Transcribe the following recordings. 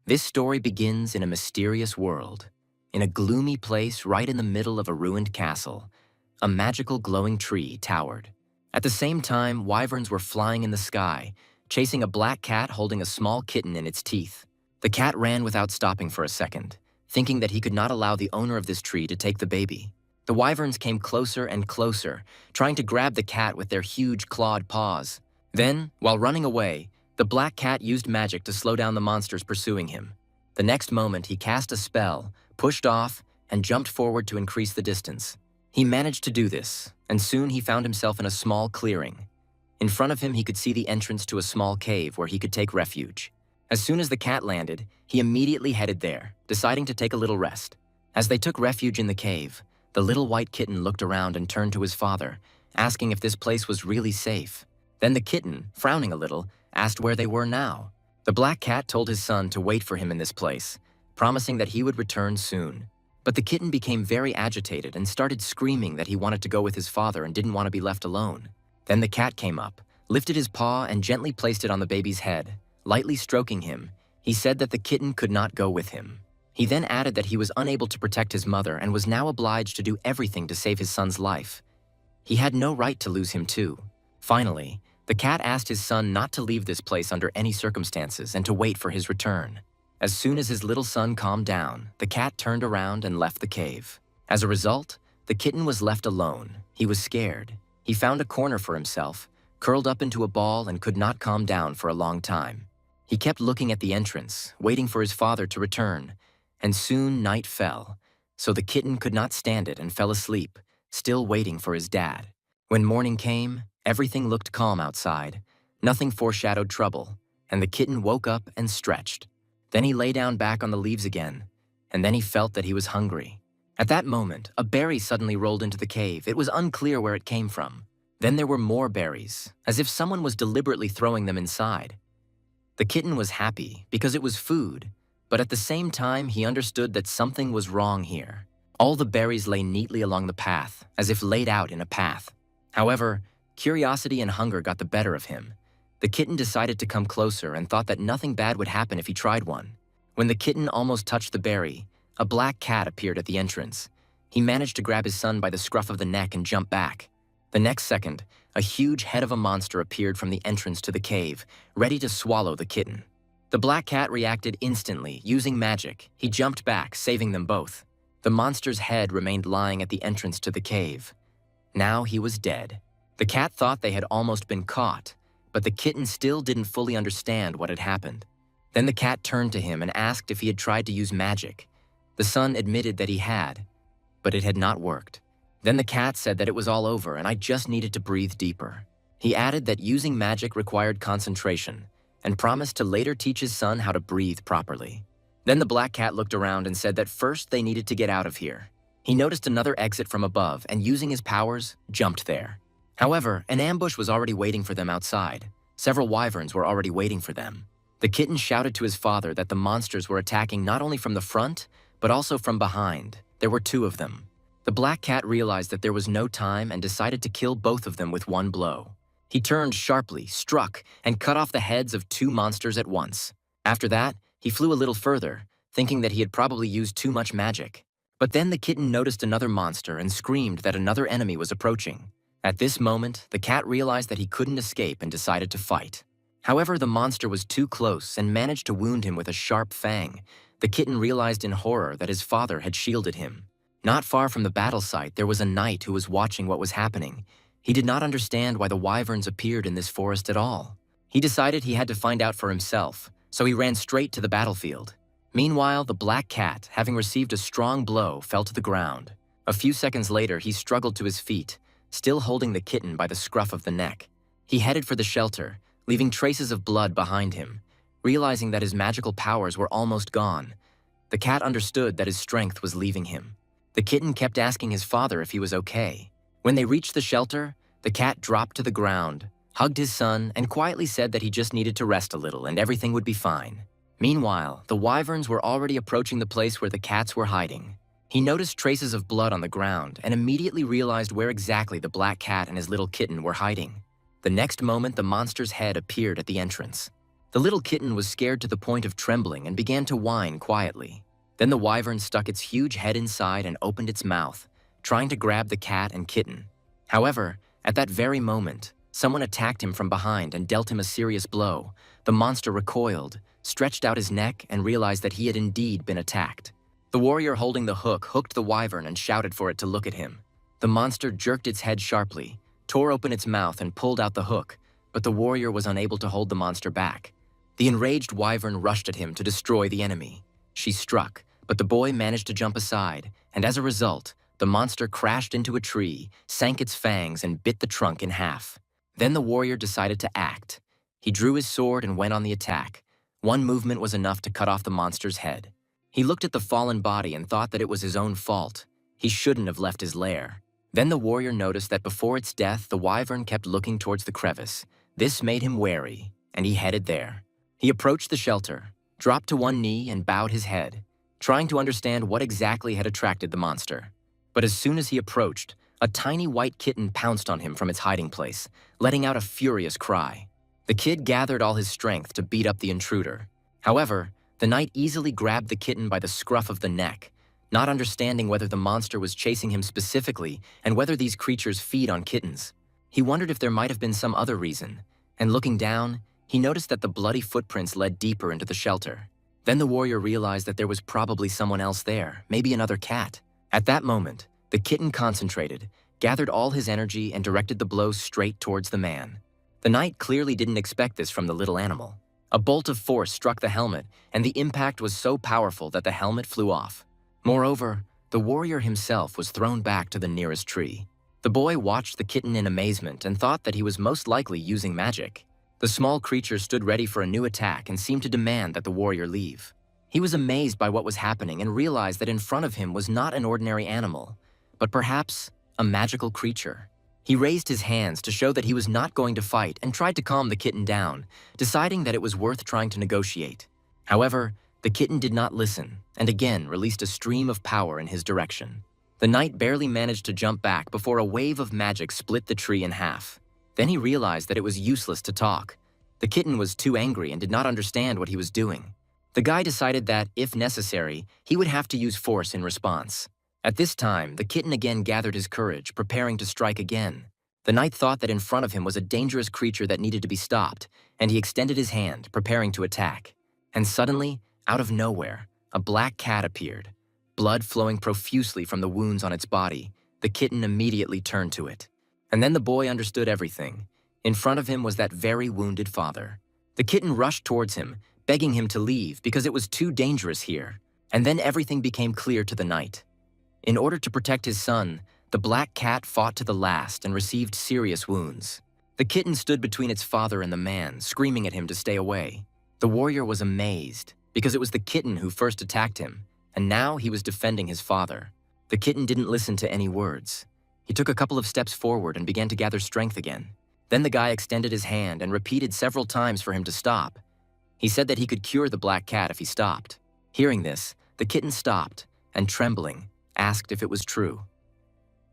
This story begins in a mysterious world. In a gloomy place right in the middle of a ruined castle, a magical glowing tree towered. At the same time, wyverns were flying in the sky, chasing a black cat holding a small kitten in its teeth. The cat ran without stopping for a second, thinking that he could not allow the owner of this tree to take the baby. The wyverns came closer and closer, trying to grab the cat with their huge clawed paws. Then, while running away, the black cat used magic to slow down the monsters pursuing him. The next moment, he cast a spell, pushed off, and jumped forward to increase the distance. He managed to do this, and soon he found himself in a small clearing. In front of him, he could see the entrance to a small cave where he could take refuge. As soon as the cat landed, he immediately headed there, deciding to take a little rest. As they took refuge in the cave, the little white kitten looked around and turned to his father, asking if this place was really safe. Then the kitten, frowning a little, asked where they were now. The black cat told his son to wait for him in this place, promising that he would return soon. But the kitten became very agitated and started screaming that he wanted to go with his father and didn't want to be left alone. Then the cat came up, lifted his paw and gently placed it on the baby's head. Lightly stroking him, he said that the kitten could not go with him. He then added that he was unable to protect his mother and was now obliged to do everything to save his son's life. He had no right to lose him too. Finally, the cat asked his son not to leave this place under any circumstances and to wait for his return. As soon as his little son calmed down, the cat turned around and left the cave. As a result, the kitten was left alone. He was scared. He found a corner for himself, curled up into a ball and could not calm down for a long time. He kept looking at the entrance, waiting for his father to return, and soon night fell, so the kitten could not stand it and fell asleep, still waiting for his dad. When morning came, everything looked calm outside. Nothing foreshadowed trouble, and the kitten woke up and stretched. Then he lay down back on the leaves again, and then he felt that he was hungry. At that moment, a berry suddenly rolled into the cave. It was unclear where it came from. Then there were more berries, as if someone was deliberately throwing them inside. The kitten was happy because it was food, but at the same time he understood that something was wrong here. All the berries lay neatly along the path, as if laid out in a path. However, curiosity and hunger got the better of him. The kitten decided to come closer and thought that nothing bad would happen if he tried one. When the kitten almost touched the berry, a black cat appeared at the entrance. He managed to grab his son by the scruff of the neck and jump back. The next second, a huge head of a monster appeared from the entrance to the cave, ready to swallow the kitten. The black cat reacted instantly, using magic. He jumped back, saving them both. The monster's head remained lying at the entrance to the cave. Now he was dead. The cat thought they had almost been caught, but the kitten still didn't fully understand what had happened. Then the cat turned to him and asked if he had tried to use magic. The son admitted that he had, but it had not worked. Then the cat said that it was all over and I just needed to breathe deeper. He added that using magic required concentration and promised to later teach his son how to breathe properly. Then the black cat looked around and said that first they needed to get out of here. He noticed another exit from above and using his powers, jumped there. However, an ambush was already waiting for them outside. Several wyverns were already waiting for them. The kitten shouted to his father that the monsters were attacking not only from the front, but also from behind. There were two of them. The black cat realized that there was no time and decided to kill both of them with one blow. He turned sharply, struck, and cut off the heads of two monsters at once. After that, he flew a little further, thinking that he had probably used too much magic. But then the kitten noticed another monster and screamed that another enemy was approaching. At this moment, the cat realized that he couldn't escape and decided to fight. However, the monster was too close and managed to wound him with a sharp fang. The kitten realized in horror that his father had shielded him. Not far from the battle site, there was a knight who was watching what was happening. He did not understand why the wyverns appeared in this forest at all. He decided he had to find out for himself, so he ran straight to the battlefield. Meanwhile, the black cat, having received a strong blow, fell to the ground. A few seconds later, he struggled to his feet, still holding the kitten by the scruff of the neck. He headed for the shelter, leaving traces of blood behind him. Realizing that his magical powers were almost gone, the cat understood that his strength was leaving him. The kitten kept asking his father if he was okay. When they reached the shelter, the cat dropped to the ground, hugged his son, and quietly said that he just needed to rest a little and everything would be fine. Meanwhile, the wyverns were already approaching the place where the cats were hiding. He noticed traces of blood on the ground and immediately realized where exactly the black cat and his little kitten were hiding. The next moment, the monster's head appeared at the entrance. The little kitten was scared to the point of trembling and began to whine quietly. Then the wyvern stuck its huge head inside and opened its mouth, trying to grab the cat and kitten. However, at that very moment, someone attacked him from behind and dealt him a serious blow. The monster recoiled, stretched out his neck, and realized that he had indeed been attacked. The warrior holding the hook hooked the wyvern and shouted for it to look at him. The monster jerked its head sharply, tore open its mouth, and pulled out the hook, but the warrior was unable to hold the monster back. The enraged wyvern rushed at him to destroy the enemy. She struck, but the boy managed to jump aside, and as a result, the monster crashed into a tree, sank its fangs, and bit the trunk in half. Then the warrior decided to act. He drew his sword and went on the attack. One movement was enough to cut off the monster's head. He looked at the fallen body and thought that it was his own fault. He shouldn't have left his lair. Then the warrior noticed that before its death, the wyvern kept looking towards the crevice. This made him wary, and he headed there. He approached the shelter, dropped to one knee, and bowed his head, trying to understand what exactly had attracted the monster. But as soon as he approached, a tiny white kitten pounced on him from its hiding place, letting out a furious cry. The kid gathered all his strength to beat up the intruder. However, the knight easily grabbed the kitten by the scruff of the neck, not understanding whether the monster was chasing him specifically and whether these creatures feed on kittens. He wondered if there might have been some other reason, and looking down, he noticed that the bloody footprints led deeper into the shelter. Then the warrior realized that there was probably someone else there, maybe another cat. At that moment, the kitten concentrated, gathered all his energy, and directed the blow straight towards the man. The knight clearly didn't expect this from the little animal. A bolt of force struck the helmet, and the impact was so powerful that the helmet flew off. Moreover, the warrior himself was thrown back to the nearest tree. The boy watched the kitten in amazement and thought that he was most likely using magic. The small creature stood ready for a new attack and seemed to demand that the warrior leave. He was amazed by what was happening and realized that in front of him was not an ordinary animal, but perhaps a magical creature. He raised his hands to show that he was not going to fight and tried to calm the kitten down, deciding that it was worth trying to negotiate. However, the kitten did not listen and again released a stream of power in his direction. The knight barely managed to jump back before a wave of magic split the tree in half. Then he realized that it was useless to talk. The kitten was too angry and did not understand what he was doing. The guy decided that, if necessary, he would have to use force in response. At this time, the kitten again gathered his courage, preparing to strike again. The knight thought that in front of him was a dangerous creature that needed to be stopped, and he extended his hand, preparing to attack. And suddenly, out of nowhere, a black cat appeared. Blood flowing profusely from the wounds on its body, the kitten immediately turned to it. And then the boy understood everything. In front of him was that very wounded father. The kitten rushed towards him, begging him to leave because it was too dangerous here. And then everything became clear to the knight. In order to protect his son, the black cat fought to the last and received serious wounds. The kitten stood between its father and the man, screaming at him to stay away. The warrior was amazed because it was the kitten who first attacked him, and now he was defending his father. The kitten didn't listen to any words. He took a couple of steps forward and began to gather strength again. Then the guy extended his hand and repeated several times for him to stop. He said that he could cure the black cat if he stopped. Hearing this, the kitten stopped and, trembling, asked if it was true.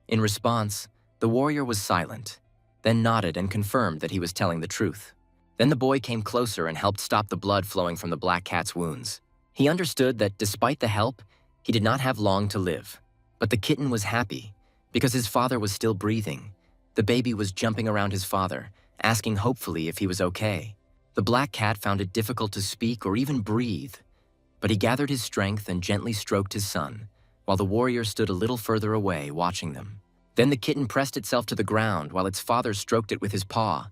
In response, the warrior was silent, then nodded and confirmed that he was telling the truth. Then the boy came closer and helped stop the blood flowing from the black cat's wounds. He understood that despite the help, he did not have long to live. But the kitten was happy because his father was still breathing. The baby was jumping around his father, asking hopefully if he was okay. The black cat found it difficult to speak or even breathe, but he gathered his strength and gently stroked his son, while the warrior stood a little further away watching them. Then the kitten pressed itself to the ground while its father stroked it with his paw.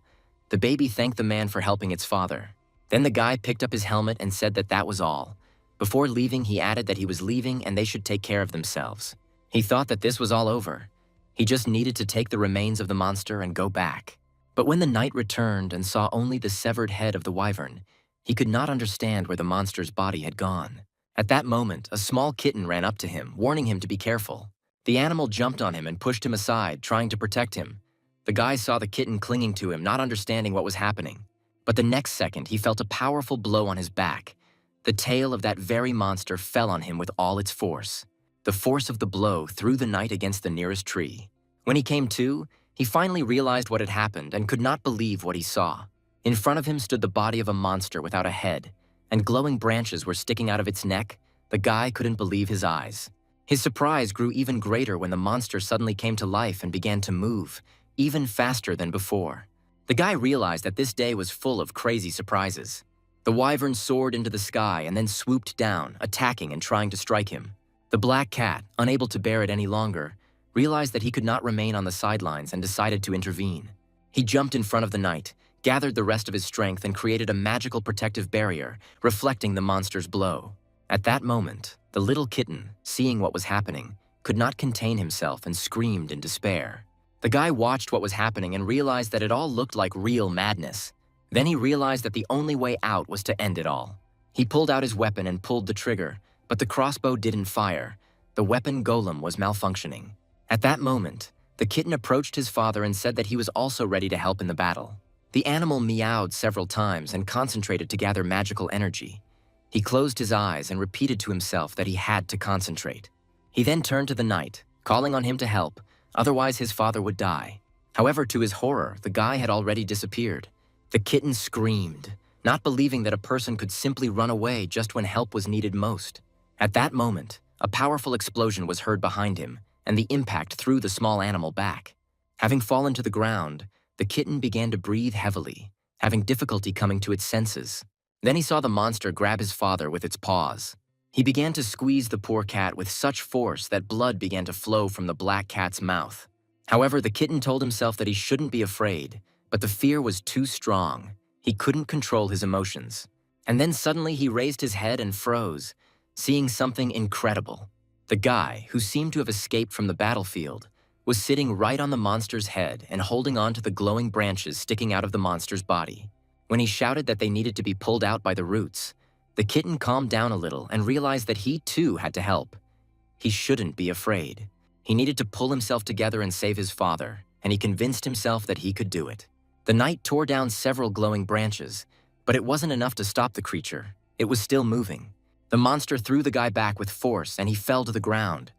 The baby thanked the man for helping its father. Then the guy picked up his helmet and said that that was all. Before leaving, he added that he was leaving and they should take care of themselves. He thought that this was all over. He just needed to take the remains of the monster and go back. But when the knight returned and saw only the severed head of the wyvern, he could not understand where the monster's body had gone. At that moment, a small kitten ran up to him, warning him to be careful. The animal jumped on him and pushed him aside, trying to protect him. The guy saw the kitten clinging to him, not understanding what was happening. But the next second, he felt a powerful blow on his back. The tail of that very monster fell on him with all its force. The force of the blow threw the knight against the nearest tree. When he came to, he finally realized what had happened and could not believe what he saw. In front of him stood the body of a monster without a head, and glowing branches were sticking out of its neck. The guy couldn't believe his eyes. His surprise grew even greater when the monster suddenly came to life and began to move, even faster than before. The guy realized that this day was full of crazy surprises. The wyvern soared into the sky and then swooped down, attacking and trying to strike him. The black cat, unable to bear it any longer, realized that he could not remain on the sidelines and decided to intervene. He jumped in front of the knight, gathered the rest of his strength and created a magical protective barrier, reflecting the monster's blow. At that moment, the little kitten, seeing what was happening, could not contain himself and screamed in despair. The guy watched what was happening and realized that it all looked like real madness. Then he realized that the only way out was to end it all. He pulled out his weapon and pulled the trigger, but the crossbow didn't fire. The weapon golem was malfunctioning. At that moment, the kitten approached his father and said that he was also ready to help in the battle. The animal meowed several times and concentrated to gather magical energy. He closed his eyes and repeated to himself that he had to concentrate. He then turned to the knight, calling on him to help, otherwise his father would die. However, to his horror, the guy had already disappeared. The kitten screamed, not believing that a person could simply run away just when help was needed most. At that moment, a powerful explosion was heard behind him, and the impact threw the small animal back. Having fallen to the ground, the kitten began to breathe heavily, having difficulty coming to its senses. Then he saw the monster grab his father with its paws. He began to squeeze the poor cat with such force that blood began to flow from the black cat's mouth. However, the kitten told himself that he shouldn't be afraid, but the fear was too strong. He couldn't control his emotions. And then suddenly he raised his head and froze, seeing something incredible. The guy, who seemed to have escaped from the battlefield, was sitting right on the monster's head and holding on to the glowing branches sticking out of the monster's body. When he shouted that they needed to be pulled out by the roots, the kitten calmed down a little and realized that he too had to help. He shouldn't be afraid. He needed to pull himself together and save his father, and he convinced himself that he could do it. The knight tore down several glowing branches, but it wasn't enough to stop the creature. It was still moving. The monster threw the guy back with force and he fell to the ground.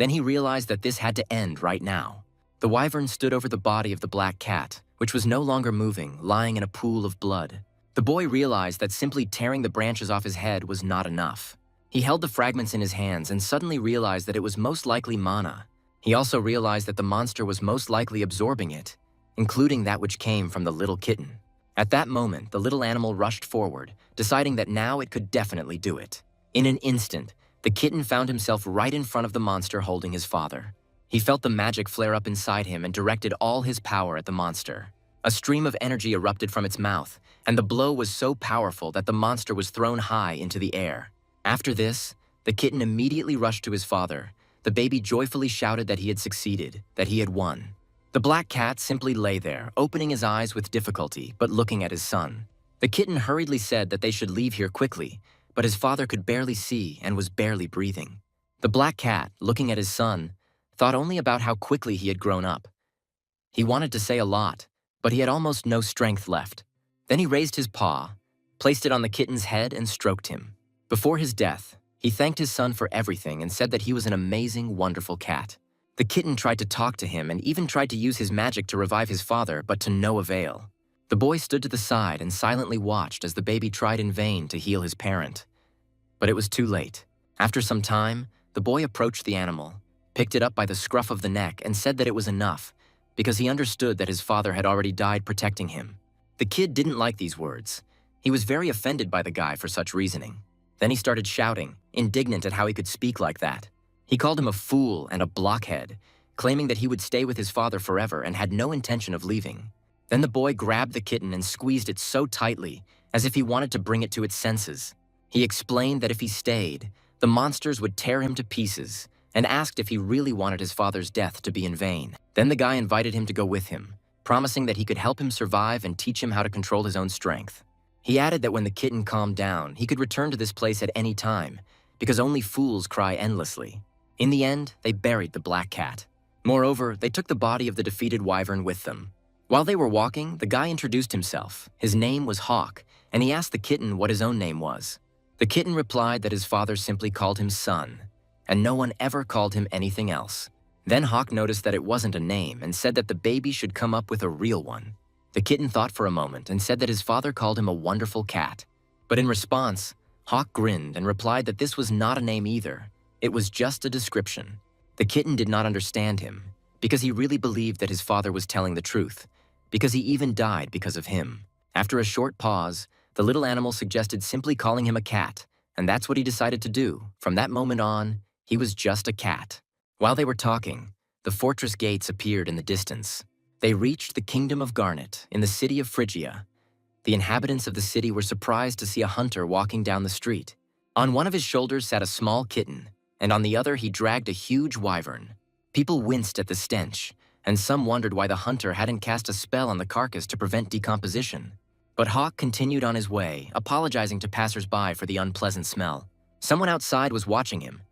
Then he realized that this had to end right now. The wyvern stood over the body of the black cat, which was no longer moving, lying in a pool of blood. The boy realized that simply tearing the branches off his head was not enough. He held the fragments in his hands and suddenly realized that it was most likely mana. He also realized that the monster was most likely absorbing it, including that which came from the little kitten. At that moment, the little animal rushed forward, deciding that now it could definitely do it. In an instant, the kitten found himself right in front of the monster holding his father. He felt the magic flare up inside him and directed all his power at the monster. A stream of energy erupted from its mouth, and the blow was so powerful that the monster was thrown high into the air. After this, the kitten immediately rushed to his father. The baby joyfully shouted that he had succeeded, that he had won. The black cat simply lay there, opening his eyes with difficulty, but looking at his son. The kitten hurriedly said that they should leave here quickly, but his father could barely see and was barely breathing. The black cat, looking at his son, thought only about how quickly he had grown up. He wanted to say a lot, but he had almost no strength left. Then he raised his paw, placed it on the kitten's head and stroked him. Before his death, he thanked his son for everything and said that he was an amazing, wonderful cat. The kitten tried to talk to him and even tried to use his magic to revive his father, but to no avail. The boy stood to the side and silently watched as the baby tried in vain to heal his parent. But it was too late. After some time, the boy approached the animal, picked it up by the scruff of the neck and said that it was enough, because he understood that his father had already died protecting him. The kid didn't like these words. He was very offended by the guy for such reasoning. Then he started shouting, indignant at how he could speak like that. He called him a fool and a blockhead, claiming that he would stay with his father forever and had no intention of leaving. Then the boy grabbed the kitten and squeezed it so tightly, as if he wanted to bring it to its senses. He explained that if he stayed, the monsters would tear him to pieces, and asked if he really wanted his father's death to be in vain. Then the guy invited him to go with him, promising that he could help him survive and teach him how to control his own strength. He added that when the kitten calmed down, he could return to this place at any time, because only fools cry endlessly. In the end, they buried the black cat. Moreover, they took the body of the defeated wyvern with them. While they were walking, the guy introduced himself. His name was Hawk, and he asked the kitten what his own name was. The kitten replied that his father simply called him Son, and no one ever called him anything else. Then Hawk noticed that it wasn't a name and said that the baby should come up with a real one. The kitten thought for a moment and said that his father called him a wonderful cat. But in response, Hawk grinned and replied that this was not a name either. It was just a description. The kitten did not understand him, because he really believed that his father was telling the truth, because he even died because of him. After a short pause, the little animal suggested simply calling him a cat, and that's what he decided to do. From that moment on, he was just a cat. While they were talking, the fortress gates appeared in the distance. They reached the kingdom of Garnet in the city of Phrygia. The inhabitants of the city were surprised to see a hunter walking down the street. On one of his shoulders sat a small kitten, and on the other he dragged a huge wyvern. People winced at the stench, and some wondered why the hunter hadn't cast a spell on the carcass to prevent decomposition. But Hawk continued on his way, apologizing to passers-by for the unpleasant smell. Someone outside was watching him,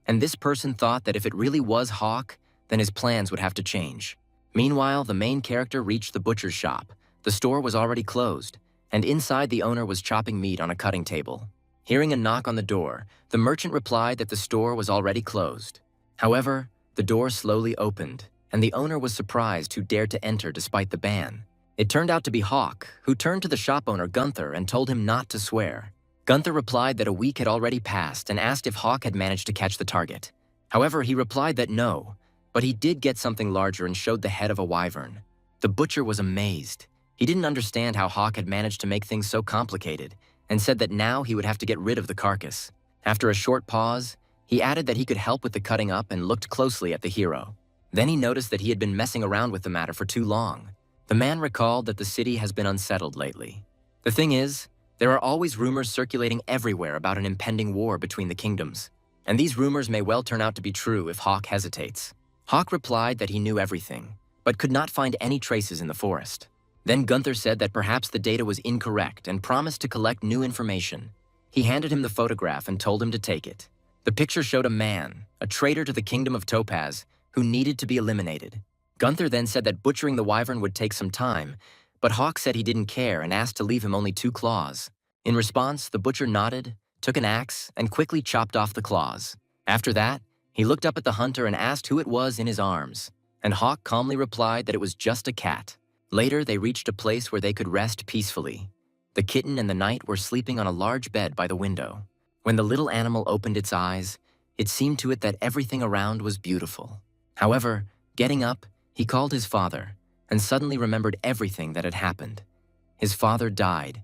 and this person thought that if it really was Hawk, then his plans would have to change. Meanwhile, the main character reached the butcher's shop. The store was already closed, and inside the owner was chopping meat on a cutting table. Hearing a knock on the door, the merchant replied that the store was already closed. However, the door slowly opened, and the owner was surprised who dared to enter despite the ban. It turned out to be Hawk, who turned to the shop owner Gunther and told him not to swear. Gunther replied that a week had already passed and asked if Hawk had managed to catch the target. However, he replied that no, but he did get something larger and showed the head of a wyvern. The butcher was amazed. He didn't understand how Hawk had managed to make things so complicated, and said that now he would have to get rid of the carcass. After a short pause, he added that he could help with the cutting up and looked closely at the hero. Then he noticed that he had been messing around with the matter for too long. The man recalled that the city has been unsettled lately. The thing is, there are always rumors circulating everywhere about an impending war between the kingdoms, and these rumors may well turn out to be true if Hawk hesitates. Hawk replied that he knew everything, but could not find any traces in the forest. Then Gunther said that perhaps the data was incorrect and promised to collect new information. He handed him the photograph and told him to take it. The picture showed a man, a traitor to the kingdom of Topaz, who needed to be eliminated. Gunther then said that butchering the wyvern would take some time, but Hawk said he didn't care and asked to leave him only 2 claws. In response, the butcher nodded, took an axe, and quickly chopped off the claws. After that, he looked up at the hunter and asked who it was in his arms, and Hawk calmly replied that it was just a cat. Later, they reached a place where they could rest peacefully. The kitten and the knight were sleeping on a large bed by the window. When the little animal opened its eyes, it seemed to it that everything around was beautiful. However, getting up, he called his father and suddenly remembered everything that had happened. His father died.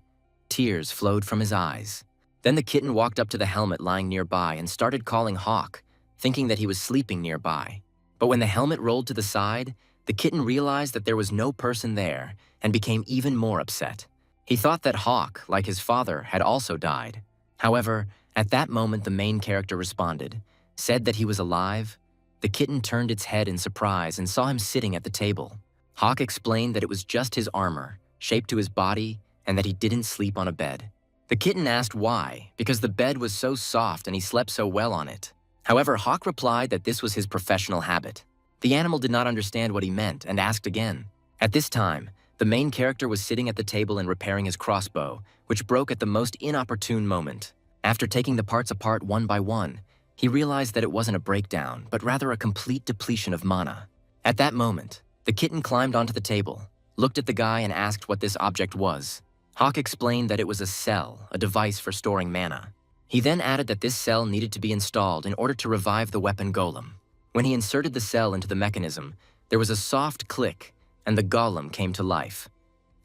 Tears flowed from his eyes. Then the kitten walked up to the helmet lying nearby and started calling Hawk, thinking that he was sleeping nearby. But when the helmet rolled to the side, the kitten realized that there was no person there and became even more upset. He thought that Hawk, like his father, had also died. However, at that moment the main character responded, said that he was alive. The kitten turned its head in surprise and saw him sitting at the table. Hawk explained that it was just his armor, shaped to his body, and that he didn't sleep on a bed. The kitten asked why, because the bed was so soft and he slept so well on it. However, Hawk replied that this was his professional habit. The animal did not understand what he meant and asked again. At this time, the main character was sitting at the table and repairing his crossbow, which broke at the most inopportune moment. After taking the parts apart one by one, he realized that it wasn't a breakdown, but rather a complete depletion of mana. At that moment, the kitten climbed onto the table, looked at the guy and asked what this object was. Hawk explained that it was a cell, a device for storing mana. He then added that this cell needed to be installed in order to revive the weapon golem. When he inserted the cell into the mechanism, there was a soft click, and the golem came to life.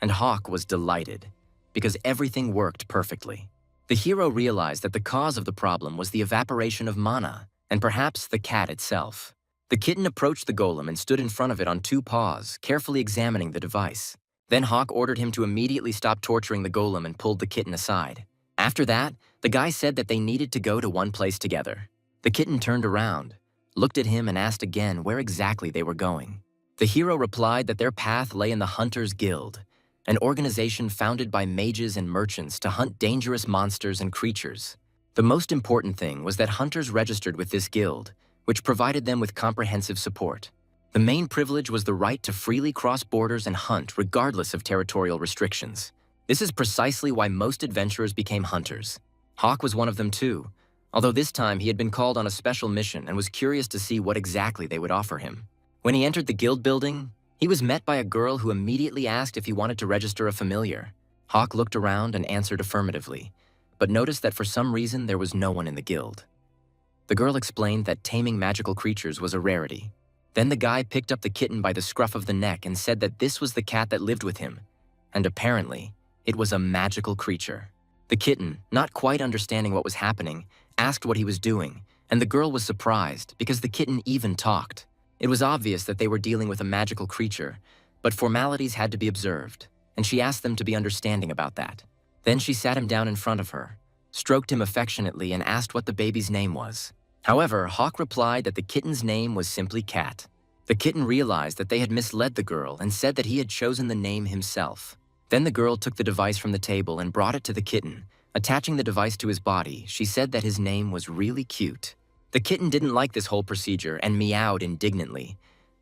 And Hawk was delighted, because everything worked perfectly. The hero realized that the cause of the problem was the evaporation of mana, and perhaps the cat itself. The kitten approached the golem and stood in front of it on 2 paws, carefully examining the device. Then Hawk ordered him to immediately stop torturing the golem and pulled the kitten aside. After that, the guy said that they needed to go to one place together. The kitten turned around, looked at him and asked again where exactly they were going. The hero replied that their path lay in the Hunters Guild, an organization founded by mages and merchants to hunt dangerous monsters and creatures. The most important thing was that hunters registered with this guild, which provided them with comprehensive support. The main privilege was the right to freely cross borders and hunt regardless of territorial restrictions. This is precisely why most adventurers became hunters. Hawk was one of them too, although this time he had been called on a special mission and was curious to see what exactly they would offer him. When he entered the guild building, He was met by a girl who immediately asked if he wanted to register a familiar. Hawk looked around and answered affirmatively, but noticed that for some reason there was no one in the guild. The girl explained that taming magical creatures was a rarity. Then the guy picked up the kitten by the scruff of the neck and said that this was the cat that lived with him, and apparently, it was a magical creature. The kitten, not quite understanding what was happening, asked what he was doing, and the girl was surprised because the kitten even talked. It was obvious that they were dealing with a magical creature, but formalities had to be observed, and she asked them to be understanding about that. Then she sat him down in front of her, stroked him affectionately, and asked what the baby's name was. However, Hawk replied that the kitten's name was simply Cat. The kitten realized that they had misled the girl and said that he had chosen the name himself. Then the girl took the device from the table and brought it to the kitten. Attaching the device to his body, she said that his name was really cute. The kitten didn't like this whole procedure and meowed indignantly,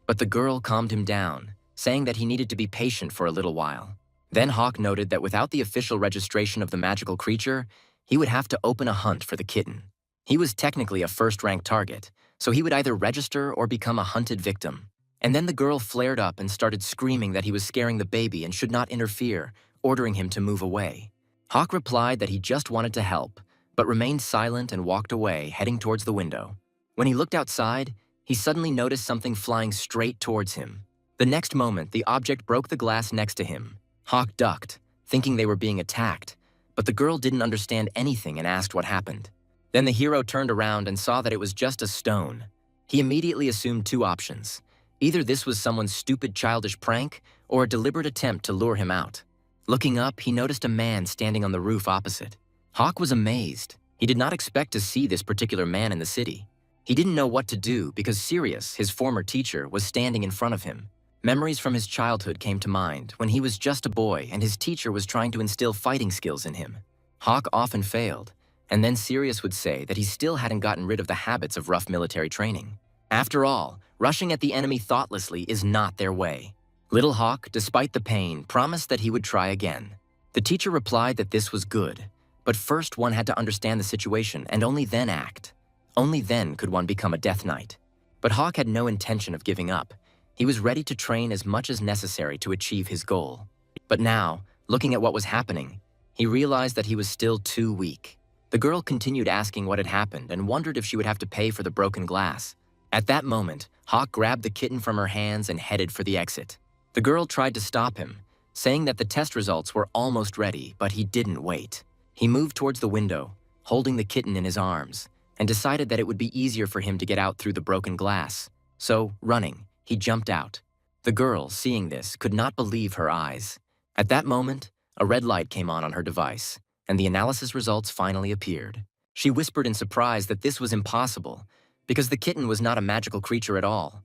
but the girl calmed him down, saying that he needed to be patient for a little while. Then Hawk noted that without the official registration of the magical creature, he would have to open a hunt for the kitten. He was technically a first-rank target, so he would either register or become a hunted victim. And then the girl flared up and started screaming that he was scaring the baby and should not interfere, ordering him to move away. Hawk replied that he just wanted to help, but remained silent and walked away, heading towards the window. When he looked outside, he suddenly noticed something flying straight towards him. The next moment, the object broke the glass next to him. Hawk ducked, thinking they were being attacked, but the girl didn't understand anything and asked what happened. Then the hero turned around and saw that it was just a stone. He immediately assumed two options. Either this was someone's stupid childish prank or a deliberate attempt to lure him out. Looking up, he noticed a man standing on the roof opposite. Hawk was amazed. He did not expect to see this particular man in the city. He didn't know what to do because Sirius, his former teacher, was standing in front of him. Memories from his childhood came to mind when he was just a boy and his teacher was trying to instill fighting skills in him. Hawk often failed, and then Sirius would say that he still hadn't gotten rid of the habits of rough military training. After all, rushing at the enemy thoughtlessly is not their way. Little Hawk, despite the pain, promised that he would try again. The teacher replied that this was good, but first one had to understand the situation and only then act. Only then could one become a Death Knight. But Hawk had no intention of giving up. He was ready to train as much as necessary to achieve his goal. But now, looking at what was happening, he realized that he was still too weak. The girl continued asking what had happened and wondered if she would have to pay for the broken glass. At that moment, Hawk grabbed the kitten from her hands and headed for the exit. The girl tried to stop him, saying that the test results were almost ready, but he didn't wait. He moved towards the window, holding the kitten in his arms, and decided that it would be easier for him to get out through the broken glass. So, running, he jumped out. The girl, seeing this, could not believe her eyes. At that moment, a red light came on her device, and the analysis results finally appeared. She whispered in surprise that this was impossible, because the kitten was not a magical creature at all.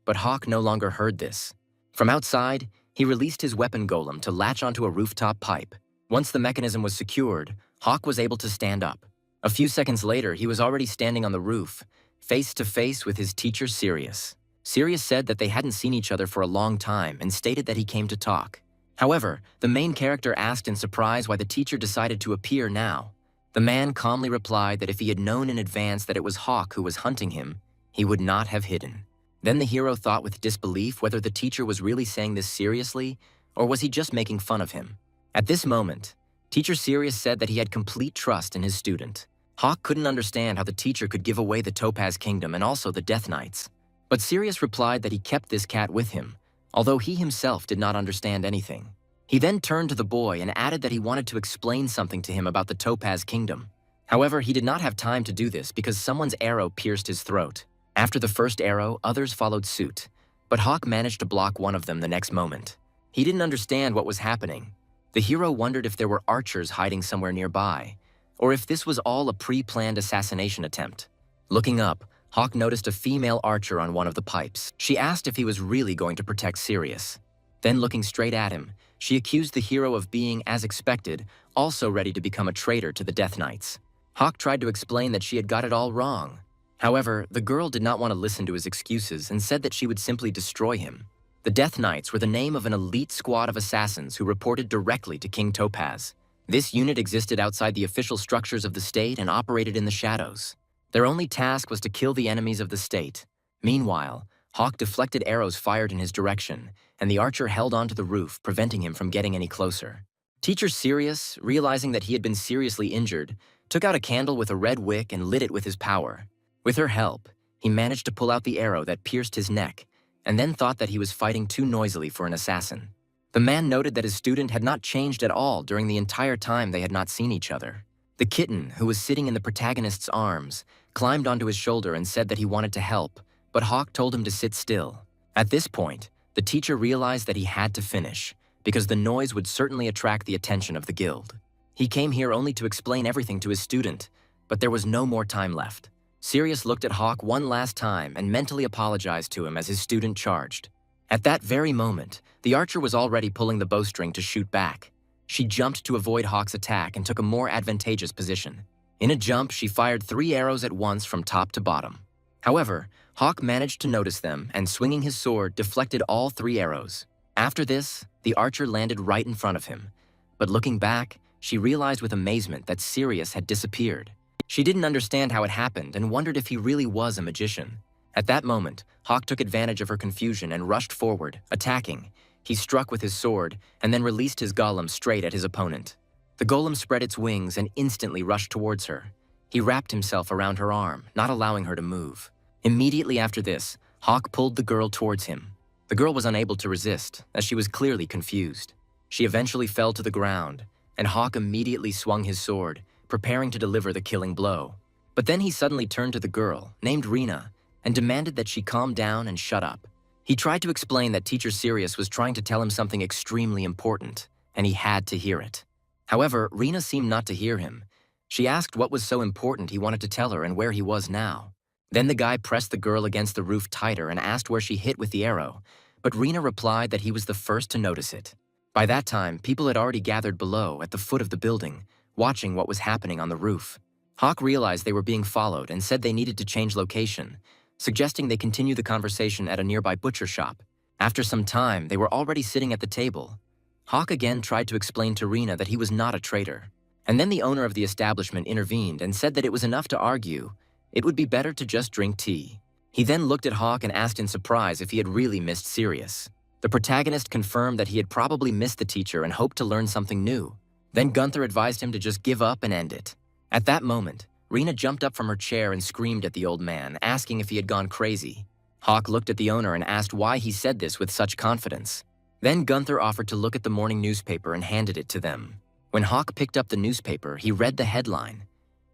But Hawk no longer heard this. From outside, he released his weapon golem to latch onto a rooftop pipe. Once the mechanism was secured, Hawk was able to stand up. A few seconds later, he was already standing on the roof, face to face with his teacher Sirius. Sirius said that they hadn't seen each other for a long time and stated that he came to talk. However, the main character asked in surprise why the teacher decided to appear now. The man calmly replied that if he had known in advance that it was Hawk who was hunting him, he would not have hidden. Then the hero thought with disbelief whether the teacher was really saying this seriously, or was he just making fun of him. At this moment, Teacher Sirius said that he had complete trust in his student. Hawk couldn't understand how the teacher could give away the Topaz Kingdom and also the Death Knights. But Sirius replied that he kept this cat with him, although he himself did not understand anything. He then turned to the boy and added that he wanted to explain something to him about the Topaz Kingdom. However, he did not have time to do this because someone's arrow pierced his throat. After the first arrow, others followed suit, but Hawk managed to block one of them the next moment. He didn't understand what was happening. The hero wondered if there were archers hiding somewhere nearby, or if this was all a pre-planned assassination attempt. Looking up, Hawk noticed a female archer on one of the pipes. She asked if he was really going to protect Sirius. Then looking straight at him, she accused the hero of being, as expected, also ready to become a traitor to the Death Knights. Hawk tried to explain that she had got it all wrong. However, the girl did not want to listen to his excuses and said that she would simply destroy him. The Death Knights were the name of an elite squad of assassins who reported directly to King Topaz. This unit existed outside the official structures of the state and operated in the shadows. Their only task was to kill the enemies of the state. Meanwhile, Hawk deflected arrows fired in his direction, and the archer held onto the roof, preventing him from getting any closer. Teacher Sirius, realizing that he had been seriously injured, took out a candle with a red wick and lit it with his power. With her help, he managed to pull out the arrow that pierced his neck, and then thought that he was fighting too noisily for an assassin. The man noted that his student had not changed at all during the entire time they had not seen each other. The kitten, who was sitting in the protagonist's arms, climbed onto his shoulder and said that he wanted to help, but Hawk told him to sit still. At this point, the teacher realized that he had to finish, because the noise would certainly attract the attention of the guild. He came here only to explain everything to his student, but there was no more time left. Sirius looked at Hawk one last time and mentally apologized to him as his student charged. At that very moment, the archer was already pulling the bowstring to shoot back. She jumped to avoid Hawk's attack and took a more advantageous position. In a jump, she fired 3 arrows at once from top to bottom. However, Hawk managed to notice them and, swinging his sword, deflected all 3 arrows. After this, the archer landed right in front of him. But looking back, she realized with amazement that Sirius had disappeared. She didn't understand how it happened and wondered if he really was a magician. At that moment, Hawk took advantage of her confusion and rushed forward, attacking. He struck with his sword and then released his golem straight at his opponent. The golem spread its wings and instantly rushed towards her. He wrapped himself around her arm, not allowing her to move. Immediately after this, Hawk pulled the girl towards him. The girl was unable to resist, as she was clearly confused. She eventually fell to the ground, and Hawk immediately swung his sword, preparing to deliver the killing blow. But then he suddenly turned to the girl, named Rena, and demanded that she calm down and shut up. He tried to explain that Teacher Sirius was trying to tell him something extremely important, and he had to hear it. However, Rena seemed not to hear him. She asked what was so important he wanted to tell her and where he was now. Then the guy pressed the girl against the roof tighter and asked where she hit with the arrow, but Rena replied that he was the first to notice it. By that time, people had already gathered below at the foot of the building, watching what was happening on the roof. Hawk realized they were being followed and said they needed to change location, suggesting they continue the conversation at a nearby butcher shop. After some time, they were already sitting at the table. Hawk again tried to explain to Rena that he was not a traitor, and then the owner of the establishment intervened and said that it was enough to argue. It would be better to just drink tea. He then looked at Hawk and asked in surprise if he had really missed Sirius. The protagonist confirmed that he had probably missed the teacher and hoped to learn something new. Then Gunther advised him to just give up and end it. At that moment, Rena jumped up from her chair and screamed at the old man, asking if he had gone crazy. Hawk looked at the owner and asked why he said this with such confidence. Then Gunther offered to look at the morning newspaper and handed it to them. When Hawk picked up the newspaper, he read the headline.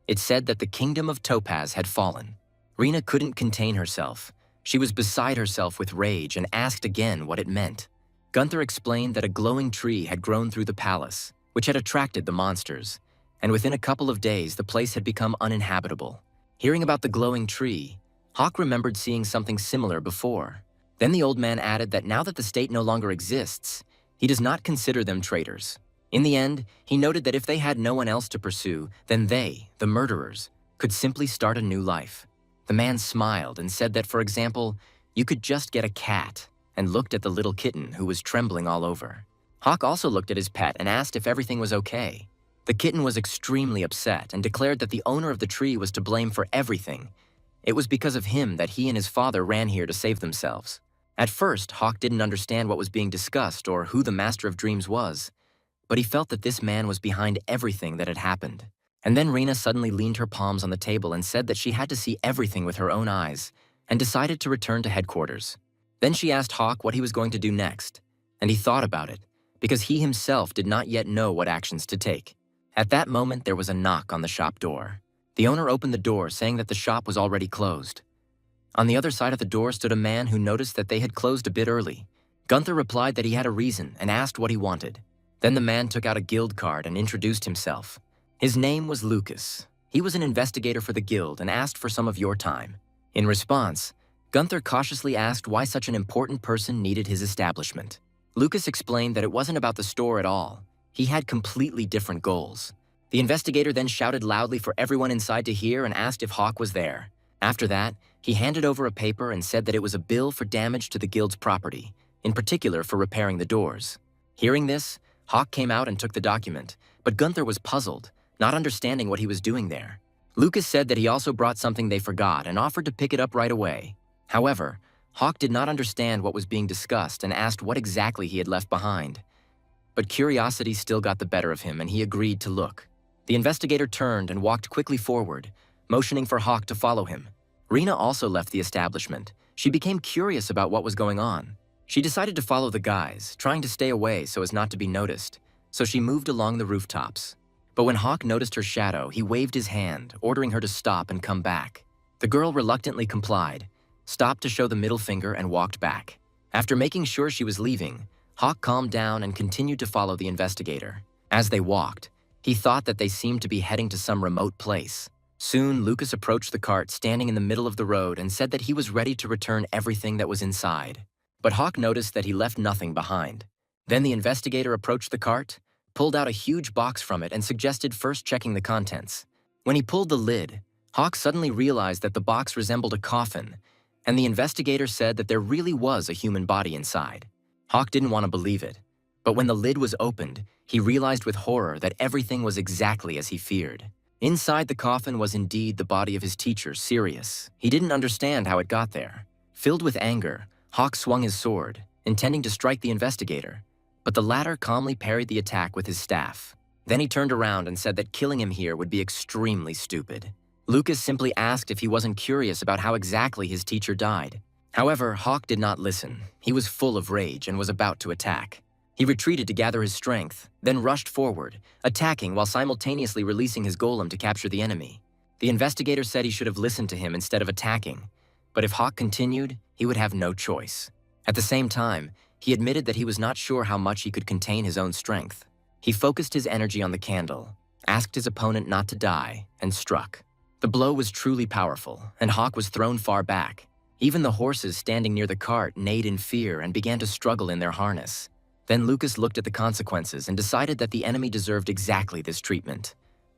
It said that the kingdom of Topaz had fallen. Rena couldn't contain herself. She was beside herself with rage and asked again what it meant. Gunther explained that a glowing tree had grown through the palace, which had attracted the monsters, and within a couple of days the place had become uninhabitable. Hearing about the glowing tree, Hawk remembered seeing something similar before. Then the old man added that now that the state no longer exists, he does not consider them traitors. In the end, he noted that if they had no one else to pursue, then they, the murderers, could simply start a new life. The man smiled and said that, for example, you could just get a cat, and looked at the little kitten who was trembling all over. Hawk also looked at his pet and asked if everything was okay. The kitten was extremely upset and declared that the owner of the tree was to blame for everything. It was because of him that he and his father ran here to save themselves. At first, Hawk didn't understand what was being discussed or who the Master of Dreams was, but he felt that this man was behind everything that had happened. And then Rena suddenly leaned her palms on the table and said that she had to see everything with her own eyes, and decided to return to headquarters. Then she asked Hawk what he was going to do next, and he thought about it, because he himself did not yet know what actions to take. At that moment, there was a knock on the shop door. The owner opened the door, saying that the shop was already closed. On the other side of the door stood a man who noticed that they had closed a bit early. Gunther replied that he had a reason and asked what he wanted. Then the man took out a guild card and introduced himself. His name was Lucas. He was an investigator for the guild and asked for some of your time. In response, Gunther cautiously asked why such an important person needed his establishment. Lucas explained that it wasn't about the store at all. He had completely different goals. The investigator then shouted loudly for everyone inside to hear and asked if Hawk was there. After that, he handed over a paper and said that it was a bill for damage to the guild's property, in particular for repairing the doors. Hearing this, Hawk came out and took the document, but Gunther was puzzled, not understanding what he was doing there. Lucas said that he also brought something they forgot and offered to pick it up right away. However, Hawk did not understand what was being discussed and asked what exactly he had left behind. But curiosity still got the better of him, and he agreed to look. The investigator turned and walked quickly forward, motioning for Hawk to follow him. Rena also left the establishment. She became curious about what was going on. She decided to follow the guys, trying to stay away so as not to be noticed, so she moved along the rooftops. But when Hawk noticed her shadow, he waved his hand, ordering her to stop and come back. The girl reluctantly complied, stopped to show the middle finger, and walked back. After making sure she was leaving, Hawk calmed down and continued to follow the investigator. As they walked, he thought that they seemed to be heading to some remote place. Soon, Lucas approached the cart standing in the middle of the road and said that he was ready to return everything that was inside. But Hawk noticed that he left nothing behind. Then the investigator approached the cart, pulled out a huge box from it, and suggested first checking the contents. When he pulled the lid, Hawk suddenly realized that the box resembled a coffin, and the investigator said that there really was a human body inside. Hawk didn't want to believe it, but when the lid was opened, he realized with horror that everything was exactly as he feared. Inside the coffin was indeed the body of his teacher, Sirius. He didn't understand how it got there. Filled with anger, Hawk swung his sword, intending to strike the investigator, but the latter calmly parried the attack with his staff. Then he turned around and said that killing him here would be extremely stupid. Lucas simply asked if he wasn't curious about how exactly his teacher died. However, Hawk did not listen. He was full of rage and was about to attack. He retreated to gather his strength, then rushed forward, attacking while simultaneously releasing his golem to capture the enemy. The investigator said he should have listened to him instead of attacking, but if Hawk continued, he would have no choice. At the same time, he admitted that he was not sure how much he could contain his own strength. He focused his energy on the candle, asked his opponent not to die, and struck. The blow was truly powerful, and Hawk was thrown far back. Even the horses standing near the cart neighed in fear and began to struggle in their harness. Then Lucas looked at the consequences and decided that the enemy deserved exactly this treatment.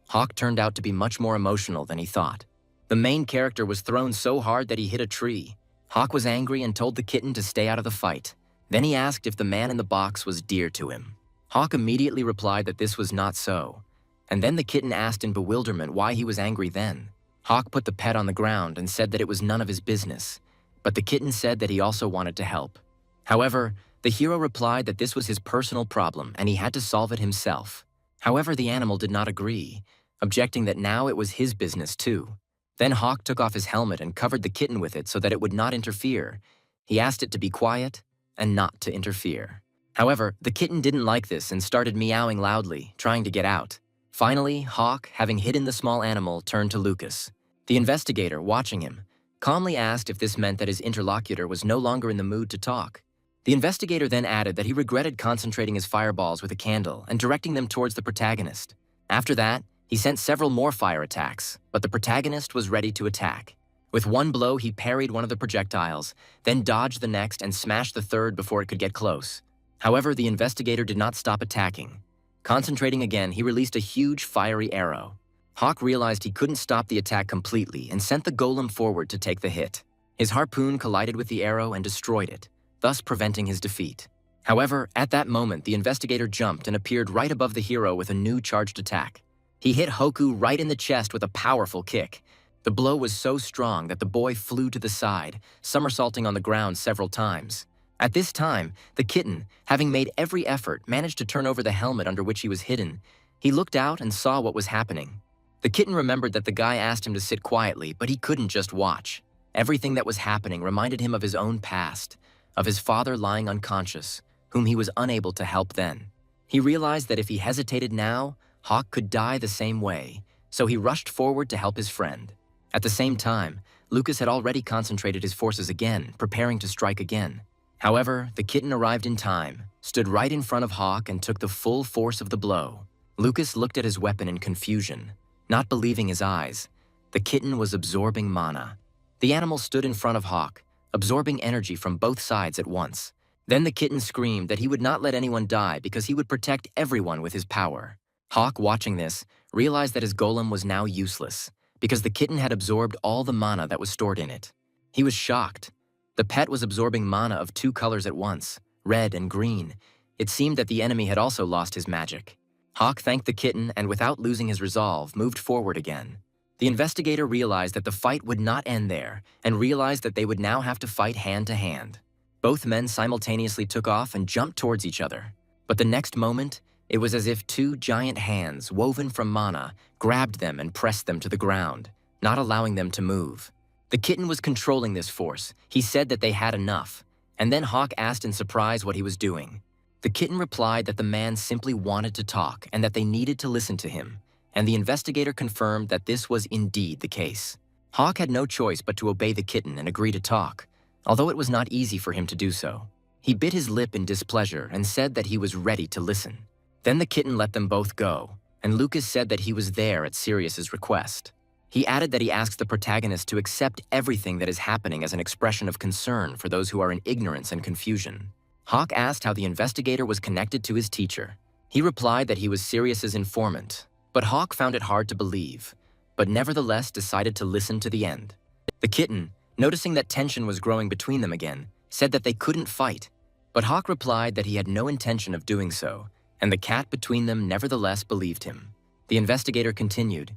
Hawk turned out to be much more emotional than he thought. The main character was thrown so hard that he hit a tree. Hawk was angry and told the kitten to stay out of the fight. Then he asked if the man in the box was dear to him. Hawk immediately replied that this was not so. And then the kitten asked in bewilderment why he was angry then. Hawk put the pet on the ground and said that it was none of his business, but the kitten said that he also wanted to help. However, the hero replied that this was his personal problem and he had to solve it himself. However, the animal did not agree, objecting that now it was his business too. Then Hawk took off his helmet and covered the kitten with it so that it would not interfere. He asked it to be quiet and not to interfere. However, the kitten didn't like this and started meowing loudly, trying to get out. Finally, Hawk, having hidden the small animal, turned to Lucas. The investigator, watching him, calmly asked if this meant that his interlocutor was no longer in the mood to talk. The investigator then added that he regretted concentrating his fireballs with a candle and directing them towards the protagonist. After that, he sent several more fire attacks, but the protagonist was ready to attack. With one blow, he parried one of the projectiles, then dodged the next and smashed the third before it could get close. However, the investigator did not stop attacking. Concentrating again, he released a huge fiery arrow. Hawk realized he couldn't stop the attack completely and sent the golem forward to take the hit. His harpoon collided with the arrow and destroyed it, thus preventing his defeat. However, at that moment, the investigator jumped and appeared right above the hero with a new charged attack. He hit Hoku right in the chest with a powerful kick. The blow was so strong that the boy flew to the side, somersaulting on the ground several times. At this time, the kitten, having made every effort, managed to turn over the helmet under which he was hidden. He looked out and saw what was happening. The kitten remembered that the guy asked him to sit quietly, but he couldn't just watch. Everything that was happening reminded him of his own past, of his father lying unconscious, whom he was unable to help then. He realized that if he hesitated now, Hawk could die the same way, so he rushed forward to help his friend. At the same time, Lucas had already concentrated his forces again, preparing to strike again. However, the kitten arrived in time, stood right in front of Hawk and took the full force of the blow. Lucas looked at his weapon in confusion, not believing his eyes. The kitten was absorbing mana. The animal stood in front of Hawk, absorbing energy from both sides at once. Then the kitten screamed that he would not let anyone die because he would protect everyone with his power. Hawk, watching this, realized that his golem was now useless because the kitten had absorbed all the mana that was stored in it. He was shocked. The pet was absorbing mana of two colors at once, red and green. It seemed that the enemy had also lost his magic. Hawk thanked the kitten and, without losing his resolve, moved forward again. The The investigator realized that the fight would not end there and realized that they would now have to fight hand to hand. Both men simultaneously took off and jumped towards each other. But the next moment, it was as if two giant hands woven from mana grabbed them and pressed them to the ground, not allowing them to move. The kitten was controlling this force. He said that they had enough, and then Hawk asked in surprise what he was doing. The kitten replied that the man simply wanted to talk and that they needed to listen to him, and the investigator confirmed that this was indeed the case. Hawk had no choice but to obey the kitten and agree to talk, although it was not easy for him to do so. He bit his lip in displeasure and said that he was ready to listen. Then the kitten let them both go, and Lucas said that he was there at Sirius's request. He added that he asked the protagonist to accept everything that is happening as an expression of concern for those who are in ignorance and confusion. Hawk asked how the investigator was connected to his teacher. He replied that he was Sirius's informant, but Hawk found it hard to believe, but nevertheless decided to listen to the end. The kitten, noticing that tension was growing between them again, said that they couldn't fight, but Hawk replied that he had no intention of doing so, and the cat between them nevertheless believed him. The investigator continued.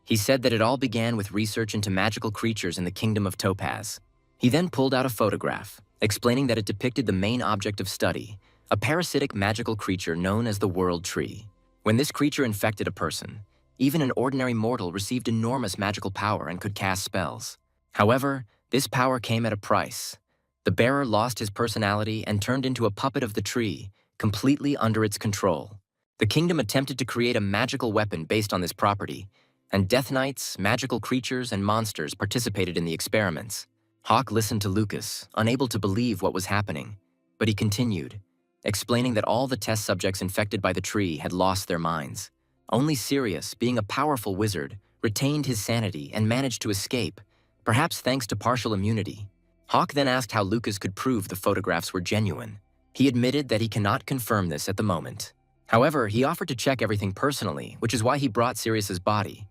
He said that it all began with research into magical creatures in the kingdom of Topaz. He then pulled out a photograph, explaining that it depicted the main object of study, a parasitic magical creature known as the World Tree. When this creature infected a person, even an ordinary mortal received enormous magical power and could cast spells. However, this power came at a price. The bearer lost his personality and turned into a puppet of the tree, completely under its control. The kingdom attempted to create a magical weapon based on this property, and Death Knights, magical creatures, and monsters participated in the experiments. Hawk listened to Lucas, unable to believe what was happening, but he continued, explaining that all the test subjects infected by the tree had lost their minds. Only Sirius, being a powerful wizard, retained his sanity and managed to escape, perhaps thanks to partial immunity. Hawk then asked how Lucas could prove the photographs were genuine. He admitted that he cannot confirm this at the moment. However, he offered to check everything personally, which is why he brought Sirius's body.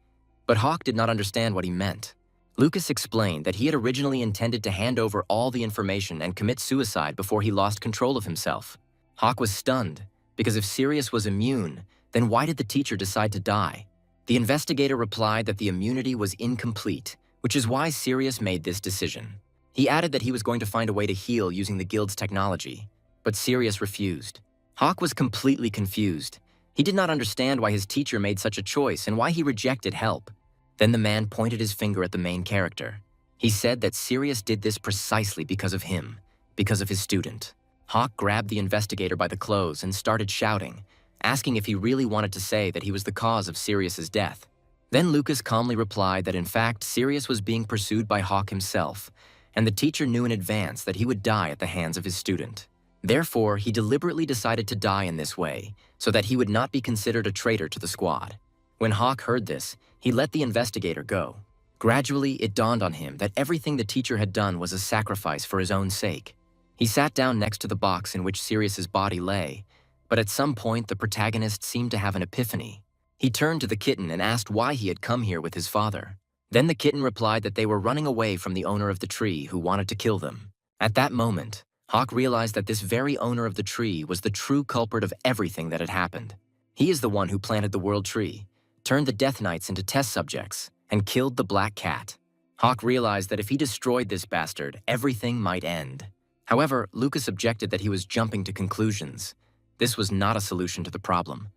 But Hawk did not understand what he meant. Lucas explained that he had originally intended to hand over all the information and commit suicide before he lost control of himself. Hawk was stunned, because if Sirius was immune, then why did the teacher decide to die? The investigator replied that the immunity was incomplete, which is why Sirius made this decision. He added that he was going to find a way to heal using the guild's technology, but Sirius refused. Hawk was completely confused. He did not understand why his teacher made such a choice and why he rejected help. Then the man pointed his finger at the main character. He said that Sirius did this precisely because of him, because of his student. Hawk grabbed the investigator by the clothes and started shouting, asking if he really wanted to say that he was the cause of Sirius's death. Then Lucas calmly replied that in fact Sirius was being pursued by Hawk himself, and the teacher knew in advance that he would die at the hands of his student. Therefore, he deliberately decided to die in this way, so that he would not be considered a traitor to the squad. When Hawk heard this, he let the investigator go. Gradually, it dawned on him that everything the teacher had done was a sacrifice for his own sake. He sat down next to the box in which Sirius's body lay, but at some point the protagonist seemed to have an epiphany. He turned to the kitten and asked why he had come here with his father. Then the kitten replied that they were running away from the owner of the tree who wanted to kill them. At that moment, Hawk realized that this very owner of the tree was the true culprit of everything that had happened. He is the one who planted the World Tree, turned the Death Knights into test subjects, and killed the Black Cat. Hawk realized that if he destroyed this bastard, everything might end. However, Lucas objected that he was jumping to conclusions. This was not a solution to the problem,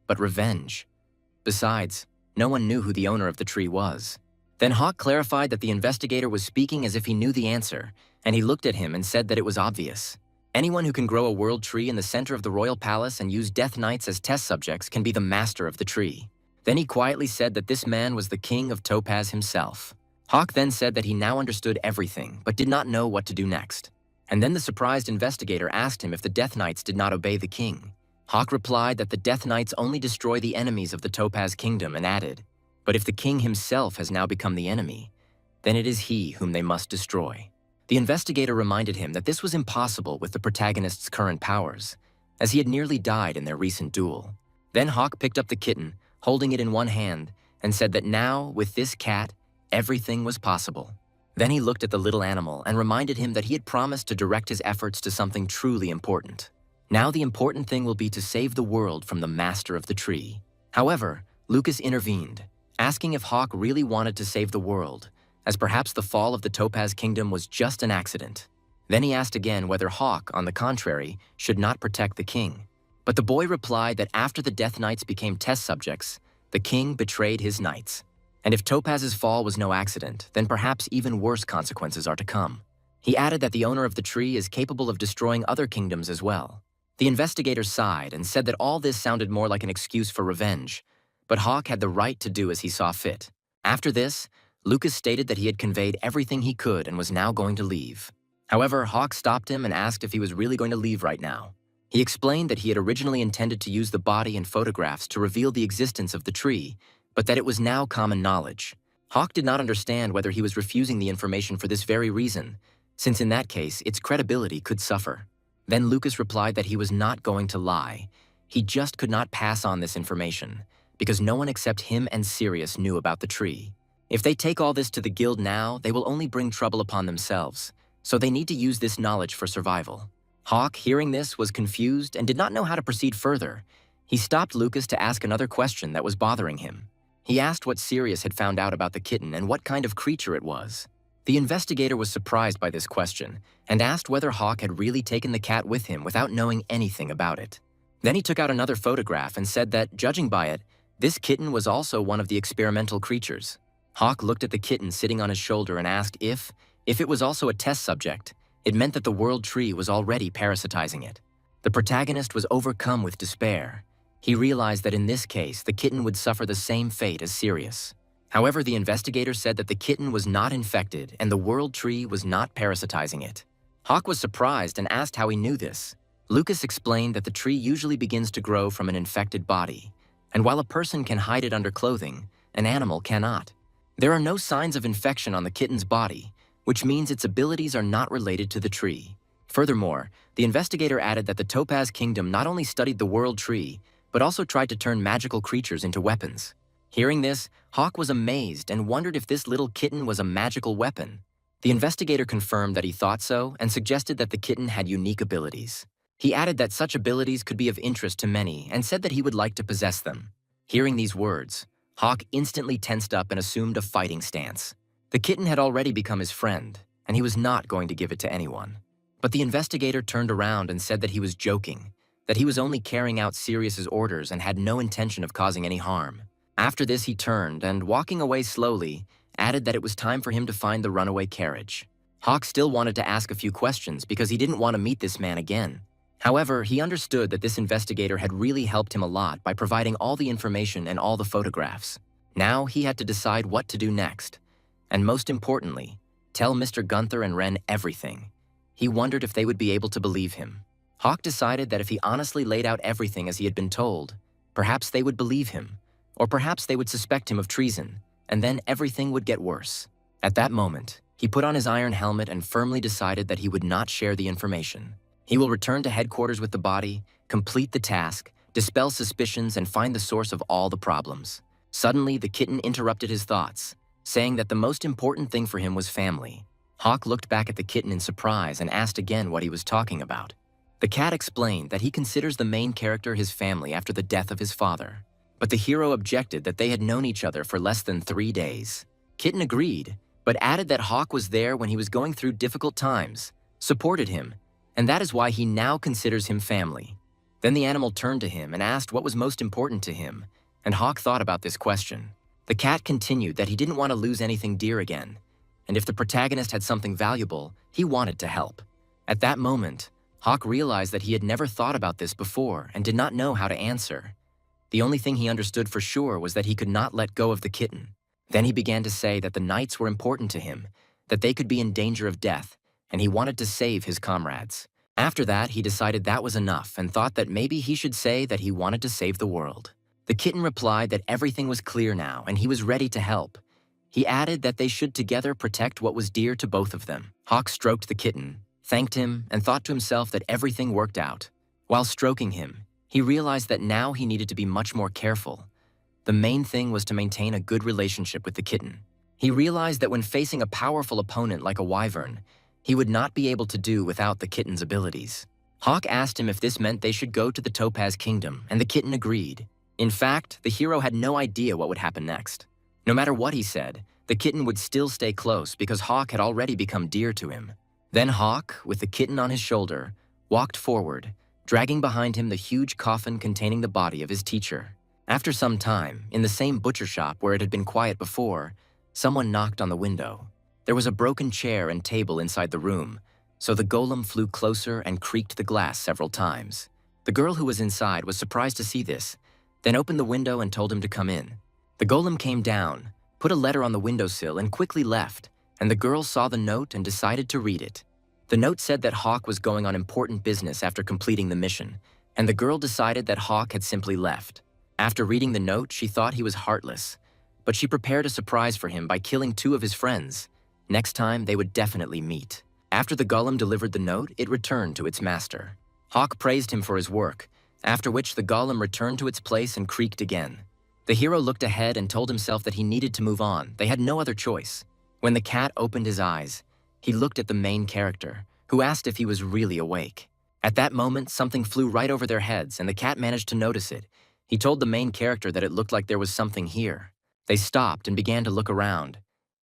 but revenge. Besides, no one knew who the owner of the tree was. Then Hawk clarified that the investigator was speaking as if he knew the answer, and he looked at him and said that it was obvious. Anyone who can grow a world tree in the center of the royal palace and use Death Knights as test subjects can be the master of the tree. Then he quietly said that this man was the king of Topaz himself. Hawk then said that he now understood everything, but did not know what to do next. And then the surprised investigator asked him if the Death Knights did not obey the king. Hawk replied that the Death Knights only destroy the enemies of the Topaz Kingdom and added, "But if the king himself has now become the enemy, then it is he whom they must destroy." The investigator reminded him that this was impossible with the protagonist's current powers, as he had nearly died in their recent duel. Then Hawk picked up the kitten, holding it in one hand, and said that now, with this cat, everything was possible. Then he looked at the little animal and reminded him that he had promised to direct his efforts to something truly important. Now the important thing will be to save the world from the master of the tree. However, Lucas intervened, asking if Hawk really wanted to save the world, as perhaps the fall of the Topaz Kingdom was just an accident. Then he asked again whether Hawk, on the contrary, should not protect the king. But the boy replied that after the Death Knights became test subjects, the king betrayed his knights. And if Topaz's fall was no accident, then perhaps even worse consequences are to come. He added that the owner of the tree is capable of destroying other kingdoms as well. The investigator sighed and said that all this sounded more like an excuse for revenge, but Hawk had the right to do as he saw fit. After this, Lucas stated that he had conveyed everything he could and was now going to leave. However, Hawk stopped him and asked if he was really going to leave right now. He explained that he had originally intended to use the body and photographs to reveal the existence of the tree, but that it was now common knowledge. Hawk did not understand whether he was refusing the information for this very reason, since in that case, its credibility could suffer. Then Lucas replied that he was not going to lie. He just could not pass on this information, because no one except him and Sirius knew about the tree. If they take all this to the guild now, they will only bring trouble upon themselves, so they need to use this knowledge for survival. Hawk, hearing this, was confused and did not know how to proceed further. He stopped Lucas to ask another question that was bothering him. He asked what Sirius had found out about the kitten and what kind of creature it was. The investigator was surprised by this question and asked whether Hawk had really taken the cat with him without knowing anything about it. Then he took out another photograph and said that, judging by it, this kitten was also one of the experimental creatures. Hawk looked at the kitten sitting on his shoulder and asked if it was also a test subject, it meant that the world tree was already parasitizing it. The protagonist was overcome with despair. He realized that in this case, the kitten would suffer the same fate as Sirius. However, the investigator said that the kitten was not infected and the world tree was not parasitizing it. Hawk was surprised and asked how he knew this. Lucas explained that the tree usually begins to grow from an infected body, and while a person can hide it under clothing, an animal cannot. There are no signs of infection on the kitten's body, which means its abilities are not related to the tree. Furthermore, the investigator added that the Topaz Kingdom not only studied the world tree, but also tried to turn magical creatures into weapons. Hearing this, Hawk was amazed and wondered if this little kitten was a magical weapon. The investigator confirmed that he thought so and suggested that the kitten had unique abilities. He added that such abilities could be of interest to many and said that he would like to possess them. Hearing these words, Hawk instantly tensed up and assumed a fighting stance. The kitten had already become his friend, and he was not going to give it to anyone. But the investigator turned around and said that he was joking, that he was only carrying out Sirius's orders and had no intention of causing any harm. After this, he turned and, walking away slowly, added that it was time for him to find the runaway carriage. Hawk still wanted to ask a few questions because he didn't want to meet this man again. However, he understood that this investigator had really helped him a lot by providing all the information and all the photographs. Now he had to decide what to do next. And most importantly, tell Mr. Gunther and Ren everything. He wondered if they would be able to believe him. Hawk decided that if he honestly laid out everything as he had been told, perhaps they would believe him, or perhaps they would suspect him of treason, and then everything would get worse. At that moment, he put on his iron helmet and firmly decided that he would not share the information. He will return to headquarters with the body, complete the task, dispel suspicions, and find the source of all the problems. Suddenly, the kitten interrupted his thoughts, saying that the most important thing for him was family. Hawk looked back at the kitten in surprise and asked again what he was talking about. The cat explained that he considers the main character his family after the death of his father. But the hero objected that they had known each other for less than 3 days. Kitten agreed, but added that Hawk was there when he was going through difficult times, supported him, and that is why he now considers him family. Then the animal turned to him and asked what was most important to him, and Hawk thought about this question. The cat continued that he didn't want to lose anything dear again, and if the protagonist had something valuable, he wanted to help. At that moment, Hawk realized that he had never thought about this before and did not know how to answer. The only thing he understood for sure was that he could not let go of the kitten. Then he began to say that the knights were important to him, that they could be in danger of death, and he wanted to save his comrades. After that, he decided that was enough and thought that maybe he should say that he wanted to save the world. The kitten replied that everything was clear now and he was ready to help. He added that they should together protect what was dear to both of them. Hawk stroked the kitten, thanked him, and thought to himself that everything worked out. While stroking him, he realized that now he needed to be much more careful. The main thing was to maintain a good relationship with the kitten. He realized that when facing a powerful opponent like a wyvern, he would not be able to do without the kitten's abilities. Hawk asked him if this meant they should go to the Topaz Kingdom, and the kitten agreed. In fact, the hero had no idea what would happen next. No matter what he said, the kitten would still stay close because Hawk had already become dear to him. Then Hawk, with the kitten on his shoulder, walked forward, dragging behind him the huge coffin containing the body of his teacher. After some time, in the same butcher shop where it had been quiet before, someone knocked on the window. There was a broken chair and table inside the room, so the golem flew closer and creaked the glass several times. The girl who was inside was surprised to see this, then opened the window and told him to come in. The golem came down, put a letter on the windowsill and quickly left, and the girl saw the note and decided to read it. The note said that Hawk was going on important business after completing the mission, and the girl decided that Hawk had simply left. After reading the note, she thought he was heartless, but she prepared a surprise for him by killing 2 of his friends. Next time, they would definitely meet. After the golem delivered the note, it returned to its master. Hawk praised him for his work, after which the golem returned to its place and creaked again. The hero looked ahead and told himself that he needed to move on. They had no other choice. When the cat opened his eyes, he looked at the main character, who asked if he was really awake. At that moment, something flew right over their heads, and the cat managed to notice it. He told the main character that it looked like there was something here. They stopped and began to look around.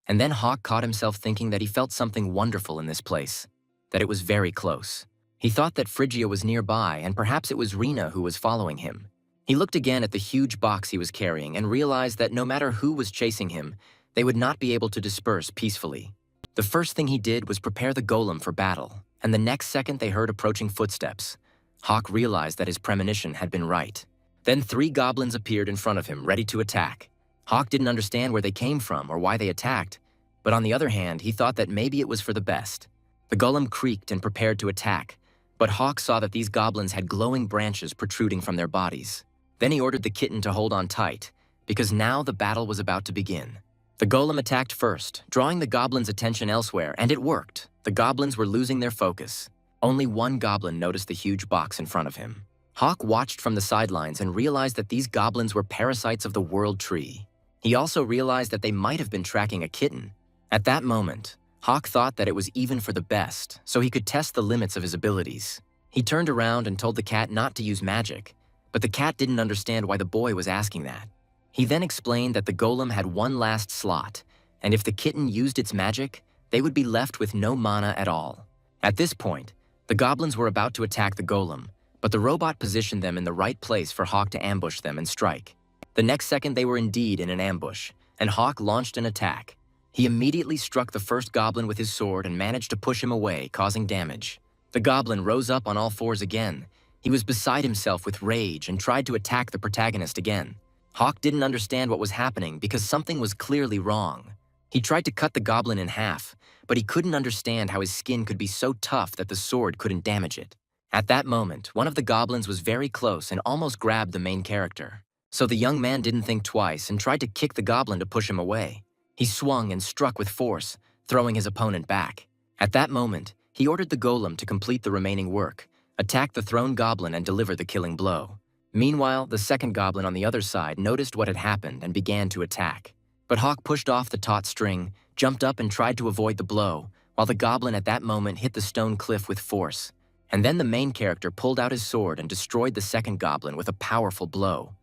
And then Hawk caught himself thinking that he felt something wonderful in this place, that it was very close. He thought that Phrygia was nearby, and perhaps it was Rena who was following him. He looked again at the huge box he was carrying and realized that no matter who was chasing him, they would not be able to disperse peacefully. The first thing he did was prepare the golem for battle, and the next second they heard approaching footsteps. Hawk realized that his premonition had been right. Then 3 goblins appeared in front of him, ready to attack. Hawk didn't understand where they came from or why they attacked, but on the other hand, he thought that maybe it was for the best. The golem creaked and prepared to attack, but Hawk saw that these goblins had glowing branches protruding from their bodies. Then he ordered the kitten to hold on tight, because now the battle was about to begin. The golem attacked first, drawing the goblins' attention elsewhere, and it worked. The goblins were losing their focus. Only one goblin noticed the huge box in front of him. Hawk watched from the sidelines and realized that these goblins were parasites of the world tree. He also realized that they might have been tracking a kitten. At that moment, Hawk thought that it was even for the best, so he could test the limits of his abilities. He turned around and told the cat not to use magic, but the cat didn't understand why the boy was asking that. He then explained that the golem had one last slot, and if the kitten used its magic, they would be left with no mana at all. At this point, the goblins were about to attack the golem, but the robot positioned them in the right place for Hawk to ambush them and strike. The next second they were indeed in an ambush, and Hawk launched an attack. He immediately struck the first goblin with his sword and managed to push him away, causing damage. The goblin rose up on all fours again. He was beside himself with rage and tried to attack the protagonist again. Hawk didn't understand what was happening because something was clearly wrong. He tried to cut the goblin in half, but he couldn't understand how his skin could be so tough that the sword couldn't damage it. At that moment, one of the goblins was very close and almost grabbed the main character. So the young man didn't think twice and tried to kick the goblin to push him away. He swung and struck with force, throwing his opponent back. At that moment, he ordered the golem to complete the remaining work, attack the thrown goblin and deliver the killing blow. Meanwhile, the second goblin on the other side noticed what had happened and began to attack. But Hawk pushed off the taut string, jumped up and tried to avoid the blow, while the goblin at that moment hit the stone cliff with force. And then the main character pulled out his sword and destroyed the second goblin with a powerful blow.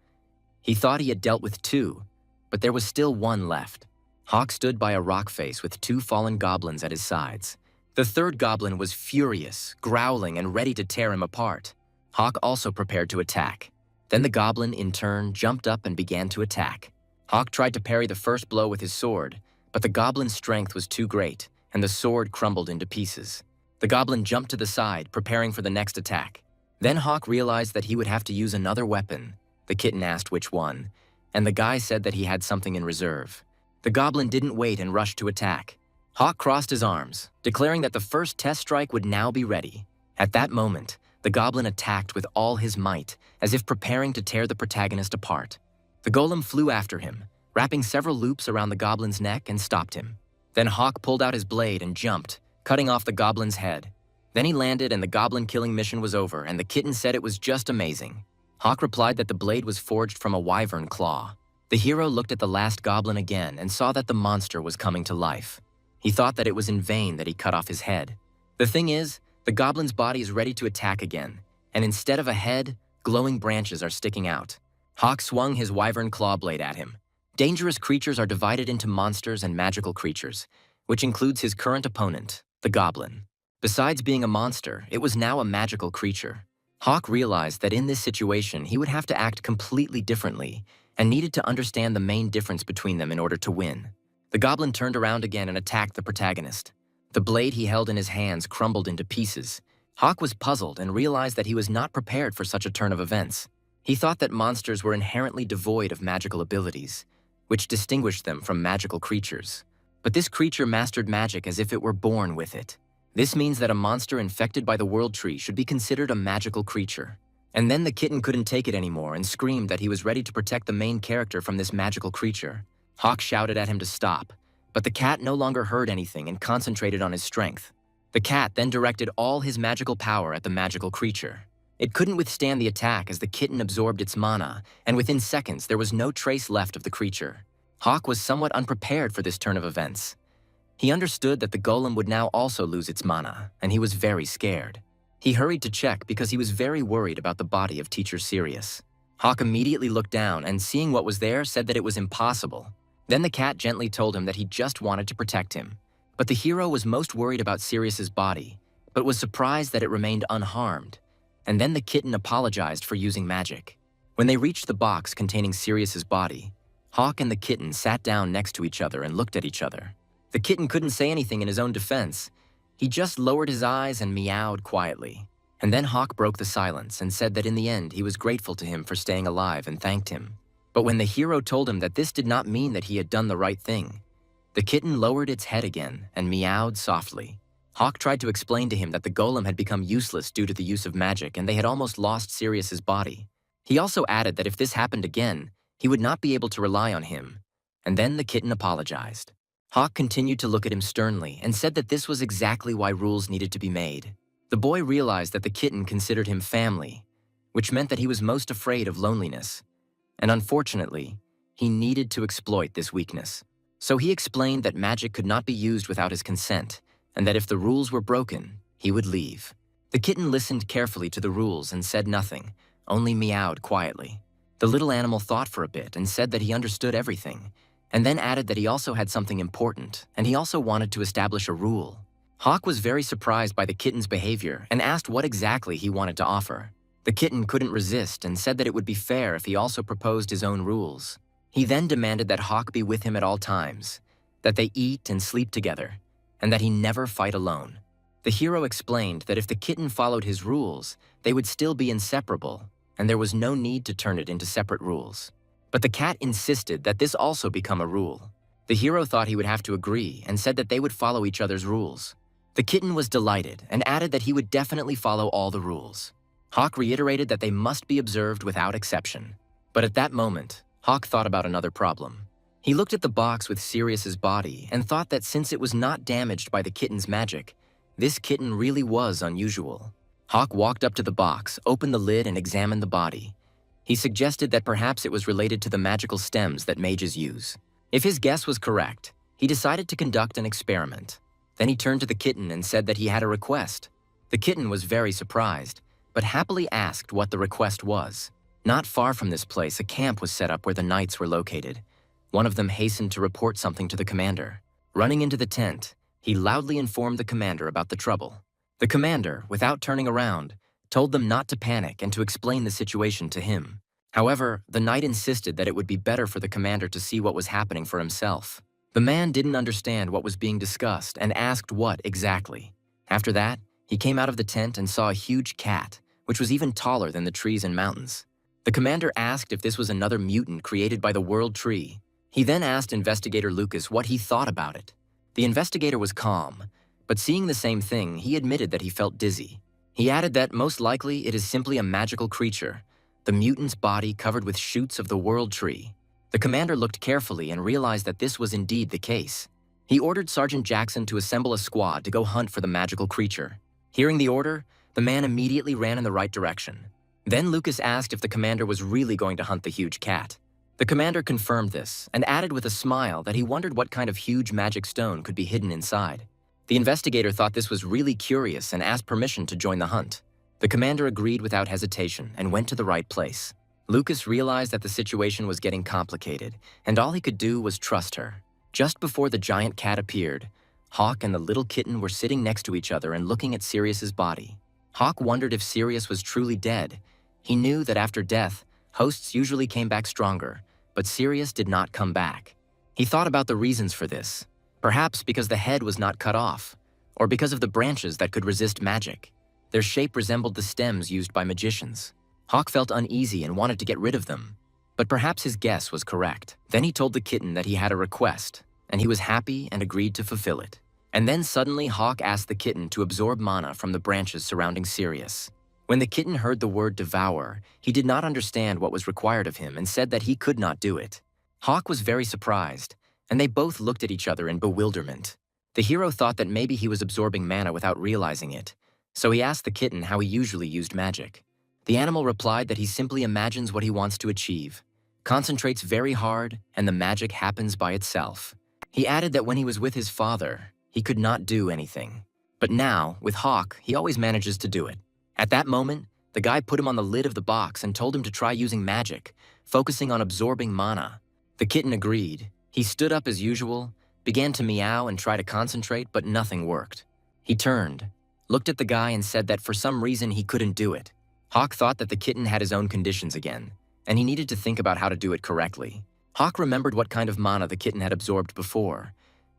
He thought he had dealt with 2, but there was still 1 left. Hawk stood by a rock face with 2 fallen goblins at his sides. The third goblin was furious, growling and ready to tear him apart. Hawk also prepared to attack. Then the goblin, in turn, jumped up and began to attack. Hawk tried to parry the first blow with his sword, but the goblin's strength was too great, and the sword crumbled into pieces. The goblin jumped to the side, preparing for the next attack. Then Hawk realized that he would have to use another weapon. The kitten asked which one, and the guy said that he had something in reserve. The goblin didn't wait and rushed to attack. Hawk crossed his arms, declaring that the first test strike would now be ready. At that moment, the goblin attacked with all his might, as if preparing to tear the protagonist apart. The golem flew after him, wrapping several loops around the goblin's neck and stopped him. Then Hawk pulled out his blade and jumped, cutting off the goblin's head. Then he landed and the goblin killing mission was over, and the kitten said it was just amazing. Hawk replied that the blade was forged from a wyvern claw. The hero looked at the last goblin again and saw that the monster was coming to life. He thought that it was in vain that he cut off his head. The thing is, the goblin's body is ready to attack again, and instead of a head, glowing branches are sticking out. Hawk swung his wyvern claw blade at him. Dangerous creatures are divided into monsters and magical creatures, which includes his current opponent, the goblin. Besides being a monster, it was now a magical creature. Hawk realized that in this situation he would have to act completely differently and needed to understand the main difference between them in order to win. The goblin turned around again and attacked the protagonist. The blade he held in his hands crumbled into pieces. Hawk was puzzled and realized that he was not prepared for such a turn of events. He thought that monsters were inherently devoid of magical abilities, which distinguished them from magical creatures. But this creature mastered magic as if it were born with it. This means that a monster infected by the World Tree should be considered a magical creature. And then the kitten couldn't take it anymore and screamed that he was ready to protect the main character from this magical creature. Hawk shouted at him to stop, but the cat no longer heard anything and concentrated on his strength. The cat then directed all his magical power at the magical creature. It couldn't withstand the attack as the kitten absorbed its mana, and within seconds there was no trace left of the creature. Hawk was somewhat unprepared for this turn of events. He understood that the golem would now also lose its mana, and he was very scared. He hurried to check because he was very worried about the body of Teacher Sirius. Hawk immediately looked down and, seeing what was there, said that it was impossible. Then the cat gently told him that he just wanted to protect him. But the hero was most worried about Sirius's body, but was surprised that it remained unharmed. And then the kitten apologized for using magic. When they reached the box containing Sirius's body, Hawk and the kitten sat down next to each other and looked at each other. The kitten couldn't say anything in his own defense. He just lowered his eyes and meowed quietly. And then Hawk broke the silence and said that in the end he was grateful to him for staying alive and thanked him. But when the hero told him that this did not mean that he had done the right thing, the kitten lowered its head again and meowed softly. Hawk tried to explain to him that the golem had become useless due to the use of magic and they had almost lost Sirius's body. He also added that if this happened again, he would not be able to rely on him. And then the kitten apologized. Hawk continued to look at him sternly and said that this was exactly why rules needed to be made. The boy realized that the kitten considered him family, which meant that he was most afraid of loneliness. And unfortunately, he needed to exploit this weakness. So he explained that magic could not be used without his consent, and that if the rules were broken, he would leave. The kitten listened carefully to the rules and said nothing, only meowed quietly. The little animal thought for a bit and said that he understood everything, and then added that he also had something important, and he also wanted to establish a rule. Hawk was very surprised by the kitten's behavior and asked what exactly he wanted to offer. The kitten couldn't resist and said that it would be fair if he also proposed his own rules. He then demanded that Hawk be with him at all times, that they eat and sleep together, and that he never fight alone. The hero explained that if the kitten followed his rules, they would still be inseparable, and there was no need to turn it into separate rules. But the cat insisted that this also become a rule. The hero thought he would have to agree and said that they would follow each other's rules. The kitten was delighted and added that he would definitely follow all the rules. Hawk reiterated that they must be observed without exception. But at that moment, Hawk thought about another problem. He looked at the box with Sirius's body and thought that since it was not damaged by the kitten's magic, this kitten really was unusual. Hawk walked up to the box, opened the lid, and examined the body. He suggested that perhaps it was related to the magical stems that mages use. If his guess was correct, he decided to conduct an experiment. Then he turned to the kitten and said that he had a request. The kitten was very surprised, but happily asked what the request was. Not far from this place, a camp was set up where the knights were located. One of them hastened to report something to the commander. Running into the tent, he loudly informed the commander about the trouble. The commander, without turning around, told them not to panic and to explain the situation to him. However, the knight insisted that it would be better for the commander to see what was happening for himself. The man didn't understand what was being discussed and asked what exactly. After that, he came out of the tent and saw a huge cat, which was even taller than the trees and mountains. The commander asked if this was another mutant created by the World Tree. He then asked investigator Lucas what he thought about it. The investigator was calm, but seeing the same thing, he admitted that he felt dizzy. He added that most likely it is simply a magical creature, the mutant's body covered with shoots of the World Tree. The commander looked carefully and realized that this was indeed the case. He ordered Sergeant Jackson to assemble a squad to go hunt for the magical creature. Hearing the order, the man immediately ran in the right direction. Then Lucas asked if the commander was really going to hunt the huge cat. The commander confirmed this and added with a smile that he wondered what kind of huge magic stone could be hidden inside. The investigator thought this was really curious and asked permission to join the hunt. The commander agreed without hesitation and went to the right place. Lucas realized that the situation was getting complicated, and all he could do was trust her. Just before the giant cat appeared, Hawk and the little kitten were sitting next to each other and looking at Sirius's body. Hawk wondered if Sirius was truly dead. He knew that after death, hosts usually came back stronger, but Sirius did not come back. He thought about the reasons for this. Perhaps because the head was not cut off, or because of the branches that could resist magic. Their shape resembled the stems used by magicians. Hawk felt uneasy and wanted to get rid of them, but perhaps his guess was correct. Then he told the kitten that he had a request, and he was happy and agreed to fulfill it. And then suddenly Hawk asked the kitten to absorb mana from the branches surrounding Sirius. When the kitten heard the word devour, he did not understand what was required of him and said that he could not do it. Hawk was very surprised, and they both looked at each other in bewilderment. The hero thought that maybe he was absorbing mana without realizing it, so he asked the kitten how he usually used magic. The animal replied that he simply imagines what he wants to achieve, concentrates very hard, and the magic happens by itself. He added that when he was with his father, he could not do anything. But now, with Hawk, he always manages to do it. At that moment, the guy put him on the lid of the box and told him to try using magic, focusing on absorbing mana. The kitten agreed. He stood up as usual, began to meow and try to concentrate, but nothing worked. He turned, looked at the guy and said that for some reason he couldn't do it. Hawk thought that the kitten had his own conditions again, and he needed to think about how to do it correctly. Hawk remembered what kind of mana the kitten had absorbed before.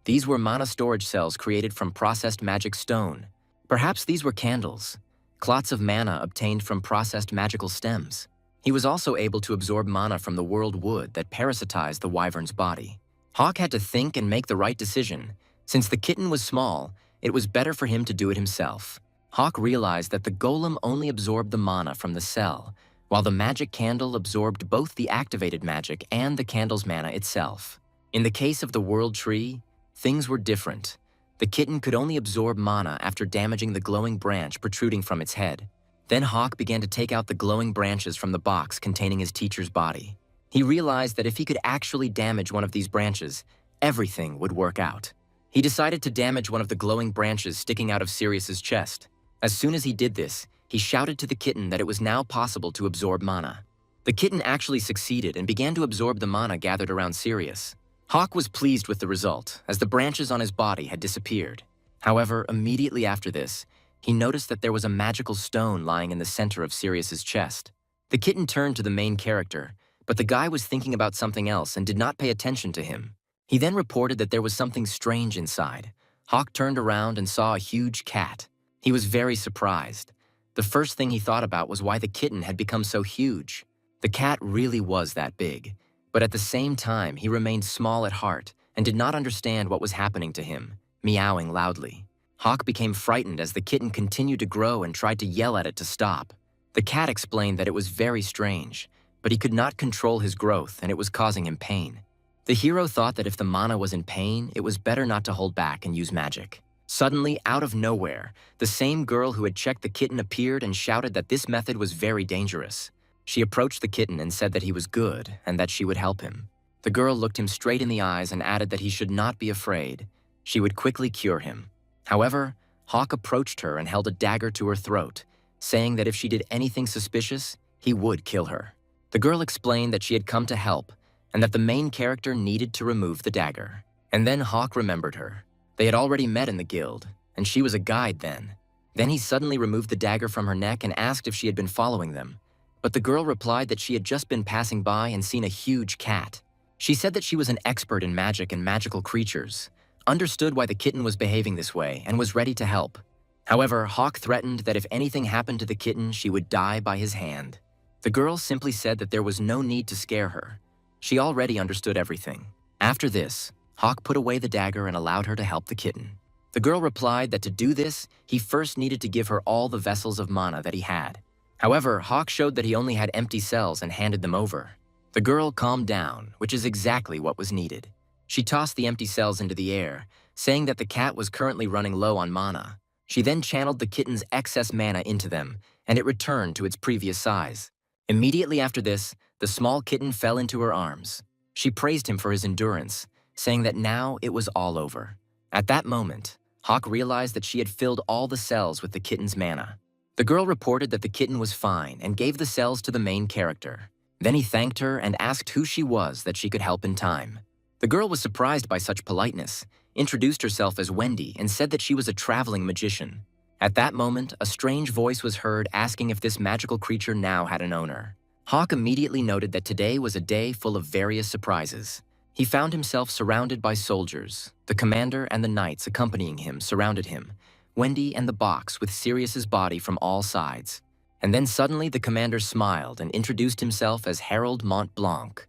These were mana storage cells created from processed magic stone. Perhaps these were candles, clots of mana obtained from processed magical stems. He was also able to absorb mana from the world wood that parasitized the wyvern's body. Hawk had to think and make the right decision. Since the kitten was small, it was better for him to do it himself. Hawk realized that the golem only absorbed the mana from the cell, while the magic candle absorbed both the activated magic and the candle's mana itself. In the case of the world tree, things were different. The kitten could only absorb mana after damaging the glowing branch protruding from its head. Then Hawk began to take out the glowing branches from the box containing his teacher's body. He realized that if he could actually damage one of these branches, everything would work out. He decided to damage one of the glowing branches sticking out of Sirius's chest. As soon as he did this, he shouted to the kitten that it was now possible to absorb mana. The kitten actually succeeded and began to absorb the mana gathered around Sirius. Hawk was pleased with the result, as the branches on his body had disappeared. However, immediately after this, he noticed that there was a magical stone lying in the center of Sirius's chest. The kitten turned to the main character, but the guy was thinking about something else and did not pay attention to him. He then reported that there was something strange inside. Hawk turned around and saw a huge cat. He was very surprised. The first thing he thought about was why the kitten had become so huge. The cat really was that big, but at the same time he remained small at heart and did not understand what was happening to him, meowing loudly. Hawk became frightened as the kitten continued to grow and tried to yell at it to stop. The cat explained that it was very strange, but he could not control his growth and it was causing him pain. The hero thought that if the mana was in pain, it was better not to hold back and use magic. Suddenly, out of nowhere, the same girl who had checked the kitten appeared and shouted that this method was very dangerous. She approached the kitten and said that he was good and that she would help him. The girl looked him straight in the eyes and added that he should not be afraid. She would quickly cure him. However, Hawk approached her and held a dagger to her throat, saying that if she did anything suspicious, he would kill her. The girl explained that she had come to help and that the main character needed to remove the dagger. And then Hawk remembered her. They had already met in the guild, and she was a guide then. Then he suddenly removed the dagger from her neck and asked if she had been following them. But the girl replied that she had just been passing by and seen a huge cat. She said that she was an expert in magic and magical creatures, understood why the kitten was behaving this way, and was ready to help. However, Hawk threatened that if anything happened to the kitten, she would die by his hand. The girl simply said that there was no need to scare her. She already understood everything. After this, Hawk put away the dagger and allowed her to help the kitten. The girl replied that to do this, he first needed to give her all the vessels of mana that he had. However, Hawk showed that he only had empty cells and handed them over. The girl calmed down, which is exactly what was needed. She tossed the empty cells into the air, saying that the cat was currently running low on mana. She then channeled the kitten's excess mana into them, and it returned to its previous size. Immediately after this, the small kitten fell into her arms. She praised him for his endurance, saying that now it was all over. At that moment, Hawk realized that she had filled all the cells with the kitten's mana. The girl reported that the kitten was fine and gave the cells to the main character. Then he thanked her and asked who she was that she could help in time. The girl was surprised by such politeness, introduced herself as Wendy, and said that she was a traveling magician. At that moment, a strange voice was heard asking if this magical creature now had an owner. Hawk immediately noted that today was a day full of various surprises. He found himself surrounded by soldiers. The commander and the knights accompanying him surrounded him, Wendy and the box with Sirius's body from all sides. And then suddenly the commander smiled and introduced himself as Harold Montblanc,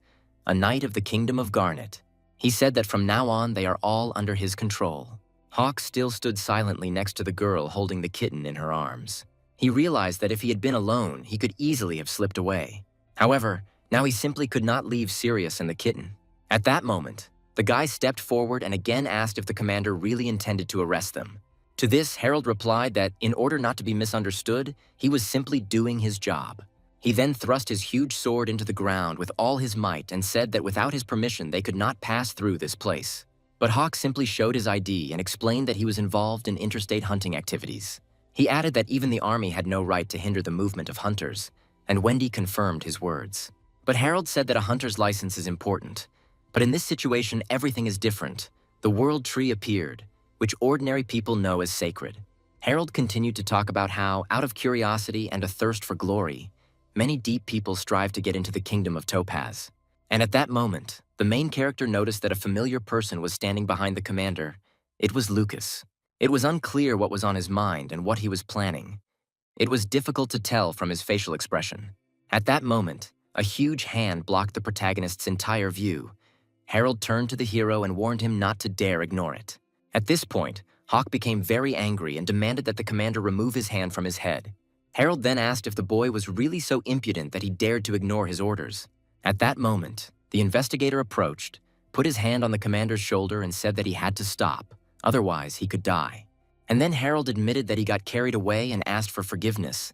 a knight of the Kingdom of Garnet. He said that from now on they are all under his control. Hawk still stood silently next to the girl holding the kitten in her arms. He realized that if he had been alone, he could easily have slipped away. However, now he simply could not leave Sirius and the kitten. At that moment, the guy stepped forward and again asked if the commander really intended to arrest them. To this, Harold replied that in order not to be misunderstood, he was simply doing his job. He then thrust his huge sword into the ground with all his might and said that without his permission they could not pass through this place. But Hawk simply showed his ID and explained that he was involved in interstate hunting activities. He added that even the army had no right to hinder the movement of hunters, and Wendy confirmed his words. But Harold said that a hunter's license is important. But in this situation, everything is different. The world tree appeared, which ordinary people know as sacred. Harold continued to talk about how, out of curiosity and a thirst for glory, many deep people strive to get into the kingdom of Topaz. And at that moment, the main character noticed that a familiar person was standing behind the commander. It was Lucas. It was unclear what was on his mind and what he was planning. It was difficult to tell from his facial expression. At that moment, a huge hand blocked the protagonist's entire view. Harold turned to the hero and warned him not to dare ignore it. At this point, Hawk became very angry and demanded that the commander remove his hand from his head. Harold then asked if the boy was really so impudent that he dared to ignore his orders. At that moment, the investigator approached, put his hand on the commander's shoulder and said that he had to stop, otherwise he could die. And then Harold admitted that he got carried away and asked for forgiveness.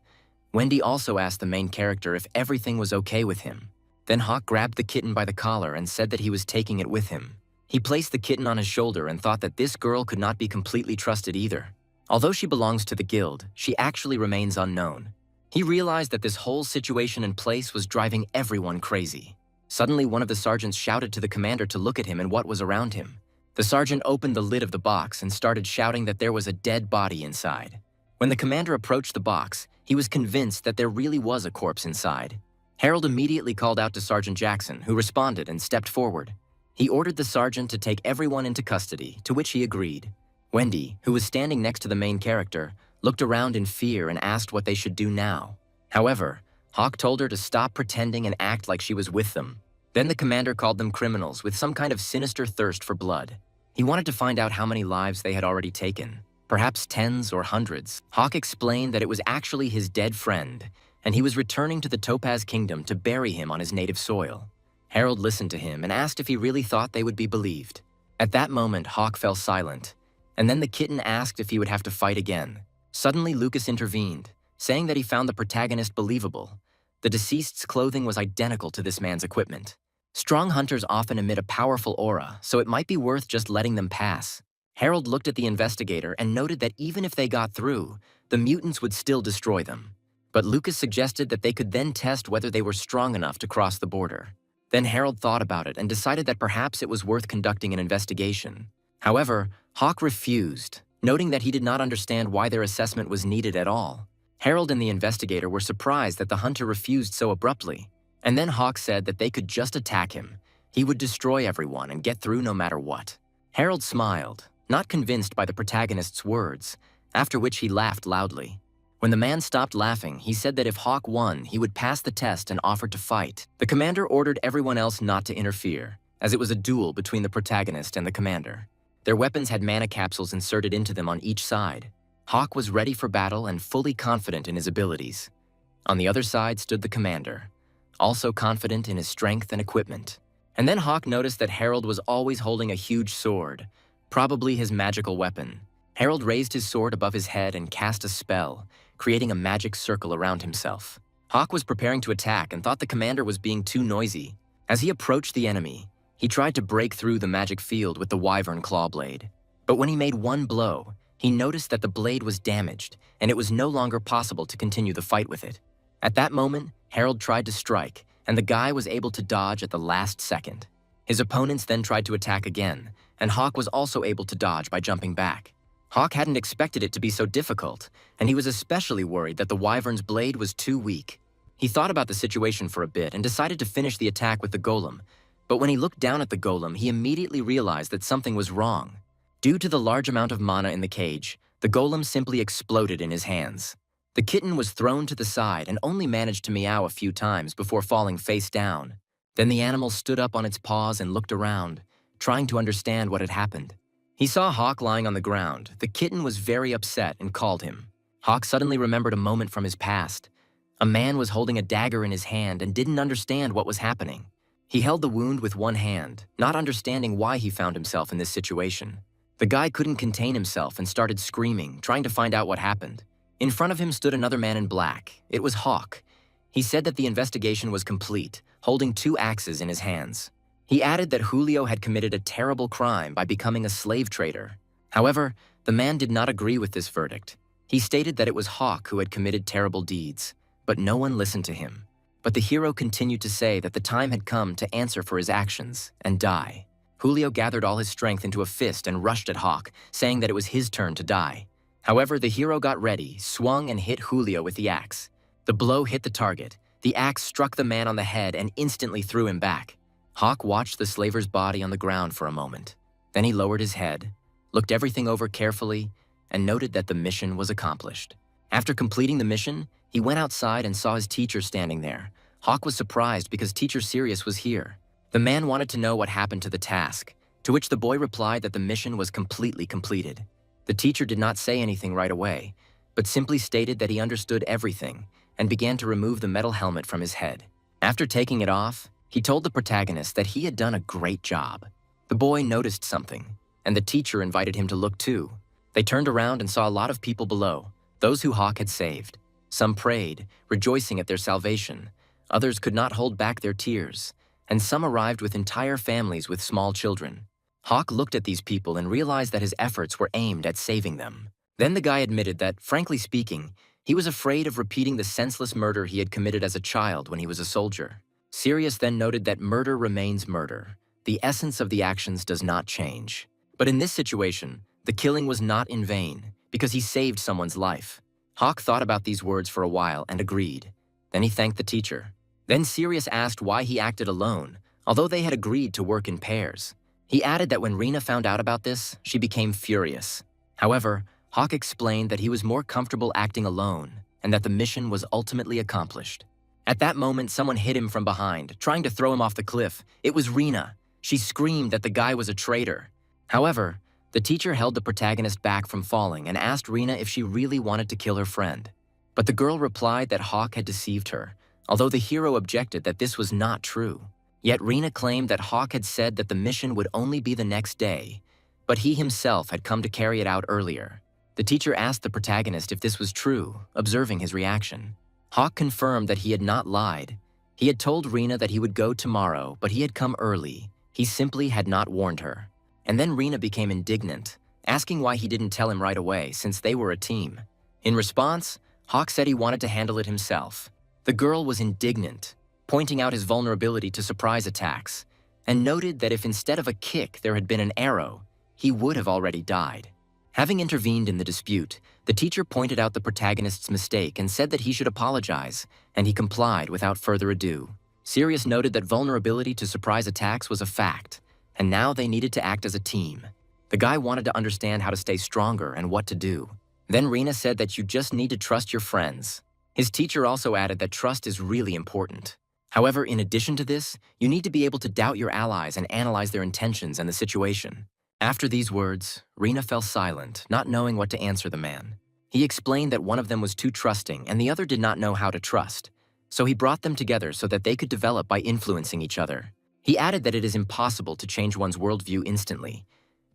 Wendy also asked the main character if everything was okay with him. Then Hawk grabbed the kitten by the collar and said that he was taking it with him. He placed the kitten on his shoulder and thought that this girl could not be completely trusted either. Although she belongs to the guild, she actually remains unknown. He realized that this whole situation and place was driving everyone crazy. Suddenly, one of the sergeants shouted to the commander to look at him and what was around him. The sergeant opened the lid of the box and started shouting that there was a dead body inside. When the commander approached the box, he was convinced that there really was a corpse inside. Harold immediately called out to Sergeant Jackson, who responded and stepped forward. He ordered the sergeant to take everyone into custody, to which he agreed. Wendy, who was standing next to the main character, looked around in fear and asked what they should do now. However, Hawk told her to stop pretending and act like she was with them. Then the commander called them criminals with some kind of sinister thirst for blood. He wanted to find out how many lives they had already taken, perhaps tens or hundreds. Hawk explained that it was actually his dead friend, and he was returning to the Topaz Kingdom to bury him on his native soil. Harold listened to him and asked if he really thought they would be believed. At that moment, Hawk fell silent, and then the kitten asked if he would have to fight again. Suddenly, Lucas intervened, saying that he found the protagonist believable. The deceased's clothing was identical to this man's equipment. Strong hunters often emit a powerful aura, so it might be worth just letting them pass. Harold looked at the investigator and noted that even if they got through, the mutants would still destroy them. But Lucas suggested that they could then test whether they were strong enough to cross the border. Then Harold thought about it and decided that perhaps it was worth conducting an investigation. However, Hawk refused, noting that he did not understand why their assessment was needed at all. Harold and the investigator were surprised that the hunter refused so abruptly. And then Hawk said that they could just attack him. He would destroy everyone and get through no matter what. Harold smiled, not convinced by the protagonist's words, after which he laughed loudly. When the man stopped laughing, he said that if Hawk won, he would pass the test and offered to fight. The commander ordered everyone else not to interfere, as it was a duel between the protagonist and the commander. Their weapons had mana capsules inserted into them on each side. Hawk was ready for battle and fully confident in his abilities. On the other side stood the commander, also confident in his strength and equipment. And then Hawk noticed that Harold was always holding a huge sword, probably his magical weapon. Harold raised his sword above his head and cast a spell, creating a magic circle around himself. Hawk was preparing to attack and thought the commander was being too noisy. As he approached the enemy, he tried to break through the magic field with the wyvern claw blade. But when he made one blow, he noticed that the blade was damaged, and it was no longer possible to continue the fight with it. At that moment, Harold tried to strike, and the guy was able to dodge at the last second. His opponents then tried to attack again, and Hawk was also able to dodge by jumping back. Hawk hadn't expected it to be so difficult, and he was especially worried that the wyvern's blade was too weak. He thought about the situation for a bit and decided to finish the attack with the golem, but when he looked down at the golem, he immediately realized that something was wrong. Due to the large amount of mana in the cage, the golem simply exploded in his hands. The kitten was thrown to the side and only managed to meow a few times before falling face down. Then the animal stood up on its paws and looked around, trying to understand what had happened. He saw Hawk lying on the ground. The kitten was very upset and called him. Hawk suddenly remembered a moment from his past. A man was holding a dagger in his hand and didn't understand what was happening. He held the wound with one hand, not understanding why he found himself in this situation. The guy couldn't contain himself and started screaming, trying to find out what happened. In front of him stood another man in black. It was Hawk. He said that the investigation was complete, holding 2 axes in his hands. He added that Julio had committed a terrible crime by becoming a slave trader. However, the man did not agree with this verdict. He stated that it was Hawk who had committed terrible deeds, but no one listened to him. But the hero continued to say that the time had come to answer for his actions and die. Julio gathered all his strength into a fist and rushed at Hawk, saying that it was his turn to die. However, the hero got ready, swung and hit Julio with the axe. The blow hit the target. The axe struck the man on the head and instantly threw him back. Hawk watched the slaver's body on the ground for a moment. Then he lowered his head, looked everything over carefully, and noted that the mission was accomplished. After completing the mission, he went outside and saw his teacher standing there. Hawk was surprised because Teacher Sirius was here. The man wanted to know what happened to the task, to which the boy replied that the mission was completely completed. The teacher did not say anything right away, but simply stated that he understood everything and began to remove the metal helmet from his head. After taking it off, he told the protagonist that he had done a great job. The boy noticed something, and the teacher invited him to look too. They turned around and saw a lot of people below, those who Hawk had saved. Some prayed, rejoicing at their salvation. Others could not hold back their tears, and some arrived with entire families with small children. Hawk looked at these people and realized that his efforts were aimed at saving them. Then the guy admitted that, frankly speaking, he was afraid of repeating the senseless murder he had committed as a child when he was a soldier. Sirius then noted that murder remains murder. The essence of the actions does not change. But in this situation, the killing was not in vain, because he saved someone's life. Hawk thought about these words for a while and agreed. Then he thanked the teacher. Then Sirius asked why he acted alone, although they had agreed to work in pairs. He added that when Rena found out about this, she became furious. However, Hawk explained that he was more comfortable acting alone and that the mission was ultimately accomplished. At that moment, someone hit him from behind, trying to throw him off the cliff. It was Rena. She screamed that the guy was a traitor. However, the teacher held the protagonist back from falling and asked Rena if she really wanted to kill her friend. But the girl replied that Hawk had deceived her, although the hero objected that this was not true. Yet Rena claimed that Hawk had said that the mission would only be the next day, but he himself had come to carry it out earlier. The teacher asked the protagonist if this was true, observing his reaction. Hawk confirmed that he had not lied. He had told Rena that he would go tomorrow, but he had come early. He simply had not warned her. And then Rena became indignant, asking why he didn't tell him right away since they were a team. In response, Hawk said he wanted to handle it himself. The girl was indignant, pointing out his vulnerability to surprise attacks, and noted that if instead of a kick there had been an arrow, he would have already died. Having intervened in the dispute, the teacher pointed out the protagonist's mistake and said that he should apologize, and he complied without further ado. Sirius noted that vulnerability to surprise attacks was a fact, and now they needed to act as a team. The guy wanted to understand how to stay stronger and what to do. Then Rena said that you just need to trust your friends. His teacher also added that trust is really important. However, in addition to this, you need to be able to doubt your allies and analyze their intentions and the situation. After these words, Rena fell silent, not knowing what to answer the man. He explained that one of them was too trusting and the other did not know how to trust. So he brought them together so that they could develop by influencing each other. He added that it is impossible to change one's worldview instantly,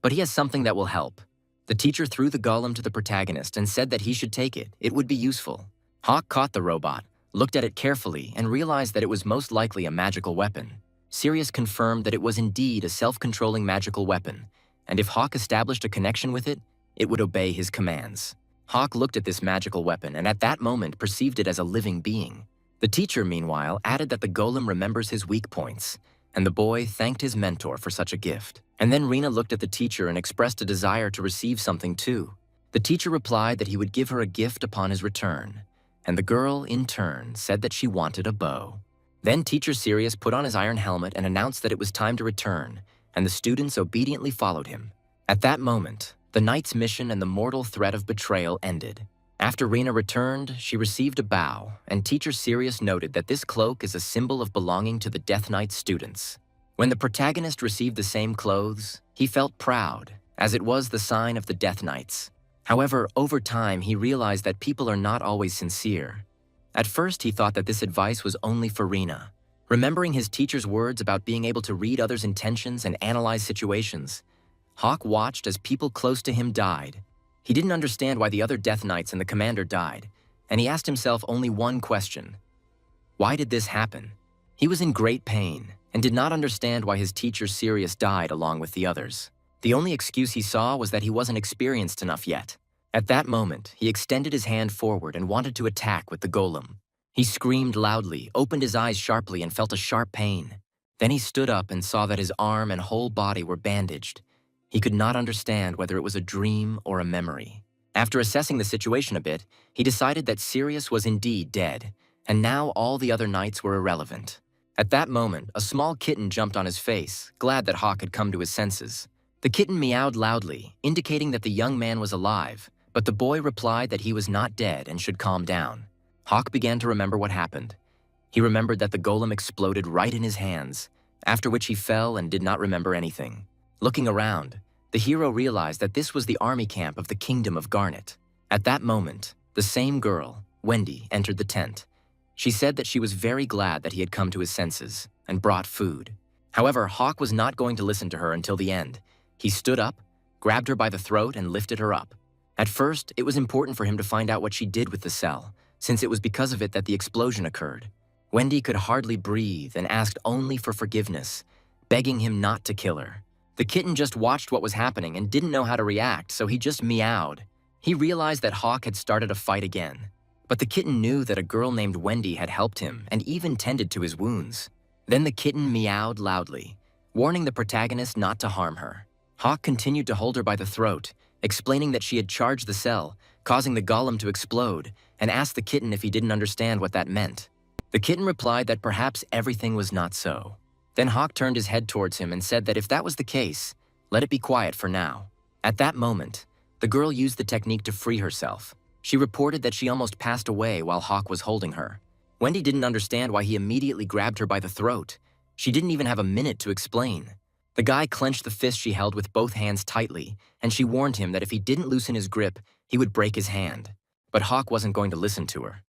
but he has something that will help. The teacher threw the golem to the protagonist and said that he should take it. It would be useful. Hawk caught the robot, looked at it carefully, and realized that it was most likely a magical weapon. Sirius confirmed that it was indeed a self-controlling magical weapon, and if Hawk established a connection with it, it would obey his commands. Hawk looked at this magical weapon and at that moment perceived it as a living being. The teacher, meanwhile, added that the golem remembers his weak points, and the boy thanked his mentor for such a gift. And then Rena looked at the teacher and expressed a desire to receive something too. The teacher replied that he would give her a gift upon his return, and the girl, in turn, said that she wanted a bow. Then Teacher Sirius put on his iron helmet and announced that it was time to return, and the students obediently followed him. At that moment, the knight's mission and the mortal threat of betrayal ended. After Rena returned, she received a bow, and Teacher Sirius noted that this cloak is a symbol of belonging to the Death Knight's students. When the protagonist received the same clothes, he felt proud, as it was the sign of the Death Knights. However, over time, he realized that people are not always sincere. At first, he thought that this advice was only for Rena. Remembering his teacher's words about being able to read others' intentions and analyze situations, Hawk watched as people close to him died. He didn't understand why the other Death Knights and the commander died, and he asked himself only one question. Why did this happen? He was in great pain and did not understand why his teacher Sirius died along with the others. The only excuse he saw was that he wasn't experienced enough yet. At that moment, he extended his hand forward and wanted to attack with the golem. He screamed loudly, opened his eyes sharply, and felt a sharp pain. Then he stood up and saw that his arm and whole body were bandaged. He could not understand whether it was a dream or a memory. After assessing the situation a bit, he decided that Sirius was indeed dead, and now all the other knights were irrelevant. At that moment, a small kitten jumped on his face, glad that Hawk had come to his senses. The kitten meowed loudly, indicating that the young man was alive, but the boy replied that he was not dead and should calm down. Hawk began to remember what happened. He remembered that the golem exploded right in his hands, after which he fell and did not remember anything. Looking around, the hero realized that this was the army camp of the Kingdom of Garnet. At that moment, the same girl, Wendy, entered the tent. She said that she was very glad that he had come to his senses and brought food. However, Hawk was not going to listen to her until the end. He stood up, grabbed her by the throat, and lifted her up. At first, it was important for him to find out what she did with the cell, since it was because of it that the explosion occurred. Wendy could hardly breathe and asked only for forgiveness, begging him not to kill her. The kitten just watched what was happening and didn't know how to react, so he just meowed. He realized that Hawk had started a fight again, but the kitten knew that a girl named Wendy had helped him and even tended to his wounds. Then the kitten meowed loudly, warning the protagonist not to harm her. Hawk continued to hold her by the throat, explaining that she had charged the cell, causing the golem to explode, and asked the kitten if he didn't understand what that meant. The kitten replied that perhaps everything was not so. Then Hawk turned his head towards him and said that if that was the case, let it be quiet for now. At that moment, the girl used the technique to free herself. She reported that she almost passed away while Hawk was holding her. Wendy didn't understand why he immediately grabbed her by the throat. She didn't even have a minute to explain. The guy clenched the fist she held with both hands tightly, and she warned him that if he didn't loosen his grip, he would break his hand. But Hawk wasn't going to listen to her.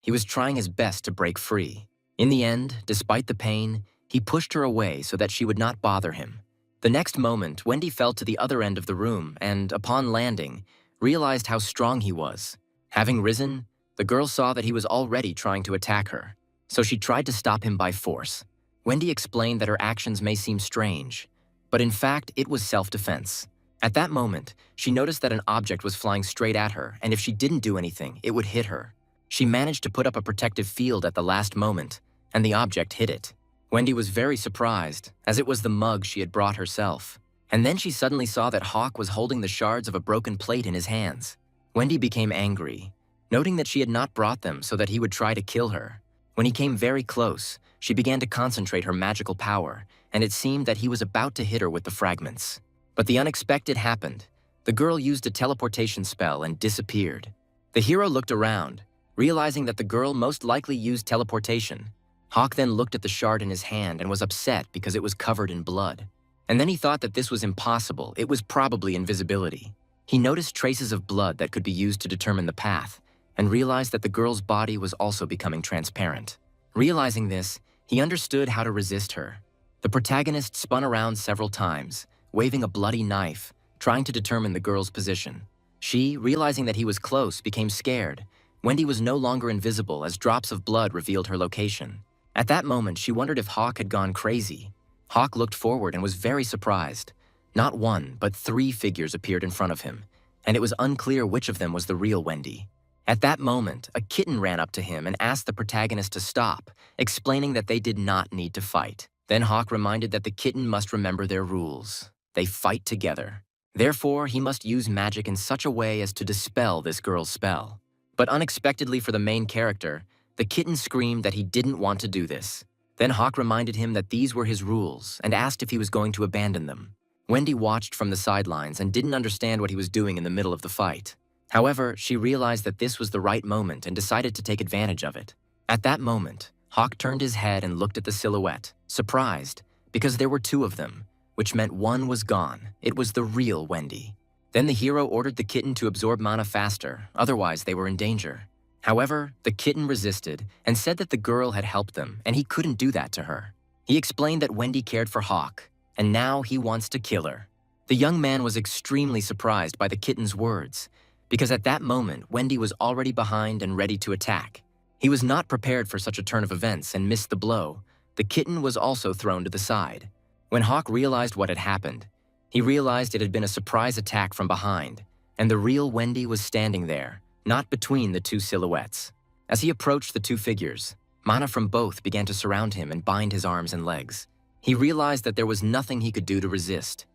He was trying his best to break free. In the end, despite the pain, he pushed her away so that she would not bother him. The next moment, Wendy fell to the other end of the room and, upon landing, realized how strong he was. Having risen, the girl saw that he was already trying to attack her, so she tried to stop him by force. Wendy explained that her actions may seem strange, but in fact, it was self-defense. At that moment, she noticed that an object was flying straight at her, and if she didn't do anything, it would hit her. She managed to put up a protective field at the last moment, and the object hit it. Wendy was very surprised, as it was the mug she had brought herself. And then she suddenly saw that Hawk was holding the shards of a broken plate in his hands. Wendy became angry, noting that she had not brought them so that he would try to kill her. When he came very close, she began to concentrate her magical power, and it seemed that he was about to hit her with the fragments. But the unexpected happened. The girl used a teleportation spell and disappeared. The hero looked around, realizing that the girl most likely used teleportation. Hawk then looked at the shard in his hand and was upset because it was covered in blood. And then he thought that this was impossible. It was probably invisibility. He noticed traces of blood that could be used to determine the path, and realized that the girl's body was also becoming transparent. Realizing this, he understood how to resist her. The protagonist spun around several times, waving a bloody knife, trying to determine the girl's position. She, realizing that he was close, became scared. Wendy was no longer invisible as drops of blood revealed her location. At that moment, she wondered if Hawk had gone crazy. Hawk looked forward and was very surprised. Not one, but 3 figures appeared in front of him, and it was unclear which of them was the real Wendy. At that moment, a kitten ran up to him and asked the protagonist to stop, explaining that they did not need to fight. Then Hawk reminded that the kitten must remember their rules. They fight together. Therefore, he must use magic in such a way as to dispel this girl's spell. But unexpectedly for the main character, the kitten screamed that he didn't want to do this. Then Hawk reminded him that these were his rules and asked if he was going to abandon them. Wendy watched from the sidelines and didn't understand what he was doing in the middle of the fight. However, she realized that this was the right moment and decided to take advantage of it. At that moment, Hawk turned his head and looked at the silhouette, surprised, because there were two of them, which meant one was gone. It was the real Wendy. Then the hero ordered the kitten to absorb mana faster, otherwise they were in danger. However, the kitten resisted and said that the girl had helped them and he couldn't do that to her. He explained that Wendy cared for Hawk, and now he wants to kill her. The young man was extremely surprised by the kitten's words, because at that moment, Wendy was already behind and ready to attack. He was not prepared for such a turn of events and missed the blow. The kitten was also thrown to the side. When Hawk realized what had happened, he realized it had been a surprise attack from behind, and the real Wendy was standing there, not between the two silhouettes. As he approached the two figures, mana from both began to surround him and bind his arms and legs. He realized that there was nothing he could do to resist,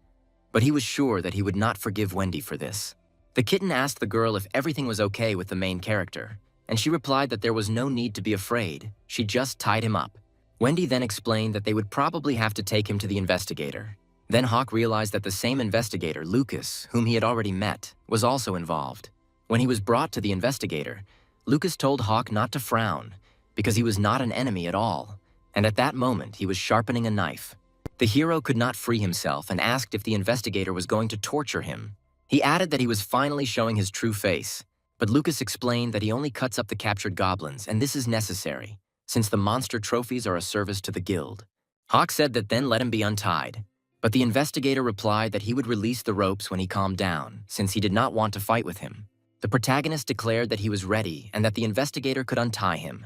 but he was sure that he would not forgive Wendy for this. The kitten asked the girl if everything was okay with the main character, and she replied that there was no need to be afraid, she just tied him up. Wendy then explained that they would probably have to take him to the investigator. Then Hawk realized that the same investigator, Lucas, whom he had already met, was also involved. When he was brought to the investigator, Lucas told Hawk not to frown, because he was not an enemy at all, and at that moment he was sharpening a knife. The hero could not free himself and asked if the investigator was going to torture him. He added that he was finally showing his true face, but Lucas explained that he only cuts up the captured goblins, and this is necessary, since the monster trophies are a service to the guild. Hawk said that then let him be untied, but the investigator replied that he would release the ropes when he calmed down, since he did not want to fight with him. The protagonist declared that he was ready and that the investigator could untie him,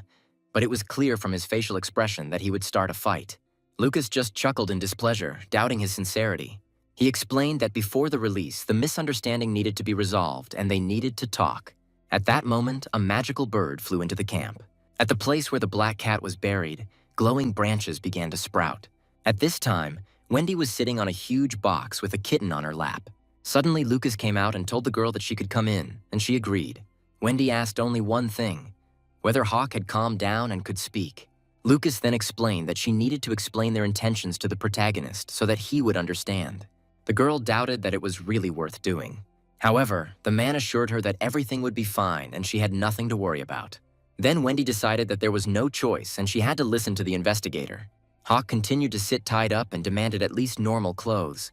but it was clear from his facial expression that he would start a fight. Lucas just chuckled in displeasure, doubting his sincerity. He explained that before the release, the misunderstanding needed to be resolved and they needed to talk. At that moment, a magical bird flew into the camp. At the place where the black cat was buried, glowing branches began to sprout. At this time, Wendy was sitting on a huge box with a kitten on her lap. Suddenly, Lucas came out and told the girl that she could come in, and she agreed. Wendy asked only one thing, whether Hawk had calmed down and could speak. Lucas then explained that she needed to explain their intentions to the protagonist so that he would understand. The girl doubted that it was really worth doing. However, the man assured her that everything would be fine and she had nothing to worry about. Then Wendy decided that there was no choice and she had to listen to the investigator. Hawk continued to sit tied up and demanded at least normal clothes,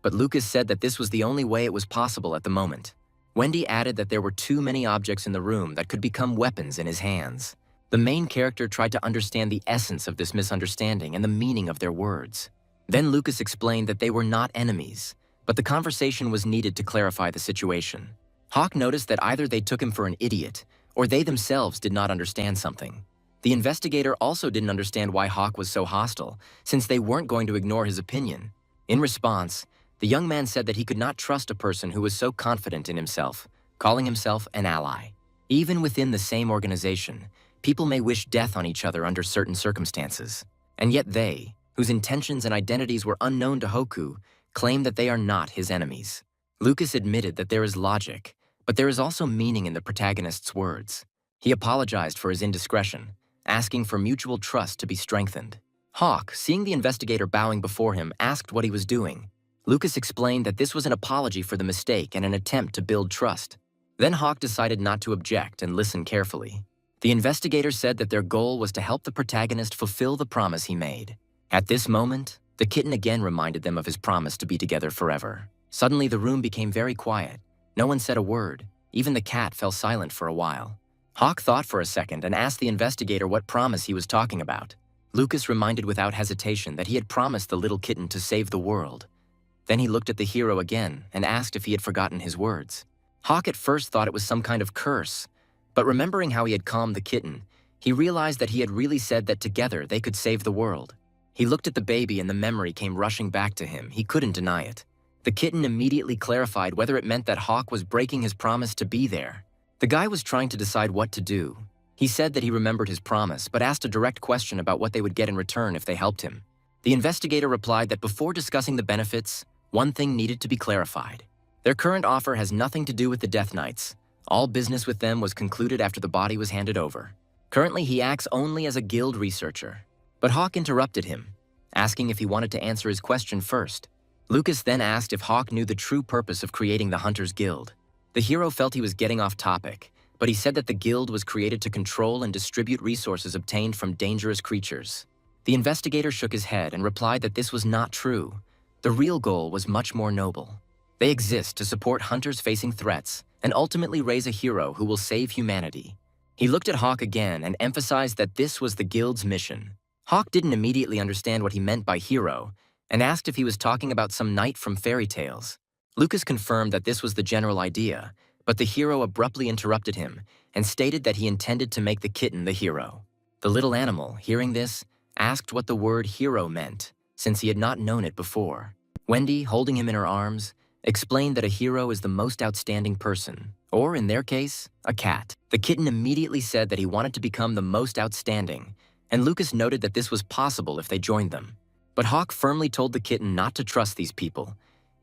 but Lucas said that this was the only way it was possible at the moment. Wendy added that there were too many objects in the room that could become weapons in his hands. The main character tried to understand the essence of this misunderstanding and the meaning of their words. Then Lucas explained that they were not enemies, but the conversation was needed to clarify the situation. Hawk noticed that either they took him for an idiot, or they themselves did not understand something. The investigator also didn't understand why Hawk was so hostile, since they weren't going to ignore his opinion. In response, the young man said that he could not trust a person who was so confident in himself, calling himself an ally. Even within the same organization, people may wish death on each other under certain circumstances, and yet they, whose intentions and identities were unknown to Hoku, claim that they are not his enemies. Lucas admitted that there is logic, but there is also meaning in the protagonist's words. He apologized for his indiscretion, asking for mutual trust to be strengthened. Hawk, seeing the investigator bowing before him, asked what he was doing. Lucas explained that this was an apology for the mistake and an attempt to build trust. Then Hawk decided not to object and listen carefully. The investigator said that their goal was to help the protagonist fulfill the promise he made. At this moment, the kitten again reminded them of his promise to be together forever. Suddenly, the room became very quiet. No one said a word. Even the cat fell silent for a while. Hawk thought for a second and asked the investigator what promise he was talking about. Lucas reminded without hesitation that he had promised the little kitten to save the world. Then he looked at the hero again and asked if he had forgotten his words. Hawk at first thought it was some kind of curse, but remembering how he had calmed the kitten, he realized that he had really said that together they could save the world. He looked at the baby and the memory came rushing back to him. He couldn't deny it. The kitten immediately clarified whether it meant that Hawk was breaking his promise to be there. The guy was trying to decide what to do. He said that he remembered his promise, but asked a direct question about what they would get in return if they helped him. The investigator replied that before discussing the benefits, one thing needed to be clarified. Their current offer has nothing to do with the Death Knights. All business with them was concluded after the body was handed over. Currently, he acts only as a guild researcher. But Hawk interrupted him, asking if he wanted to answer his question first. Lucas then asked if Hawk knew the true purpose of creating the Hunters Guild. The hero felt he was getting off topic, but he said that the guild was created to control and distribute resources obtained from dangerous creatures. The investigator shook his head and replied that this was not true. The real goal was much more noble. They exist to support hunters facing threats and ultimately raise a hero who will save humanity. He looked at Hawk again and emphasized that this was the guild's mission. Hawk didn't immediately understand what he meant by hero and asked if he was talking about some knight from fairy tales. Lucas confirmed that this was the general idea, but the hero abruptly interrupted him and stated that he intended to make the kitten the hero. The little animal, hearing this, asked what the word hero meant, since he had not known it before. Wendy, holding him in her arms, explained that a hero is the most outstanding person, or in their case, a cat. The kitten immediately said that he wanted to become the most outstanding, and Lucas noted that this was possible if they joined them. But Hawk firmly told the kitten not to trust these people.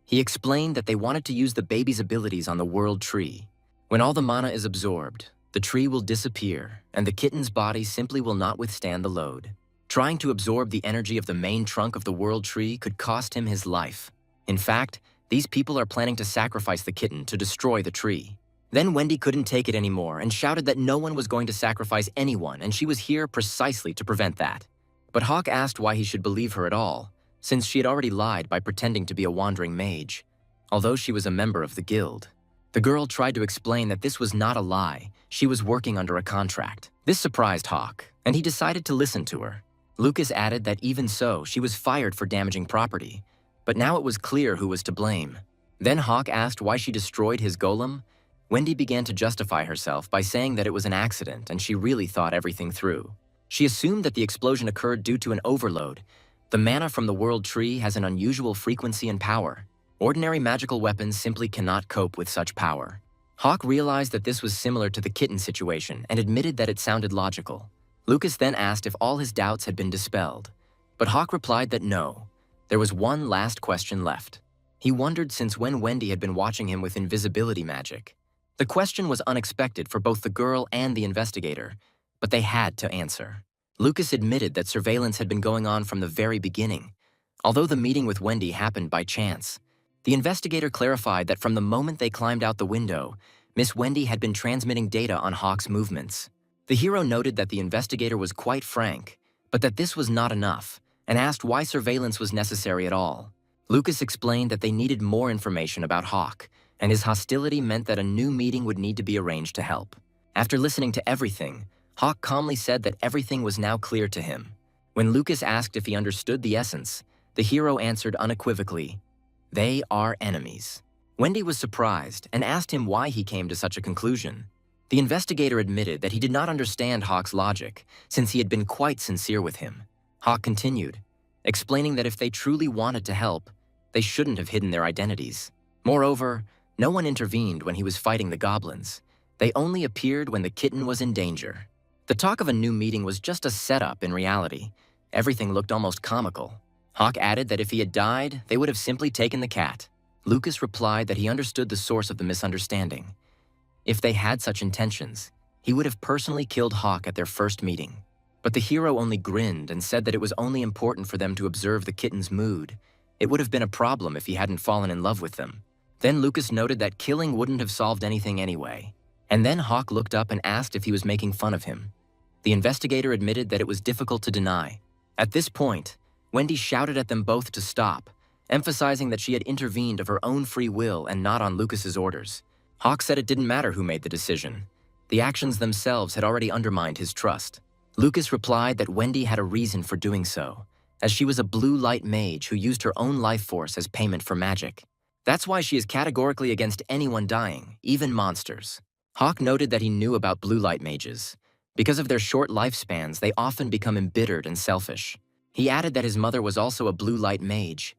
He explained that they wanted to use the baby's abilities on the world tree. When all the mana is absorbed, the tree will disappear, and the kitten's body simply will not withstand the load. Trying to absorb the energy of the main trunk of the world tree could cost him his life. In fact, these people are planning to sacrifice the kitten to destroy the tree. Then Wendy couldn't take it anymore and shouted that no one was going to sacrifice anyone, and she was here precisely to prevent that. But Hawk asked why he should believe her at all, since she had already lied by pretending to be a wandering mage, although she was a member of the guild. The girl tried to explain that this was not a lie, she was working under a contract. This surprised Hawk, and he decided to listen to her. Lucas added that even so, she was fired for damaging property, but now it was clear who was to blame. Then Hawk asked why she destroyed his golem. Wendy began to justify herself by saying that it was an accident and she really thought everything through. She assumed that the explosion occurred due to an overload. The mana from the world tree has an unusual frequency and power. Ordinary magical weapons simply cannot cope with such power. Hawk realized that this was similar to the kitten situation and admitted that it sounded logical. Lucas then asked if all his doubts had been dispelled, but Hawk replied that no. There was one last question left. He wondered since when Wendy had been watching him with invisibility magic. The question was unexpected for both the girl and the investigator, but they had to answer. Lucas admitted that surveillance had been going on from the very beginning. Although the meeting with Wendy happened by chance, the investigator clarified that from the moment they climbed out the window, Miss Wendy had been transmitting data on Hawk's movements. The hero noted that the investigator was quite frank, but that this was not enough, and asked why surveillance was necessary at all. Lucas explained that they needed more information about Hawk, and his hostility meant that a new meeting would need to be arranged to help. After listening to everything, Hawk calmly said that everything was now clear to him. When Lucas asked if he understood the essence, the hero answered unequivocally, "They are enemies." Wendy was surprised and asked him why he came to such a conclusion. The investigator admitted that he did not understand Hawk's logic, since he had been quite sincere with him. Hawk continued, explaining that if they truly wanted to help, they shouldn't have hidden their identities. Moreover, no one intervened when he was fighting the goblins. They only appeared when the kitten was in danger. The talk of a new meeting was just a setup in reality. Everything looked almost comical. Hawk added that if he had died, they would have simply taken the cat. Lucas replied that he understood the source of the misunderstanding. If they had such intentions, he would have personally killed Hawk at their first meeting. But the hero only grinned and said that it was only important for them to observe the kitten's mood. It would have been a problem if he hadn't fallen in love with them. Then Lucas noted that killing wouldn't have solved anything anyway. And then Hawk looked up and asked if he was making fun of him. The investigator admitted that it was difficult to deny. At this point, Wendy shouted at them both to stop, emphasizing that she had intervened of her own free will and not on Lucas's orders. Hawk said it didn't matter who made the decision. The actions themselves had already undermined his trust. Lucas replied that Wendy had a reason for doing so, as she was a blue light mage who used her own life force as payment for magic. That's why she is categorically against anyone dying, even monsters. Hawk noted that he knew about blue light mages. Because of their short lifespans, they often become embittered and selfish. He added that his mother was also a blue light mage,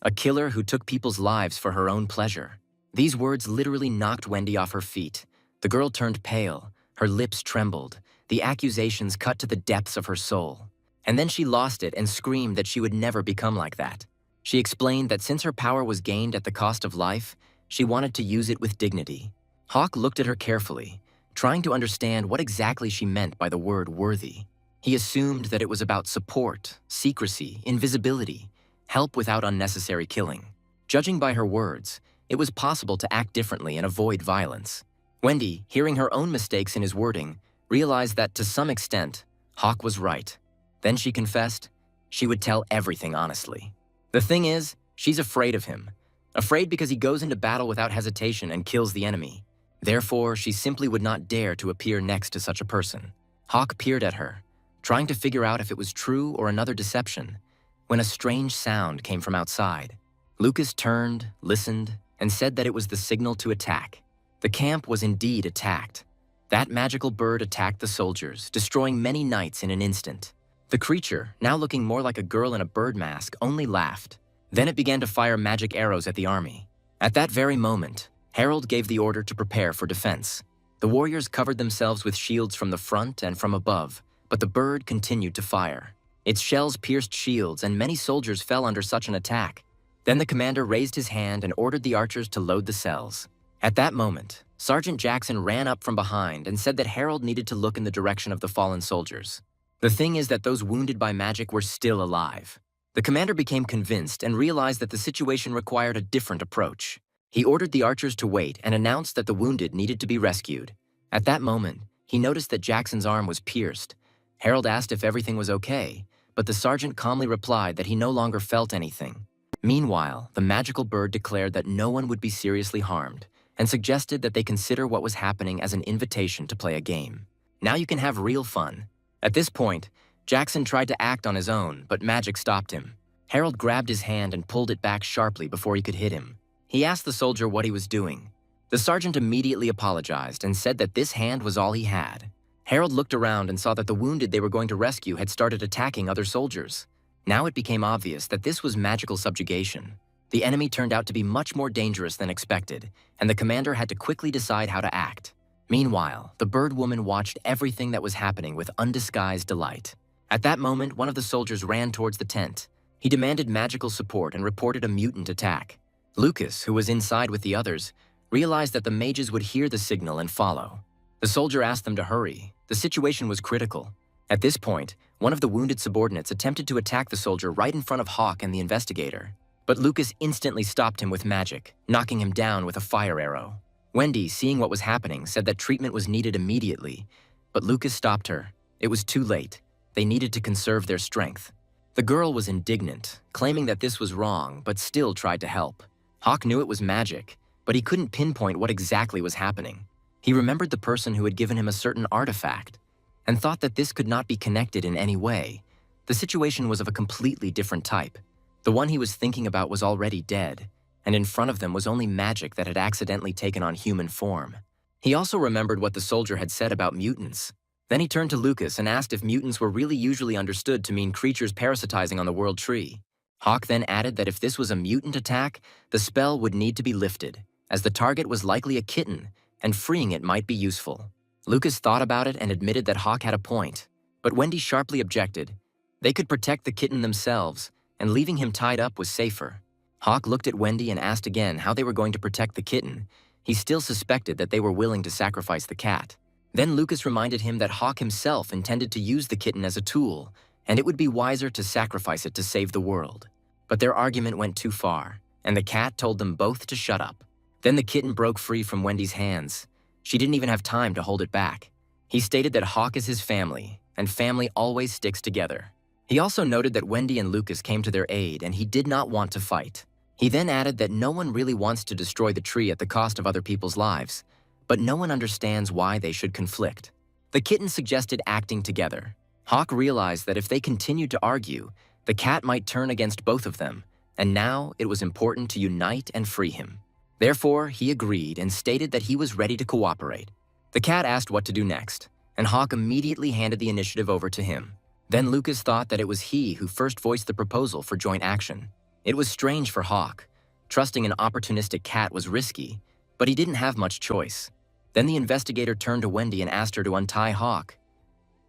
a killer who took people's lives for her own pleasure. These words literally knocked Wendy off her feet. The girl turned pale, her lips trembled, the accusations cut to the depths of her soul. And then she lost it and screamed that she would never become like that. She explained that since her power was gained at the cost of life, she wanted to use it with dignity. Hawk looked at her carefully, trying to understand what exactly she meant by the word worthy. He assumed that it was about support, secrecy, invisibility, help without unnecessary killing. Judging by her words, it was possible to act differently and avoid violence. Wendy, hearing her own mistakes in his wording, realized that to some extent, Hawk was right. Then she confessed she would tell everything honestly. The thing is, she's afraid of him. Afraid because he goes into battle without hesitation and kills the enemy. Therefore, she simply would not dare to appear next to such a person. Hawk peered at her, trying to figure out if it was true or another deception, when a strange sound came from outside. Lucas turned, listened, and said that it was the signal to attack. The camp was indeed attacked. That magical bird attacked the soldiers, destroying many knights in an instant. The creature, now looking more like a girl in a bird mask, only laughed. Then it began to fire magic arrows at the army. At that very moment, Harold gave the order to prepare for defense. The warriors covered themselves with shields from the front and from above, but the bird continued to fire. Its shells pierced shields, and many soldiers fell under such an attack. Then the commander raised his hand and ordered the archers to load the cells. At that moment, Sergeant Jackson ran up from behind and said that Harold needed to look in the direction of the fallen soldiers. The thing is that those wounded by magic were still alive. The commander became convinced and realized that the situation required a different approach. He ordered the archers to wait and announced that the wounded needed to be rescued. At that moment, he noticed that Jackson's arm was pierced. Harold asked if everything was okay, but the sergeant calmly replied that he no longer felt anything. Meanwhile, the magical bird declared that no one would be seriously harmed and suggested that they consider what was happening as an invitation to play a game. Now you can have real fun. At this point, Jackson tried to act on his own, but magic stopped him. Harold grabbed his hand and pulled it back sharply before he could hit him. He asked the soldier what he was doing. The sergeant immediately apologized and said that this hand was all he had. Harold looked around and saw that the wounded they were going to rescue had started attacking other soldiers. Now it became obvious that this was magical subjugation. The enemy turned out to be much more dangerous than expected, and the commander had to quickly decide how to act. Meanwhile, the bird woman watched everything that was happening with undisguised delight. At that moment, one of the soldiers ran towards the tent. He demanded magical support and reported a mutant attack. Lucas, who was inside with the others, realized that the mages would hear the signal and follow. The soldier asked them to hurry. The situation was critical. At this point, one of the wounded subordinates attempted to attack the soldier right in front of Hawk and the investigator. But Lucas instantly stopped him with magic, knocking him down with a fire arrow. Wendy, seeing what was happening, said that treatment was needed immediately, but Lucas stopped her. It was too late. They needed to conserve their strength. The girl was indignant, claiming that this was wrong, but still tried to help. Hawk knew it was magic, but he couldn't pinpoint what exactly was happening. He remembered the person who had given him a certain artifact, and thought that this could not be connected in any way. The situation was of a completely different type. The one he was thinking about was already dead, and in front of them was only magic that had accidentally taken on human form. He also remembered what the soldier had said about mutants. Then he turned to Lucas and asked if mutants were really usually understood to mean creatures parasitizing on the world tree. Hawk then added that if this was a mutant attack, the spell would need to be lifted, as the target was likely a kitten, and freeing it might be useful. Lucas thought about it and admitted that Hawk had a point, but Wendy sharply objected. They could protect the kitten themselves, and leaving him tied up was safer. Hawk looked at Wendy and asked again how they were going to protect the kitten. He still suspected that they were willing to sacrifice the cat. Then Lucas reminded him that Hawk himself intended to use the kitten as a tool, and it would be wiser to sacrifice it to save the world. But their argument went too far, and the cat told them both to shut up. Then the kitten broke free from Wendy's hands. She didn't even have time to hold it back. He stated that Hawk is his family, and family always sticks together. He also noted that Wendy and Lucas came to their aid, and he did not want to fight. He then added that no one really wants to destroy the tree at the cost of other people's lives, but no one understands why they should conflict. The kitten suggested acting together. Hawk realized that if they continued to argue, the cat might turn against both of them, and now it was important to unite and free him. Therefore, he agreed and stated that he was ready to cooperate. The cat asked what to do next, and Hawk immediately handed the initiative over to him. Then Lucas thought that it was he who first voiced the proposal for joint action. It was strange for Hawk. Trusting an opportunistic cat was risky, but he didn't have much choice. Then the investigator turned to Wendy and asked her to untie Hawk.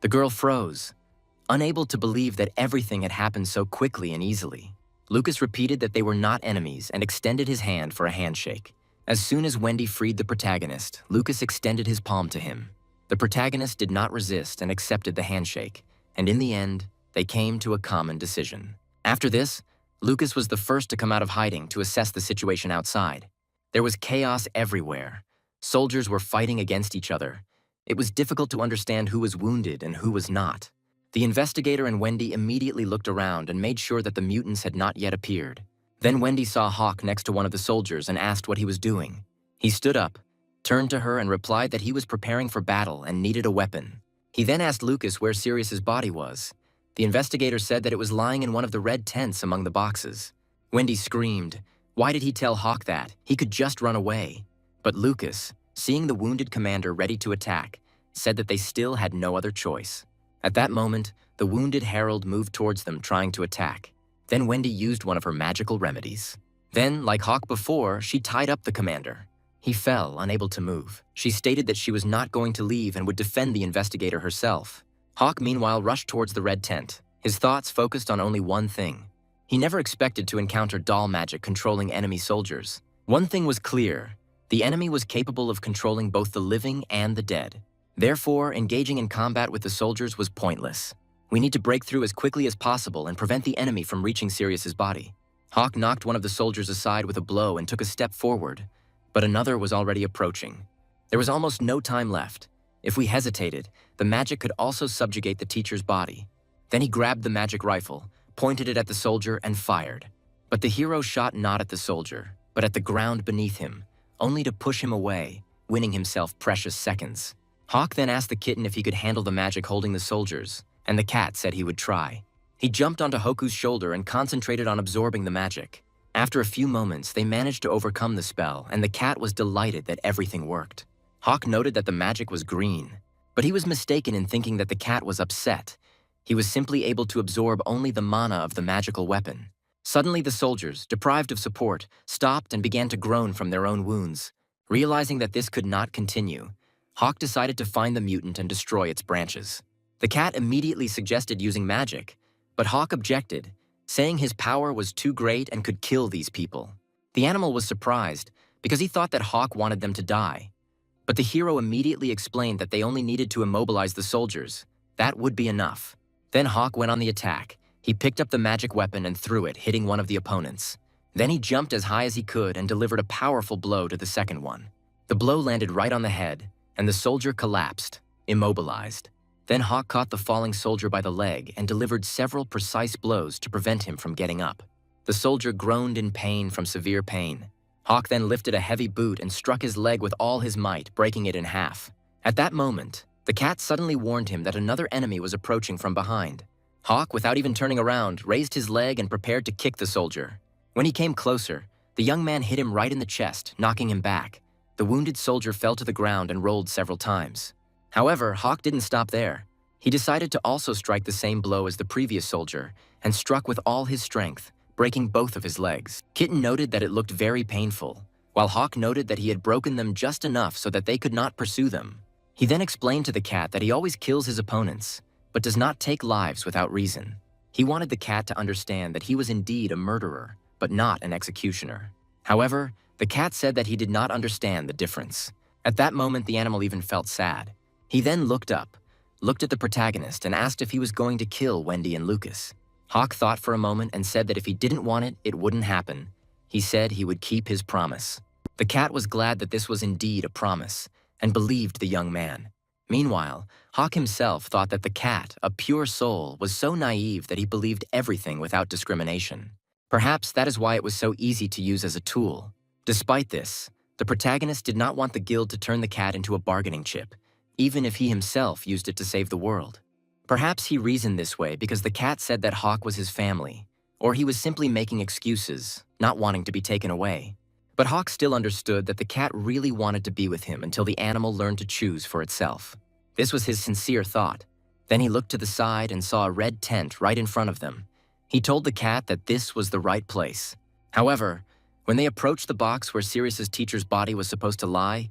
The girl froze, unable to believe that everything had happened so quickly and easily. Lucas repeated that they were not enemies and extended his hand for a handshake. As soon as Wendy freed the protagonist, Lucas extended his palm to him. The protagonist did not resist and accepted the handshake, and in the end, they came to a common decision. After this, Lucas was the first to come out of hiding to assess the situation outside. There was chaos everywhere. Soldiers were fighting against each other. It was difficult to understand who was wounded and who was not. The investigator and Wendy immediately looked around and made sure that the mutants had not yet appeared. Then Wendy saw Hawk next to one of the soldiers and asked what he was doing. He stood up, turned to her and replied that he was preparing for battle and needed a weapon. He then asked Lucas where Sirius's body was. The investigator said that it was lying in one of the red tents among the boxes. Wendy screamed. Why did he tell Hawk that? He could just run away. But Lucas, seeing the wounded commander ready to attack, said that they still had no other choice. At that moment, the wounded herald moved towards them trying to attack. Then Wendy used one of her magical remedies. Then, like Hawk before, she tied up the commander. He fell, unable to move. She stated that she was not going to leave and would defend the investigator herself. Hawk, meanwhile, rushed towards the red tent. His thoughts focused on only one thing. He never expected to encounter doll magic controlling enemy soldiers. One thing was clear. The enemy was capable of controlling both the living and the dead. Therefore, engaging in combat with the soldiers was pointless. We need to break through as quickly as possible and prevent the enemy from reaching Sirius's body. Hawk knocked one of the soldiers aside with a blow and took a step forward, but another was already approaching. There was almost no time left. If we hesitated, the magic could also subjugate the teacher's body. Then he grabbed the magic rifle, pointed it at the soldier, and fired. But the hero shot not at the soldier, but at the ground beneath him, only to push him away, winning himself precious seconds. Hawk then asked the kitten if he could handle the magic holding the soldiers, and the cat said he would try. He jumped onto Hoku's shoulder and concentrated on absorbing the magic. After a few moments, they managed to overcome the spell, and the cat was delighted that everything worked. Hawk noted that the magic was green, but he was mistaken in thinking that the cat was upset. He was simply able to absorb only the mana of the magical weapon. Suddenly, the soldiers, deprived of support, stopped and began to groan from their own wounds. Realizing that this could not continue, Hawk decided to find the mutant and destroy its branches. The cat immediately suggested using magic, but Hawk objected, saying his power was too great and could kill these people. The animal was surprised because he thought that Hawk wanted them to die. But the hero immediately explained that they only needed to immobilize the soldiers. That would be enough. Then Hawk went on the attack. He picked up the magic weapon and threw it, hitting one of the opponents. Then he jumped as high as he could and delivered a powerful blow to the second one. The blow landed right on the head, and the soldier collapsed, immobilized. Then Hawk caught the falling soldier by the leg and delivered several precise blows to prevent him from getting up. The soldier groaned in pain from severe pain. Hawk then lifted a heavy boot and struck his leg with all his might, breaking it in half. At that moment, the cat suddenly warned him that another enemy was approaching from behind. Hawk, without even turning around, raised his leg and prepared to kick the soldier. When he came closer, the young man hit him right in the chest, knocking him back. The wounded soldier fell to the ground and rolled several times. However, Hawk didn't stop there. He decided to also strike the same blow as the previous soldier and struck with all his strength, breaking both of his legs. Kitten noted that it looked very painful, while Hawk noted that he had broken them just enough so that they could not pursue them. He then explained to the cat that he always kills his opponents, but does not take lives without reason. He wanted the cat to understand that he was indeed a murderer, but not an executioner. However, the cat said that he did not understand the difference. At that moment, the animal even felt sad. He then looked up, looked at the protagonist, and asked if he was going to kill Wendy and Lucas. Hawk thought for a moment and said that if he didn't want it, it wouldn't happen. He said he would keep his promise. The cat was glad that this was indeed a promise, and believed the young man. Meanwhile, Hawk himself thought that the cat, a pure soul, was so naive that he believed everything without discrimination. Perhaps that is why it was so easy to use as a tool. Despite this, the protagonist did not want the guild to turn the cat into a bargaining chip, even if he himself used it to save the world. Perhaps he reasoned this way because the cat said that Hawk was his family, or he was simply making excuses, not wanting to be taken away. But Hawk still understood that the cat really wanted to be with him until the animal learned to choose for itself. This was his sincere thought. Then he looked to the side and saw a red tent right in front of them. He told the cat that this was the right place. However, when they approached the box where Sirius's teacher's body was supposed to lie,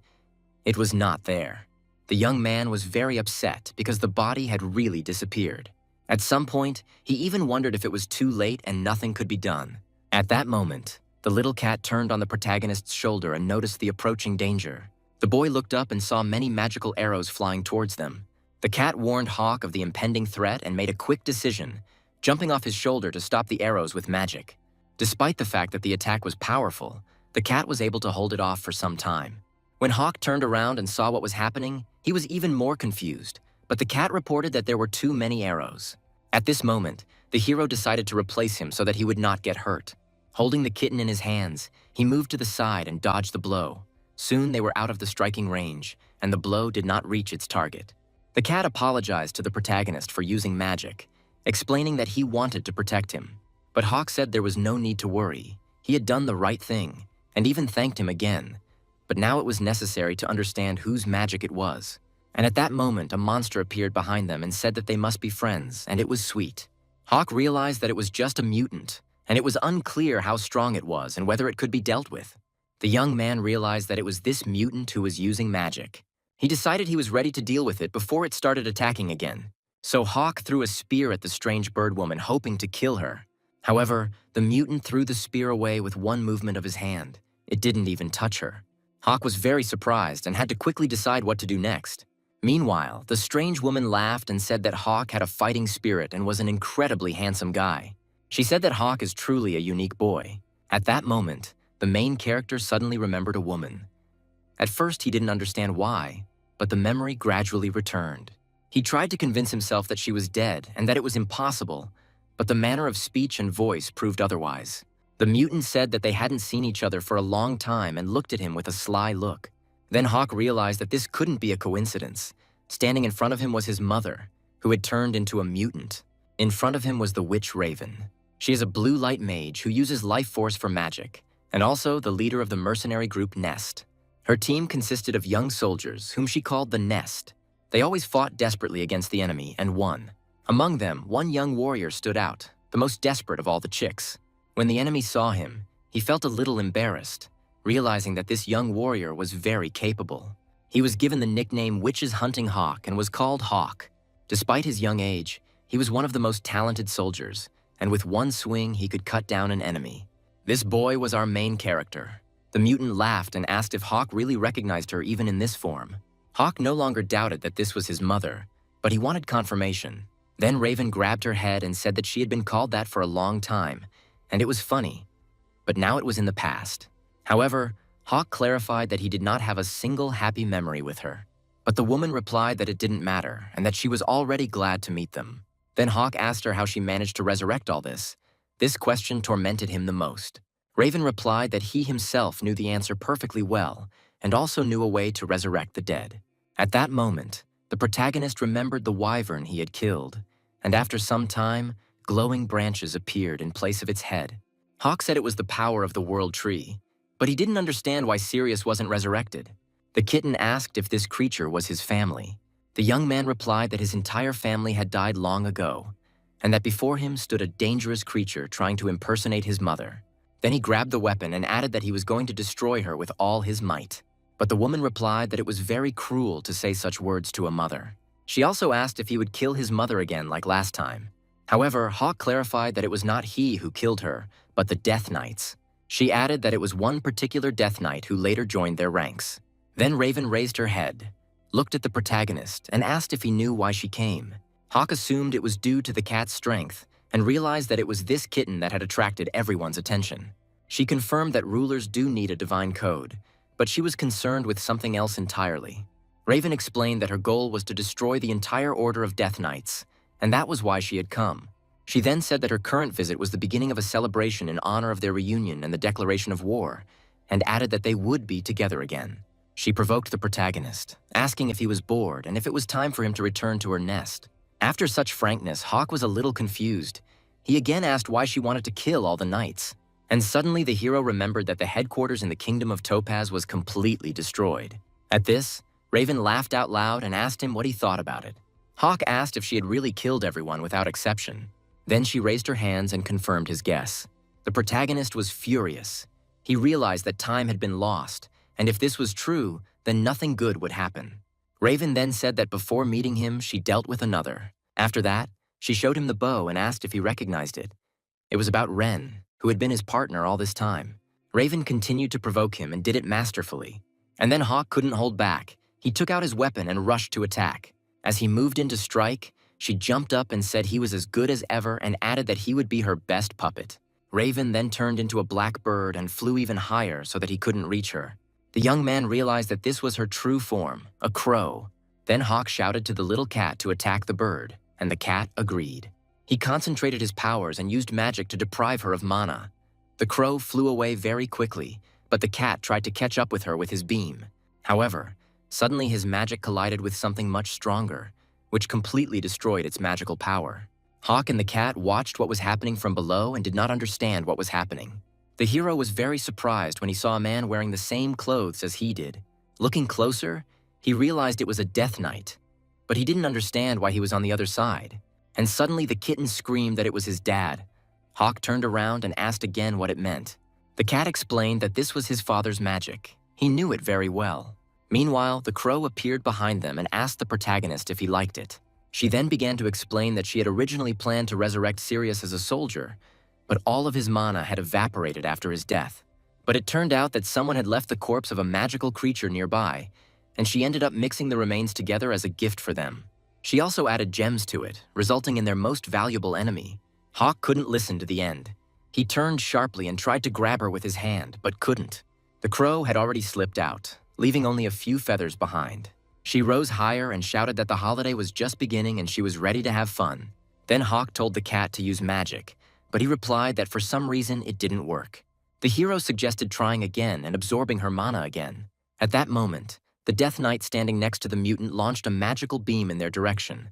It was not there. The young man was very upset because the body had really disappeared. At some point, he even wondered if it was too late and nothing could be done. At that moment, the little cat turned on the protagonist's shoulder and noticed the approaching danger. The boy looked up and saw many magical arrows flying towards them. The cat warned Hawk of the impending threat and made a quick decision, jumping off his shoulder to stop the arrows with magic. Despite the fact that the attack was powerful, the cat was able to hold it off for some time. When Hawk turned around and saw what was happening, he was even more confused, but the cat reported that there were too many arrows. At this moment, the hero decided to replace him so that he would not get hurt. Holding the kitten in his hands, he moved to the side and dodged the blow. Soon they were out of the striking range, and the blow did not reach its target. The cat apologized to the protagonist for using magic, explaining that he wanted to protect him. But Hawk said there was no need to worry. He had done the right thing, and even thanked him again. But now it was necessary to understand whose magic it was. And at that moment, a monster appeared behind them and said that they must be friends, and it was sweet. Hawk realized that it was just a mutant, and it was unclear how strong it was and whether it could be dealt with. The young man realized that it was this mutant who was using magic. He decided he was ready to deal with it before it started attacking again. So Hawk threw a spear at the strange bird woman, hoping to kill her. However, the mutant threw the spear away with one movement of his hand. It didn't even touch her. Hawk was very surprised and had to quickly decide what to do next. Meanwhile, the strange woman laughed and said that Hawk had a fighting spirit and was an incredibly handsome guy. She said that Hawk is truly a unique boy. At that moment, the main character suddenly remembered a woman. At first, he didn't understand why, but the memory gradually returned. He tried to convince himself that she was dead and that it was impossible, but the manner of speech and voice proved otherwise. The mutant said that they hadn't seen each other for a long time and looked at him with a sly look. Then Hawk realized that this couldn't be a coincidence. Standing in front of him was his mother, who had turned into a mutant. In front of him was the witch Raven. She is a blue light mage who uses life force for magic, and also the leader of the mercenary group Nest. Her team consisted of young soldiers, whom she called the Nest. They always fought desperately against the enemy and won. Among them, one young warrior stood out, the most desperate of all the chicks. When the enemy saw him, he felt a little embarrassed, realizing that this young warrior was very capable. He was given the nickname Witch's Hunting Hawk and was called Hawk. Despite his young age, he was one of the most talented soldiers, and with one swing he could cut down an enemy. This boy was our main character. The mutant laughed and asked if Hawk really recognized her even in this form. Hawk no longer doubted that this was his mother, but he wanted confirmation. Then Raven grabbed her head and said that she had been called that for a long time, and it was funny. But now it was in the past. However, Hawk clarified that he did not have a single happy memory with her. But the woman replied that it didn't matter and that she was already glad to meet them. Then Hawk asked her how she managed to resurrect all this. This question tormented him the most. Raven replied that he himself knew the answer perfectly well and also knew a way to resurrect the dead. At that moment, the protagonist remembered the wyvern he had killed, and after some time, glowing branches appeared in place of its head. Hawk said it was the power of the world tree, but he didn't understand why Sirius wasn't resurrected. The kitten asked if this creature was his family. The young man replied that his entire family had died long ago, and that before him stood a dangerous creature trying to impersonate his mother. Then he grabbed the weapon and added that he was going to destroy her with all his might. But the woman replied that it was very cruel to say such words to a mother. She also asked if he would kill his mother again like last time. However, Hawk clarified that it was not he who killed her, but the Death Knights. She added that it was one particular Death Knight who later joined their ranks. Then Raven raised her head, looked at the protagonist, and asked if he knew why she came. Hawk assumed it was due to the cat's strength and realized that it was this kitten that had attracted everyone's attention. She confirmed that rulers do need a divine code, but she was concerned with something else entirely. Raven explained that her goal was to destroy the entire order of Death Knights, and that was why she had come. She then said that her current visit was the beginning of a celebration in honor of their reunion and the declaration of war, and added that they would be together again. She provoked the protagonist, asking if he was bored and if it was time for him to return to her nest. After such frankness, Hawk was a little confused. He again asked why she wanted to kill all the knights. And suddenly the hero remembered that the headquarters in the Kingdom of Topaz was completely destroyed. At this, Raven laughed out loud and asked him what he thought about it. Hawk asked if she had really killed everyone without exception. Then she raised her hands and confirmed his guess. The protagonist was furious. He realized that time had been lost, and if this was true, then nothing good would happen. Raven then said that before meeting him, she dealt with another. After that, she showed him the bow and asked if he recognized it. It was about Ren, who had been his partner all this time. Raven continued to provoke him and did it masterfully. And then Hawk couldn't hold back. He took out his weapon and rushed to attack. As he moved in to strike, she jumped up and said he was as good as ever and added that he would be her best puppet. Raven then turned into a black bird and flew even higher so that he couldn't reach her. The young man realized that this was her true form, a crow. Then Hawk shouted to the little cat to attack the bird, and the cat agreed. He concentrated his powers and used magic to deprive her of mana. The crow flew away very quickly, but the cat tried to catch up with her with his beam. However, suddenly his magic collided with something much stronger, which completely destroyed its magical power. Hawk and the cat watched what was happening from below and did not understand what was happening. The hero was very surprised when he saw a man wearing the same clothes as he did. Looking closer, he realized it was a Death Knight, but he didn't understand why he was on the other side. And suddenly the kitten screamed that it was his dad. Hawk turned around and asked again what it meant. The cat explained that this was his father's magic. He knew it very well. Meanwhile, the crow appeared behind them and asked the protagonist if he liked it. She then began to explain that she had originally planned to resurrect Sirius as a soldier, but all of his mana had evaporated after his death. But it turned out that someone had left the corpse of a magical creature nearby, and she ended up mixing the remains together as a gift for them. She also added gems to it, resulting in their most valuable enemy. Hawk couldn't listen to the end. He turned sharply and tried to grab her with his hand, but couldn't. The crow had already slipped out, leaving only a few feathers behind. She rose higher and shouted that the holiday was just beginning and she was ready to have fun. Then Hawk told the cat to use magic, but he replied that for some reason it didn't work. The hero suggested trying again and absorbing her mana again. At that moment, the Death Knight standing next to the mutant launched a magical beam in their direction.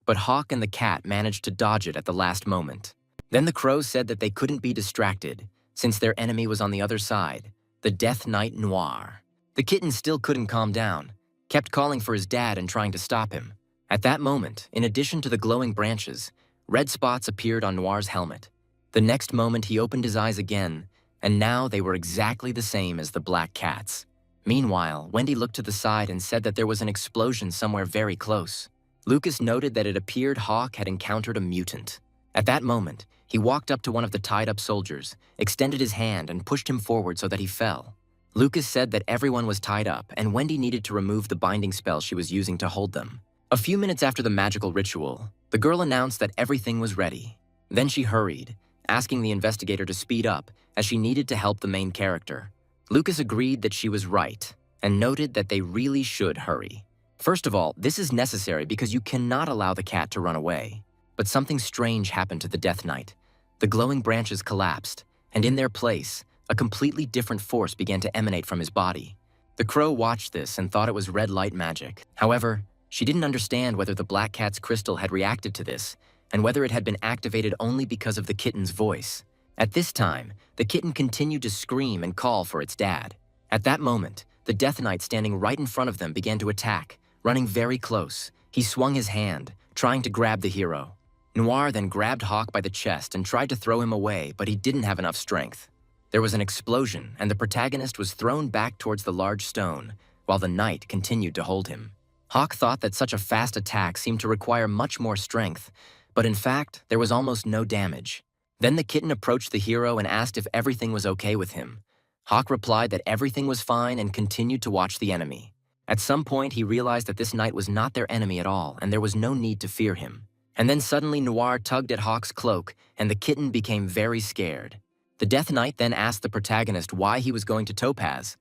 But Hawk and the cat managed to dodge it at the last moment. Then the crow said that they couldn't be distracted, since their enemy was on the other side, the Death Knight Noir. The kitten still couldn't calm down, kept calling for his dad and trying to stop him. At that moment, in addition to the glowing branches, red spots appeared on Noir's helmet. The next moment he opened his eyes again, and now they were exactly the same as the black cats. Meanwhile, Wendy looked to the side and said that there was an explosion somewhere very close. Lucas noted that it appeared Hawk had encountered a mutant. At that moment, he walked up to one of the tied-up soldiers, extended his hand and pushed him forward so that he fell. Lucas said that everyone was tied up and Wendy needed to remove the binding spell she was using to hold them. A few minutes after the magical ritual, the girl announced that everything was ready. Then she hurried, asking the investigator to speed up as she needed to help the main character. Lucas agreed that she was right and noted that they really should hurry. First of all, this is necessary because you cannot allow the cat to run away. But something strange happened to the Death Knight. The glowing branches collapsed, and in their place, a completely different force began to emanate from his body. The crow watched this and thought it was red light magic. However, she didn't understand whether the black cat's crystal had reacted to this, and whether it had been activated only because of the kitten's voice. At this time, the kitten continued to scream and call for its dad. At that moment, the Death Knight standing right in front of them began to attack, running very close. He swung his hand, trying to grab the hero. Noir then grabbed Hawk by the chest and tried to throw him away, but he didn't have enough strength. There was an explosion, and the protagonist was thrown back towards the large stone, while the knight continued to hold him. Hawk thought that such a fast attack seemed to require much more strength, but in fact, there was almost no damage. Then the kitten approached the hero and asked if everything was okay with him. Hawk replied that everything was fine and continued to watch the enemy. At some point, he realized that this knight was not their enemy at all, and there was no need to fear him. And then suddenly Noir tugged at Hawk's cloak, and the kitten became very scared. The Death Knight then asked the protagonist why he was going to Topaz.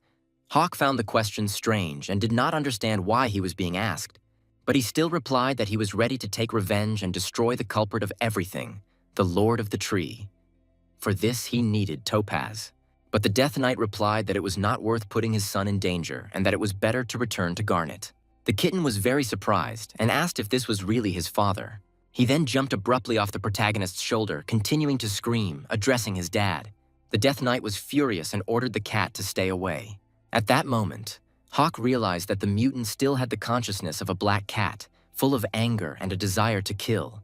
Hawk found the question strange and did not understand why he was being asked. But he still replied that he was ready to take revenge and destroy the culprit of everything, the Lord of the Tree. For this, he needed Topaz. But the Death Knight replied that it was not worth putting his son in danger and that it was better to return to Garnet. The kitten was very surprised and asked if this was really his father. He then jumped abruptly off the protagonist's shoulder, continuing to scream, addressing his dad. The Death Knight was furious and ordered the cat to stay away. At that moment, Hawk realized that the mutant still had the consciousness of a black cat, full of anger and a desire to kill.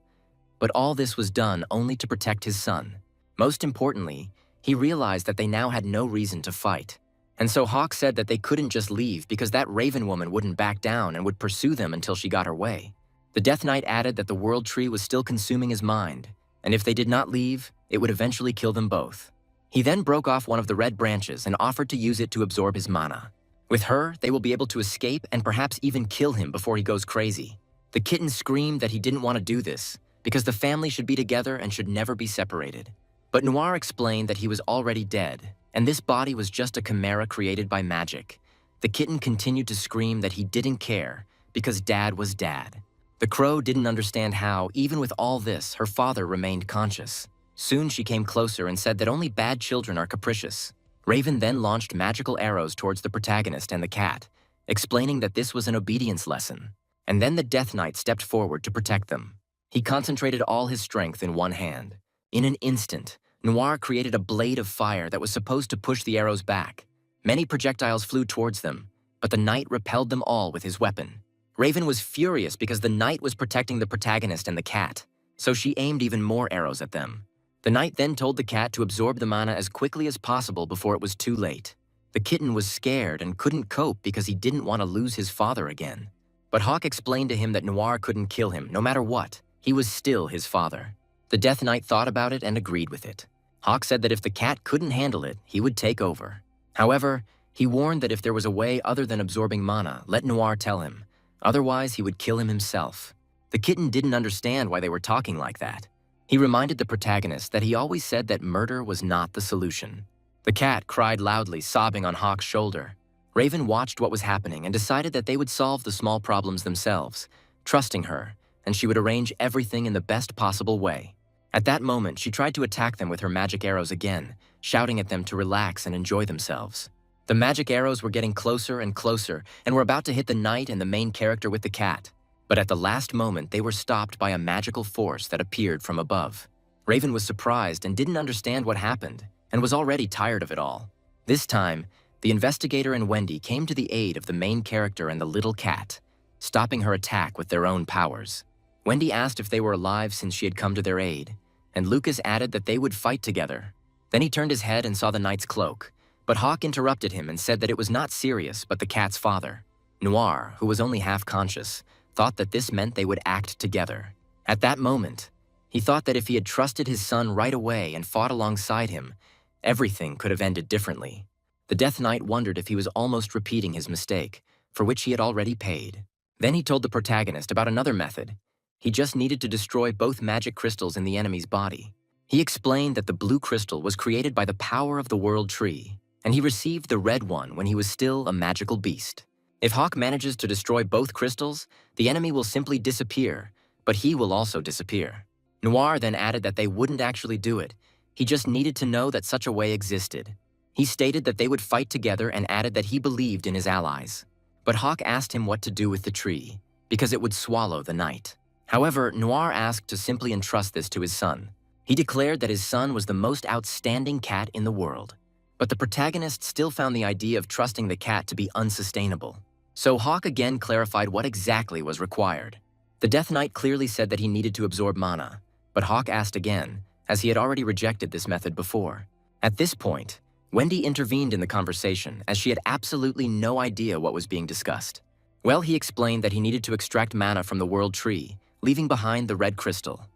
But all this was done only to protect his son. Most importantly, he realized that they now had no reason to fight. And so Hawk said that they couldn't just leave because that Raven woman wouldn't back down and would pursue them until she got her way. The Death Knight added that the World Tree was still consuming his mind, and if they did not leave, it would eventually kill them both. He then broke off one of the red branches and offered to use it to absorb his mana. With her, they will be able to escape and perhaps even kill him before he goes crazy. The kitten screamed that he didn't want to do this, because the family should be together and should never be separated. But Noir explained that he was already dead, and this body was just a chimera created by magic. The kitten continued to scream that he didn't care, because Dad was Dad. The crow didn't understand how, even with all this, her father remained conscious. Soon she came closer and said that only bad children are capricious. Raven then launched magical arrows towards the protagonist and the cat, explaining that this was an obedience lesson. And then the Death Knight stepped forward to protect them. He concentrated all his strength in one hand. In an instant, Noir created a blade of fire that was supposed to push the arrows back. Many projectiles flew towards them, but the knight repelled them all with his weapon. Raven was furious because the knight was protecting the protagonist and the cat, so she aimed even more arrows at them. The knight then told the cat to absorb the mana as quickly as possible before it was too late. The kitten was scared and couldn't cope because he didn't want to lose his father again. But Hawk explained to him that Noir couldn't kill him, no matter what. He was still his father. The Death Knight thought about it and agreed with it. Hawk said that if the cat couldn't handle it, he would take over. However, he warned that if there was a way other than absorbing mana, let Noir tell him. Otherwise, he would kill him himself. The kitten didn't understand why they were talking like that. He reminded the protagonist that he always said that murder was not the solution. The cat cried loudly, sobbing on Hawk's shoulder. Raven watched what was happening and decided that they would solve the small problems themselves, trusting her, and she would arrange everything in the best possible way. At that moment, she tried to attack them with her magic arrows again, shouting at them to relax and enjoy themselves. The magic arrows were getting closer and closer and were about to hit the knight and the main character with the cat. But at the last moment, they were stopped by a magical force that appeared from above. Raven was surprised and didn't understand what happened, and was already tired of it all. This time, the investigator and Wendy came to the aid of the main character and the little cat, stopping her attack with their own powers. Wendy asked if they were alive since she had come to their aid, and Lucas added that they would fight together. Then he turned his head and saw the knight's cloak, but Hawk interrupted him and said that it was not Sirius but the cat's father. Noir, who was only half conscious, thought that this meant they would act together. At that moment, he thought that if he had trusted his son right away and fought alongside him, everything could have ended differently. The Death Knight wondered if he was almost repeating his mistake, for which he had already paid. Then he told the protagonist about another method. He just needed to destroy both magic crystals in the enemy's body. He explained that the blue crystal was created by the power of the World Tree, and he received the red one when he was still a magical beast. If Hawk manages to destroy both crystals, the enemy will simply disappear, but he will also disappear. Noir then added that they wouldn't actually do it. He just needed to know that such a way existed. He stated that they would fight together and added that he believed in his allies. But Hawk asked him what to do with the tree, because it would swallow the knight. However, Noir asked to simply entrust this to his son. He declared that his son was the most outstanding cat in the world. But the protagonist still found the idea of trusting the cat to be unsustainable. So Hawk again clarified what exactly was required. The Death Knight clearly said that he needed to absorb mana, but Hawk asked again, as he had already rejected this method before. At this point, Wendy intervened in the conversation as she had absolutely no idea what was being discussed. Well, he explained that he needed to extract mana from the World Tree, leaving behind the red crystal.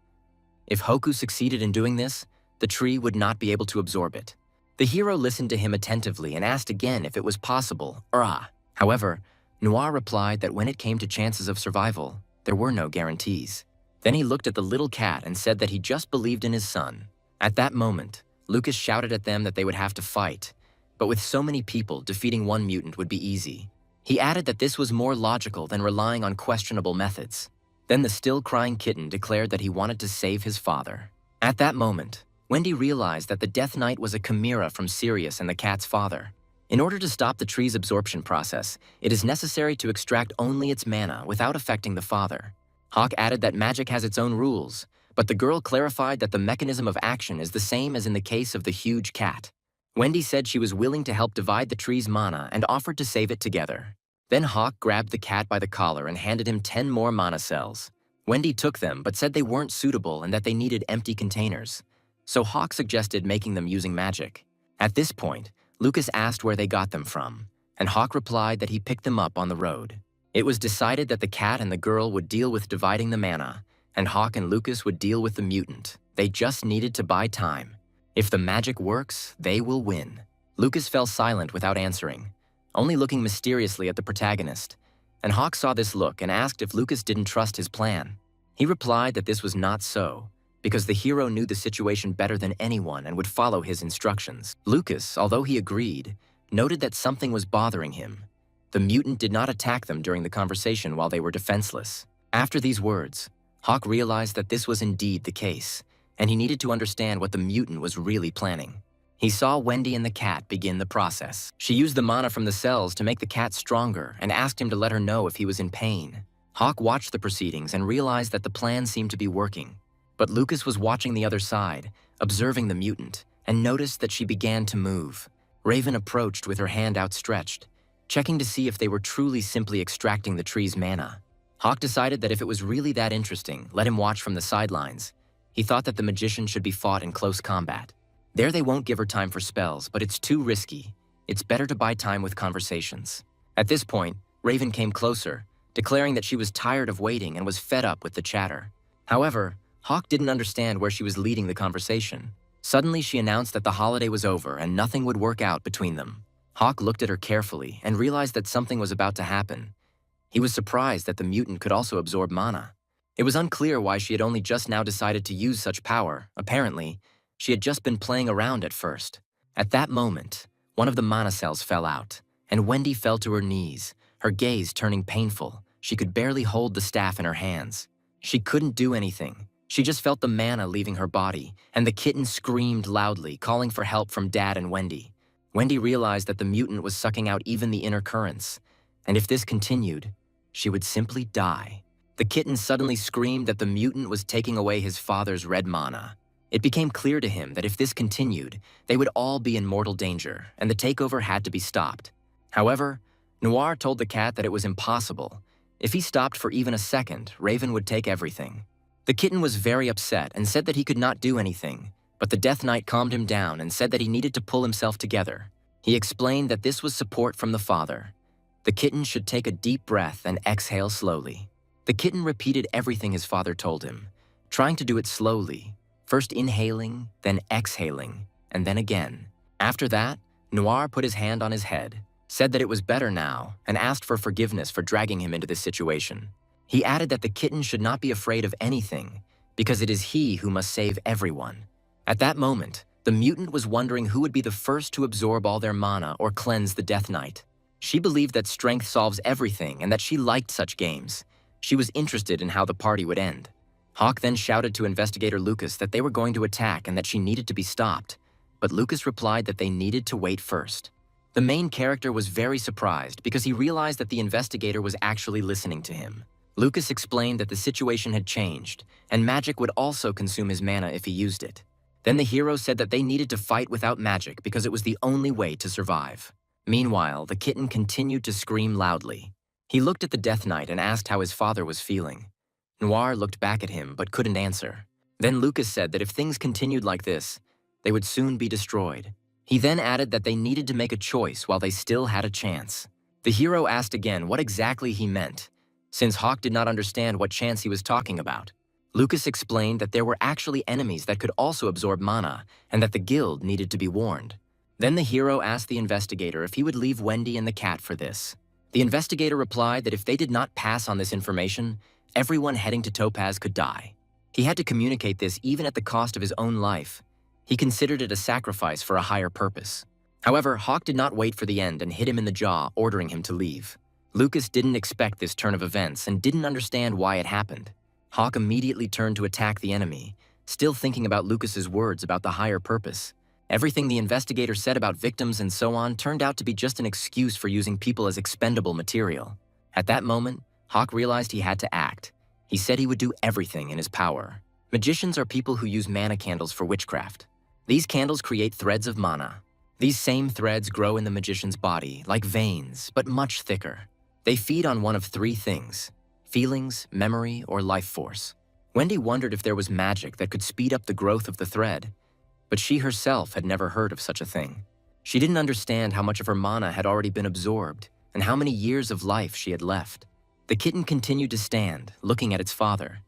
If Hoku succeeded in doing this, the tree would not be able to absorb it. The hero listened to him attentively and asked again if it was possible. However, Noir replied that when it came to chances of survival, there were no guarantees. Then he looked at the little cat and said that he just believed in his son. At that moment, Lucas shouted at them that they would have to fight, but with so many people, defeating one mutant would be easy. He added that this was more logical than relying on questionable methods. Then the still-crying kitten declared that he wanted to save his father. At that moment, Wendy realized that the Death Knight was a chimera from Sirius and the cat's father. In order to stop the tree's absorption process, it is necessary to extract only its mana without affecting the father. Hawk added that magic has its own rules, but the girl clarified that the mechanism of action is the same as in the case of the huge cat. Wendy said she was willing to help divide the tree's mana and offered to save it together. Then Hawk grabbed the cat by the collar and handed him 10 more mana cells. Wendy took them but said they weren't suitable and that they needed empty containers. So Hawk suggested making them using magic. At this point, Lucas asked where they got them from, and Hawk replied that he picked them up on the road. It was decided that the cat and the girl would deal with dividing the mana, and Hawk and Lucas would deal with the mutant. They just needed to buy time. If the magic works, they will win. Lucas fell silent without answering, only looking mysteriously at the protagonist, and Hawk saw this look and asked if Lucas didn't trust his plan. He replied that this was not so, because the hero knew the situation better than anyone and would follow his instructions. Lucas, although he agreed, noted that something was bothering him. The mutant did not attack them during the conversation while they were defenseless. After these words, Hawk realized that this was indeed the case, and he needed to understand what the mutant was really planning. He saw Wendy and the cat begin the process. She used the mana from the cells to make the cat stronger and asked him to let her know if he was in pain. Hawk watched the proceedings and realized that the plan seemed to be working. But Lucas was watching the other side, observing the mutant, and noticed that she began to move. Raven approached with her hand outstretched, checking to see if they were truly simply extracting the tree's mana. Hawk decided that if it was really that interesting, let him watch from the sidelines. He thought that the magician should be fought in close combat. There they won't give her time for spells, but it's too risky. It's better to buy time with conversations. At this point, Raven came closer, declaring that she was tired of waiting and was fed up with the chatter. However, Hawk didn't understand where she was leading the conversation. Suddenly, she announced that the holiday was over and nothing would work out between them. Hawk looked at her carefully and realized that something was about to happen. He was surprised that the mutant could also absorb mana. It was unclear why she had only just now decided to use such power. Apparently, she had just been playing around at first. At that moment, one of the mana cells fell out, and Wendy fell to her knees, her gaze turning painful. She could barely hold the staff in her hands. She couldn't do anything. She just felt the mana leaving her body, and the kitten screamed loudly, calling for help from Dad and Wendy. Wendy realized that the mutant was sucking out even the inner currents, and if this continued, she would simply die. The kitten suddenly screamed that the mutant was taking away his father's red mana. It became clear to him that if this continued, they would all be in mortal danger, and the takeover had to be stopped. However, Noir told the cat that it was impossible. If he stopped for even a second, Raven would take everything. The kitten was very upset and said that he could not do anything, but the Death Knight calmed him down and said that he needed to pull himself together. He explained that this was support from the father. The kitten should take a deep breath and exhale slowly. The kitten repeated everything his father told him, trying to do it slowly, first inhaling, then exhaling, and then again. After that, Noir put his hand on his head, said that it was better now, and asked for forgiveness for dragging him into this situation. He added that the kitten should not be afraid of anything, because it is he who must save everyone. At that moment, the mutant was wondering who would be the first to absorb all their mana or cleanse the Death Knight. She believed that strength solves everything and that she liked such games. She was interested in how the party would end. Hawk then shouted to Investigator Lucas that they were going to attack and that she needed to be stopped, but Lucas replied that they needed to wait first. The main character was very surprised because he realized that the investigator was actually listening to him. Lucas explained that the situation had changed, and magic would also consume his mana if he used it. Then the hero said that they needed to fight without magic because it was the only way to survive. Meanwhile, the kitten continued to scream loudly. He looked at the Death Knight and asked how his father was feeling. Noir looked back at him but couldn't answer. Then Lucas said that if things continued like this, they would soon be destroyed. He then added that they needed to make a choice while they still had a chance. The hero asked again what exactly he meant, since Hawk did not understand what chance he was talking about. Lucas explained that there were actually enemies that could also absorb mana, and that the guild needed to be warned. Then the hero asked the investigator if he would leave Wendy and the cat for this. The investigator replied that if they did not pass on this information, everyone heading to Topaz could die. He had to communicate this even at the cost of his own life. He considered it a sacrifice for a higher purpose. However, Hawk did not wait for the end and hit him in the jaw, ordering him to leave. Lucas didn't expect this turn of events and didn't understand why it happened. Hawk immediately turned to attack the enemy, still thinking about Lucas's words about the higher purpose. Everything the investigator said about victims and so on turned out to be just an excuse for using people as expendable material. At that moment, Hawk realized he had to act. He said he would do everything in his power. Magicians are people who use mana candles for witchcraft. These candles create threads of mana. These same threads grow in the magician's body, like veins, but much thicker. They feed on one of three things: feelings, memory, or life force. Wendy wondered if there was magic that could speed up the growth of the thread, but she herself had never heard of such a thing. She didn't understand how much of her mana had already been absorbed and how many years of life she had left. The kitten continued to stand, looking at its father.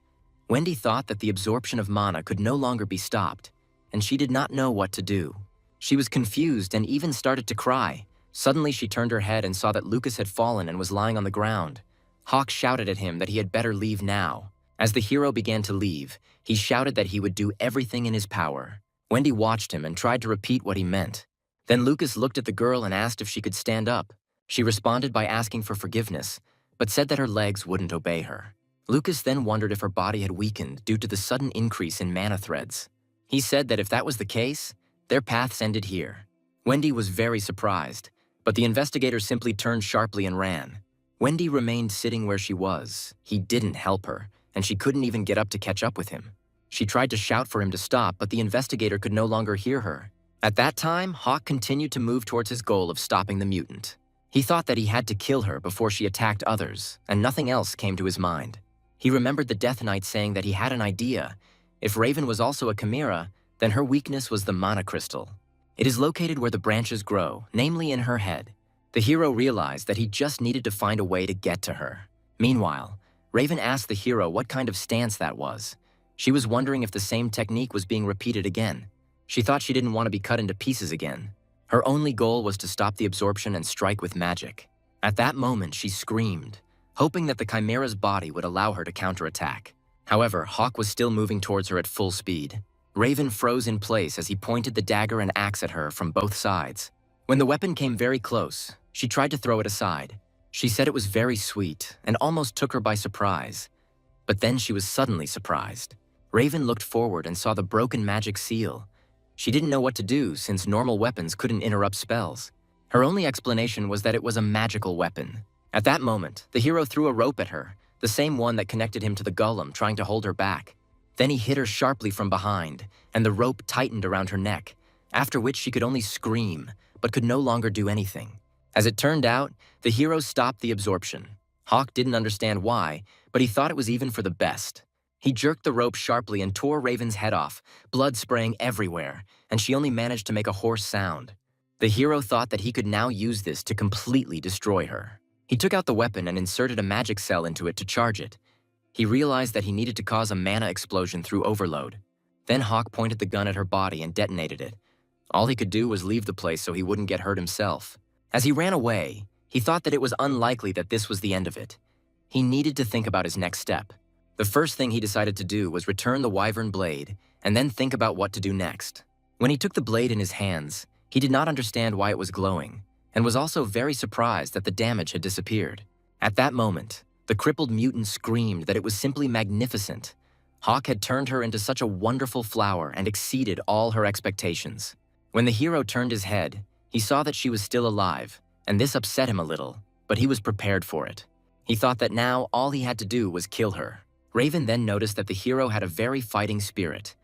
Wendy thought that the absorption of mana could no longer be stopped, and she did not know what to do. She was confused and even started to cry. Suddenly she turned her head and saw that Lucas had fallen and was lying on the ground. Hawk shouted at him that he had better leave now. As the hero began to leave, he shouted that he would do everything in his power. Wendy watched him and tried to repeat what he meant. Then Lucas looked at the girl and asked if she could stand up. She responded by asking for forgiveness, but said that her legs wouldn't obey her. Lucas then wondered if her body had weakened due to the sudden increase in mana threads. He said that if that was the case, their paths ended here. Wendy was very surprised, but the investigator simply turned sharply and ran. Wendy remained sitting where she was. He didn't help her, and she couldn't even get up to catch up with him. She tried to shout for him to stop, but the investigator could no longer hear her. At that time, Hawk continued to move towards his goal of stopping the mutant. He thought that he had to kill her before she attacked others, and nothing else came to his mind. He remembered the Death Knight saying that he had an idea. If Raven was also a chimera, then her weakness was the mana crystal. It is located where the branches grow, namely in her head. The hero realized that he just needed to find a way to get to her. Meanwhile, Raven asked the hero what kind of stance that was. She was wondering if the same technique was being repeated again. She thought she didn't want to be cut into pieces again. Her only goal was to stop the absorption and strike with magic. At that moment, she screamed, hoping that the chimera's body would allow her to counterattack. However, Hawk was still moving towards her at full speed. Raven froze in place as he pointed the dagger and axe at her from both sides. When the weapon came very close, she tried to throw it aside. She said it was very sweet and almost took her by surprise. But then she was suddenly surprised. Raven looked forward and saw the broken magic seal. She didn't know what to do since normal weapons couldn't interrupt spells. Her only explanation was that it was a magical weapon. At that moment, the hero threw a rope at her, the same one that connected him to the golem, trying to hold her back. Then he hit her sharply from behind, and the rope tightened around her neck, after which she could only scream, but could no longer do anything. As it turned out, the hero stopped the absorption. Hawk didn't understand why, but he thought it was even for the best. He jerked the rope sharply and tore Raven's head off, blood spraying everywhere, and she only managed to make a hoarse sound. The hero thought that he could now use this to completely destroy her. He took out the weapon and inserted a magic cell into it to charge it. He realized that he needed to cause a mana explosion through overload. Then Hawk pointed the gun at her body and detonated it. All he could do was leave the place so he wouldn't get hurt himself. As he ran away, he thought that it was unlikely that this was the end of it. He needed to think about his next step. The first thing he decided to do was return the wyvern blade and then think about what to do next. When he took the blade in his hands, he did not understand why it was glowing, and was also very surprised that the damage had disappeared. At that moment, the crippled mutant screamed that it was simply magnificent. Hawk had turned her into such a wonderful flower and exceeded all her expectations. When the hero turned his head, he saw that she was still alive, and this upset him a little, but he was prepared for it. He thought that now all he had to do was kill her. Raven then noticed that the hero had a very fighting spirit,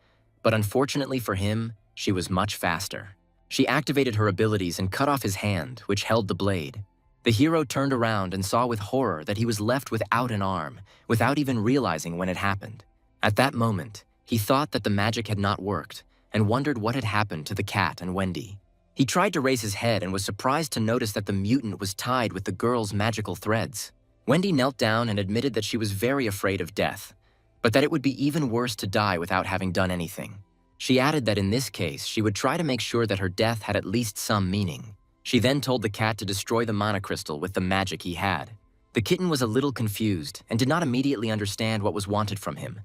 but unfortunately for him, she was much faster. She activated her abilities and cut off his hand, which held the blade. The hero turned around and saw with horror that he was left without an arm, without even realizing when it happened. At that moment, he thought that the magic had not worked and wondered what had happened to the cat and Wendy. He tried to raise his head and was surprised to notice that the mutant was tied with the girl's magical threads. Wendy knelt down and admitted that she was very afraid of death, but that it would be even worse to die without having done anything. She added that in this case, she would try to make sure that her death had at least some meaning. She then told the cat to destroy the mana crystal with the magic he had. The kitten was a little confused and did not immediately understand what was wanted from him,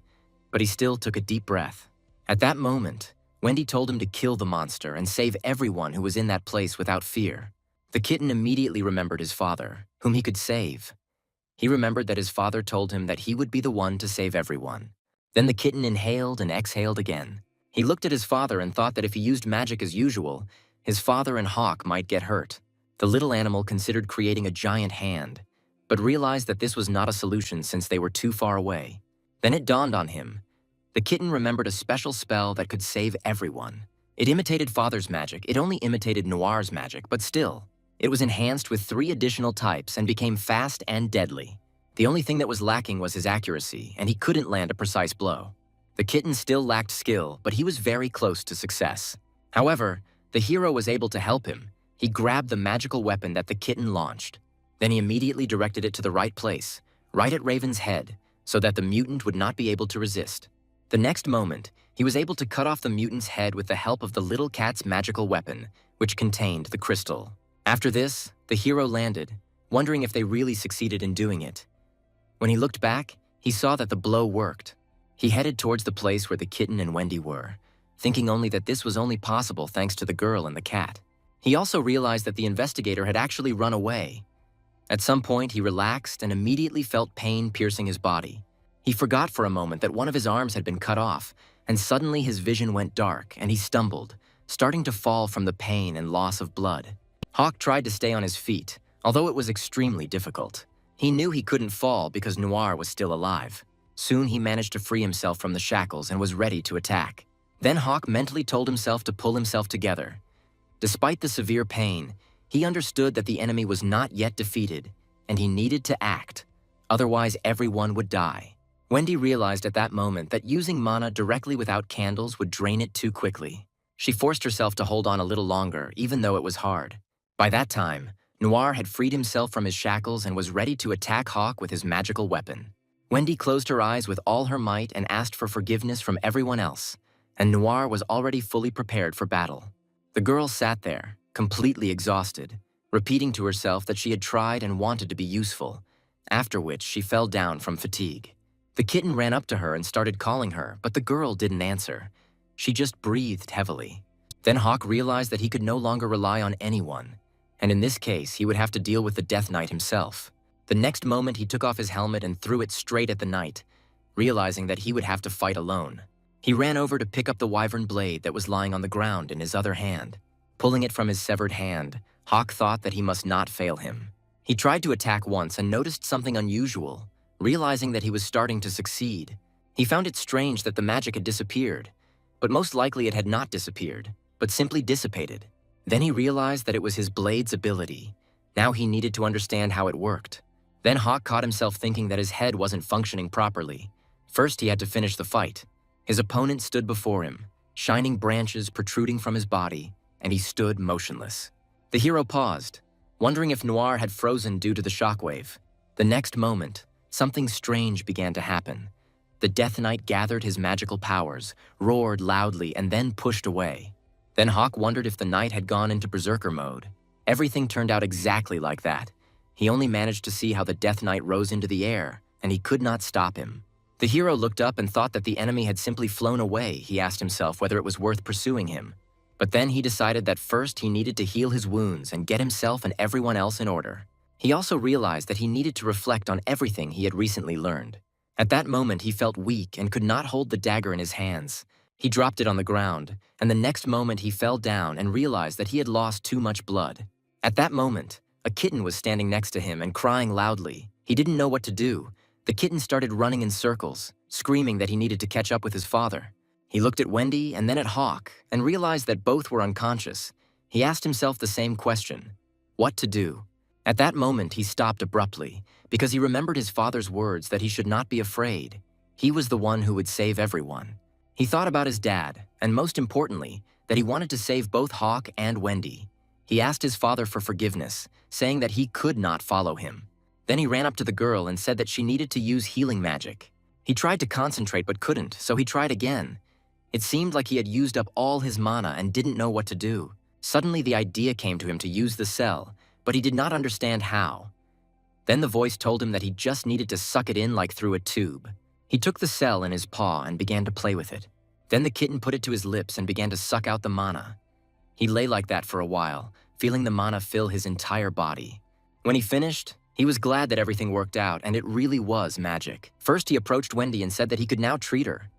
but he still took a deep breath. At that moment, Wendy told him to kill the monster and save everyone who was in that place without fear. The kitten immediately remembered his father, whom he could save. He remembered that his father told him that he would be the one to save everyone. Then the kitten inhaled and exhaled again. He looked at his father and thought that if he used magic as usual, his father and Hawk might get hurt. The little animal considered creating a giant hand, but realized that this was not a solution since they were too far away. Then it dawned on him. The kitten remembered a special spell that could save everyone. It imitated Father's magic. It only imitated Noir's magic, but still, it was enhanced with 3 additional types and became fast and deadly. The only thing that was lacking was his accuracy, and he couldn't land a precise blow. The kitten still lacked skill, but he was very close to success. However, the hero was able to help him, He grabbed the magical weapon that the kitten launched. Then he immediately directed it to the right place, right at Raven's head, so that the mutant would not be able to resist. The next moment, he was able to cut off the mutant's head with the help of the little cat's magical weapon, which contained the crystal. After this, the hero landed, wondering if they really succeeded in doing it. When he looked back, he saw that the blow worked. He headed towards the place where the kitten and Wendy were, thinking only that this was only possible thanks to the girl and the cat. He also realized that the investigator had actually run away. At some point, he relaxed and immediately felt pain piercing his body. He forgot for a moment that one of his arms had been cut off, and suddenly his vision went dark and he stumbled, starting to fall from the pain and loss of blood. Hawk tried to stay on his feet, although it was extremely difficult. He knew he couldn't fall because Noir was still alive. Soon he managed to free himself from the shackles and was ready to attack. Then Hawk mentally told himself to pull himself together. Despite the severe pain, he understood that the enemy was not yet defeated, and he needed to act. Otherwise, everyone would die. Wendy realized at that moment that using mana directly without candles would drain it too quickly. She forced herself to hold on a little longer, even though it was hard. By that time, Noir had freed himself from his shackles and was ready to attack Hawk with his magical weapon. Wendy closed her eyes with all her might and asked for forgiveness from everyone else, and Noir was already fully prepared for battle. The girl sat there, completely exhausted, repeating to herself that she had tried and wanted to be useful, after which she fell down from fatigue. The kitten ran up to her and started calling her, but the girl didn't answer. She just breathed heavily. Then Hawk realized that he could no longer rely on anyone, and in this case, he would have to deal with the Death Knight himself. The next moment, he took off his helmet and threw it straight at the knight, realizing that he would have to fight alone. He ran over to pick up the wyvern blade that was lying on the ground in his other hand. Pulling it from his severed hand, Hawk thought that he must not fail him. He tried to attack once and noticed something unusual, realizing that he was starting to succeed. He found it strange that the magic had disappeared, but most likely it had not disappeared, but simply dissipated. Then he realized that it was his blade's ability. Now he needed to understand how it worked. Then Hawk caught himself thinking that his head wasn't functioning properly. First, he had to finish the fight. His opponent stood before him, shining branches protruding from his body, and he stood motionless. The hero paused, wondering if Noir had frozen due to the shockwave. The next moment, something strange began to happen. The Death Knight gathered his magical powers, roared loudly, and then pushed away. Then Hawk wondered if the knight had gone into berserker mode. Everything turned out exactly like that. He only managed to see how the Death Knight rose into the air, and he could not stop him. The hero looked up and thought that the enemy had simply flown away. He asked himself whether it was worth pursuing him. But then he decided that first he needed to heal his wounds and get himself and everyone else in order. He also realized that he needed to reflect on everything he had recently learned. At that moment, he felt weak and could not hold the dagger in his hands. He dropped it on the ground, and the next moment he fell down and realized that he had lost too much blood. At that moment, a kitten was standing next to him and crying loudly. He didn't know what to do. The kitten started running in circles, screaming that he needed to catch up with his father. He looked at Wendy and then at Hawk and realized that both were unconscious. He asked himself the same question: what to do? At that moment, he stopped abruptly because he remembered his father's words that he should not be afraid. He was the one who would save everyone. He thought about his dad, and most importantly, that he wanted to save both Hawk and Wendy. He asked his father for forgiveness, saying that he could not follow him. Then he ran up to the girl and said that she needed to use healing magic. He tried to concentrate but couldn't, so he tried again. It seemed like he had used up all his mana and didn't know what to do. Suddenly the idea came to him to use the cell, but he did not understand how. Then the voice told him that he just needed to suck it in like through a tube. He took the cell in his paw and began to play with it. Then the kitten put it to his lips and began to suck out the mana. He lay like that for a while, feeling the mana fill his entire body. When he finished, he was glad that everything worked out, and it really was magic. First, he approached Wendy and said that he could now treat her.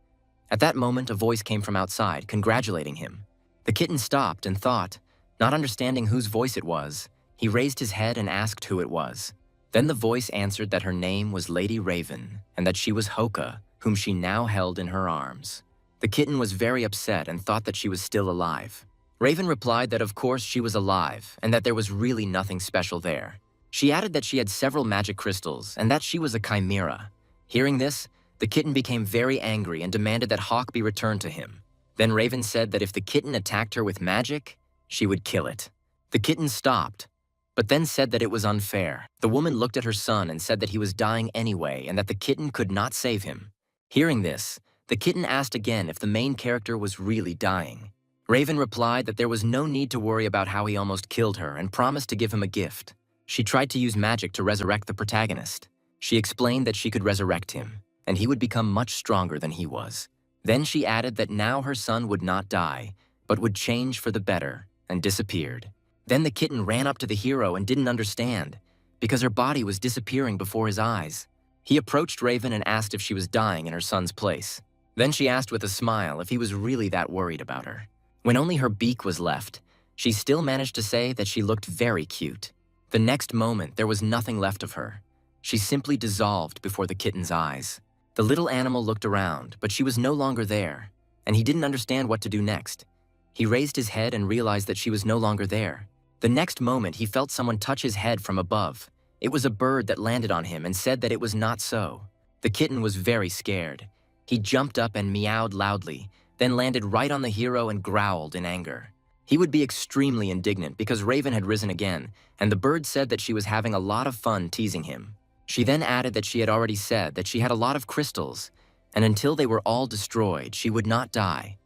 At that moment, a voice came from outside, congratulating him. The kitten stopped and thought, not understanding whose voice it was. He raised his head and asked who it was. Then the voice answered that her name was Lady Raven, and that she was Hoka, whom she now held in her arms. The kitten was very upset and thought that she was still alive. Raven replied that of course she was alive, and that there was really nothing special there. She added that she had several magic crystals, and that she was a chimera. Hearing this, the kitten became very angry and demanded that Hawk be returned to him. Then Raven said that if the kitten attacked her with magic, she would kill it. The kitten stopped, but then said that it was unfair. The woman looked at her son and said that he was dying anyway and that the kitten could not save him. Hearing this, the kitten asked again if the main character was really dying. Raven replied that there was no need to worry about how he almost killed her and promised to give him a gift. She tried to use magic to resurrect the protagonist. She explained that she could resurrect him, and he would become much stronger than he was. Then she added that now her son would not die, but would change for the better, and disappeared. Then the kitten ran up to the hero and didn't understand, because her body was disappearing before his eyes. He approached Raven and asked if she was dying in her son's place. Then she asked with a smile if he was really that worried about her. When only her beak was left, she still managed to say that she looked very cute. The next moment, there was nothing left of her. She simply dissolved before the kitten's eyes. The little animal looked around, but she was no longer there, and he didn't understand what to do next. He raised his head and realized that she was no longer there. The next moment, he felt someone touch his head from above. It was a bird that landed on him and said that it was not so. The kitten was very scared. He jumped up and meowed loudly, then landed right on the hero and growled in anger. He would be extremely indignant because Raven had risen again, and the bird said that she was having a lot of fun teasing him. She then added that she had already said that she had a lot of crystals, and until they were all destroyed, she would not die,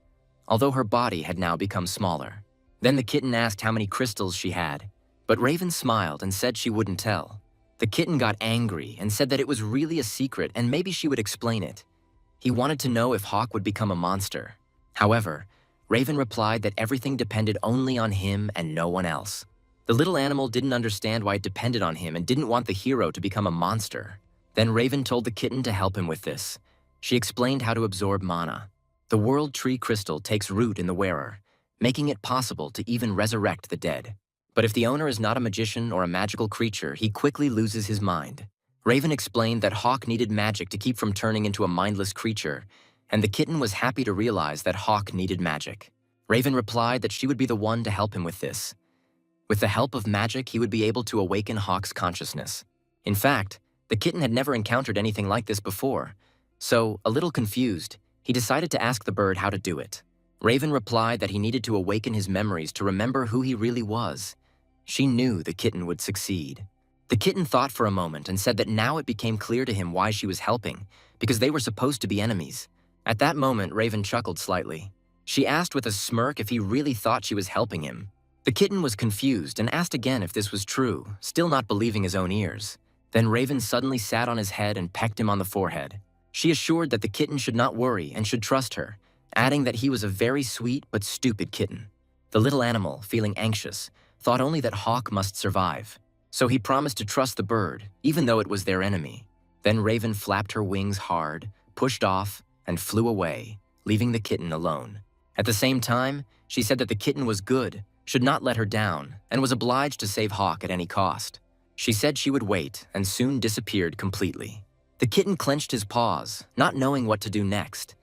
although her body had now become smaller. Then the kitten asked how many crystals she had, but Raven smiled and said she wouldn't tell. The kitten got angry and said that it was really a secret and maybe she would explain it. He wanted to know if Hawk would become a monster. However, Raven replied that everything depended only on him and no one else. The little animal didn't understand why it depended on him and didn't want the hero to become a monster. Then Raven told the kitten to help him with this. She explained how to absorb mana. The World Tree Crystal takes root in the wearer, making it possible to even resurrect the dead. But if the owner is not a magician or a magical creature, he quickly loses his mind. Raven explained that Hawk needed magic to keep from turning into a mindless creature, and the kitten was happy to realize that Hawk needed magic. Raven replied that she would be the one to help him with this. With the help of magic, he would be able to awaken Hawk's consciousness. In fact, the kitten had never encountered anything like this before, so, a little confused, he decided to ask the bird how to do it. Raven replied that he needed to awaken his memories to remember who he really was. She knew the kitten would succeed. The kitten thought for a moment and said that now it became clear to him why she was helping, because they were supposed to be enemies. At that moment, Raven chuckled slightly. She asked with a smirk if he really thought she was helping him. The kitten was confused and asked again if this was true, still not believing his own ears. Then Raven suddenly sat on his head and pecked him on the forehead. She assured that the kitten should not worry and should trust her, adding that he was a very sweet but stupid kitten. The little animal, feeling anxious, thought only that Hawk must survive. So he promised to trust the bird, even though it was their enemy. Then Raven flapped her wings hard, pushed off, and flew away, leaving the kitten alone. At the same time, she said that the kitten was good, should not let her down, and was obliged to save Hawk at any cost. She said she would wait, and soon disappeared completely. The kitten clenched his paws, not knowing what to do next.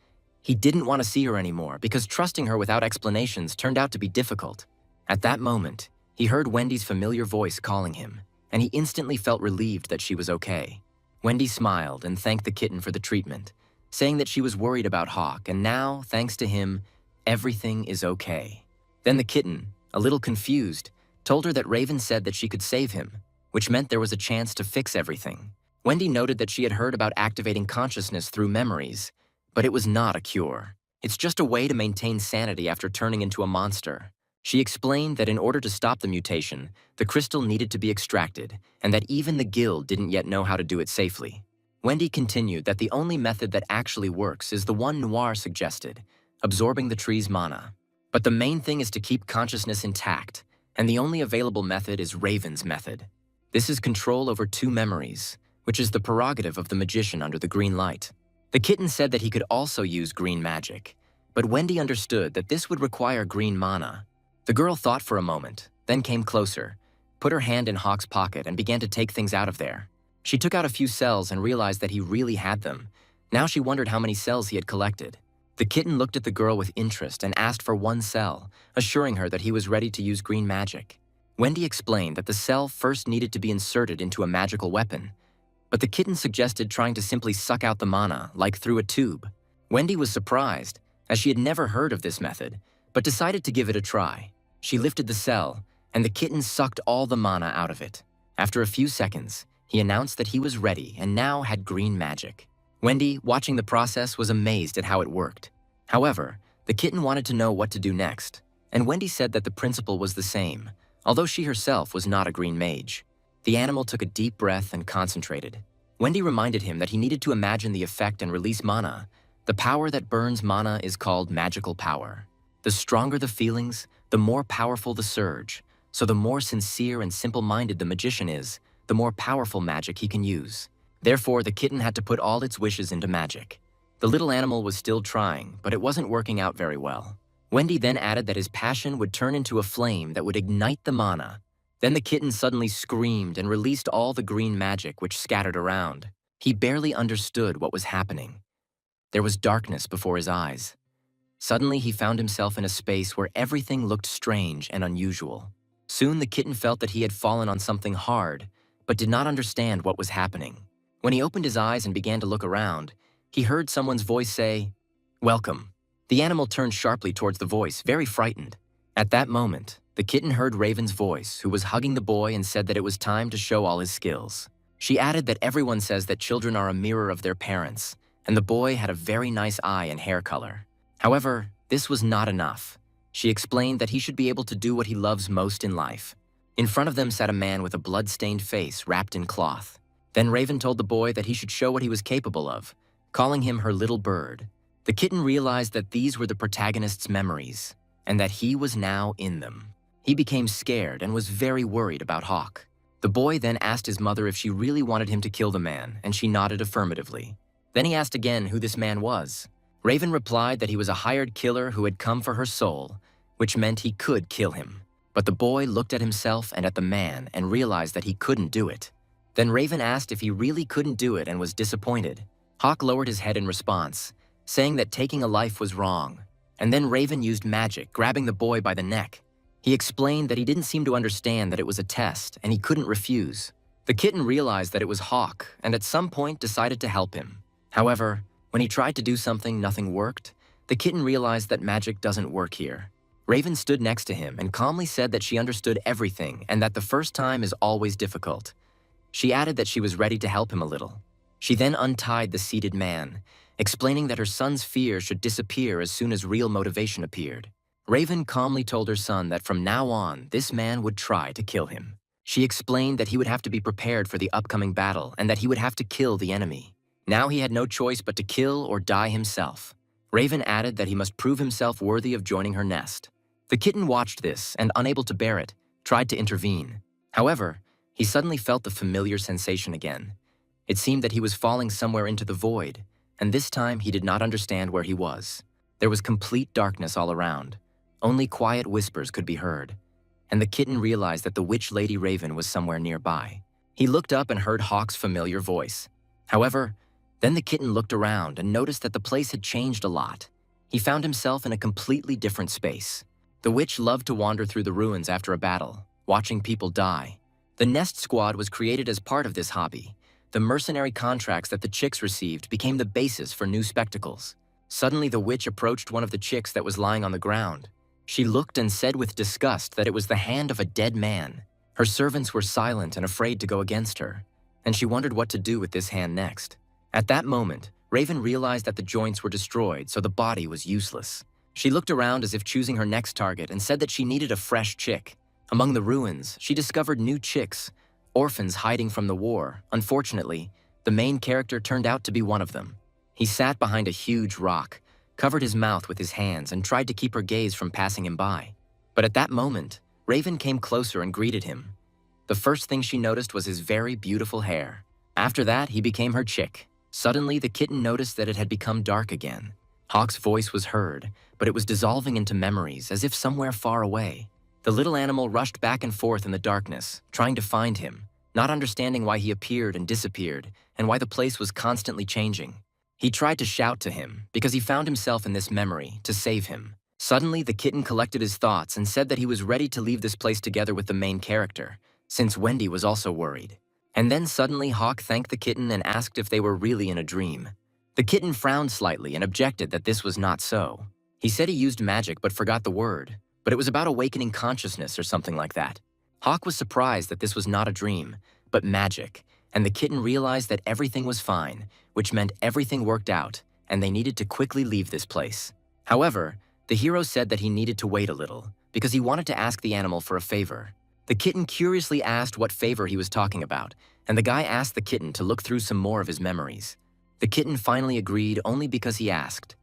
He didn't want to see her anymore because trusting her without explanations turned out to be difficult. At that moment, he heard Wendy's familiar voice calling him, and he instantly felt relieved that she was okay. Wendy smiled and thanked the kitten for the treatment, saying that she was worried about Hawk, and now, thanks to him, everything is okay. Then the kitten, a little confused, told her that Raven said that she could save him, which meant there was a chance to fix everything. Wendy noted that she had heard about activating consciousness through memories, but it was not a cure. It's just a way to maintain sanity after turning into a monster. She explained that in order to stop the mutation, the crystal needed to be extracted, and that even the guild didn't yet know how to do it safely. Wendy continued that the only method that actually works is the one Noir suggested, absorbing the tree's mana. But the main thing is to keep consciousness intact, and the only available method is Raven's method. This is control over two memories, which is the prerogative of the magician under the green light. The kitten said that he could also use green magic, but Wendy understood that this would require green mana. The girl thought for a moment, then came closer, put her hand in Hawk's pocket and began to take things out of there. She took out a few cells and realized that he really had them. Now she wondered how many cells he had collected. The kitten looked at the girl with interest and asked for one cell, assuring her that he was ready to use green magic. Wendy explained that the cell first needed to be inserted into a magical weapon, but the kitten suggested trying to simply suck out the mana, like through a tube. Wendy was surprised, as she had never heard of this method, but decided to give it a try. She lifted the cell, and the kitten sucked all the mana out of it. After a few seconds, he announced that he was ready and now had green magic. Wendy, watching the process, was amazed at how it worked. However, the kitten wanted to know what to do next, and Wendy said that the principle was the same, although she herself was not a green mage. The animal took a deep breath and concentrated. Wendy reminded him that he needed to imagine the effect and release mana. The power that burns mana is called magical power. The stronger the feelings, the more powerful the surge. So the more sincere and simple-minded the magician is, the more powerful magic he can use. Therefore, the kitten had to put all its wishes into magic. The little animal was still trying, but it wasn't working out very well. Wendy then added that his passion would turn into a flame that would ignite the mana. Then the kitten suddenly screamed and released all the green magic which scattered around. He barely understood what was happening. There was darkness before his eyes. Suddenly, he found himself in a space where everything looked strange and unusual. Soon, the kitten felt that he had fallen on something hard, but did not understand what was happening. When he opened his eyes and began to look around, he heard someone's voice say, "Welcome." The animal turned sharply towards the voice, very frightened. At that moment, the kitten heard Raven's voice, who was hugging the boy and said that it was time to show all his skills. She added that everyone says that children are a mirror of their parents, and the boy had a very nice eye and hair color. However, this was not enough. She explained that he should be able to do what he loves most in life. In front of them sat a man with a blood-stained face wrapped in cloth. Then Raven told the boy that he should show what he was capable of, calling him her little bird. The kitten realized that these were the protagonist's memories, and that he was now in them. He became scared and was very worried about Hawk. The boy then asked his mother if she really wanted him to kill the man, and she nodded affirmatively. Then he asked again who this man was. Raven replied that he was a hired killer who had come for her soul, which meant he could kill him. But the boy looked at himself and at the man and realized that he couldn't do it. Then Raven asked if he really couldn't do it and was disappointed. Hawk lowered his head in response, saying that taking a life was wrong. And then Raven used magic, grabbing the boy by the neck. He explained that he didn't seem to understand that it was a test and he couldn't refuse. The kitten realized that it was Hawk and at some point decided to help him. However, when he tried to do something, nothing worked. The kitten realized that magic doesn't work here. Raven stood next to him and calmly said that she understood everything and that the first time is always difficult. She added that she was ready to help him a little. She then untied the seated man, explaining that her son's fear should disappear as soon as real motivation appeared. Raven calmly told her son that from now on, this man would try to kill him. She explained that he would have to be prepared for the upcoming battle and that he would have to kill the enemy. Now he had no choice but to kill or die himself. Raven added that he must prove himself worthy of joining her nest. The kitten watched this and, unable to bear it, tried to intervene. However, he suddenly felt the familiar sensation again. It seemed that he was falling somewhere into the void, and this time he did not understand where he was. There was complete darkness all around. Only quiet whispers could be heard, and the kitten realized that the witch Lady Raven was somewhere nearby. He looked up and heard Hawk's familiar voice. However, then the kitten looked around and noticed that the place had changed a lot. He found himself in a completely different space. The witch loved to wander through the ruins after a battle, watching people die. The Nest Squad was created as part of this hobby. The mercenary contracts that the chicks received became the basis for new spectacles. Suddenly, the witch approached one of the chicks that was lying on the ground. She looked and said with disgust that it was the hand of a dead man. Her servants were silent and afraid to go against her, and she wondered what to do with this hand next. At that moment, Raven realized that the joints were destroyed, so the body was useless. She looked around as if choosing her next target and said that she needed a fresh chick. Among the ruins, she discovered new chicks, orphans hiding from the war. Unfortunately, the main character turned out to be one of them. He sat behind a huge rock, covered his mouth with his hands, and tried to keep her gaze from passing him by. But at that moment, Raven came closer and greeted him. The first thing she noticed was his very beautiful hair. After that, he became her chick. Suddenly, the kitten noticed that it had become dark again. Hawk's voice was heard, but it was dissolving into memories, as if somewhere far away. The little animal rushed back and forth in the darkness, trying to find him, not understanding why he appeared and disappeared, and why the place was constantly changing. He tried to shout to him, because he found himself in this memory, to save him. Suddenly, the kitten collected his thoughts and said that he was ready to leave this place together with the main character, since Wendy was also worried. And then suddenly Hawk thanked the kitten and asked if they were really in a dream. The kitten frowned slightly and objected that this was not so. He said he used magic but forgot the word, but it was about awakening consciousness or something like that. Hawk was surprised that this was not a dream, but magic, and the kitten realized that everything was fine, which meant everything worked out, and they needed to quickly leave this place. However, the hero said that he needed to wait a little, because he wanted to ask the animal for a favor. The kitten curiously asked what favor he was talking about, and the guy asked the kitten to look through some more of his memories. The kitten finally agreed only because he asked,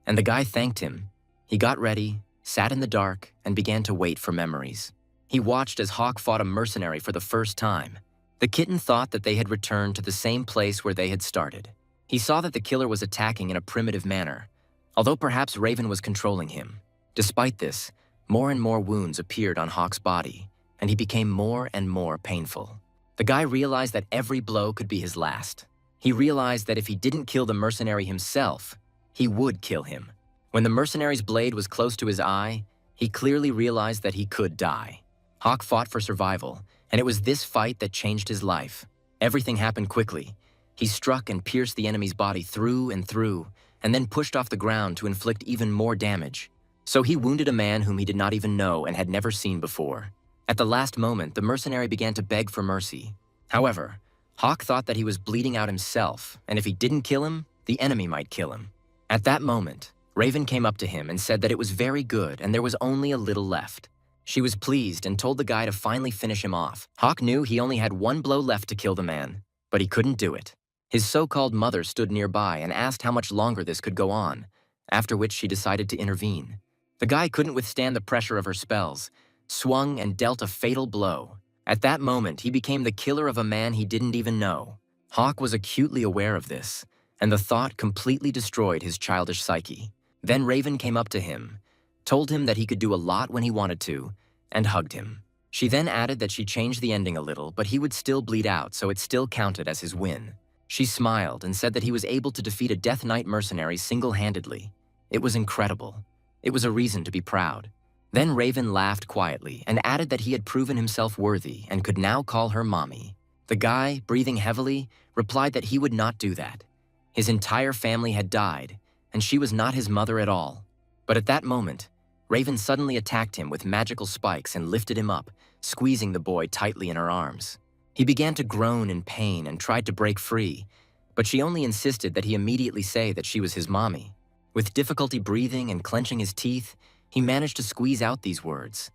and the guy thanked him. He got ready, sat in the dark, and began to wait for memories. He watched as Hawk fought a mercenary for the first time. The kitten thought that they had returned to the same place where they had started. He saw that the killer was attacking in a primitive manner, although perhaps Raven was controlling him. Despite this, more and more wounds appeared on Hawk's body, and he became more and more painful. The guy realized that every blow could be his last. He realized that if he didn't kill the mercenary himself, he would kill him. When the mercenary's blade was close to his eye, he clearly realized that he could die. Hawk fought for survival, and it was this fight that changed his life. Everything happened quickly. He struck and pierced the enemy's body through and through, and then pushed off the ground to inflict even more damage. So he wounded a man whom he did not even know and had never seen before. At the last moment, the mercenary began to beg for mercy. However, Hawk thought that he was bleeding out himself, and if he didn't kill him, the enemy might kill him. At that moment, Raven came up to him and said that it was very good and there was only a little left. She was pleased and told the guy to finally finish him off. Hawk knew he only had one blow left to kill the man, but he couldn't do it. His so-called mother stood nearby and asked how much longer this could go on, after which she decided to intervene. The guy couldn't withstand the pressure of her spells, swung and dealt a fatal blow. At that moment, he became the killer of a man he didn't even know. Hawk was acutely aware of this, and the thought completely destroyed his childish psyche. Then Raven came up to him, told him that he could do a lot when he wanted to, and hugged him. She then added that she changed the ending a little, but he would still bleed out, so it still counted as his win. She smiled and said that he was able to defeat a Death Knight mercenary single-handedly. It was incredible. It was a reason to be proud. Then Raven laughed quietly and added that he had proven himself worthy and could now call her mommy. The guy, breathing heavily, replied that he would not do that. His entire family had died, and she was not his mother at all. But at that moment, Raven suddenly attacked him with magical spikes and lifted him up, squeezing the boy tightly in her arms. He began to groan in pain and tried to break free, but she only insisted that he immediately say that she was his mommy. With difficulty breathing and clenching his teeth, he managed to squeeze out these words.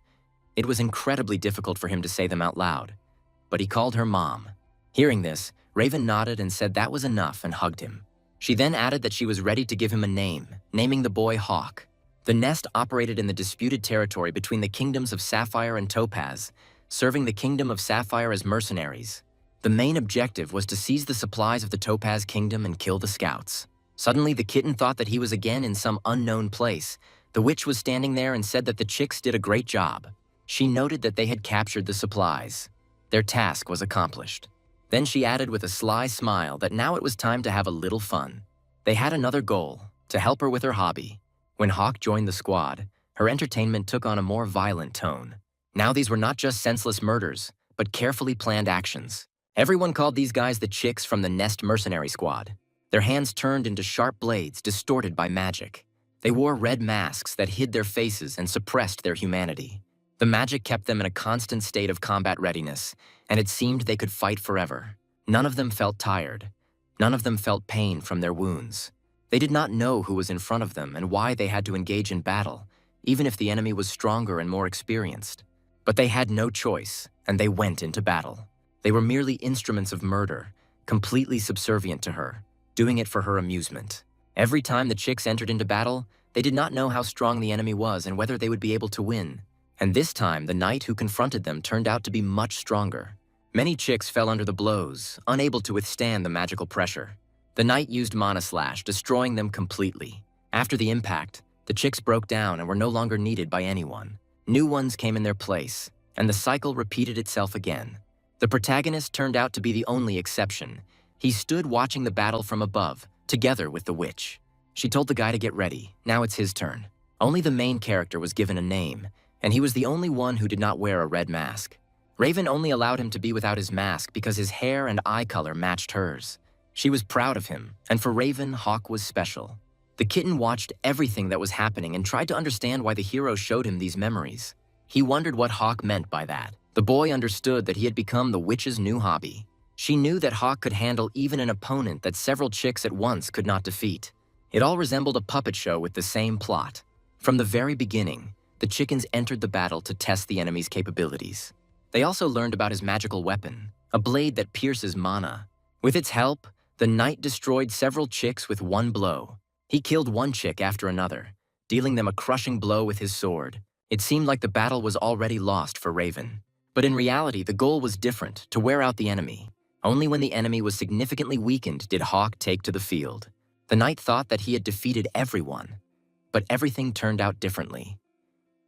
It was incredibly difficult for him to say them out loud, but he called her mom. Hearing this, Raven nodded and said that was enough and hugged him. She then added that she was ready to give him a name, naming the boy Hawk. The nest operated in the disputed territory between the kingdoms of Sapphire and Topaz, serving the kingdom of Sapphire as mercenaries. The main objective was to seize the supplies of the Topaz kingdom and kill the scouts. Suddenly, the kitten thought that he was again in some unknown place. The witch was standing there and said that the chicks did a great job. She noted that they had captured the supplies. Their task was accomplished. Then she added with a sly smile that now it was time to have a little fun. They had another goal, to help her with her hobby. When Hawk joined the squad, her entertainment took on a more violent tone. Now these were not just senseless murders, but carefully planned actions. Everyone called these guys the chicks from the Nest Mercenary Squad. Their hands turned into sharp blades distorted by magic. They wore red masks that hid their faces and suppressed their humanity. The magic kept them in a constant state of combat readiness, and it seemed they could fight forever. None of them felt tired. None of them felt pain from their wounds. They did not know who was in front of them and why they had to engage in battle, even if the enemy was stronger and more experienced. But they had no choice, and they went into battle. They were merely instruments of murder, completely subservient to her, doing it for her amusement. Every time the chicks entered into battle, they did not know how strong the enemy was and whether they would be able to win. And this time, the knight who confronted them turned out to be much stronger. Many chicks fell under the blows, unable to withstand the magical pressure. The knight used Mana Slash, destroying them completely. After the impact, the chicks broke down and were no longer needed by anyone. New ones came in their place, and the cycle repeated itself again. The protagonist turned out to be the only exception. He stood watching the battle from above, together with the witch. She told the guy to get ready. Now it's his turn. Only the main character was given a name, and he was the only one who did not wear a red mask. Raven only allowed him to be without his mask because his hair and eye color matched hers. She was proud of him, and for Raven, Hawk was special. The kitten watched everything that was happening and tried to understand why the hero showed him these memories. He wondered what Hawk meant by that. The boy understood that he had become the witch's new hobby. She knew that Hawk could handle even an opponent that several chicks at once could not defeat. It all resembled a puppet show with the same plot. From the very beginning, the chickens entered the battle to test the enemy's capabilities. They also learned about his magical weapon, a blade that pierces mana. With its help, the knight destroyed several chicks with one blow. He killed one chick after another, dealing them a crushing blow with his sword. It seemed like the battle was already lost for Raven. But in reality, the goal was different, to wear out the enemy. Only when the enemy was significantly weakened did Hawk take to the field. The knight thought that he had defeated everyone, but everything turned out differently.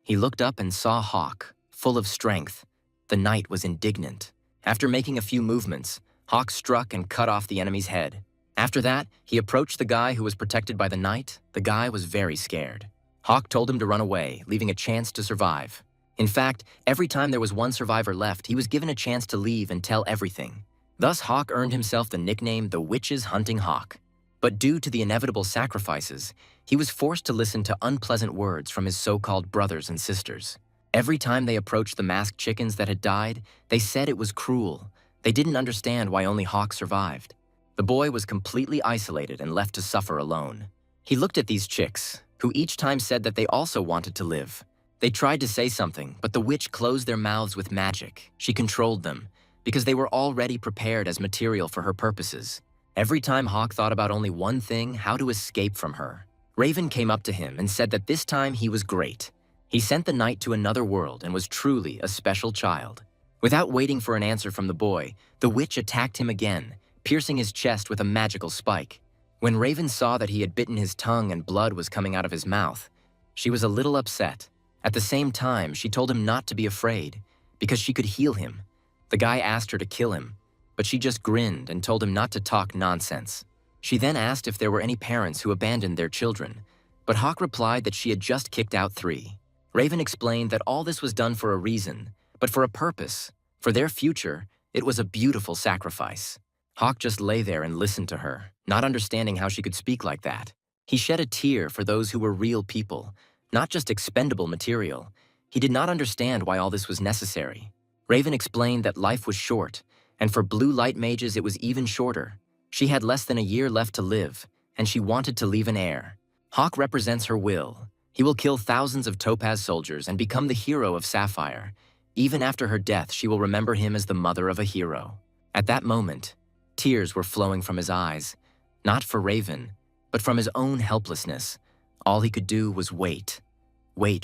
He looked up and saw Hawk, full of strength. The knight was indignant. After making a few movements, Hawk struck and cut off the enemy's head. After that, he approached the guy who was protected by the knight. The guy was very scared. Hawk told him to run away, leaving a chance to survive. In fact, every time there was one survivor left, he was given a chance to leave and tell everything. Thus, Hawk earned himself the nickname the Witch's Hunting Hawk. But due to the inevitable sacrifices, he was forced to listen to unpleasant words from his so-called brothers and sisters. Every time they approached the masked chickens that had died, they said it was cruel. They didn't understand why only Hawk survived. The boy was completely isolated and left to suffer alone. He looked at these chicks, who each time said that they also wanted to live. They tried to say something, but the witch closed their mouths with magic. She controlled them, because they were already prepared as material for her purposes. Every time Hawk thought about only one thing, how to escape from her. Raven came up to him and said that this time he was great. He sent the knight to another world and was truly a special child. Without waiting for an answer from the boy, the witch attacked him again, piercing his chest with a magical spike. When Raven saw that he had bitten his tongue and blood was coming out of his mouth, she was a little upset. At the same time, she told him not to be afraid, because she could heal him. The guy asked her to kill him, but she just grinned and told him not to talk nonsense. She then asked if there were any parents who abandoned their children, but Hawk replied that she had just kicked out 3. Raven explained that all this was done for a reason, but for a purpose. For their future, it was a beautiful sacrifice. Hawk just lay there and listened to her, not understanding how she could speak like that. He shed a tear for those who were real people, not just expendable material. He did not understand why all this was necessary. Raven explained that life was short, and for blue light mages it was even shorter. She had less than a year left to live, and she wanted to leave an heir. Hawk represents her will. He will kill thousands of Topaz soldiers and become the hero of Sapphire. Even after her death, she will remember him as the mother of a hero. At that moment, tears were flowing from his eyes, not for Raven, but from his own helplessness. All he could do was wait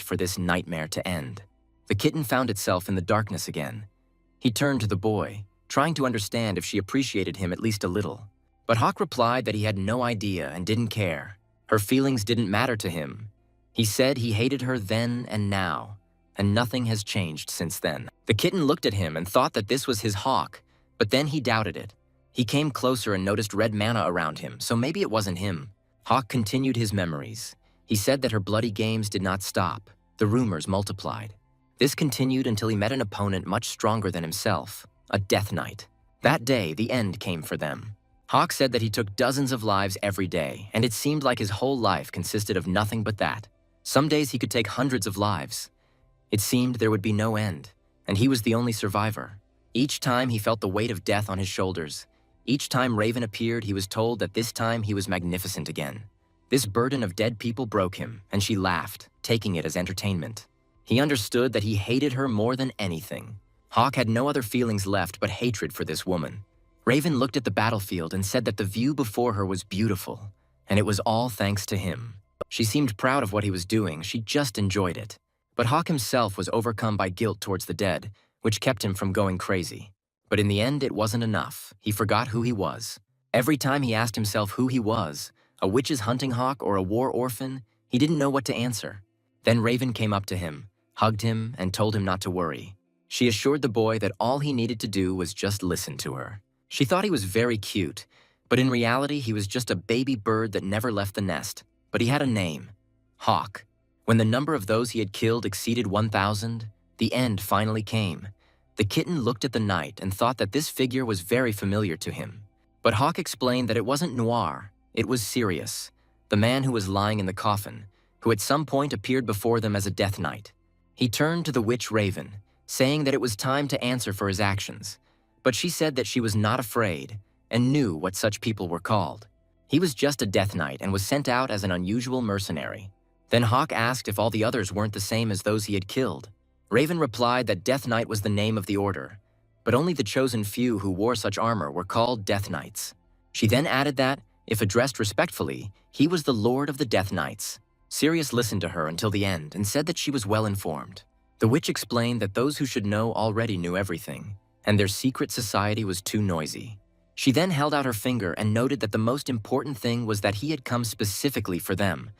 for this nightmare to end. The kitten found itself in the darkness again. He turned to the boy, trying to understand if she appreciated him at least a little. But Hawk replied that he had no idea and didn't care. Her feelings didn't matter to him. He said he hated her then and now, and nothing has changed since then. The kitten looked at him and thought that this was his Hawk, but then he doubted it. He came closer and noticed red mana around him, so maybe it wasn't him. Hawk continued his memories. He said that her bloody games did not stop. The rumors multiplied. This continued until he met an opponent much stronger than himself, a Death Knight. That day, the end came for them. Hawk said that he took dozens of lives every day, and it seemed like his whole life consisted of nothing but that. Some days he could take hundreds of lives. It seemed there would be no end, and he was the only survivor. Each time he felt the weight of death on his shoulders. Each time Raven appeared, he was told that this time he was magnificent again. This burden of dead people broke him, and she laughed, taking it as entertainment. He understood that he hated her more than anything. Hawk had no other feelings left but hatred for this woman. Raven looked at the battlefield and said that the view before her was beautiful, and it was all thanks to him. She seemed proud of what he was doing, she just enjoyed it. But Hawk himself was overcome by guilt towards the dead, which kept him from going crazy. But in the end, it wasn't enough. He forgot who he was. Every time he asked himself who he was, a witch's hunting hawk or a war orphan, he didn't know what to answer. Then Raven came up to him, hugged him, and told him not to worry. She assured the boy that all he needed to do was just listen to her. She thought he was very cute, but in reality, he was just a baby bird that never left the nest. But he had a name, Hawk. When the number of those he had killed exceeded 1,000, the end finally came. The kitten looked at the knight and thought that this figure was very familiar to him. But Hawk explained that it wasn't noir, it was serious. the man who was lying in the coffin, who at some point appeared before them as a death knight. He turned to the witch Raven, saying that it was time to answer for his actions, but she said that she was not afraid and knew what such people were called. He was just a death knight and was sent out as an unusual mercenary. Then Hawk asked if all the others weren't the same as those he had killed. Raven replied that Death Knight was the name of the order, but only the chosen few who wore such armor were called Death Knights. She then added that, if addressed respectfully, he was the Lord of the Death Knights. Sirius listened to her until the end and said that she was well informed. The witch explained that those who should know already knew everything, and their secret society was too noisy. She then held out her finger and noted that the most important thing was that he had come specifically for them,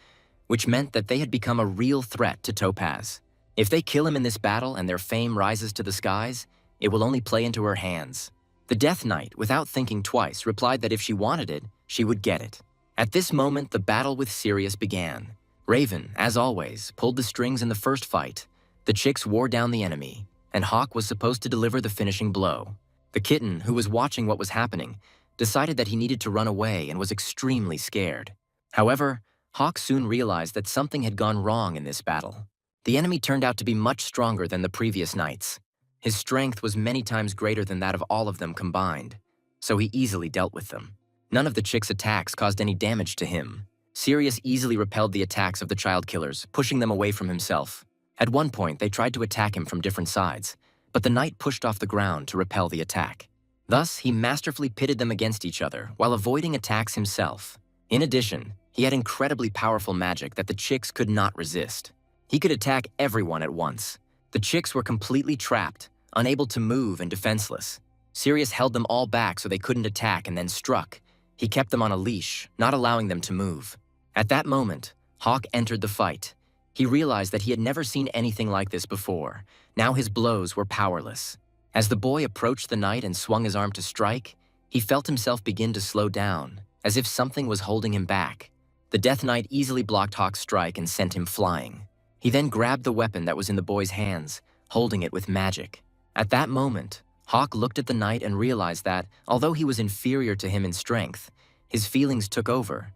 which meant that they had become a real threat to Topaz. If they kill him in this battle and their fame rises to the skies, it will only play into her hands. The Death Knight, without thinking twice, replied that if she wanted it, she would get it. At this moment, the battle with Sirius began. Raven, as always, pulled the strings in the first fight. The chicks wore down the enemy, and Hawk was supposed to deliver the finishing blow. The kitten, who was watching what was happening, decided that he needed to run away and was extremely scared. However, Hawk soon realized that something had gone wrong in this battle. The enemy turned out to be much stronger than the previous knights. His strength was many times greater than that of all of them combined, so he easily dealt with them. None of the chicks' attacks caused any damage to him. Sirius easily repelled the attacks of the child killers, pushing them away from himself. At one point, they tried to attack him from different sides, but the knight pushed off the ground to repel the attack. Thus, he masterfully pitted them against each other while avoiding attacks himself. In addition, he had incredibly powerful magic that the chicks could not resist. He could attack everyone at once. The chicks were completely trapped, unable to move and defenseless. Sirius held them all back so they couldn't attack and then struck. He kept them on a leash, not allowing them to move. At that moment, Hawk entered the fight. He realized that he had never seen anything like this before. Now his blows were powerless. As the boy approached the knight and swung his arm to strike, he felt himself begin to slow down, as if something was holding him back. The Death Knight easily blocked Hawk's strike and sent him flying. He then grabbed the weapon that was in the boy's hands, holding it with magic. At that moment, Hawk looked at the knight and realized that, although he was inferior to him in strength, his feelings took over.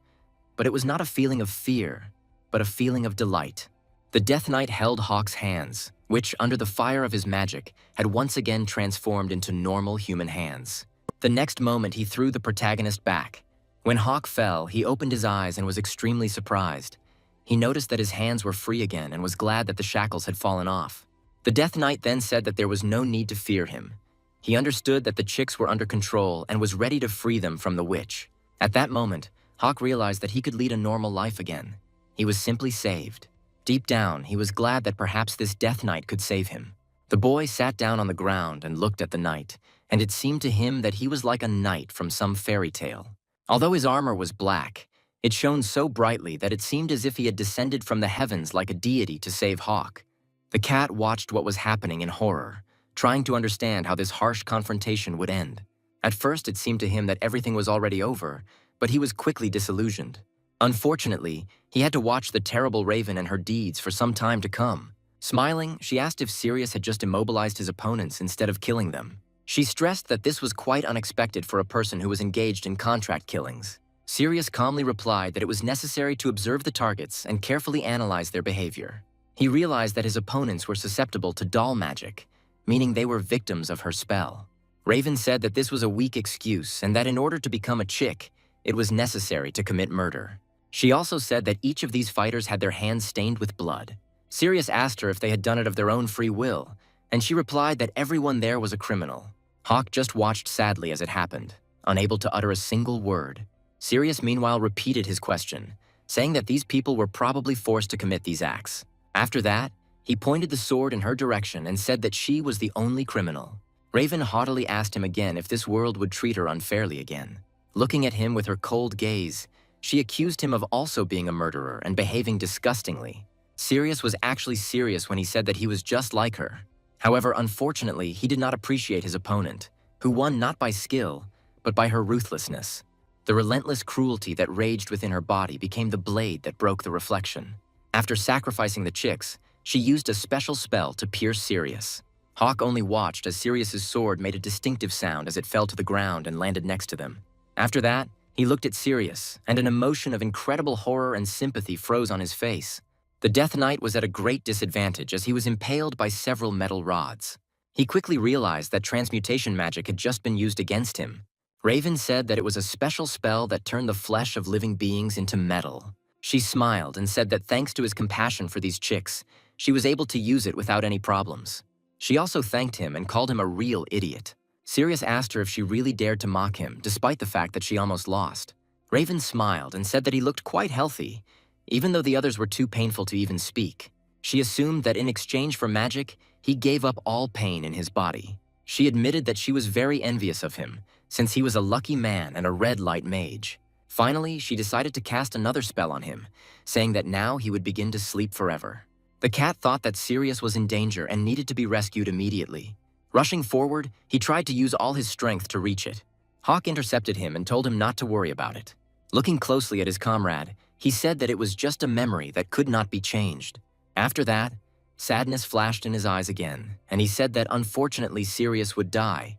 But it was not a feeling of fear, but a feeling of delight. The Death Knight held Hawk's hands, which, under the fire of his magic, had once again transformed into normal human hands. The next moment, he threw the protagonist back. When Hawk fell, he opened his eyes and was extremely surprised. He noticed that his hands were free again and was glad that the shackles had fallen off. The Death Knight then said that there was no need to fear him. He understood that the chicks were under control and was ready to free them from the witch. At that moment, Hawk realized that he could lead a normal life again. He was simply saved. Deep down, he was glad that perhaps this Death Knight could save him. The boy sat down on the ground and looked at the knight, and it seemed to him that he was like a knight from some fairy tale. Although his armor was black, it shone so brightly that it seemed as if he had descended from the heavens like a deity to save Hawk. The cat watched what was happening in horror, trying to understand how this harsh confrontation would end. At first, it seemed to him that everything was already over, but he was quickly disillusioned. Unfortunately, he had to watch the terrible Raven and her deeds for some time to come. Smiling, she asked if Sirius had just immobilized his opponents instead of killing them. She stressed that this was quite unexpected for a person who was engaged in contract killings. Sirius calmly replied that it was necessary to observe the targets and carefully analyze their behavior. He realized that his opponents were susceptible to doll magic, meaning they were victims of her spell. Raven said that this was a weak excuse and that in order to become a chick, it was necessary to commit murder. She also said that each of these fighters had their hands stained with blood. Sirius asked her if they had done it of their own free will, and she replied that everyone there was a criminal. Hawk just watched sadly as it happened, unable to utter a single word. Sirius meanwhile repeated his question, saying that these people were probably forced to commit these acts. After that, he pointed the sword in her direction and said that she was the only criminal. Raven haughtily asked him again if this world would treat her unfairly again. Looking at him with her cold gaze, she accused him of also being a murderer and behaving disgustingly. Sirius was actually serious when he said that he was just like her. However, unfortunately, he did not appreciate his opponent, who won not by skill, but by her ruthlessness. The relentless cruelty that raged within her body became the blade that broke the reflection. After sacrificing the chicks, she used a special spell to pierce Sirius. Hawk only watched as Sirius's sword made a distinctive sound as it fell to the ground and landed next to them. After that, He looked at Sirius, and an emotion of incredible horror and sympathy froze on his face. The Death Knight was at a great disadvantage as he was impaled by several metal rods. He quickly realized that transmutation magic had just been used against him. Raven said that it was a special spell that turned the flesh of living beings into metal. She smiled and said that thanks to his compassion for these chicks, she was able to use it without any problems. She also thanked him and called him a real idiot. Sirius asked her if she really dared to mock him, despite the fact that she almost lost. Raven smiled and said that he looked quite healthy, even though the others were too painful to even speak. She assumed that in exchange for magic, he gave up all pain in his body. She admitted that she was very envious of him, since he was a lucky man and a red light mage. Finally, she decided to cast another spell on him, saying that now he would begin to sleep forever. The cat thought that Sirius was in danger and needed to be rescued immediately. Rushing forward, he tried to use all his strength to reach it. Hawk intercepted him and told him not to worry about it. Looking closely at his comrade, he said that it was just a memory that could not be changed. After that, sadness flashed in his eyes again, and he said that unfortunately Sirius would die,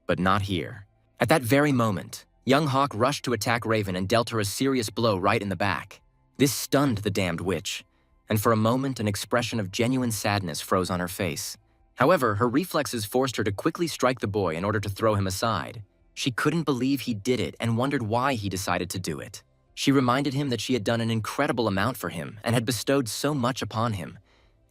but not here. At that very moment, young Hawk rushed to attack Raven and dealt her a serious blow right in the back. This stunned the damned witch, and for a moment an expression of genuine sadness froze on her face. However, her reflexes forced her to quickly strike the boy in order to throw him aside. She couldn't believe he did it and wondered why he decided to do it. She reminded him that she had done an incredible amount for him and had bestowed so much upon him,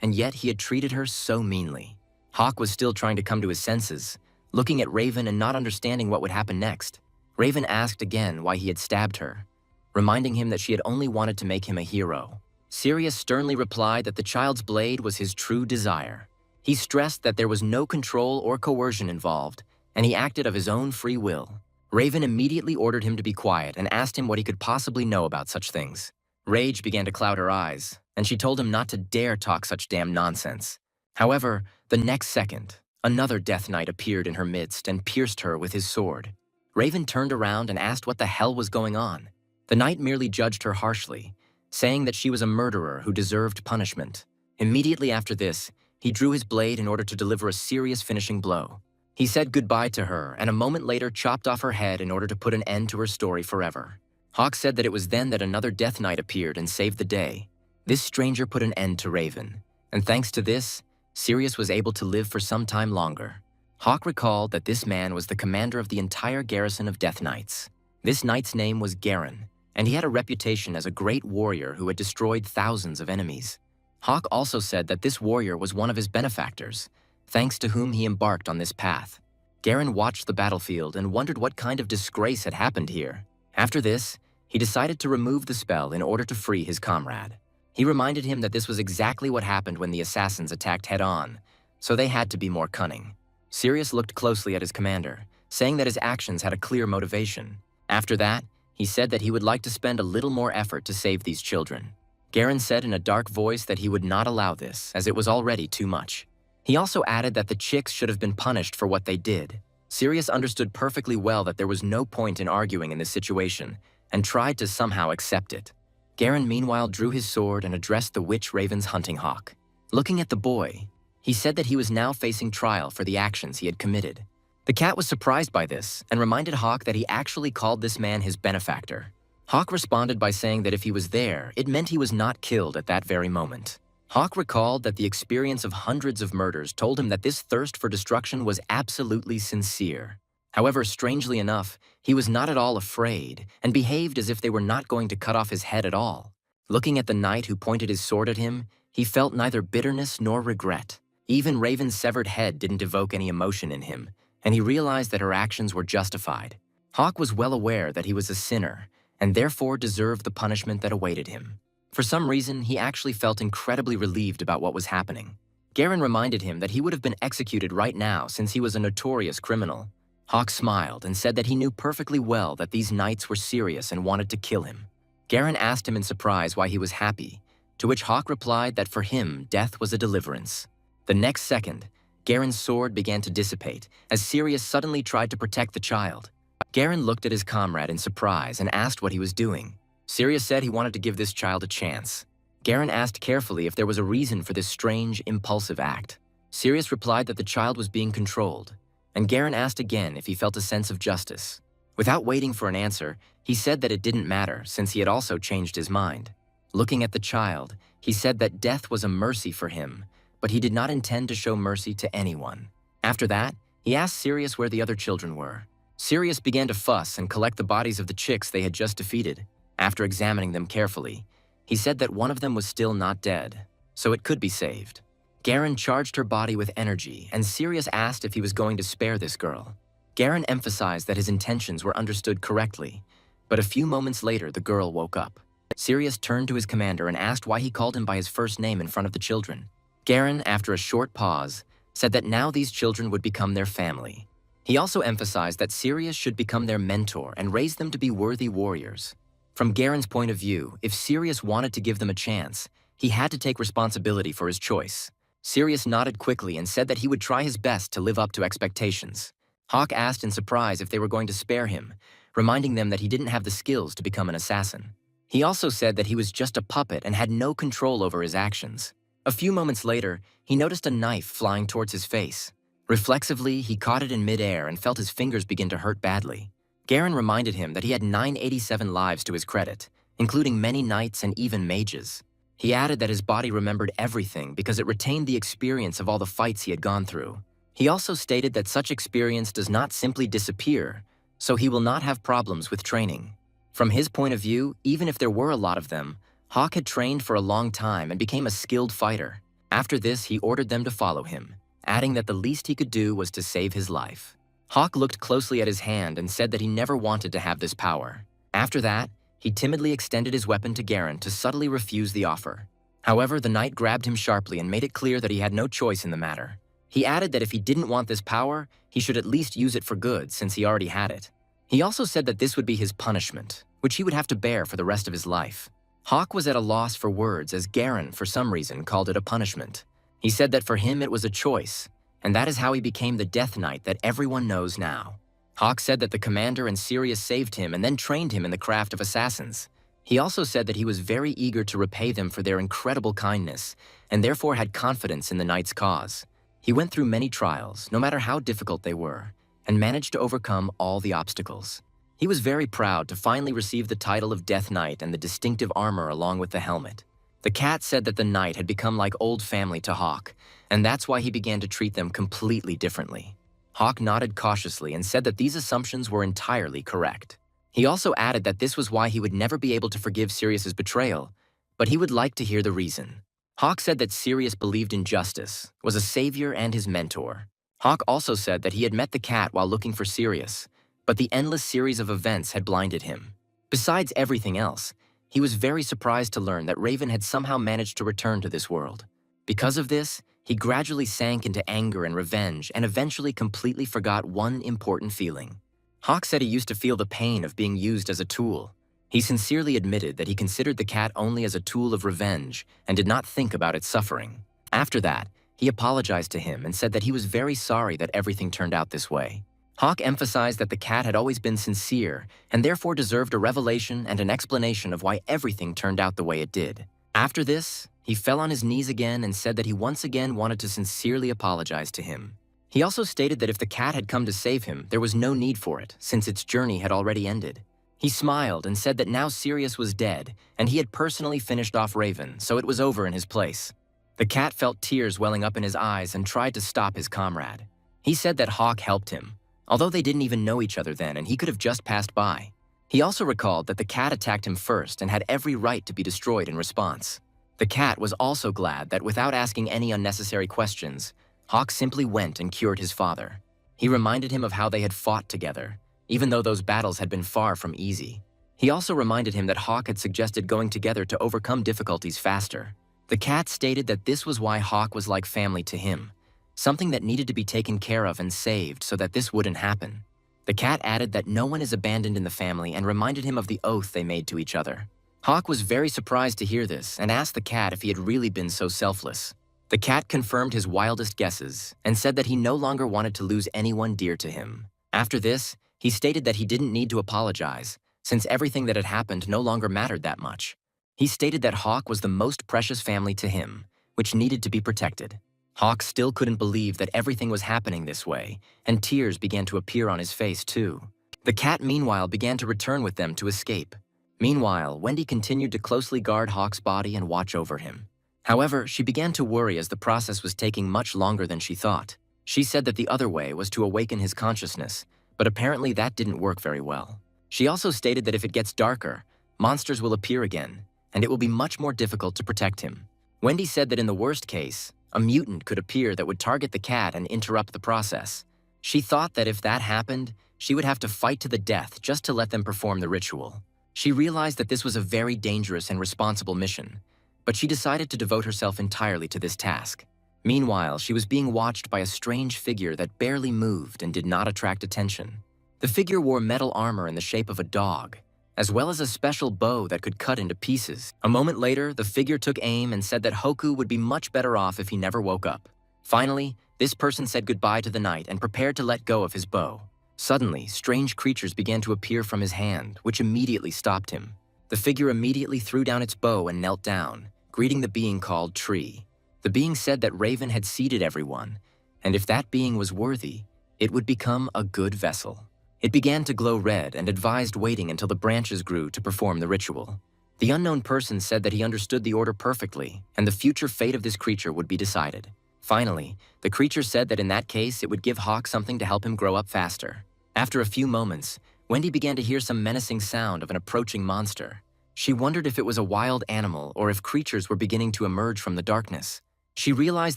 and yet he had treated her so meanly. Hawk was still trying to come to his senses, looking at Raven and not understanding what would happen next. Raven asked again why he had stabbed her, reminding him that she had only wanted to make him a hero. Sirius sternly replied that the child's blade was his true desire. He stressed that there was no control or coercion involved, and he acted of his own free will. Raven immediately ordered him to be quiet and asked him what he could possibly know about such things. Rage began to cloud her eyes, and she told him not to dare talk such damn nonsense. However, the next second, another Death Knight appeared in her midst and pierced her with his sword. Raven turned around and asked what the hell was going on. The knight merely judged her harshly, saying that she was a murderer who deserved punishment. Immediately after this, he drew his blade in order to deliver a serious finishing blow. He said goodbye to her and a moment later chopped off her head in order to put an end to her story forever. Hawk said that it was then that another Death Knight appeared and saved the day. This stranger put an end to Raven, and thanks to this, Sirius was able to live for some time longer. Hawk recalled that this man was the commander of the entire garrison of Death Knights. This knight's name was Garen, and he had a reputation as a great warrior who had destroyed thousands of enemies. Hawk also said that this warrior was one of his benefactors, thanks to whom he embarked on this path. Garen watched the battlefield and wondered what kind of disgrace had happened here. After this, he decided to remove the spell in order to free his comrade. He reminded him that this was exactly what happened when the assassins attacked head-on, so they had to be more cunning. Sirius looked closely at his commander, saying that his actions had a clear motivation. After that, he said that he would like to spend a little more effort to save these children. Garen said in a dark voice that he would not allow this, as it was already too much. He also added that the chicks should have been punished for what they did. Sirius understood perfectly well that there was no point in arguing in this situation, and tried to somehow accept it. Garen meanwhile drew his sword and addressed the witch Raven's hunting hawk. Looking at the boy, he said that he was now facing trial for the actions he had committed. The cat was surprised by this and reminded Hawk that he actually called this man his benefactor. Hawk responded by saying that if he was there, it meant he was not killed at that very moment. Hawk recalled that the experience of hundreds of murders told him that this thirst for destruction was absolutely sincere. However, strangely enough, he was not at all afraid and behaved as if they were not going to cut off his head at all. Looking at the knight who pointed his sword at him, he felt neither bitterness nor regret. Even Raven's severed head didn't evoke any emotion in him, and he realized that her actions were justified. Hawk was well aware that he was a sinner, and therefore deserved the punishment that awaited him. For some reason, he actually felt incredibly relieved about what was happening. Garen reminded him that he would have been executed right now since he was a notorious criminal. Hawk smiled and said that he knew perfectly well that these knights were serious and wanted to kill him. Garen asked him in surprise why he was happy, to which Hawk replied that for him, death was a deliverance. The next second, Garen's sword began to dissipate as Sirius suddenly tried to protect the child. Garen looked at his comrade in surprise and asked what he was doing. Sirius said he wanted to give this child a chance. Garen asked carefully if there was a reason for this strange, impulsive act. Sirius replied that the child was being controlled, and Garen asked again if he felt a sense of justice. Without waiting for an answer, he said that it didn't matter since he had also changed his mind. Looking at the child, he said that death was a mercy for him, but he did not intend to show mercy to anyone. After that, he asked Sirius where the other children were. Sirius began to fuss and collect the bodies of the chicks they had just defeated. After examining them carefully, he said that one of them was still not dead, so it could be saved. Garen charged her body with energy, and Sirius asked if he was going to spare this girl. Garen emphasized that his intentions were understood correctly, but a few moments later the girl woke up. Sirius turned to his commander and asked why he called him by his first name in front of the children. Garen, after a short pause, said that now these children would become their family. He also emphasized that Sirius should become their mentor and raise them to be worthy warriors. From Garen's point of view, if Sirius wanted to give them a chance, he had to take responsibility for his choice. Sirius nodded quickly and said that he would try his best to live up to expectations. Hawk asked in surprise if they were going to spare him, reminding them that he didn't have the skills to become an assassin. He also said that he was just a puppet and had no control over his actions. A few moments later, he noticed a knife flying towards his face. Reflexively, he caught it in midair and felt his fingers begin to hurt badly. Garen reminded him that he had 987 lives to his credit, including many knights and even mages. He added that his body remembered everything because it retained the experience of all the fights he had gone through. He also stated that such experience does not simply disappear, so he will not have problems with training. From his point of view, even if there were a lot of them, Hawk had trained for a long time and became a skilled fighter. After this, he ordered them to follow him, adding that the least he could do was to save his life. Hawk looked closely at his hand and said that he never wanted to have this power. After that, he timidly extended his weapon to Garen to subtly refuse the offer. However, the knight grabbed him sharply and made it clear that he had no choice in the matter. He added that if he didn't want this power, he should at least use it for good since he already had it. He also said that this would be his punishment, which he would have to bear for the rest of his life. Hawk was at a loss for words as Garen, for some reason, called it a punishment. He said that for him it was a choice, and that is how he became the Death Knight that everyone knows now. Hawk said that the commander and Sirius saved him and then trained him in the craft of assassins. He also said that he was very eager to repay them for their incredible kindness, and therefore had confidence in the knight's cause. He went through many trials, no matter how difficult they were, and managed to overcome all the obstacles. He was very proud to finally receive the title of Death Knight and the distinctive armor along with the helmet. The cat said that the knight had become like old family to Hawk, and that's why he began to treat them completely differently. Hawk nodded cautiously and said that these assumptions were entirely correct. He also added that this was why he would never be able to forgive Sirius's betrayal, but he would like to hear the reason. Hawk said that Sirius believed in justice, was a savior and his mentor. Hawk also said that he had met the cat while looking for Sirius, but the endless series of events had blinded him. Besides everything else, he was very surprised to learn that Raven had somehow managed to return to this world. Because of this, he gradually sank into anger and revenge and eventually completely forgot one important feeling. Hawk said he used to feel the pain of being used as a tool. He sincerely admitted that he considered the cat only as a tool of revenge and did not think about its suffering. After that, he apologized to him and said that he was very sorry that everything turned out this way. Hawk emphasized that the cat had always been sincere and therefore deserved a revelation and an explanation of why everything turned out the way it did. After this, he fell on his knees again and said that he once again wanted to sincerely apologize to him. He also stated that if the cat had come to save him, there was no need for it, since its journey had already ended. He smiled and said that now Sirius was dead, and he had personally finished off Raven, so it was over in his place. The cat felt tears welling up in his eyes and tried to stop his comrade. He said that Hawk helped him, although they didn't even know each other then and he could have just passed by. He also recalled that the cat attacked him first and had every right to be destroyed in response. The cat was also glad that without asking any unnecessary questions, Hawk simply went and cured his father. He reminded him of how they had fought together, even though those battles had been far from easy. He also reminded him that Hawk had suggested going together to overcome difficulties faster. The cat stated that this was why Hawk was like family to him, something that needed to be taken care of and saved so that this wouldn't happen. The cat added that no one is abandoned in the family and reminded him of the oath they made to each other. Hawk was very surprised to hear this and asked the cat if he had really been so selfless. The cat confirmed his wildest guesses and said that he no longer wanted to lose anyone dear to him. After this, he stated that he didn't need to apologize, since everything that had happened no longer mattered that much. He stated that Hawk was the most precious family to him, which needed to be protected. Hawk still couldn't believe that everything was happening this way, and tears began to appear on his face too. The cat meanwhile began to return with them to escape. Meanwhile, Wendy continued to closely guard Hawk's body and watch over him. However, she began to worry as the process was taking much longer than she thought. She said that the other way was to awaken his consciousness, but apparently that didn't work very well. She also stated that if it gets darker, monsters will appear again, and it will be much more difficult to protect him. Wendy said that in the worst case, a mutant could appear that would target the cat and interrupt the process. She thought that if that happened, she would have to fight to the death just to let them perform the ritual. She realized that this was a very dangerous and responsible mission, but she decided to devote herself entirely to this task. Meanwhile, she was being watched by a strange figure that barely moved and did not attract attention. The figure wore metal armor in the shape of a dog, as well as a special bow that could cut into pieces. A moment later, the figure took aim and said that Hoku would be much better off if he never woke up. Finally, this person said goodbye to the night and prepared to let go of his bow. Suddenly, strange creatures began to appear from his hand, which immediately stopped him. The figure immediately threw down its bow and knelt down, greeting the being called Tree. The being said that Raven had seeded everyone, and if that being was worthy, it would become a good vessel. It began to glow red and advised waiting until the branches grew to perform the ritual. The unknown person said that he understood the order perfectly, and the future fate of this creature would be decided. Finally, the creature said that in that case it would give Hawk something to help him grow up faster. After a few moments, Wendy began to hear some menacing sound of an approaching monster. She wondered if it was a wild animal or if creatures were beginning to emerge from the darkness. She realized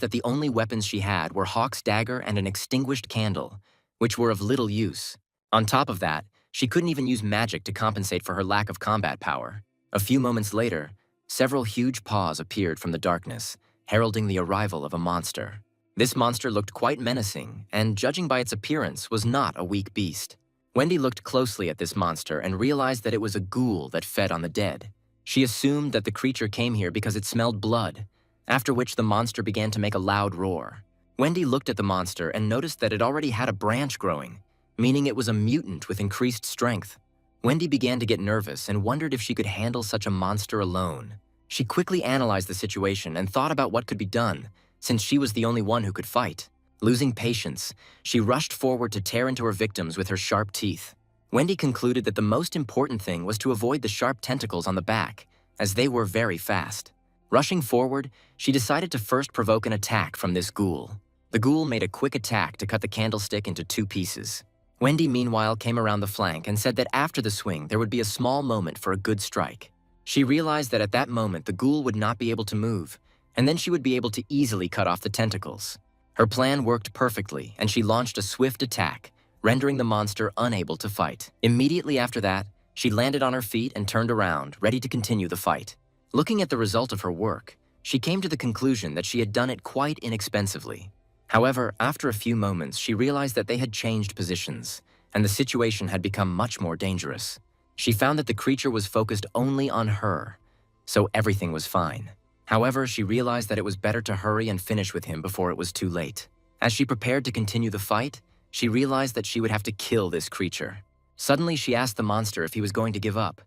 that the only weapons she had were Hawk's dagger and an extinguished candle, which were of little use. On top of that, she couldn't even use magic to compensate for her lack of combat power. A few moments later, several huge paws appeared from the darkness, heralding the arrival of a monster. This monster looked quite menacing, and judging by its appearance, was not a weak beast. Wendy looked closely at this monster and realized that it was a ghoul that fed on the dead. She assumed that the creature came here because it smelled blood, after which the monster began to make a loud roar. Wendy looked at the monster and noticed that it already had a branch growing, meaning it was a mutant with increased strength. Wendy began to get nervous and wondered if she could handle such a monster alone. She quickly analyzed the situation and thought about what could be done, since she was the only one who could fight. Losing patience, she rushed forward to tear into her victims with her sharp teeth. Wendy concluded that the most important thing was to avoid the sharp tentacles on the back, as they were very fast. Rushing forward, she decided to first provoke an attack from this ghoul. The ghoul made a quick attack to cut the candlestick into 2 pieces. Wendy, meanwhile, came around the flank and said that after the swing, there would be a small moment for a good strike. She realized that at that moment, the ghoul would not be able to move, and then she would be able to easily cut off the tentacles. Her plan worked perfectly, and she launched a swift attack, rendering the monster unable to fight. Immediately after that, she landed on her feet and turned around, ready to continue the fight. Looking at the result of her work, she came to the conclusion that she had done it quite inexpensively. However, after a few moments, she realized that they had changed positions, and the situation had become much more dangerous. She found that the creature was focused only on her, so everything was fine. However, she realized that it was better to hurry and finish with him before it was too late. As she prepared to continue the fight, she realized that she would have to kill this creature. Suddenly, she asked the monster if he was going to give up,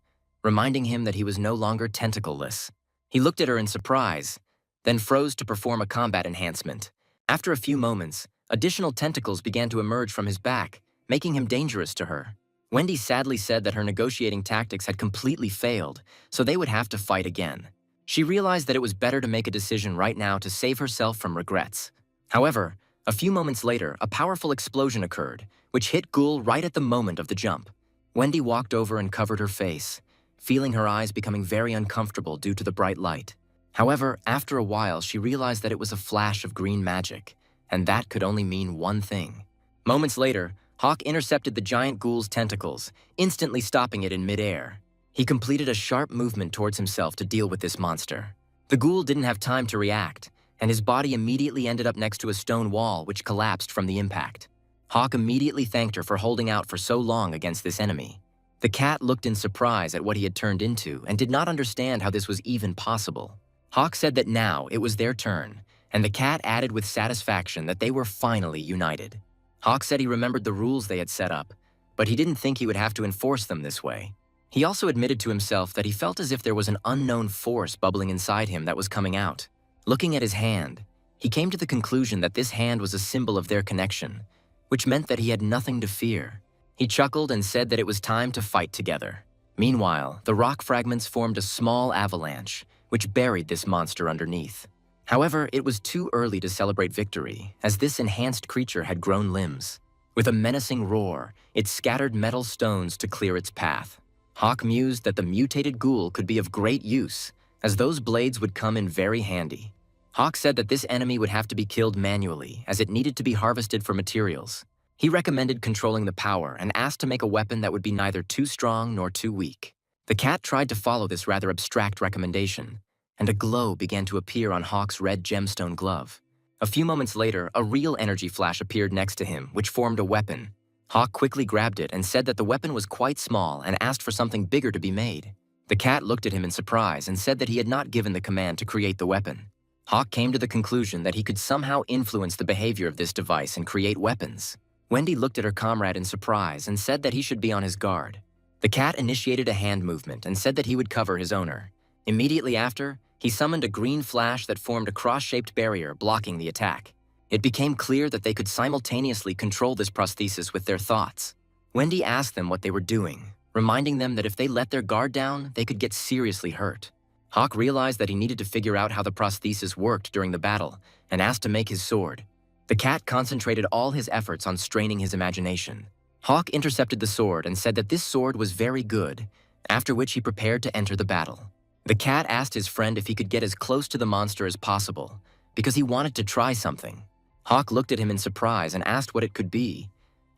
reminding him that he was no longer tentacleless. He looked at her in surprise, then froze to perform a combat enhancement. After a few moments, additional tentacles began to emerge from his back, making him dangerous to her. Wendy sadly said that her negotiating tactics had completely failed, so they would have to fight again. She realized that it was better to make a decision right now to save herself from regrets. However, a few moments later, a powerful explosion occurred, which hit Ghoul right at the moment of the jump. Wendy walked over and covered her face, feeling her eyes becoming very uncomfortable due to the bright light. However, after a while, she realized that it was a flash of green magic, and that could only mean one thing. Moments later, Hawk intercepted the giant ghoul's tentacles, instantly stopping it in midair. He completed a sharp movement towards himself to deal with this monster. The ghoul didn't have time to react, and his body immediately ended up next to a stone wall which collapsed from the impact. Hawk immediately thanked her for holding out for so long against this enemy. The cat looked in surprise at what he had turned into and did not understand how this was even possible. Hawk said that now it was their turn, and the cat added with satisfaction that they were finally united. Hawk said he remembered the rules they had set up, but he didn't think he would have to enforce them this way. He also admitted to himself that he felt as if there was an unknown force bubbling inside him that was coming out. Looking at his hand, he came to the conclusion that this hand was a symbol of their connection, which meant that he had nothing to fear. He chuckled and said that it was time to fight together. Meanwhile, the rock fragments formed a small avalanche, which buried this monster underneath. However, it was too early to celebrate victory, as this enhanced creature had grown limbs. With a menacing roar, it scattered metal stones to clear its path. Hawk mused that the mutated ghoul could be of great use, as those blades would come in very handy. Hawk said that this enemy would have to be killed manually, as it needed to be harvested for materials. He recommended controlling the power and asked to make a weapon that would be neither too strong nor too weak. The cat tried to follow this rather abstract recommendation, and a glow began to appear on Hawk's red gemstone glove. A few moments later, a real energy flash appeared next to him, which formed a weapon. Hawk quickly grabbed it and said that the weapon was quite small and asked for something bigger to be made. The cat looked at him in surprise and said that he had not given the command to create the weapon. Hawk came to the conclusion that he could somehow influence the behavior of this device and create weapons. Wendy looked at her comrade in surprise and said that he should be on his guard. The cat initiated a hand movement and said that he would cover his owner. Immediately after, he summoned a green flash that formed a cross-shaped barrier blocking the attack. It became clear that they could simultaneously control this prosthesis with their thoughts. Wendy asked them what they were doing, reminding them that if they let their guard down, they could get seriously hurt. Hawk realized that he needed to figure out how the prosthesis worked during the battle and asked to make his sword. The cat concentrated all his efforts on straining his imagination. Hawk intercepted the sword and said that this sword was very good, after which he prepared to enter the battle. The cat asked his friend if he could get as close to the monster as possible, because he wanted to try something. Hawk looked at him in surprise and asked what it could be,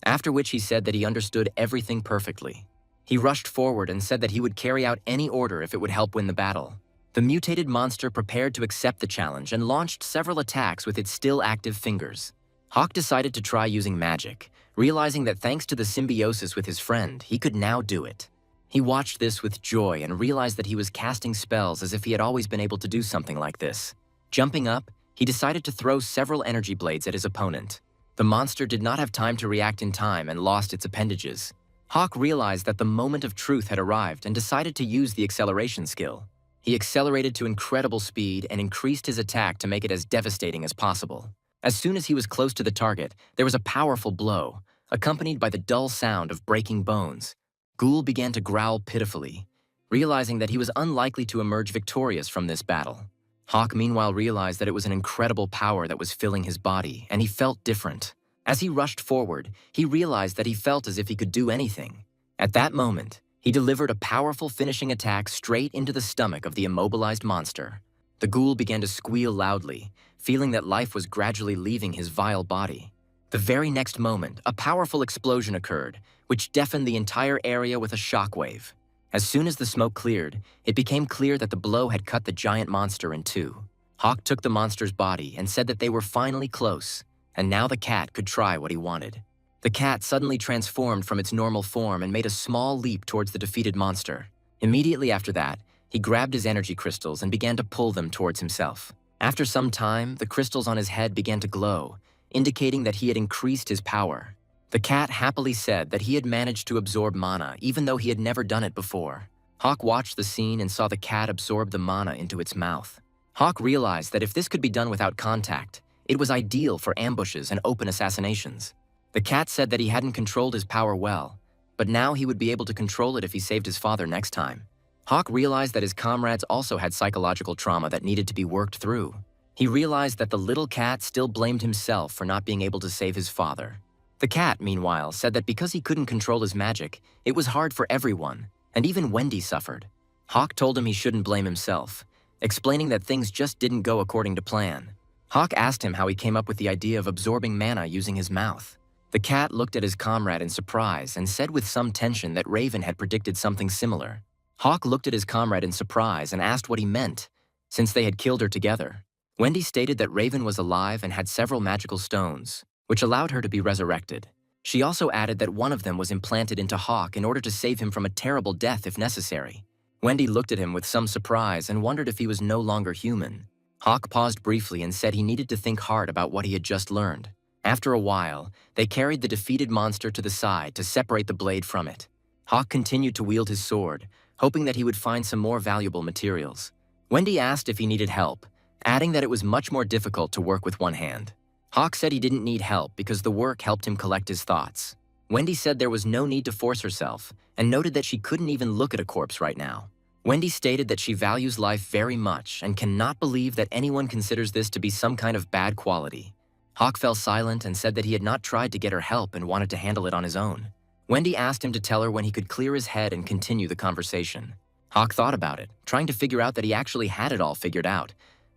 after which he said that he understood everything perfectly. He rushed forward and said that he would carry out any order if it would help win the battle. The mutated monster prepared to accept the challenge and launched several attacks with its still active fingers. Hawk decided to try using magic, realizing that thanks to the symbiosis with his friend, he could now do it. He watched this with joy and realized that he was casting spells as if he had always been able to do something like this. Jumping up, he decided to throw several energy blades at his opponent. The monster did not have time to react in time and lost its appendages. Hawk realized that the moment of truth had arrived and decided to use the acceleration skill. He accelerated to incredible speed and increased his attack to make it as devastating as possible. As soon as he was close to the target, there was a powerful blow, accompanied by the dull sound of breaking bones. Ghoul began to growl pitifully, realizing that he was unlikely to emerge victorious from this battle. Hawk meanwhile realized that it was an incredible power that was filling his body, and he felt different. As he rushed forward, he realized that he felt as if he could do anything. At that moment, he delivered a powerful finishing attack straight into the stomach of the immobilized monster. The ghoul began to squeal loudly, feeling that life was gradually leaving his vile body. The very next moment, a powerful explosion occurred, which deafened the entire area with a shockwave. As soon as the smoke cleared, it became clear that the blow had cut the giant monster in two. Hawk took the monster's body and said that they were finally close, and now the cat could try what he wanted. The cat suddenly transformed from its normal form and made a small leap towards the defeated monster. Immediately after that, he grabbed his energy crystals and began to pull them towards himself. After some time, the crystals on his head began to glow, indicating that he had increased his power. The cat happily said that he had managed to absorb mana, even though he had never done it before. Hawk watched the scene and saw the cat absorb the mana into its mouth. Hawk realized that if this could be done without contact, it was ideal for ambushes and open assassinations. The cat said that he hadn't controlled his power well, but now he would be able to control it if he saved his father next time. Hawk realized that his comrades also had psychological trauma that needed to be worked through. He realized that the little cat still blamed himself for not being able to save his father. The cat, meanwhile, said that because he couldn't control his magic, it was hard for everyone, and even Wendy suffered. Hawk told him he shouldn't blame himself, explaining that things just didn't go according to plan. Hawk asked him how he came up with the idea of absorbing mana using his mouth. The cat looked at his comrade in surprise and said with some tension that Raven had predicted something similar. Hawk looked at his comrade in surprise and asked what he meant, since they had killed her together. Wendy stated that Raven was alive and had several magical stones, which allowed her to be resurrected. She also added that one of them was implanted into Hawk in order to save him from a terrible death if necessary. Wendy looked at him with some surprise and wondered if he was no longer human. Hawk paused briefly and said he needed to think hard about what he had just learned. After a while, they carried the defeated monster to the side to separate the blade from it. Hawk continued to wield his sword, hoping that he would find some more valuable materials. Wendy asked if he needed help, adding that it was much more difficult to work with one hand. Hawk said he didn't need help because the work helped him collect his thoughts. Wendy said there was no need to force herself and noted that she couldn't even look at a corpse right now. Wendy stated that she values life very much and cannot believe that anyone considers this to be some kind of bad quality. Hawk fell silent and said that he had not tried to get her help and wanted to handle it on his own. Wendy asked him to tell her when he could clear his head and continue the conversation. Hawk thought about it, trying to figure out that he actually had it all figured out,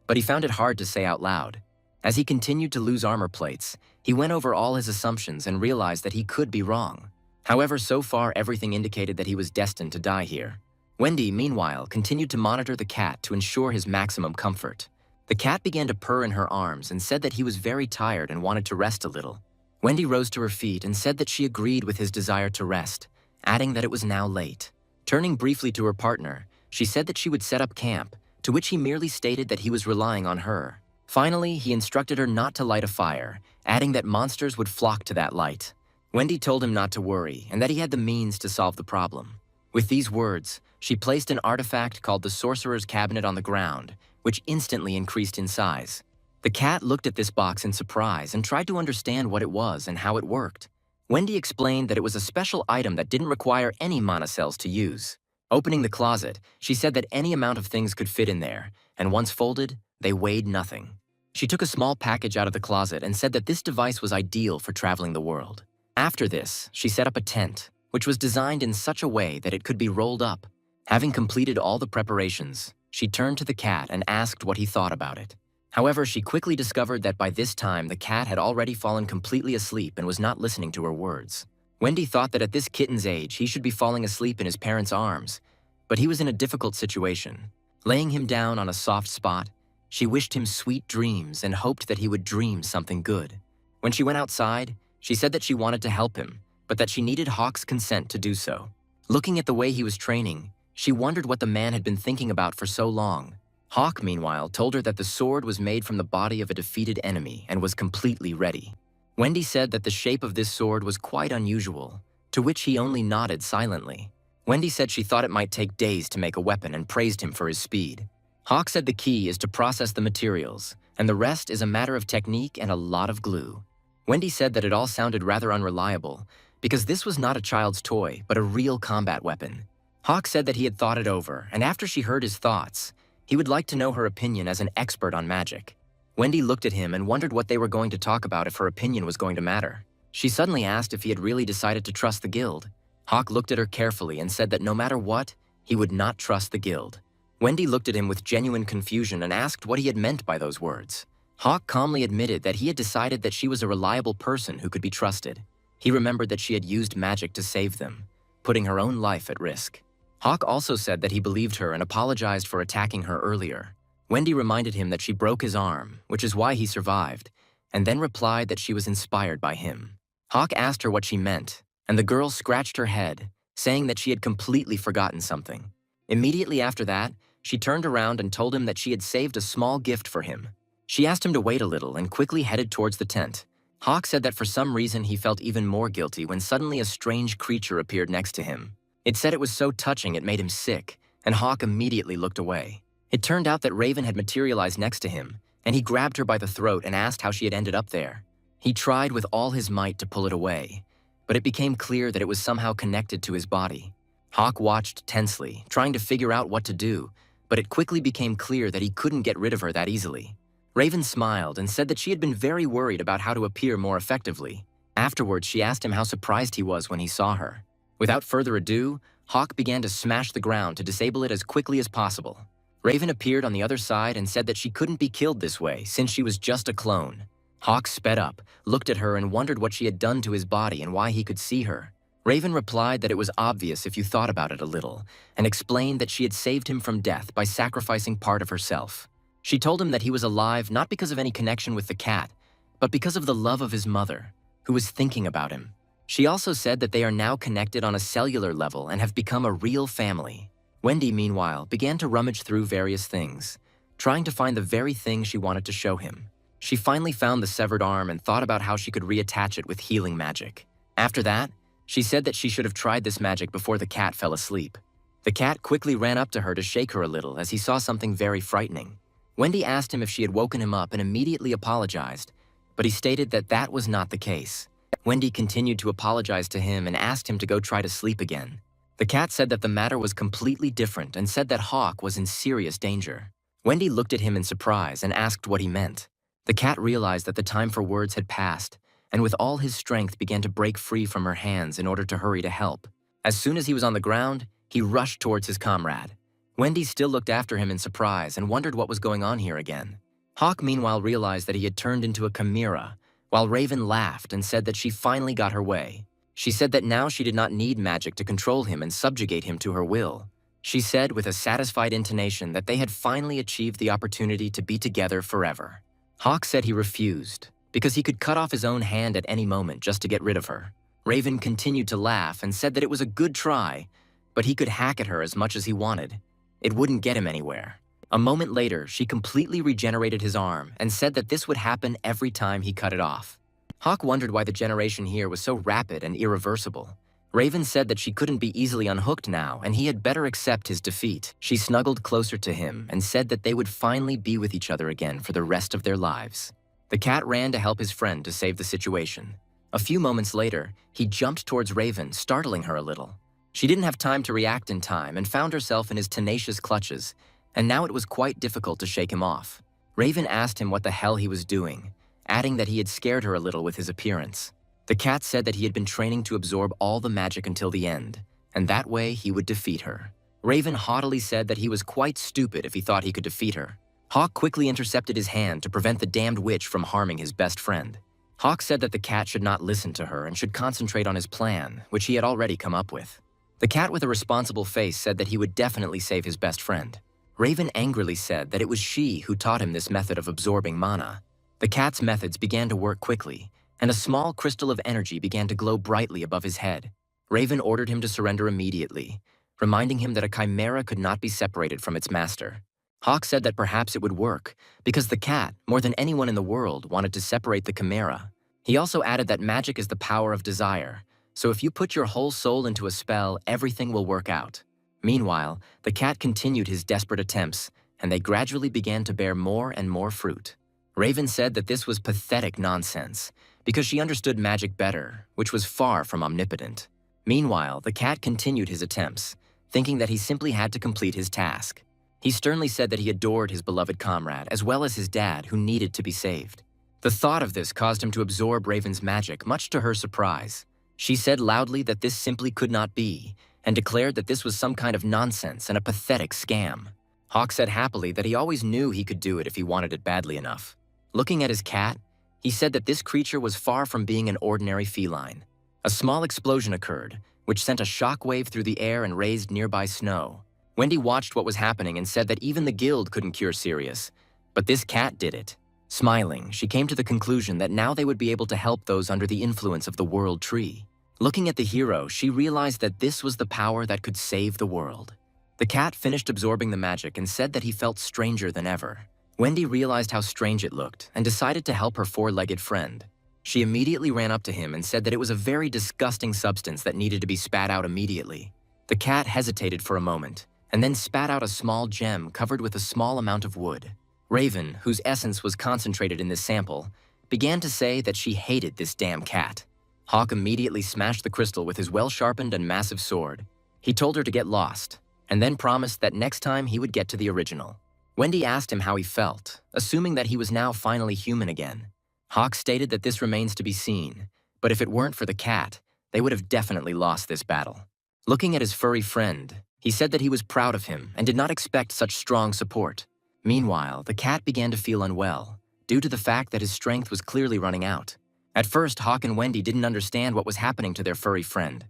but he found it hard to say out loud. As he continued to lose armor plates, he went over all his assumptions and realized that he could be wrong. However, so far everything indicated that he was destined to die here. Wendy, meanwhile, continued to monitor the cat to ensure his maximum comfort. The cat began to purr in her arms and said that he was very tired and wanted to rest a little. Wendy rose to her feet and said that she agreed with his desire to rest, adding that it was now late. Turning briefly to her partner, she said that she would set up camp, to which he merely stated that he was relying on her. Finally, he instructed her not to light a fire, adding that monsters would flock to that light. Wendy told him not to worry and that he had the means to solve the problem. With these words, she placed an artifact called the Sorcerer's Cabinet on the ground, which instantly increased in size. The cat looked at this box in surprise and tried to understand what it was and how it worked. Wendy explained that it was a special item that didn't require any mana cells to use. Opening the closet, she said that any amount of things could fit in there, and once folded, they weighed nothing. She took a small package out of the closet and said that this device was ideal for traveling the world. After this, she set up a tent, which was designed in such a way that it could be rolled up. Having completed all the preparations, she turned to the cat and asked what he thought about it. However, she quickly discovered that by this time the cat had already fallen completely asleep and was not listening to her words. Wendy thought that at this kitten's age he should be falling asleep in his parents' arms, but he was in a difficult situation. Laying him down on a soft spot, she wished him sweet dreams and hoped that he would dream something good. When she went outside, she said that she wanted to help him, but that she needed Hawk's consent to do so. Looking at the way he was training, she wondered what the man had been thinking about for so long. Hawk, meanwhile, told her that the sword was made from the body of a defeated enemy and was completely ready. Wendy said that the shape of this sword was quite unusual, to which he only nodded silently. Wendy said she thought it might take days to make a weapon and praised him for his speed. Hawk said the key is to process the materials, and the rest is a matter of technique and a lot of glue. Wendy said that it all sounded rather unreliable, because this was not a child's toy, but a real combat weapon. Hawk said that he had thought it over, and after she heard his thoughts, he would like to know her opinion as an expert on magic. Wendy looked at him and wondered what they were going to talk about if her opinion was going to matter. She suddenly asked if he had really decided to trust the guild. Hawk looked at her carefully and said that no matter what, he would not trust the guild. Wendy looked at him with genuine confusion and asked what he had meant by those words. Hawk calmly admitted that he had decided that she was a reliable person who could be trusted. He remembered that she had used magic to save them, putting her own life at risk. Hawk also said that he believed her and apologized for attacking her earlier. Wendy reminded him that she broke his arm, which is why he survived, and then replied that she was inspired by him. Hawk asked her what she meant, and the girl scratched her head, saying that she had completely forgotten something. Immediately after that, she turned around and told him that she had saved a small gift for him. She asked him to wait a little and quickly headed towards the tent. Hawk said that for some reason he felt even more guilty when suddenly a strange creature appeared next to him. It said it was so touching it made him sick, and Hawk immediately looked away. It turned out that Raven had materialized next to him, and he grabbed her by the throat and asked how she had ended up there. He tried with all his might to pull it away, but it became clear that it was somehow connected to his body. Hawk watched tensely, trying to figure out what to do, but it quickly became clear that he couldn't get rid of her that easily. Raven smiled and said that she had been very worried about how to appear more effectively. Afterwards, she asked him how surprised he was when he saw her. Without further ado, Hawk began to smash the ground to disable it as quickly as possible. Raven appeared on the other side and said that she couldn't be killed this way since she was just a clone. Hawk sped up, looked at her and wondered what she had done to his body and why he could see her. Raven replied that it was obvious if you thought about it a little, and explained that she had saved him from death by sacrificing part of herself. She told him that he was alive not because of any connection with the cat, but because of the love of his mother, who was thinking about him. She also said that they are now connected on a cellular level and have become a real family. Wendy, meanwhile, began to rummage through various things, trying to find the very thing she wanted to show him. She finally found the severed arm and thought about how she could reattach it with healing magic. After that, she said that she should have tried this magic before the cat fell asleep. The cat quickly ran up to her to shake her a little as he saw something very frightening. Wendy asked him if she had woken him up and immediately apologized, but he stated that that was not the case. Wendy continued to apologize to him and asked him to go try to sleep again. The cat said that the matter was completely different and said that Hawk was in serious danger. Wendy looked at him in surprise and asked what he meant. The cat realized that the time for words had passed, and with all his strength began to break free from her hands in order to hurry to help. As soon as he was on the ground, he rushed towards his comrade. Wendy still looked after him in surprise and wondered what was going on here again. Hawk meanwhile realized that he had turned into a chimera, while Raven laughed and said that she finally got her way. She said that now she did not need magic to control him and subjugate him to her will. She said with a satisfied intonation that they had finally achieved the opportunity to be together forever. Hawk said he refused, because he could cut off his own hand at any moment just to get rid of her. Raven continued to laugh and said that it was a good try, but he could hack at her as much as he wanted. It wouldn't get him anywhere. A moment later, she completely regenerated his arm and said that this would happen every time he cut it off. Hawk wondered why the generation here was so rapid and irreversible. Raven said that she couldn't be easily unhooked now and he had better accept his defeat. She snuggled closer to him and said that they would finally be with each other again for the rest of their lives. The cat ran to help his friend to save the situation. A few moments later, he jumped towards Raven, startling her a little. She didn't have time to react in time and found herself in his tenacious clutches, and now it was quite difficult to shake him off. Raven asked him what the hell he was doing, adding that he had scared her a little with his appearance. The cat said that he had been training to absorb all the magic until the end, and that way he would defeat her. Raven haughtily said that he was quite stupid if he thought he could defeat her. Hawk quickly intercepted his hand to prevent the damned witch from harming his best friend. Hawk said that the cat should not listen to her and should concentrate on his plan, which he had already come up with. The cat with a responsible face said that he would definitely save his best friend. Raven angrily said that it was she who taught him this method of absorbing mana. The cat's methods began to work quickly, and a small crystal of energy began to glow brightly above his head. Raven ordered him to surrender immediately, reminding him that a chimera could not be separated from its master. Hawk said that perhaps it would work, because the cat, more than anyone in the world, wanted to separate the chimera. He also added that magic is the power of desire, so if you put your whole soul into a spell, everything will work out. Meanwhile, the cat continued his desperate attempts, and they gradually began to bear more and more fruit. Raven said that this was pathetic nonsense, because she understood magic better, which was far from omnipotent. Meanwhile, the cat continued his attempts, thinking that he simply had to complete his task. He sternly said that he adored his beloved comrade, as well as his dad, who needed to be saved. The thought of this caused him to absorb Raven's magic, much to her surprise. She said loudly that this simply could not be, and declared that this was some kind of nonsense and a pathetic scam. Hawk said happily that he always knew he could do it if he wanted it badly enough. Looking at his cat, he said that this creature was far from being an ordinary feline. A small explosion occurred, which sent a shockwave through the air and raised nearby snow. Wendy watched what was happening and said that even the guild couldn't cure Sirius, but this cat did it. Smiling, she came to the conclusion that now they would be able to help those under the influence of the World Tree. Looking at the hero, she realized that this was the power that could save the world. The cat finished absorbing the magic and said that he felt stranger than ever. Wendy realized how strange it looked and decided to help her four-legged friend. She immediately ran up to him and said that it was a very disgusting substance that needed to be spat out immediately. The cat hesitated for a moment and then spat out a small gem covered with a small amount of wood. Raven, whose essence was concentrated in this sample, began to say that she hated this damn cat. Hawk immediately smashed the crystal with his well-sharpened and massive sword. He told her to get lost, and then promised that next time he would get to the original. Wendy asked him how he felt, assuming that he was now finally human again. Hawk stated that this remains to be seen, but if it weren't for the cat, they would have definitely lost this battle. Looking at his furry friend, he said that he was proud of him and did not expect such strong support. Meanwhile, the cat began to feel unwell, due to the fact that his strength was clearly running out. At first, Hawk and Wendy didn't understand what was happening to their furry friend,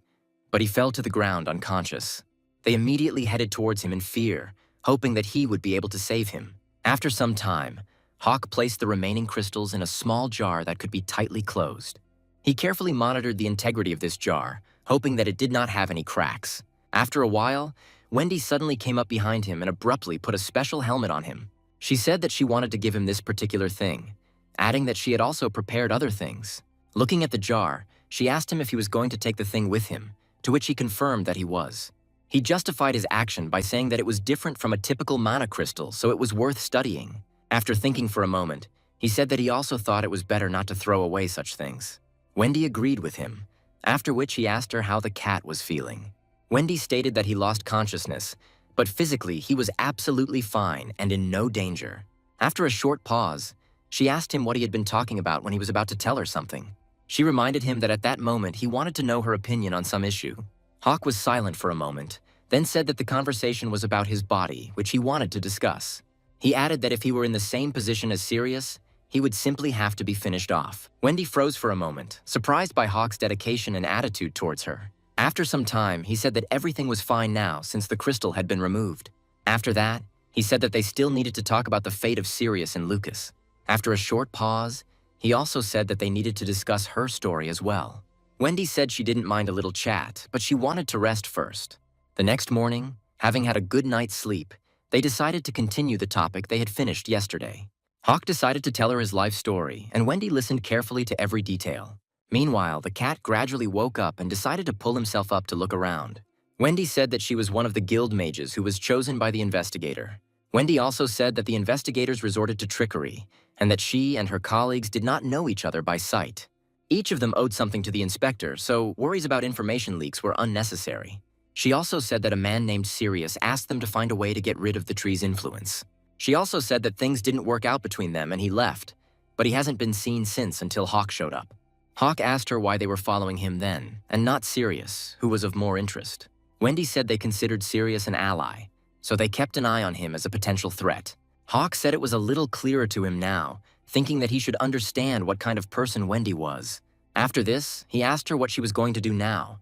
but he fell to the ground unconscious. They immediately headed towards him in fear, hoping that he would be able to save him. After some time, Hawk placed the remaining crystals in a small jar that could be tightly closed. He carefully monitored the integrity of this jar, hoping that it did not have any cracks. After a while, Wendy suddenly came up behind him and abruptly put a special helmet on him. She said that she wanted to give him this particular thing, adding that she had also prepared other things. Looking at the jar, she asked him if he was going to take the thing with him, to which he confirmed that he was. He justified his action by saying that it was different from a typical mana crystal, so it was worth studying. After thinking for a moment, he said that he also thought it was better not to throw away such things. Wendy agreed with him, after which he asked her how the cat was feeling. Wendy stated that he lost consciousness, but physically he was absolutely fine and in no danger. After a short pause, she asked him what he had been talking about when he was about to tell her something. She reminded him that at that moment he wanted to know her opinion on some issue. Hawk was silent for a moment, then said that the conversation was about his body, which he wanted to discuss. He added that if he were in the same position as Sirius, he would simply have to be finished off. Wendy froze for a moment, surprised by Hawk's dedication and attitude towards her. After some time, he said that everything was fine now since the crystal had been removed. After that, he said that they still needed to talk about the fate of Sirius and Lucas. After a short pause, he also said that they needed to discuss her story as well. Wendy said she didn't mind a little chat, but she wanted to rest first. The next morning, having had a good night's sleep, they decided to continue the topic they had finished yesterday. Hawk decided to tell her his life story, and Wendy listened carefully to every detail. Meanwhile, the cat gradually woke up and decided to pull himself up to look around. Wendy said that she was one of the guild mages who was chosen by the investigator. Wendy also said that the investigators resorted to trickery, and that she and her colleagues did not know each other by sight. Each of them owed something to the inspector, so worries about information leaks were unnecessary. She also said that a man named Sirius asked them to find a way to get rid of the tree's influence. She also said that things didn't work out between them and he left, but he hasn't been seen since until Hawk showed up. Hawk asked her why they were following him then, and not Sirius, who was of more interest. Wendy said they considered Sirius an ally, so they kept an eye on him as a potential threat. Hawk said it was a little clearer to him now, thinking that he should understand what kind of person Wendy was. After this, he asked her what she was going to do now,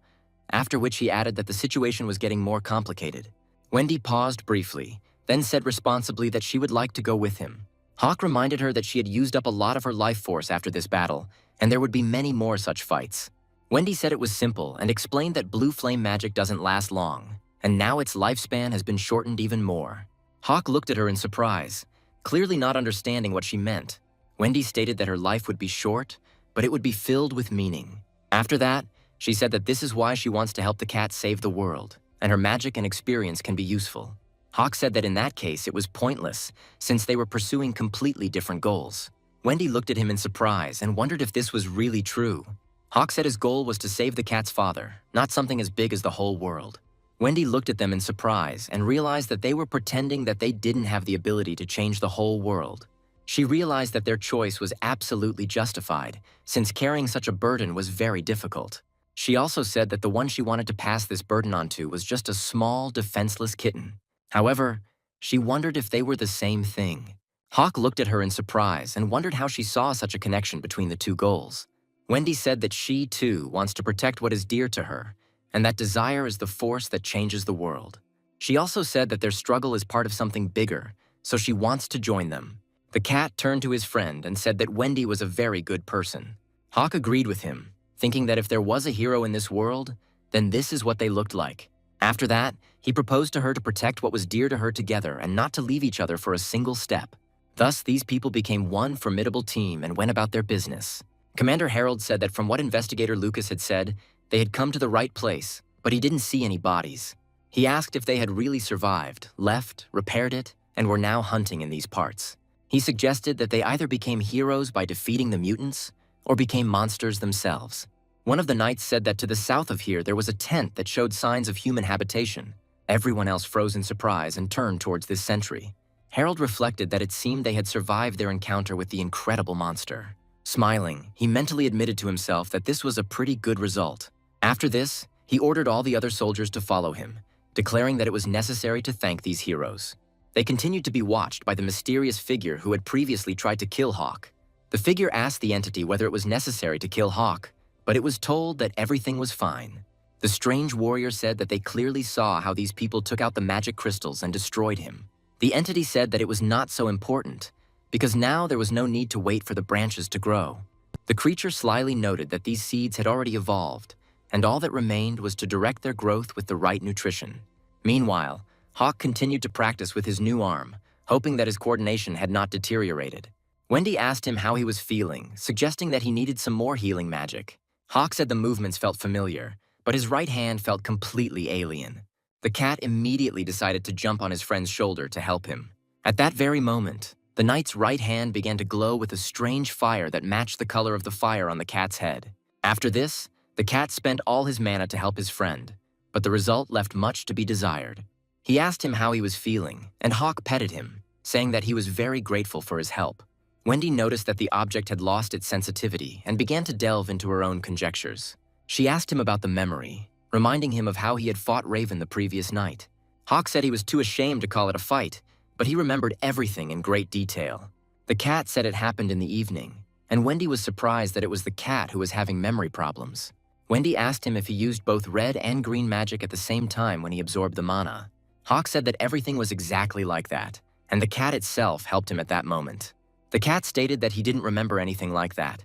after which he added that the situation was getting more complicated. Wendy paused briefly, then said responsibly that she would like to go with him. Hawk reminded her that she had used up a lot of her life force after this battle, and there would be many more such fights. Wendy said it was simple and explained that blue flame magic doesn't last long, and now its lifespan has been shortened even more. Hawk looked at her in surprise, clearly not understanding what she meant. Wendy stated that her life would be short, but it would be filled with meaning. After that, she said that this is why she wants to help the cat save the world, and her magic and experience can be useful. Hawk said that in that case it was pointless, since they were pursuing completely different goals. Wendy looked at him in surprise and wondered if this was really true. Hawk said his goal was to save the cat's father, not something as big as the whole world. Wendy looked at them in surprise and realized that they were pretending that they didn't have the ability to change the whole world. She realized that their choice was absolutely justified, since carrying such a burden was very difficult. She also said that the one she wanted to pass this burden on to was just a small, defenseless kitten. However, she wondered if they were the same thing. Hawk looked at her in surprise and wondered how she saw such a connection between the two goals. Wendy said that she, too, wants to protect what is dear to her, and that desire is the force that changes the world. She also said that their struggle is part of something bigger, so she wants to join them. The cat turned to his friend and said that Wendy was a very good person. Hawk agreed with him, thinking that if there was a hero in this world, then this is what they looked like. After that, he proposed to her to protect what was dear to her together and not to leave each other for a single step. Thus, these people became one formidable team and went about their business. Commander Harold said that from what Investigator Lucas had said, they had come to the right place, but he didn't see any bodies. He asked if they had really survived, left, repaired it, and were now hunting in these parts. He suggested that they either became heroes by defeating the mutants, or became monsters themselves. One of the knights said that to the south of here there was a tent that showed signs of human habitation. Everyone else froze in surprise and turned towards this sentry. Harold reflected that it seemed they had survived their encounter with the incredible monster. Smiling, he mentally admitted to himself that this was a pretty good result. After this, he ordered all the other soldiers to follow him, declaring that it was necessary to thank these heroes. They continued to be watched by the mysterious figure who had previously tried to kill Hawk. The figure asked the entity whether it was necessary to kill Hawk, but it was told that everything was fine. The strange warrior said that they clearly saw how these people took out the magic crystals and destroyed him. The entity said that it was not so important, because now there was no need to wait for the branches to grow. The creature slyly noted that these seeds had already evolved, and all that remained was to direct their growth with the right nutrition. Meanwhile, Hawk continued to practice with his new arm, hoping that his coordination had not deteriorated. Wendy asked him how he was feeling, suggesting that he needed some more healing magic. Hawk said the movements felt familiar, but his right hand felt completely alien. The cat immediately decided to jump on his friend's shoulder to help him. At that very moment, the knight's right hand began to glow with a strange fire that matched the color of the fire on the cat's head. After this, the cat spent all his mana to help his friend, but the result left much to be desired. He asked him how he was feeling, and Hawk petted him, saying that he was very grateful for his help. Wendy noticed that the object had lost its sensitivity and began to delve into her own conjectures. She asked him about the memory, reminding him of how he had fought Raven the previous night. Hawk said he was too ashamed to call it a fight, but he remembered everything in great detail. The cat said it happened in the evening, and Wendy was surprised that it was the cat who was having memory problems. Wendy asked him if he used both red and green magic at the same time when he absorbed the mana. Hawk said that everything was exactly like that, and the cat itself helped him at that moment. The cat stated that he didn't remember anything like that,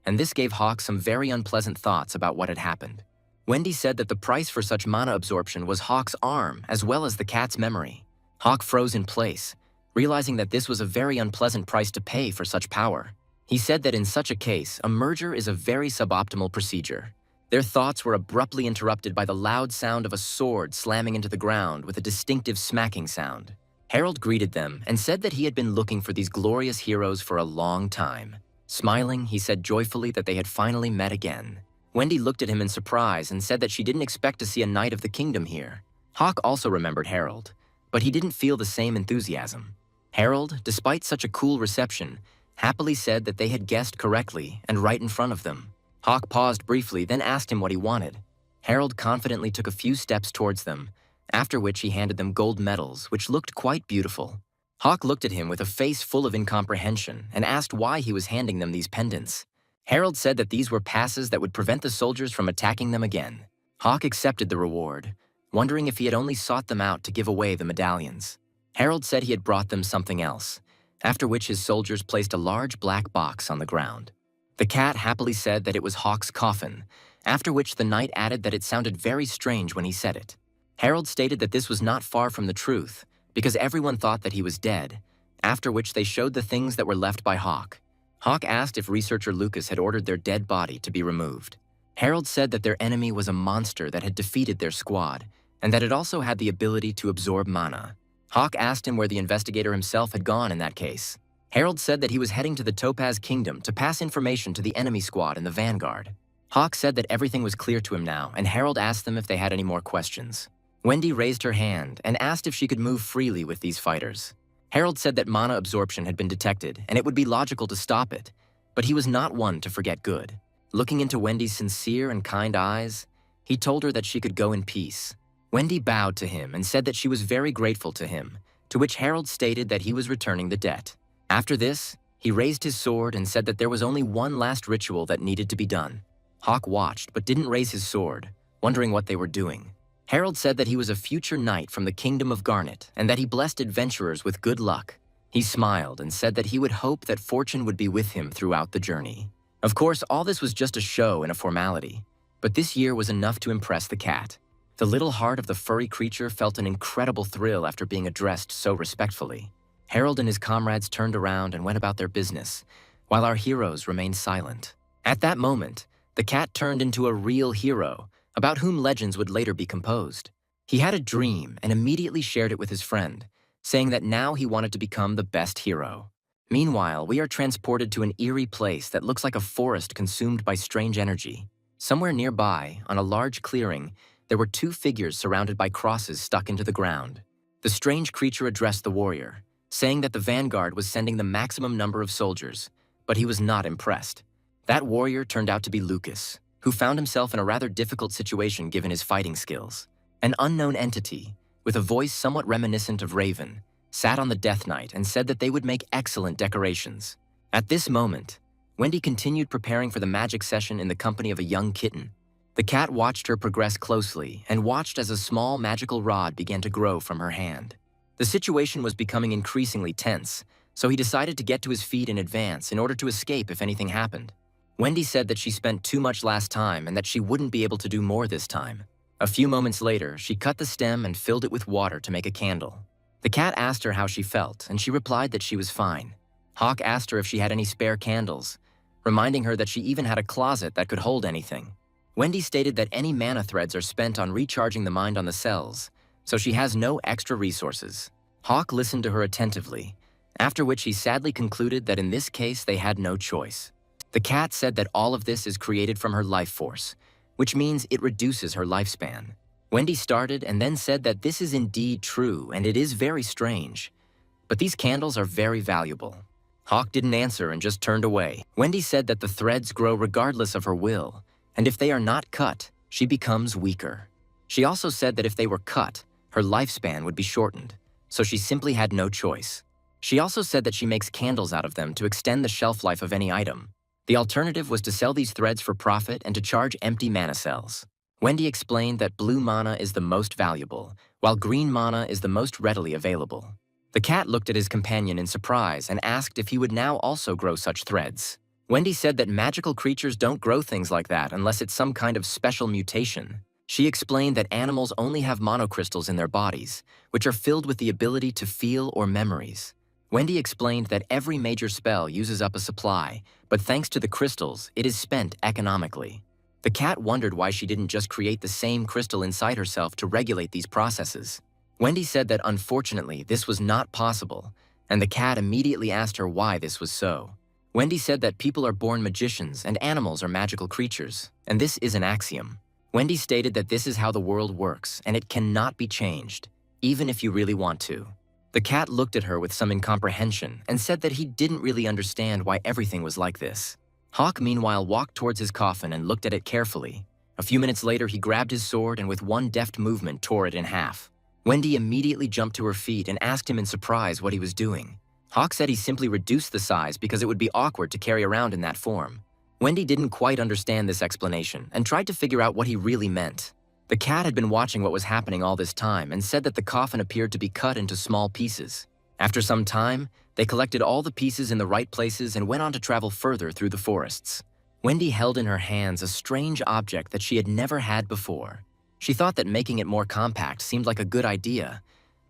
and this gave Hawk some very unpleasant thoughts about what had happened. Wendy said that the price for such mana absorption was Hawk's arm as well as the cat's memory. Hawk froze in place, realizing that this was a very unpleasant price to pay for such power. He said that in such a case, a merger is a very suboptimal procedure. Their thoughts were abruptly interrupted by the loud sound of a sword slamming into the ground with a distinctive smacking sound. Harold greeted them and said that he had been looking for these glorious heroes for a long time. Smiling, he said joyfully that they had finally met again. Wendy looked at him in surprise and said that she didn't expect to see a knight of the kingdom here. Hawk also remembered Harold, but he didn't feel the same enthusiasm. Harold, despite such a cool reception, happily said that they had guessed correctly and right in front of them. Hawk paused briefly, then asked him what he wanted. Harold confidently took a few steps towards them, after which he handed them gold medals, which looked quite beautiful. Hawk looked at him with a face full of incomprehension and asked why he was handing them these pendants. Harold said that these were passes that would prevent the soldiers from attacking them again. Hawk accepted the reward, wondering if he had only sought them out to give away the medallions. Harold said he had brought them something else, after which his soldiers placed a large black box on the ground. The cat happily said that it was Hawk's coffin, after which the knight added that it sounded very strange when he said it. Harold stated that this was not far from the truth, because everyone thought that he was dead, after which they showed the things that were left by Hawk. Hawk asked if researcher Lucas had ordered their dead body to be removed. Harold said that their enemy was a monster that had defeated their squad, and that it also had the ability to absorb mana. Hawk asked him where the investigator himself had gone in that case. Harold said that he was heading to the Topaz Kingdom to pass information to the enemy squad in the vanguard. Hawk said that everything was clear to him now, and Harold asked them if they had any more questions. Wendy raised her hand and asked if she could move freely with these fighters. Harold said that mana absorption had been detected and it would be logical to stop it, but he was not one to forget good. Looking into Wendy's sincere and kind eyes, he told her that she could go in peace. Wendy bowed to him and said that she was very grateful to him, to which Harold stated that he was returning the debt. After this, he raised his sword and said that there was only one last ritual that needed to be done. Hawk watched but didn't raise his sword, wondering what they were doing. Harold said that he was a future knight from the Kingdom of Garnet and that he blessed adventurers with good luck. He smiled and said that he would hope that fortune would be with him throughout the journey. Of course, all this was just a show and a formality, but this year was enough to impress the cat. The little heart of the furry creature felt an incredible thrill after being addressed so respectfully. Harold and his comrades turned around and went about their business, while our heroes remained silent. At that moment, the cat turned into a real hero, about whom legends would later be composed. He had a dream and immediately shared it with his friend, saying that now he wanted to become the best hero. Meanwhile, we are transported to an eerie place that looks like a forest consumed by strange energy. Somewhere nearby, on a large clearing, there were two figures surrounded by crosses stuck into the ground. The strange creature addressed the warrior, saying that the vanguard was sending the maximum number of soldiers, but he was not impressed. That warrior turned out to be Lucas, who found himself in a rather difficult situation given his fighting skills. An unknown entity, with a voice somewhat reminiscent of Raven, sat on the Death Knight and said that they would make excellent decorations. At this moment, Wendy continued preparing for the magic session in the company of a young kitten. The cat watched her progress closely and watched as a small magical rod began to grow from her hand. The situation was becoming increasingly tense, so he decided to get to his feet in advance in order to escape if anything happened. Wendy said that she spent too much last time and that she wouldn't be able to do more this time. A few moments later, she cut the stem and filled it with water to make a candle. The cat asked her how she felt, and she replied that she was fine. Hawk asked her if she had any spare candles, reminding her that she even had a closet that could hold anything. Wendy stated that any mana threads are spent on recharging the mind on the cells, so she has no extra resources. Hawk listened to her attentively, after which he sadly concluded that in this case they had no choice. The cat said that all of this is created from her life force, which means it reduces her lifespan. Wendy started and then said that this is indeed true and it is very strange. But these candles are very valuable. Hawk didn't answer and just turned away. Wendy said that the threads grow regardless of her will, and if they are not cut, she becomes weaker. She also said that if they were cut, her lifespan would be shortened, so she simply had no choice. She also said that she makes candles out of them to extend the shelf life of any item. The alternative was to sell these threads for profit and to charge empty mana cells. Wendy explained that blue mana is the most valuable, while green mana is the most readily available. The cat looked at his companion in surprise and asked if he would now also grow such threads. Wendy said that magical creatures don't grow things like that unless it's some kind of special mutation. She explained that animals only have monocrystals in their bodies, which are filled with the ability to feel or memories. Wendy explained that every major spell uses up a supply, but thanks to the crystals, it is spent economically. The cat wondered why she didn't just create the same crystal inside herself to regulate these processes. Wendy said that unfortunately this was not possible, and the cat immediately asked her why this was so. Wendy said that people are born magicians and animals are magical creatures, and this is an axiom. Wendy stated that this is how the world works, and it cannot be changed, even if you really want to. The cat looked at her with some incomprehension and said that he didn't really understand why everything was like this. Hawk, meanwhile, walked towards his coffin and looked at it carefully. A few minutes later, he grabbed his sword and with one deft movement tore it in half. Wendy immediately jumped to her feet and asked him in surprise what he was doing. Hawk said he simply reduced the size because it would be awkward to carry around in that form. Wendy didn't quite understand this explanation and tried to figure out what he really meant. The cat had been watching what was happening all this time and said that the coffin appeared to be cut into small pieces. After some time, they collected all the pieces in the right places and went on to travel further through the forests. Wendy held in her hands a strange object that she had never had before. She thought that making it more compact seemed like a good idea,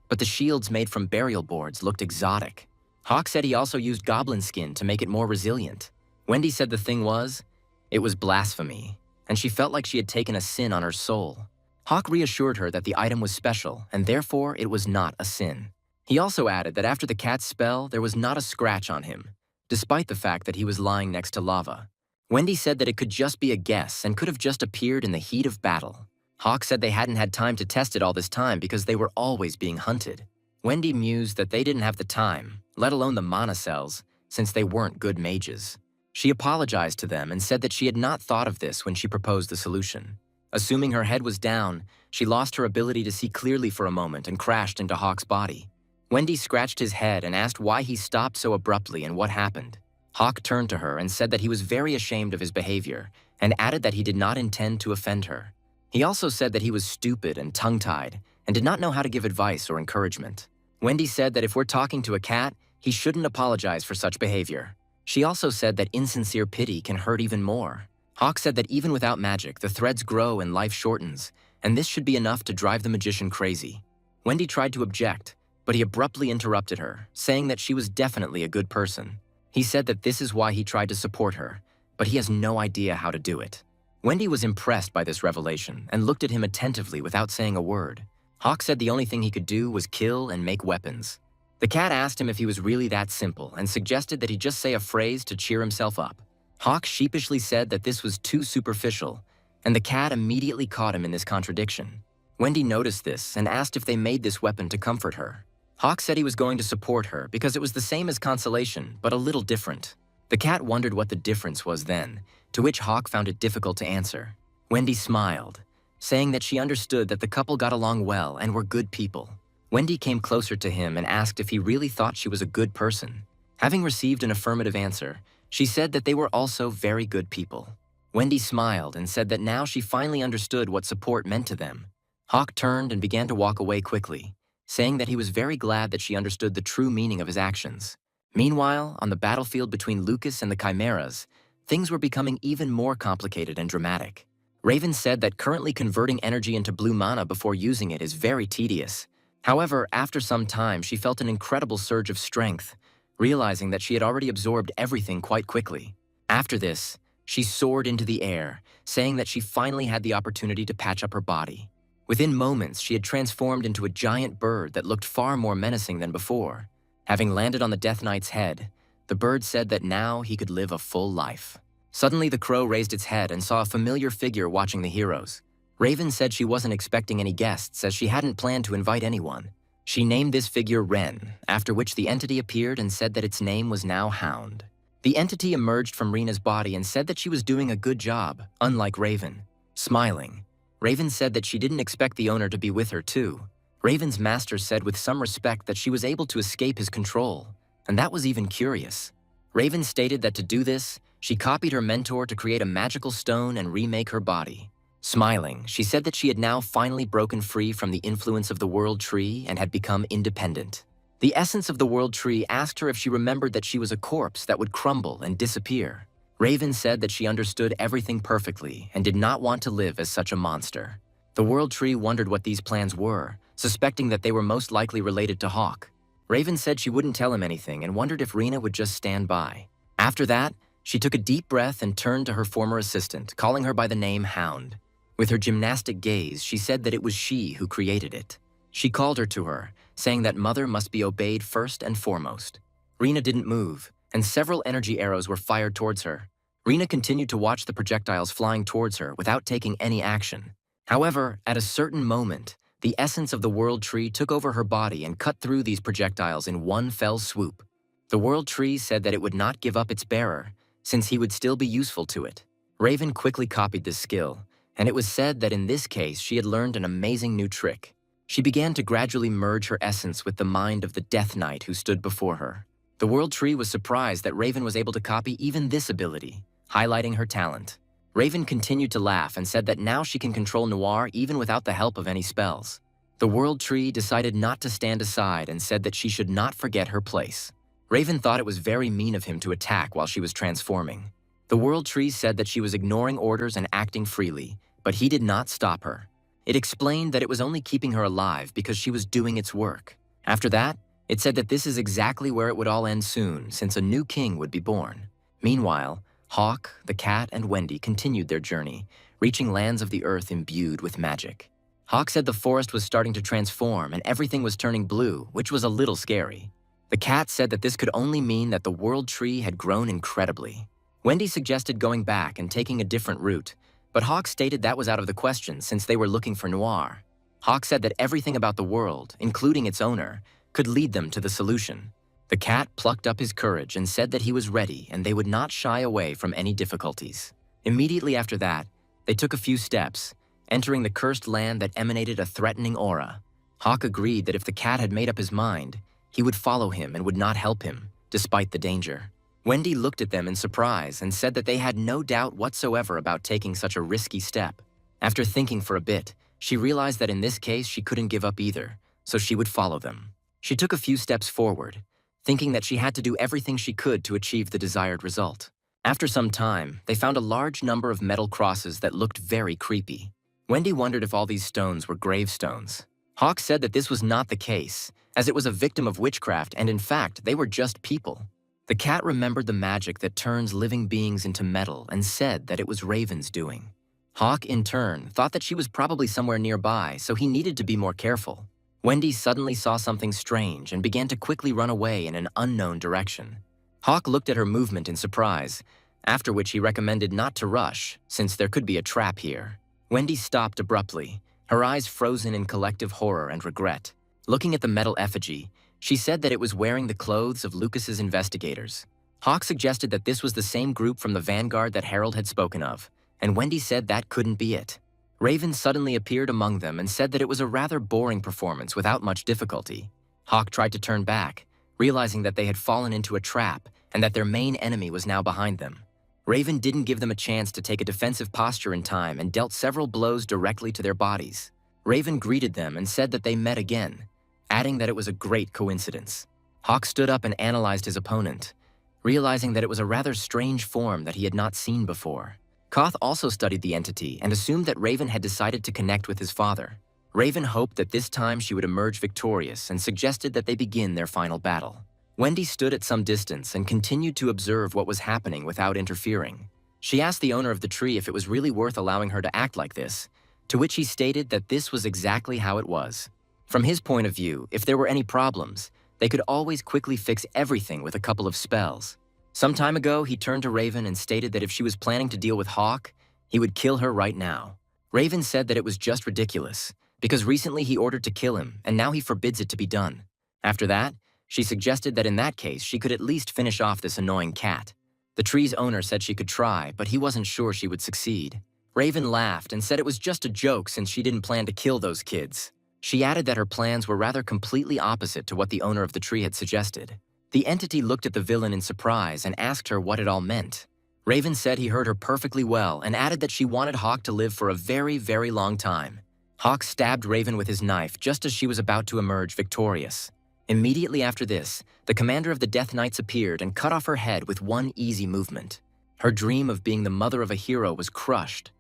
but the shields made from burial boards looked exotic. Hawk said he also used goblin skin to make it more resilient. Wendy said the thing was, it was blasphemy, and she felt like she had taken a sin on her soul. Hawk reassured her that the item was special, and therefore it was not a sin. He also added that after the cat's spell, there was not a scratch on him, despite the fact that he was lying next to lava. Wendy said that it could just be a guess and could have just appeared in the heat of battle. Hawk said they hadn't had time to test it all this time because they were always being hunted. Wendy mused that they didn't have the time, let alone the mana cells, since they weren't good mages. She apologized to them and said that she had not thought of this when she proposed the solution. Assuming her head was down, she lost her ability to see clearly for a moment and crashed into Hawk's body. Wendy scratched his head and asked why he stopped so abruptly and what happened. Hawk turned to her and said that he was very ashamed of his behavior and added that he did not intend to offend her. He also said that he was stupid and tongue-tied and did not know how to give advice or encouragement. Wendy said that if we're talking to a cat, he shouldn't apologize for such behavior. She also said that insincere pity can hurt even more. Hawk said that even without magic, the threads grow and life shortens, and this should be enough to drive the magician crazy. Wendy tried to object, but he abruptly interrupted her, saying that she was definitely a good person. He said that this is why he tried to support her, but he has no idea how to do it. Wendy was impressed by this revelation and looked at him attentively without saying a word. Hawk said the only thing he could do was kill and make weapons. The cat asked him if he was really that simple and suggested that he just say a phrase to cheer himself up. Hawk sheepishly said that this was too superficial, and the cat immediately caught him in this contradiction. Wendy noticed this and asked if they made this weapon to comfort her. Hawk said he was going to support her because it was the same as consolation, but a little different. The cat wondered what the difference was then, to which Hawk found it difficult to answer. Wendy smiled, saying that she understood that the couple got along well and were good people. Wendy came closer to him and asked if he really thought she was a good person. Having received an affirmative answer, she said that they were also very good people. Wendy smiled and said that now she finally understood what support meant to them. Hawk turned and began to walk away quickly, saying that he was very glad that she understood the true meaning of his actions. Meanwhile, on the battlefield between Lucas and the Chimeras, things were becoming even more complicated and dramatic. Raven said that currently converting energy into blue mana before using it is very tedious. However, after some time, she felt an incredible surge of strength, realizing that she had already absorbed everything quite quickly. After this, she soared into the air, saying that she finally had the opportunity to patch up her body. Within moments, she had transformed into a giant bird that looked far more menacing than before. Having landed on the Death Knight's head, the bird said that now he could live a full life. Suddenly, the crow raised its head and saw a familiar figure watching the heroes. Raven said she wasn't expecting any guests as she hadn't planned to invite anyone. She named this figure Ren, after which the entity appeared and said that its name was now Hound. The entity emerged from Rena's body and said that she was doing a good job, unlike Raven. Smiling, Raven said that she didn't expect the owner to be with her too. Raven's master said with some respect that she was able to escape his control, and that was even curious. Raven stated that to do this, she copied her mentor to create a magical stone and remake her body. Smiling, she said that she had now finally broken free from the influence of the World Tree and had become independent. The essence of the World Tree asked her if she remembered that she was a corpse that would crumble and disappear. Raven said that she understood everything perfectly and did not want to live as such a monster. The World Tree wondered what these plans were, suspecting that they were most likely related to Hawk. Raven said she wouldn't tell him anything and wondered if Rena would just stand by. After that, she took a deep breath and turned to her former assistant, calling her by the name Hound. With her gymnastic gaze, she said that it was she who created it. She called her to her, saying that Mother must be obeyed first and foremost. Rena didn't move, and several energy arrows were fired towards her. Rena continued to watch the projectiles flying towards her without taking any action. However, at a certain moment, the essence of the World Tree took over her body and cut through these projectiles in one fell swoop. The World Tree said that it would not give up its bearer, since he would still be useful to it. Raven quickly copied this skill, and it was said that in this case she had learned an amazing new trick. She began to gradually merge her essence with the mind of the Death Knight who stood before her. The World Tree was surprised that Raven was able to copy even this ability, highlighting her talent. Raven continued to laugh and said that now she can control Noir even without the help of any spells. The World Tree decided not to stand aside and said that she should not forget her place. Raven thought it was very mean of him to attack while she was transforming. The World Tree said that she was ignoring orders and acting freely, but he did not stop her. It explained that it was only keeping her alive because she was doing its work. After that, it said that this is exactly where it would all end soon, since a new king would be born. Meanwhile, Hawk, the cat, and Wendy continued their journey, reaching lands of the earth imbued with magic. Hawk said the forest was starting to transform and everything was turning blue, which was a little scary. The cat said that this could only mean that the World Tree had grown incredibly. Wendy suggested going back and taking a different route, but Hawk stated that was out of the question since they were looking for Noir. Hawk said that everything about the world, including its owner, could lead them to the solution. The cat plucked up his courage and said that he was ready and they would not shy away from any difficulties. Immediately after that, they took a few steps, entering the cursed land that emanated a threatening aura. Hawk agreed that if the cat had made up his mind, he would follow him and would not help him, despite the danger. Wendy looked at them in surprise and said that they had no doubt whatsoever about taking such a risky step. After thinking for a bit, she realized that in this case she couldn't give up either, so she would follow them. She took a few steps forward, thinking that she had to do everything she could to achieve the desired result. After some time, they found a large number of metal crosses that looked very creepy. Wendy wondered if all these stones were gravestones. Hawk said that this was not the case, as it was a victim of witchcraft and in fact, they were just people. The cat remembered the magic that turns living beings into metal and said that it was Raven's doing. Hawk, in turn, thought that she was probably somewhere nearby, so he needed to be more careful. Wendy suddenly saw something strange and began to quickly run away in an unknown direction. Hawk looked at her movement in surprise, after which he recommended not to rush, since there could be a trap here. Wendy stopped abruptly, her eyes frozen in collective horror and regret. Looking at the metal effigy, she said that it was wearing the clothes of Lucas's investigators. Hawk suggested that this was the same group from the Vanguard that Harold had spoken of, and Wendy said that couldn't be it. Raven suddenly appeared among them and said that it was a rather boring performance without much difficulty. Hawk tried to turn back, realizing that they had fallen into a trap and that their main enemy was now behind them. Raven didn't give them a chance to take a defensive posture in time and dealt several blows directly to their bodies. Raven greeted them and said that they met again, adding that it was a great coincidence. Hawk stood up and analyzed his opponent, realizing that it was a rather strange form that he had not seen before. Koth also studied the entity and assumed that Raven had decided to connect with his father. Raven hoped that this time she would emerge victorious and suggested that they begin their final battle. Wendy stood at some distance and continued to observe what was happening without interfering. She asked the owner of the tree if it was really worth allowing her to act like this, to which he stated that this was exactly how it was. From his point of view, if there were any problems, they could always quickly fix everything with a couple of spells. Some time ago, he turned to Raven and stated that if she was planning to deal with Hawk, he would kill her right now. Raven said that it was just ridiculous, because recently he ordered to kill him, and now he forbids it to be done. After that, she suggested that in that case, she could at least finish off this annoying cat. The tree's owner said she could try, but he wasn't sure she would succeed. Raven laughed and said it was just a joke since she didn't plan to kill those kids. She added that her plans were rather completely opposite to what the owner of the tree had suggested. The entity looked at the villain in surprise and asked her what it all meant. Raven said he heard her perfectly well and added that she wanted Hawk to live for a very, very long time. Hawk stabbed Raven with his knife just as she was about to emerge victorious. Immediately after this, the commander of the Death Knights appeared and cut off her head with one easy movement. Her dream of being the mother of a hero was crushed.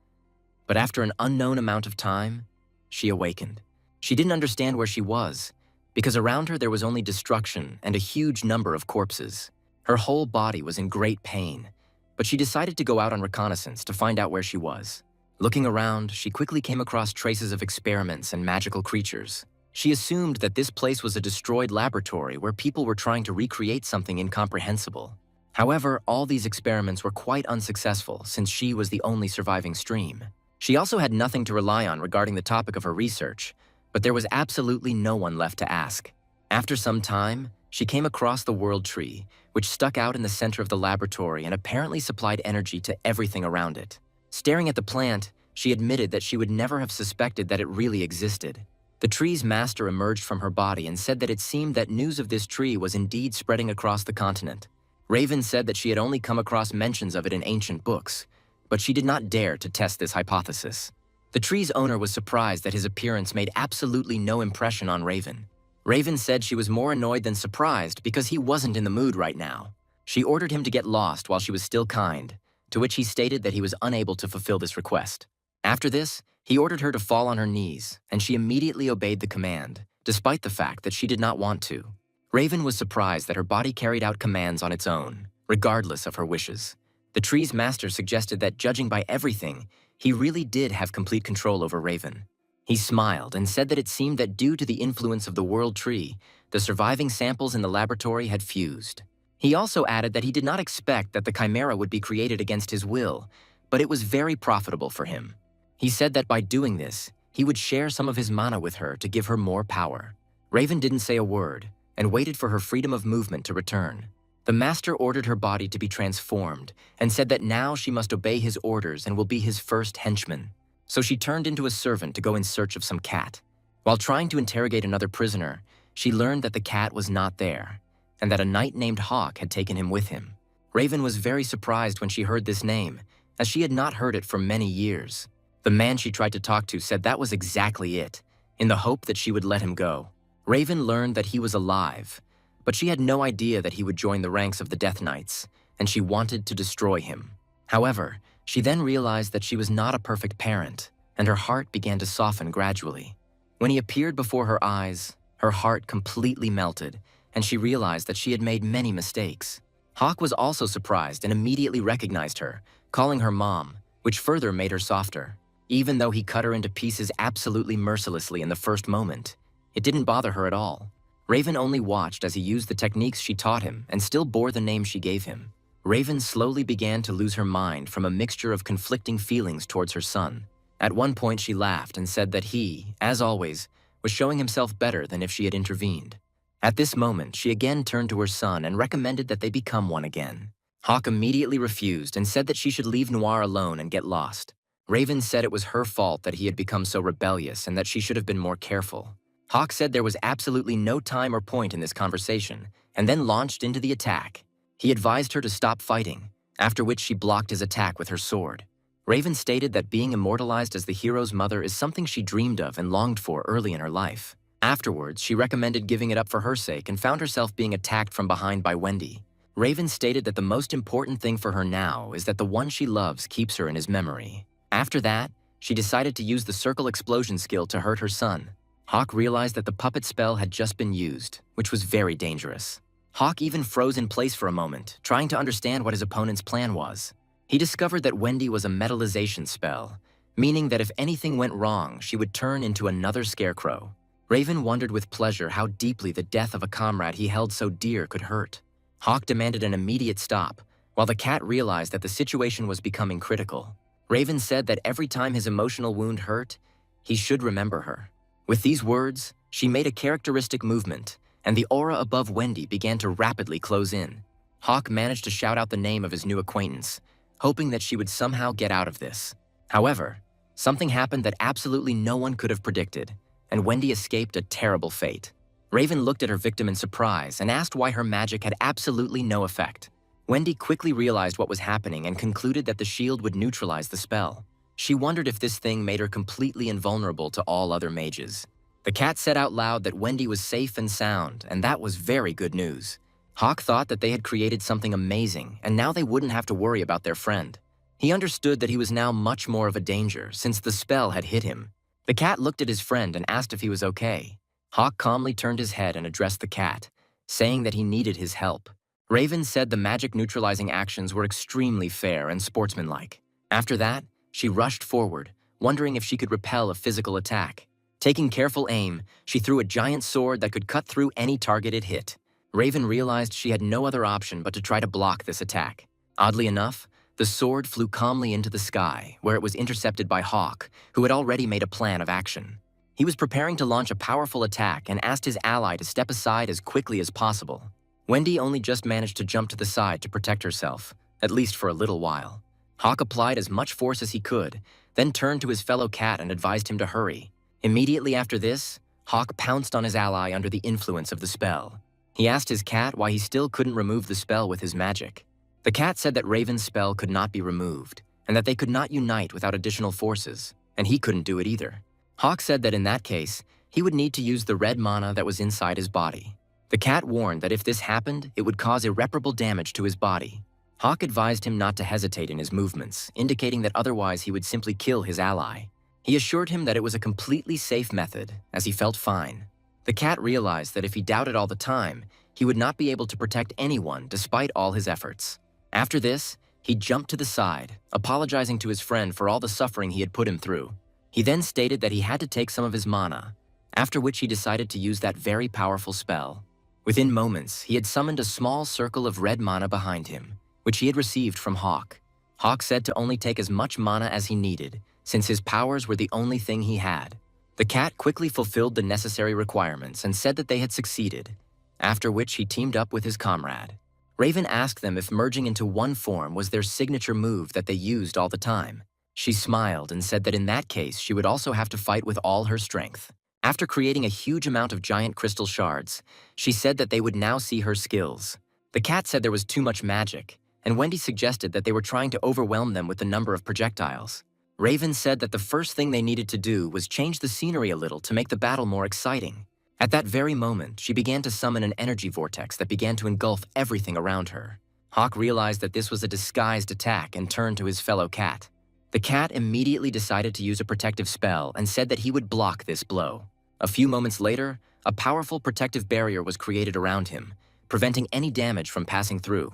But after an unknown amount of time, she awakened. She didn't understand where she was, because around her there was only destruction and a huge number of corpses. Her whole body was in great pain, but she decided to go out on reconnaissance to find out where she was. Looking around, she quickly came across traces of experiments and magical creatures. She assumed that this place was a destroyed laboratory where people were trying to recreate something incomprehensible. However, all these experiments were quite unsuccessful since she was the only surviving stream. She also had nothing to rely on regarding the topic of her research, but there was absolutely no one left to ask. After some time, she came across the world tree, which stuck out in the center of the laboratory and apparently supplied energy to everything around it. Staring at the plant, she admitted that she would never have suspected that it really existed. The tree's master emerged from her body and said that it seemed that news of this tree was indeed spreading across the continent. Raven said that she had only come across mentions of it in ancient books, but she did not dare to test this hypothesis. The tree's owner was surprised that his appearance made absolutely no impression on Raven. Raven said she was more annoyed than surprised because he wasn't in the mood right now. She ordered him to get lost while she was still kind, to which he stated that he was unable to fulfill this request. After this, he ordered her to fall on her knees, and she immediately obeyed the command, despite the fact that she did not want to. Raven was surprised that her body carried out commands on its own, regardless of her wishes. The tree's master suggested that, judging by everything, he really did have complete control over Raven. He smiled and said that it seemed that due to the influence of the world tree, the surviving samples in the laboratory had fused. He also added that he did not expect that the chimera would be created against his will, but it was very profitable for him. He said that by doing this, he would share some of his mana with her to give her more power. Raven didn't say a word and waited for her freedom of movement to return. The master ordered her body to be transformed and said that now she must obey his orders and will be his first henchman. So she turned into a servant to go in search of some cat. While trying to interrogate another prisoner, she learned that the cat was not there, and that a knight named Hawk had taken him with him. Raven was very surprised when she heard this name, as she had not heard it for many years. The man she tried to talk to said that was exactly it, in the hope that she would let him go. Raven learned that he was alive, but she had no idea that he would join the ranks of the Death Knights, and she wanted to destroy him. However, she then realized that she was not a perfect parent, and her heart began to soften gradually. When he appeared before her eyes, her heart completely melted, and she realized that she had made many mistakes. Hawk was also surprised and immediately recognized her, calling her mom, which further made her softer. Even though he cut her into pieces absolutely mercilessly in the first moment, it didn't bother her at all. Raven only watched as he used the techniques she taught him and still bore the name she gave him. Raven slowly began to lose her mind from a mixture of conflicting feelings towards her son. At one point she laughed and said that he, as always, was showing himself better than if she had intervened. At this moment, she again turned to her son and recommended that they become one again. Hawk immediately refused and said that she should leave Noir alone and get lost. Raven said it was her fault that he had become so rebellious and that she should have been more careful. Hawk said there was absolutely no time or point in this conversation, and then launched into the attack. He advised her to stop fighting, after which she blocked his attack with her sword. Raven stated that being immortalized as the hero's mother is something she dreamed of and longed for early in her life. Afterwards, she recommended giving it up for her sake and found herself being attacked from behind by Wendy. Raven stated that the most important thing for her now is that the one she loves keeps her in his memory. After that, she decided to use the circle explosion skill to hurt her son. Hawk realized that the puppet spell had just been used, which was very dangerous. Hawk even froze in place for a moment, trying to understand what his opponent's plan was. He discovered that Wendy was a metallization spell, meaning that if anything went wrong, she would turn into another scarecrow. Raven wondered with pleasure how deeply the death of a comrade he held so dear could hurt. Hawk demanded an immediate stop, while the cat realized that the situation was becoming critical. Raven said that every time his emotional wound hurt, he should remember her. With these words, she made a characteristic movement, and the aura above Wendy began to rapidly close in. Hawk managed to shout out the name of his new acquaintance, hoping that she would somehow get out of this. However, something happened that absolutely no one could have predicted, and Wendy escaped a terrible fate. Raven looked at her victim in surprise and asked why her magic had absolutely no effect. Wendy quickly realized what was happening and concluded that the shield would neutralize the spell. She wondered if this thing made her completely invulnerable to all other mages. The cat said out loud that Wendy was safe and sound, and that was very good news. Hawk thought that they had created something amazing, and now they wouldn't have to worry about their friend. He understood that he was now much more of a danger since the spell had hit him. The cat looked at his friend and asked if he was okay. Hawk calmly turned his head and addressed the cat, saying that he needed his help. Raven said the magic neutralizing actions were extremely fair and sportsmanlike. After that, she rushed forward, wondering if she could repel a physical attack. Taking careful aim, she threw a giant sword that could cut through any target it hit. Raven realized she had no other option but to try to block this attack. Oddly enough, the sword flew calmly into the sky, where it was intercepted by Hawk, who had already made a plan of action. He was preparing to launch a powerful attack and asked his ally to step aside as quickly as possible. Wendy only just managed to jump to the side to protect herself, at least for a little while. Hawk applied as much force as he could, then turned to his fellow cat and advised him to hurry. Immediately after this, Hawk pounced on his ally under the influence of the spell. He asked his cat why he still couldn't remove the spell with his magic. The cat said that Raven's spell could not be removed, and that they could not unite without additional forces, and he couldn't do it either. Hawk said that in that case, he would need to use the red mana that was inside his body. The cat warned that if this happened, it would cause irreparable damage to his body. Hawk advised him not to hesitate in his movements, indicating that otherwise he would simply kill his ally. He assured him that it was a completely safe method, as he felt fine. The cat realized that if he doubted all the time, he would not be able to protect anyone despite all his efforts. After this, he jumped to the side, apologizing to his friend for all the suffering he had put him through. He then stated that he had to take some of his mana, after which he decided to use that very powerful spell. Within moments, he had summoned a small circle of red mana behind him, which he had received from Hawk. Hawk said to only take as much mana as he needed, since his powers were the only thing he had. The cat quickly fulfilled the necessary requirements and said that they had succeeded, after which he teamed up with his comrade. Raven asked them if merging into one form was their signature move that they used all the time. She smiled and said that in that case she would also have to fight with all her strength. After creating a huge amount of giant crystal shards, she said that they would now see her skills. The cat said there was too much magic, and Wendy suggested that they were trying to overwhelm them with the number of projectiles. Raven said that the first thing they needed to do was change the scenery a little to make the battle more exciting. At that very moment, she began to summon an energy vortex that began to engulf everything around her. Hawk realized that this was a disguised attack and turned to his fellow cat. The cat immediately decided to use a protective spell and said that he would block this blow. A few moments later, a powerful protective barrier was created around him, preventing any damage from passing through.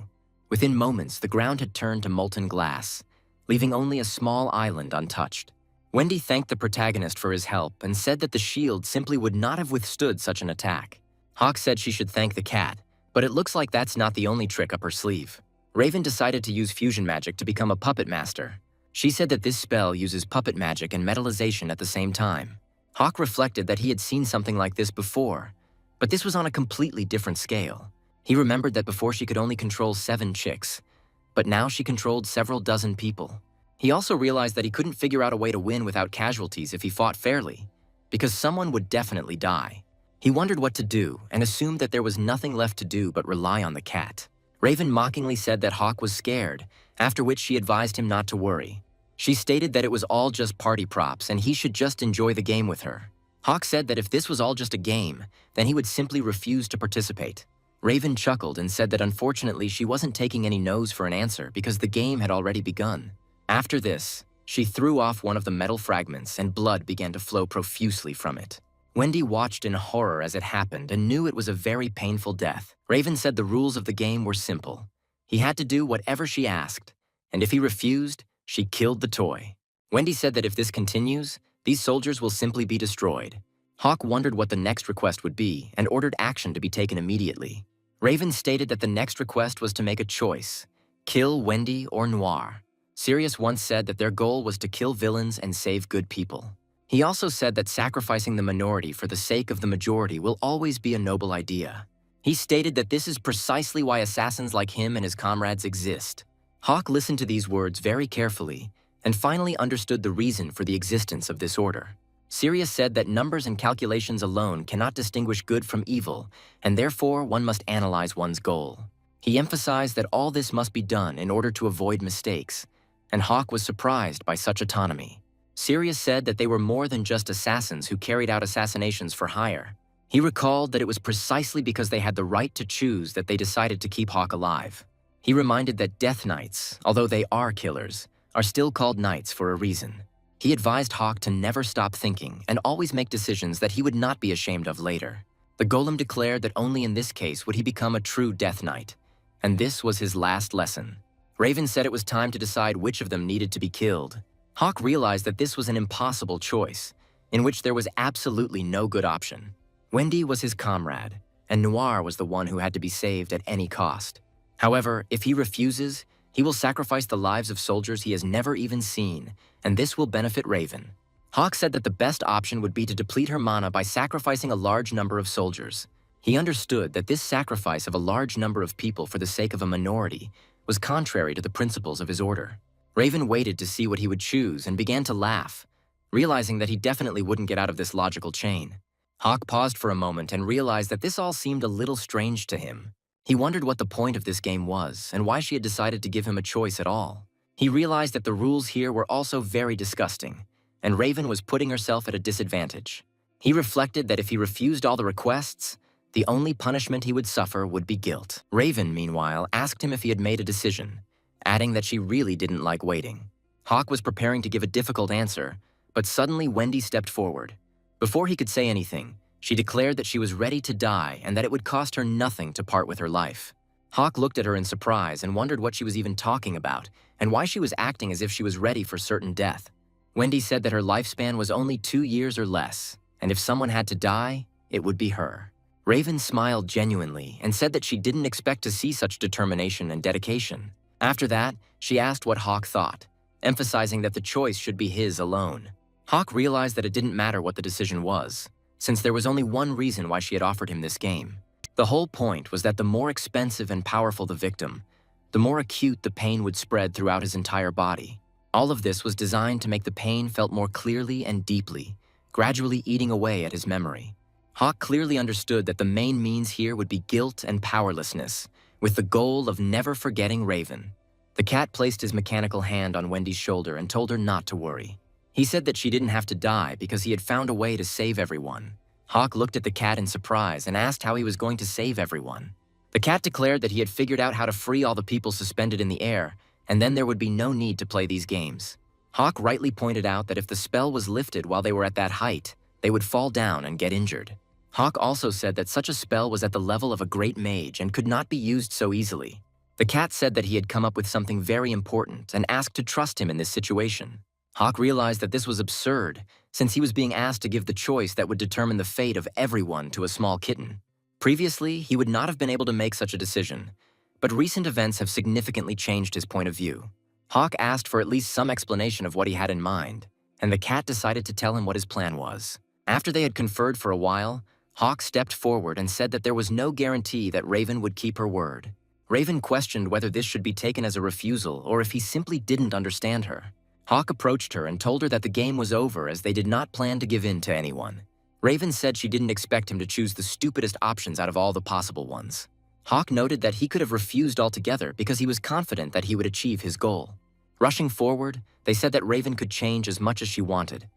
Within moments, the ground had turned to molten glass, leaving only a small island untouched. Wendy thanked the protagonist for his help and said that the shield simply would not have withstood such an attack. Hawk said she should thank the cat, but it looks like that's not the only trick up her sleeve. Raven decided to use fusion magic to become a puppet master. She said that this spell uses puppet magic and metallization at the same time. Hawk reflected that he had seen something like this before, but this was on a completely different scale. He remembered that before she could only control 7 chicks, but now she controlled several dozen people. He also realized that he couldn't figure out a way to win without casualties if he fought fairly, because someone would definitely die. He wondered what to do and assumed that there was nothing left to do but rely on the cat. Raven mockingly said that Hawk was scared, after which she advised him not to worry. She stated that it was all just party props and he should just enjoy the game with her. Hawk said that if this was all just a game, then he would simply refuse to participate. Raven chuckled and said that unfortunately she wasn't taking any no's for an answer because the game had already begun. After this, she threw off one of the metal fragments and blood began to flow profusely from it. Wendy watched in horror as it happened and knew it was a very painful death. Raven said the rules of the game were simple. He had to do whatever she asked, and if he refused, she killed the toy. Wendy said that if this continues, these soldiers will simply be destroyed. Hawk wondered what the next request would be and ordered action to be taken immediately. Raven stated that the next request was to make a choice: kill Wendy or Noir. Sirius once said that their goal was to kill villains and save good people. He also said that sacrificing the minority for the sake of the majority will always be a noble idea. He stated that this is precisely why assassins like him and his comrades exist. Hawk listened to these words very carefully and finally understood the reason for the existence of this order. Sirius said that numbers and calculations alone cannot distinguish good from evil, and therefore one must analyze one's goal. He emphasized that all this must be done in order to avoid mistakes, and Hawk was surprised by such autonomy. Sirius said that they were more than just assassins who carried out assassinations for hire. He recalled that it was precisely because they had the right to choose that they decided to keep Hawk alive. He reminded that Death Knights, although they are killers, are still called knights for a reason. He advised Hawk to never stop thinking and always make decisions that he would not be ashamed of later. The golem declared that only in this case would he become a true Death Knight, and this was his last lesson. Raven said it was time to decide which of them needed to be killed. Hawk realized that this was an impossible choice, in which there was absolutely no good option. Wendy was his comrade, and Noir was the one who had to be saved at any cost. However, if he refuses, he will sacrifice the lives of soldiers he has never even seen, and this will benefit Raven. Hawk said that the best option would be to deplete her mana by sacrificing a large number of soldiers. He understood that this sacrifice of a large number of people for the sake of a minority was contrary to the principles of his order. Raven waited to see what he would choose and began to laugh, realizing that he definitely wouldn't get out of this logical chain. Hawk paused for a moment and realized that this all seemed a little strange to him. He wondered what the point of this game was and why she had decided to give him a choice at all. He realized that the rules here were also very disgusting, and Raven was putting herself at a disadvantage. He reflected that if he refused all the requests, the only punishment he would suffer would be guilt. Raven, meanwhile, asked him if he had made a decision, adding that she really didn't like waiting. Hawk was preparing to give a difficult answer, but suddenly Wendy stepped forward. Before he could say anything, she declared that she was ready to die and that it would cost her nothing to part with her life. Hawk looked at her in surprise and wondered what she was even talking about and why she was acting as if she was ready for certain death. Wendy said that her lifespan was only 2 years or less, and if someone had to die, it would be her. Raven smiled genuinely and said that she didn't expect to see such determination and dedication. After that, she asked what Hawk thought, emphasizing that the choice should be his alone. Hawk realized that it didn't matter what the decision was, since there was only one reason why she had offered him this game. The whole point was that the more expensive and powerful the victim, the more acute the pain would spread throughout his entire body. All of this was designed to make the pain felt more clearly and deeply, gradually eating away at his memory. Hawk clearly understood that the main means here would be guilt and powerlessness, with the goal of never forgetting Raven. The cat placed his mechanical hand on Wendy's shoulder and told her not to worry. He said that she didn't have to die because he had found a way to save everyone. Hawk looked at the cat in surprise and asked how he was going to save everyone. The cat declared that he had figured out how to free all the people suspended in the air, and then there would be no need to play these games. Hawk rightly pointed out that if the spell was lifted while they were at that height, they would fall down and get injured. Hawk also said that such a spell was at the level of a great mage and could not be used so easily. The cat said that he had come up with something very important and asked to trust him in this situation. Hawk realized that this was absurd, since he was being asked to give the choice that would determine the fate of everyone to a small kitten. Previously, he would not have been able to make such a decision, but recent events have significantly changed his point of view. Hawk asked for at least some explanation of what he had in mind, and the cat decided to tell him what his plan was. After they had conferred for a while, Hawk stepped forward and said that there was no guarantee that Raven would keep her word. Raven questioned whether this should be taken as a refusal or if he simply didn't understand her. Hawk approached her and told her that the game was over as they did not plan to give in to anyone. Raven said she didn't expect him to choose the stupidest options out of all the possible ones. Hawk noted that he could have refused altogether because he was confident that he would achieve his goal. Rushing forward, they said that Raven could change as much as she wanted,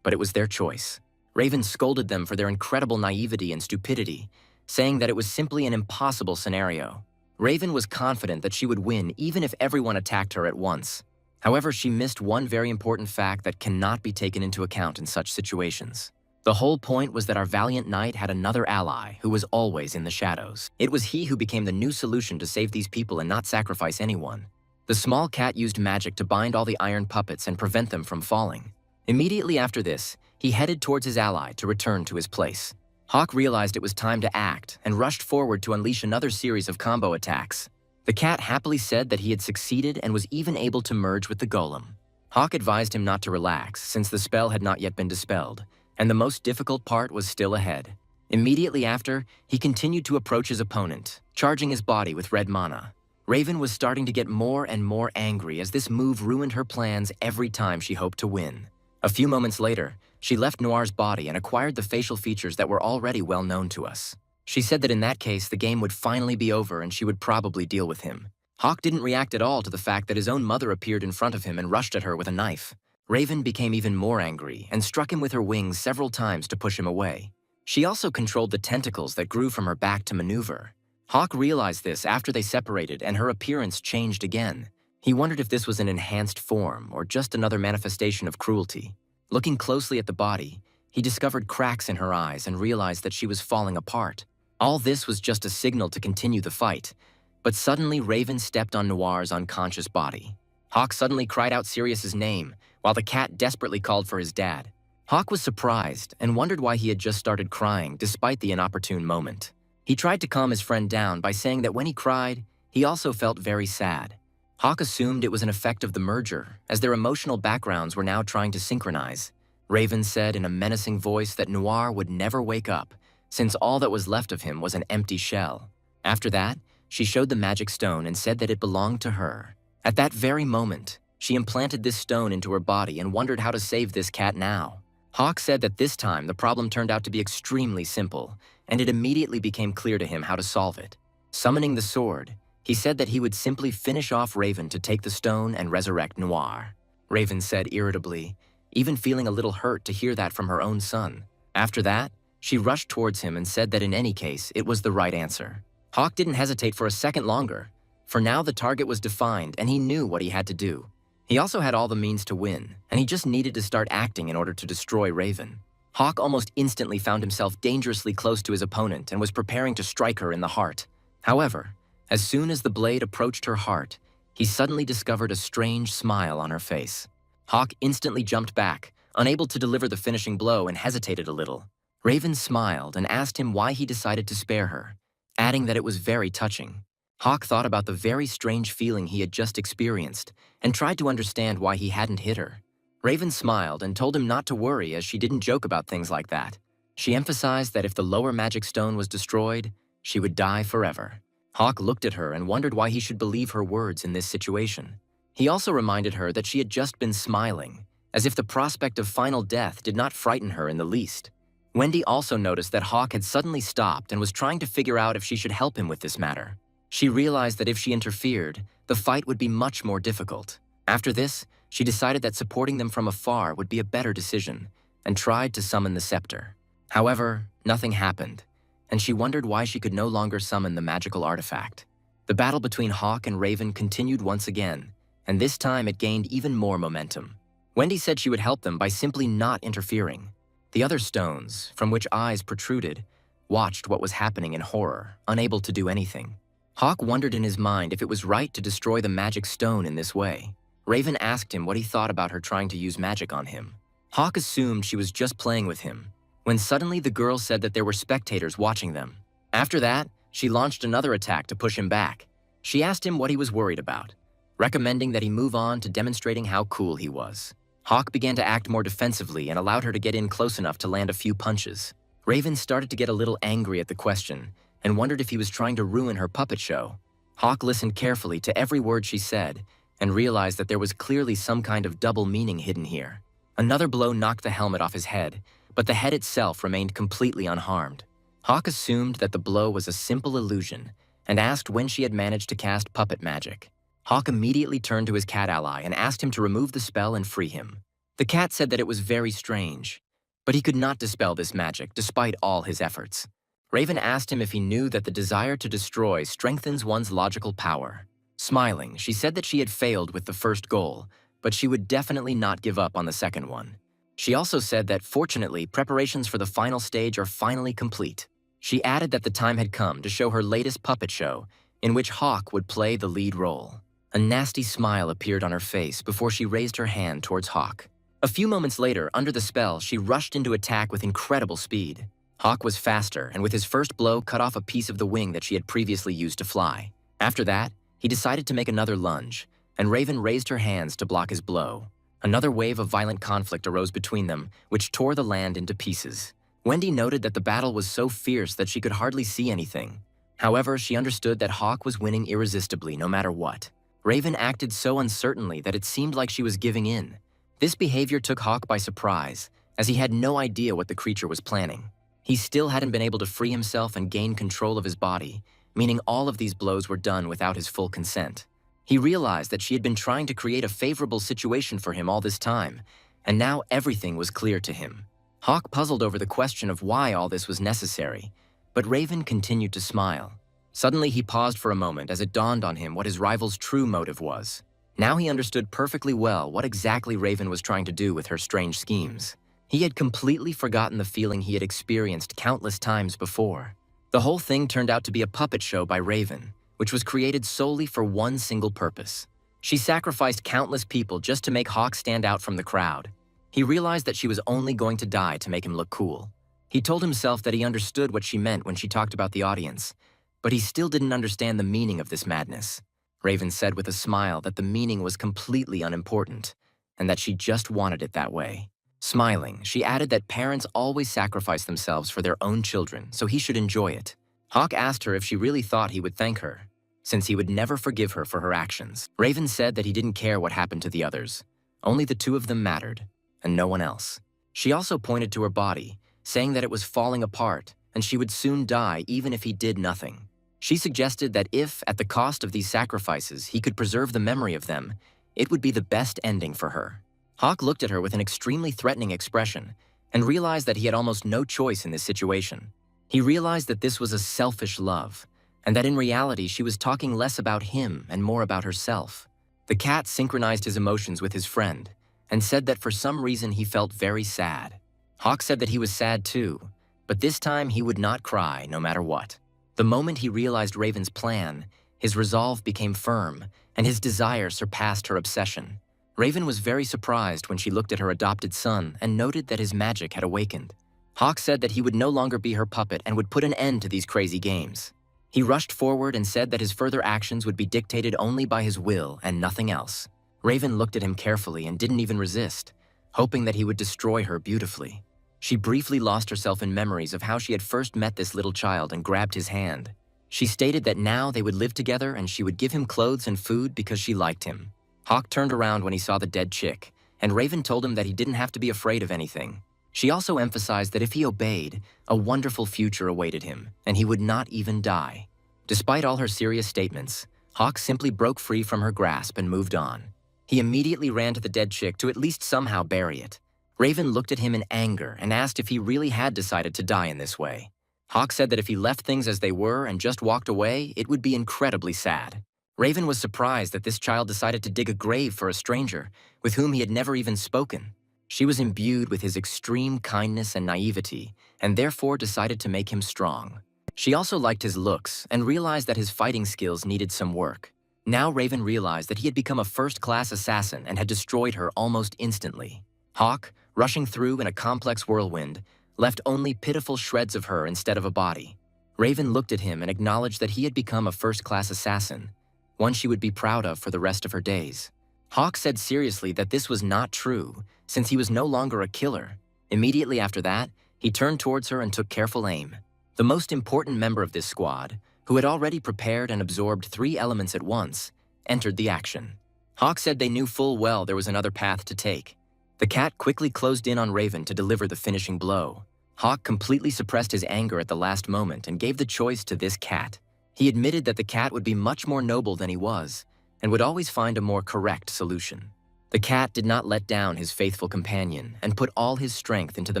but it was their choice. Raven scolded them for their incredible naivety and stupidity, saying that it was simply an impossible scenario. Raven was confident that she would win even if everyone attacked her at once. However, she missed one very important fact that cannot be taken into account in such situations. The whole point was that our valiant knight had another ally who was always in the shadows. It was he who became the new solution to save these people and not sacrifice anyone. The small cat used magic to bind all the iron puppets and prevent them from falling. Immediately after this, he headed towards his ally to return to his place. Hawk realized it was time to act and rushed forward to unleash another series of combo attacks. The cat happily said that he had succeeded and was even able to merge with the golem. Hawk advised him not to relax since the spell had not yet been dispelled, and the most difficult part was still ahead. Immediately after, he continued to approach his opponent, charging his body with red mana. Raven was starting to get more and more angry as this move ruined her plans every time she hoped to win. A few moments later, she left Noir's body and acquired the facial features that were already well known to us. She said that in that case, the game would finally be over and she would probably deal with him. Hawk didn't react at all to the fact that his own mother appeared in front of him and rushed at her with a knife. Raven became even more angry and struck him with her wings several times to push him away. She also controlled the tentacles that grew from her back to maneuver. Hawk realized this after they separated and her appearance changed again. He wondered if this was an enhanced form or just another manifestation of cruelty. Looking closely at the body, he discovered cracks in her eyes and realized that she was falling apart. All this was just a signal to continue the fight, but suddenly Raven stepped on Noir's unconscious body. Hawk suddenly cried out Sirius's name, while the cat desperately called for his dad. Hawk was surprised and wondered why he had just started crying despite the inopportune moment. He tried to calm his friend down by saying that when he cried, he also felt very sad. Hawk assumed it was an effect of the merger, as their emotional backgrounds were now trying to synchronize. Raven said in a menacing voice that Noir would never wake up, since all that was left of him was an empty shell. After that, she showed the magic stone and said that it belonged to her. At that very moment, she implanted this stone into her body and wondered how to save this cat now. Hawk said that this time the problem turned out to be extremely simple, and it immediately became clear to him how to solve it. Summoning the sword, he said that he would simply finish off Raven to take the stone and resurrect Noir. Raven said irritably, even feeling a little hurt to hear that from her own son. After that, she rushed towards him and said that in any case, it was the right answer. Hawk didn't hesitate for a second longer, for now the target was defined and he knew what he had to do. He also had all the means to win, and he just needed to start acting in order to destroy Raven. Hawk almost instantly found himself dangerously close to his opponent and was preparing to strike her in the heart. However, as soon as the blade approached her heart, he suddenly discovered a strange smile on her face. Hawk instantly jumped back, unable to deliver the finishing blow, and hesitated a little. Raven smiled and asked him why he decided to spare her, adding that it was very touching. Hawk thought about the very strange feeling he had just experienced and tried to understand why he hadn't hit her. Raven smiled and told him not to worry as she didn't joke about things like that. She emphasized that if the lower magic stone was destroyed, she would die forever. Hawk looked at her and wondered why he should believe her words in this situation. He also reminded her that she had just been smiling, as if the prospect of final death did not frighten her in the least. Wendy also noticed that Hawk had suddenly stopped and was trying to figure out if she should help him with this matter. She realized that if she interfered, the fight would be much more difficult. After this, she decided that supporting them from afar would be a better decision and tried to summon the scepter. However, nothing happened, and she wondered why she could no longer summon the magical artifact. The battle between Hawk and Raven continued once again, and this time it gained even more momentum. Wendy said she would help them by simply not interfering. The other stones, from which eyes protruded, watched what was happening in horror, unable to do anything. Hawk wondered in his mind if it was right to destroy the magic stone in this way. Raven asked him what he thought about her trying to use magic on him. Hawk assumed she was just playing with him, when suddenly the girl said that there were spectators watching them. After that, she launched another attack to push him back. She asked him what he was worried about, recommending that he move on to demonstrating how cool he was. Hawk began to act more defensively and allowed her to get in close enough to land a few punches. Raven started to get a little angry at the question and wondered if he was trying to ruin her puppet show. Hawk listened carefully to every word she said and realized that there was clearly some kind of double meaning hidden here. Another blow knocked the helmet off his head, but the head itself remained completely unharmed. Hawk assumed that the blow was a simple illusion and asked when she had managed to cast puppet magic. Hawk immediately turned to his cat ally and asked him to remove the spell and free him. The cat said that it was very strange, but he could not dispel this magic despite all his efforts. Raven asked him if he knew that the desire to destroy strengthens one's logical power. Smiling, she said that she had failed with the first goal, but she would definitely not give up on the second one. She also said that, fortunately, preparations for the final stage are finally complete. She added that the time had come to show her latest puppet show, in which Hawk would play the lead role. A nasty smile appeared on her face before she raised her hand towards Hawk. A few moments later, under the spell, she rushed into attack with incredible speed. Hawk was faster, and with his first blow cut off a piece of the wing that she had previously used to fly. After that, he decided to make another lunge, and Raven raised her hands to block his blow. Another wave of violent conflict arose between them, which tore the land into pieces. Wendy noted that the battle was so fierce that she could hardly see anything. However, she understood that Hawk was winning irresistibly no matter what. Raven acted so uncertainly that it seemed like she was giving in. This behavior took Hawk by surprise, as he had no idea what the creature was planning. He still hadn't been able to free himself and gain control of his body, meaning all of these blows were done without his full consent. He realized that she had been trying to create a favorable situation for him all this time, and now everything was clear to him. Hawk puzzled over the question of why all this was necessary, but Raven continued to smile. Suddenly he paused for a moment as it dawned on him what his rival's true motive was. Now he understood perfectly well what exactly Raven was trying to do with her strange schemes. He had completely forgotten the feeling he had experienced countless times before. The whole thing turned out to be a puppet show by Raven, which was created solely for one single purpose. She sacrificed countless people just to make Hawk stand out from the crowd. He realized that she was only going to die to make him look cool. He told himself that he understood what she meant when she talked about the audience, but he still didn't understand the meaning of this madness. Raven said with a smile that the meaning was completely unimportant, and that she just wanted it that way. Smiling, she added that parents always sacrifice themselves for their own children, so he should enjoy it. Hawk asked her if she really thought he would thank her, since he would never forgive her for her actions. Raven said that he didn't care what happened to the others. Only the two of them mattered, and no one else. She also pointed to her body, saying that it was falling apart, and she would soon die even if he did nothing. She suggested that if, at the cost of these sacrifices, he could preserve the memory of them, it would be the best ending for her. Hawk looked at her with an extremely threatening expression and realized that he had almost no choice in this situation. He realized that this was a selfish love, and that in reality she was talking less about him and more about herself. The cat synchronized his emotions with his friend and said that for some reason he felt very sad. Hawk said that he was sad too, but this time he would not cry no matter what. The moment he realized Raven's plan, his resolve became firm, and his desire surpassed her obsession. Raven was very surprised when she looked at her adopted son and noted that his magic had awakened. Hawk said that he would no longer be her puppet and would put an end to these crazy games. He rushed forward and said that his further actions would be dictated only by his will and nothing else. Raven looked at him carefully and didn't even resist, hoping that he would destroy her beautifully. She briefly lost herself in memories of how she had first met this little child and grabbed his hand. She stated that now they would live together and she would give him clothes and food because she liked him. Hawk turned around when he saw the dead chick, and Raven told him that he didn't have to be afraid of anything. She also emphasized that if he obeyed, a wonderful future awaited him, and he would not even die. Despite all her serious statements, Hawk simply broke free from her grasp and moved on. He immediately ran to the dead chick to at least somehow bury it. Raven looked at him in anger and asked if he really had decided to die in this way. Hawk said that if he left things as they were and just walked away, it would be incredibly sad. Raven was surprised that this child decided to dig a grave for a stranger with whom he had never even spoken. She was imbued with his extreme kindness and naivety, and therefore decided to make him strong. She also liked his looks and realized that his fighting skills needed some work. Now Raven realized that he had become a first-class assassin and had destroyed her almost instantly. Hawk, rushing through in a complex whirlwind, left only pitiful shreds of her instead of a body. Raven looked at him and acknowledged that he had become a first-class assassin, one she would be proud of for the rest of her days. Hawk said seriously that this was not true, since he was no longer a killer. Immediately after that, he turned towards her and took careful aim. The most important member of this squad, who had already prepared and absorbed 3 elements at once, entered the action. Hawk said they knew full well there was another path to take. The cat quickly closed in on Raven to deliver the finishing blow. Hawk completely suppressed his anger at the last moment and gave the choice to this cat. He admitted that the cat would be much more noble than he was, and would always find a more correct solution. The cat did not let down his faithful companion and put all his strength into the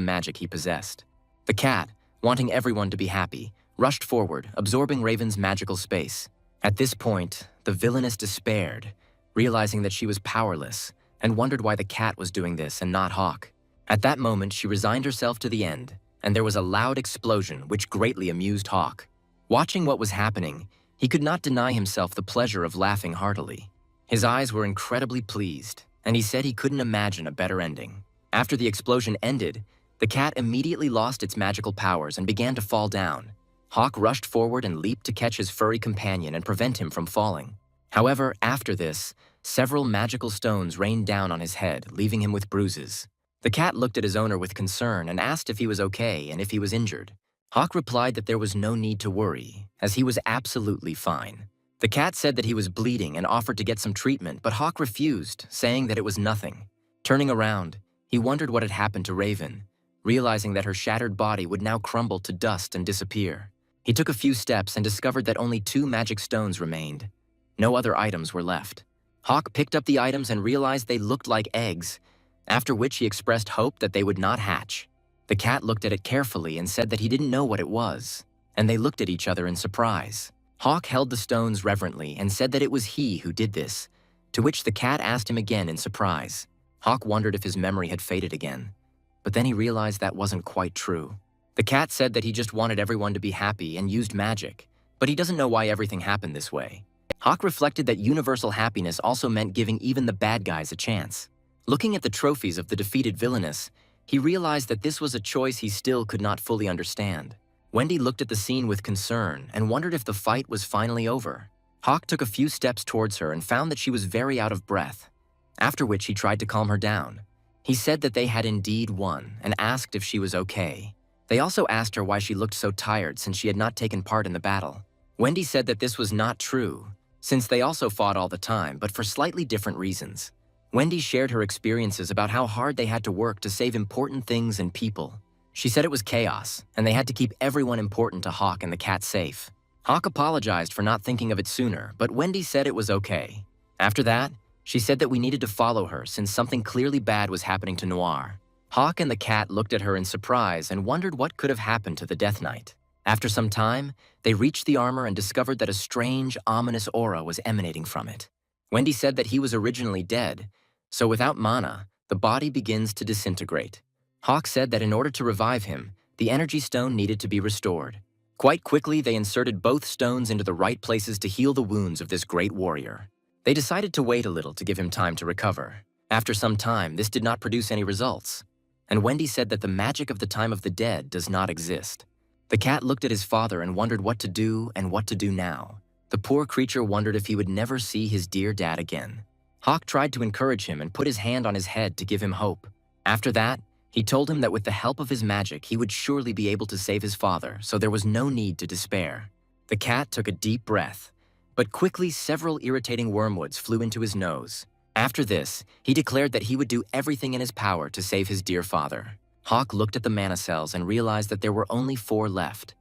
magic he possessed. The cat, wanting everyone to be happy, rushed forward, absorbing Raven's magical space. At this point, the villainess despaired, realizing that she was powerless, and wondered why the cat was doing this and not Hawk. At that moment, she resigned herself to the end, and there was a loud explosion which greatly amused Hawk. Watching what was happening, he could not deny himself the pleasure of laughing heartily. His eyes were incredibly pleased, and he said he couldn't imagine a better ending. After the explosion ended, The cat immediately lost its magical powers and began to fall down. Hawk rushed forward and leaped to catch his furry companion and prevent him from falling. However, after this, several magical stones rained down on his head, leaving him with bruises. The cat looked at his owner with concern and asked if he was okay and if he was injured. Hawk replied that there was no need to worry, as he was absolutely fine. The cat said that he was bleeding and offered to get some treatment, but Hawk refused, saying that it was nothing. Turning around, he wondered what had happened to Raven, realizing that her shattered body would now crumble to dust and disappear. He took a few steps and discovered that only 2 magic stones remained. No other items were left. Hawk picked up the items and realized they looked like eggs, after which he expressed hope that they would not hatch. The cat looked at it carefully and said that he didn't know what it was, and they looked at each other in surprise. Hawk held the stones reverently and said that it was he who did this, to which the cat asked him again in surprise. Hawk wondered if his memory had faded again, but then he realized that wasn't quite true. The cat said that he just wanted everyone to be happy and used magic, but he doesn't know why everything happened this way. Hawk reflected that universal happiness also meant giving even the bad guys a chance. Looking at the trophies of the defeated villainess, he realized that this was a choice he still could not fully understand. Wendy looked at the scene with concern and wondered if the fight was finally over. Hawk took a few steps towards her and found that she was very out of breath, after which he tried to calm her down. He said that they had indeed won and asked if she was okay. They also asked her why she looked so tired since she had not taken part in the battle. Wendy said that this was not true, since they also fought all the time, but for slightly different reasons. Wendy shared her experiences about how hard they had to work to save important things and people. She said it was chaos, and they had to keep everyone important to Hawk and the cat safe. Hawk apologized for not thinking of it sooner, but Wendy said it was okay. After that, she said that we needed to follow her since something clearly bad was happening to Noir. Hawk and the cat looked at her in surprise and wondered what could have happened to the Death Knight. After some time, they reached the armor and discovered that a strange, ominous aura was emanating from it. Wendy said that he was originally dead, so without mana, the body begins to disintegrate. Hawk said that in order to revive him, the energy stone needed to be restored. Quite quickly, they inserted both stones into the right places to heal the wounds of this great warrior. They decided to wait a little to give him time to recover. After some time, this did not produce any results, and Wendy said that the magic of the time of the dead does not exist. The cat looked at his father and wondered what to do and what to do now. The poor creature wondered if he would never see his dear dad again. Hawk tried to encourage him and put his hand on his head to give him hope. After that, he told him that with the help of his magic, he would surely be able to save his father, so there was no need to despair. The cat took a deep breath, but quickly several irritating wormwoods flew into his nose. After this, he declared that he would do everything in his power to save his dear father. Hawk looked at the mana cells and realized that there were only 4 left.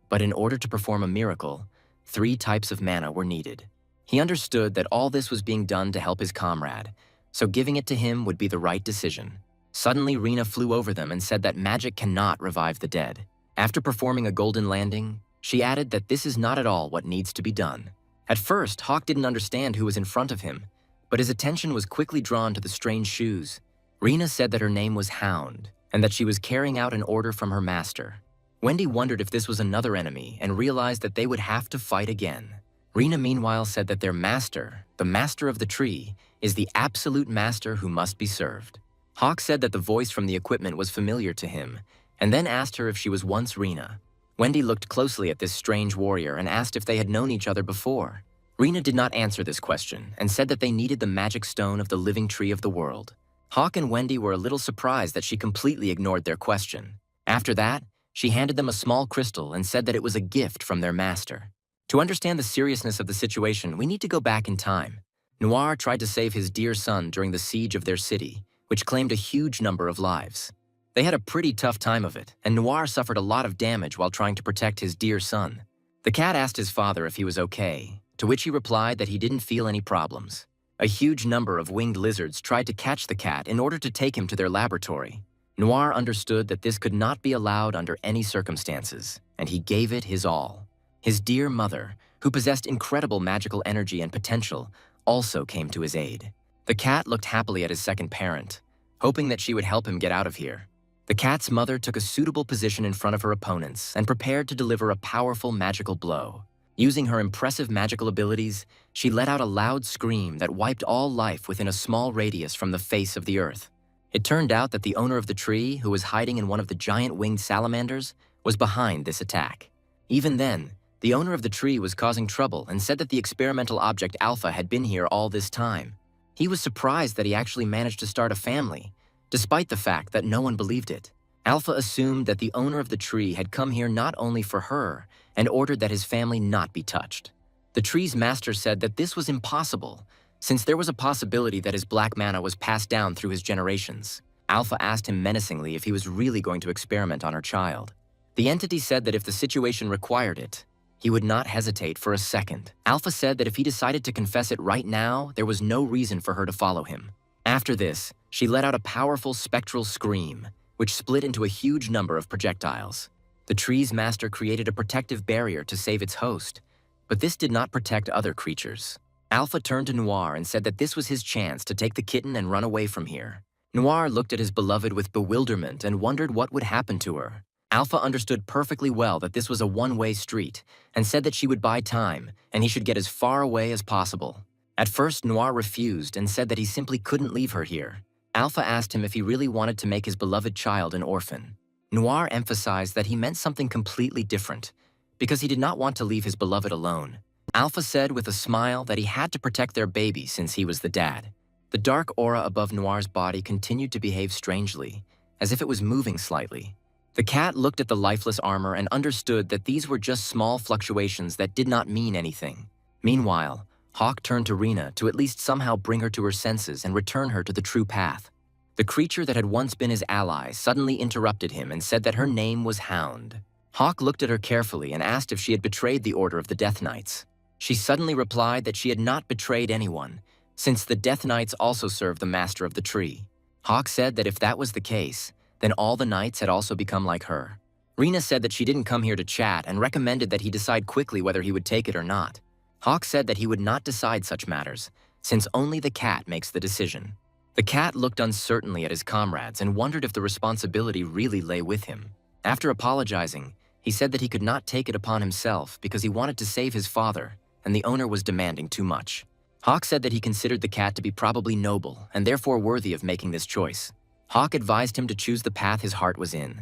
But in order to perform a miracle, 3 types of mana were needed. He understood that all this was being done to help his comrade, so giving it to him would be the right decision. Suddenly, Rena flew over them and said that magic cannot revive the dead. After performing a golden landing, she added that this is not at all what needs to be done. At first, Hawk didn't understand who was in front of him, but his attention was quickly drawn to the strange shoes. Rena said that her name was Hound, and that she was carrying out an order from her master. Wendy wondered if this was another enemy and realized that they would have to fight again. Rena meanwhile said that their master, the master of the tree, is the absolute master who must be served. Hawk said that the voice from the equipment was familiar to him, and then asked her if she was once Rena. Wendy looked closely at this strange warrior and asked if they had known each other before. Rena did not answer this question and said that they needed the magic stone of the living tree of the world. Hawk and Wendy were a little surprised that she completely ignored their question. After that, she handed them a small crystal and said that it was a gift from their master. To understand the seriousness of the situation, we need to go back in time. Noir tried to save his dear son during the siege of their city, which claimed a huge number of lives. They had a pretty tough time of it, and Noir suffered a lot of damage while trying to protect his dear son. The cat asked his father if he was okay, to which he replied that he didn't feel any problems. A huge number of winged lizards tried to catch the cat in order to take him to their laboratory. Noir understood that this could not be allowed under any circumstances, and he gave it his all. His dear mother, who possessed incredible magical energy and potential, also came to his aid. The cat looked happily at his second parent, hoping that she would help him get out of here. The cat's mother took a suitable position in front of her opponents and prepared to deliver a powerful magical blow. Using her impressive magical abilities, she let out a loud scream that wiped all life within a small radius from the face of the earth. It turned out that the owner of the tree, who was hiding in one of the giant winged salamanders, was behind this attack. Even then, the owner of the tree was causing trouble and said that the experimental object Alpha had been here all this time. He was surprised that he actually managed to start a family, despite the fact that no one believed it. Alpha assumed that the owner of the tree had come here not only for her, and ordered that his family not be touched. The tree's master said that this was impossible, since there was a possibility that his black mana was passed down through his generations. Alpha asked him menacingly if he was really going to experiment on her child. The entity said that if the situation required it, he would not hesitate for a second. Alpha said that if he decided to confess it right now, there was no reason for her to follow him. After this, she let out a powerful spectral scream, which split into a huge number of projectiles. The tree's master created a protective barrier to save its host, but this did not protect other creatures. Alpha turned to Noir and said that this was his chance to take the kitten and run away from here. Noir looked at his beloved with bewilderment and wondered what would happen to her. Alpha understood perfectly well that this was a one-way street and said that she would buy time and he should get as far away as possible. At first, Noir refused and said that he simply couldn't leave her here. Alpha asked him if he really wanted to make his beloved child an orphan. Noir emphasized that he meant something completely different, because he did not want to leave his beloved alone. Alpha said with a smile that he had to protect their baby since he was the dad. The dark aura above Noir's body continued to behave strangely, as if it was moving slightly. The cat looked at the lifeless armor and understood that these were just small fluctuations that did not mean anything. Meanwhile, Hawk turned to Rena to at least somehow bring her to her senses and return her to the true path. The creature that had once been his ally suddenly interrupted him and said that her name was Hound. Hawk looked at her carefully and asked if she had betrayed the Order of the Death Knights. She suddenly replied that she had not betrayed anyone, since the Death Knights also served the Master of the Tree. Hawk said that if that was the case, then all the knights had also become like her. Rena said that she didn't come here to chat and recommended that he decide quickly whether he would take it or not. Hawk said that he would not decide such matters, since only the cat makes the decision. The cat looked uncertainly at his comrades and wondered if the responsibility really lay with him. After apologizing, he said that he could not take it upon himself because he wanted to save his father, and the owner was demanding too much. Hawk said that he considered the cat to be probably noble and therefore worthy of making this choice. Hawk advised him to choose the path his heart was in,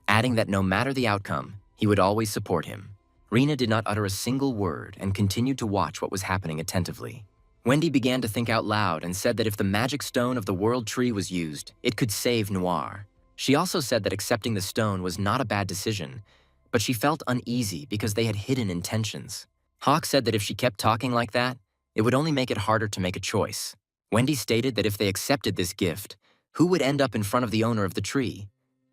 adding that no matter the outcome, he would always support him. Rena did not utter a single word and continued to watch what was happening attentively. Wendy began to think out loud and said that if the magic stone of the World Tree was used, it could save Noir. She also said that accepting the stone was not a bad decision, but she felt uneasy because they had hidden intentions. Hawk said that if she kept talking like that, it would only make it harder to make a choice. Wendy stated that if they accepted this gift, who would end up in front of the owner of the tree?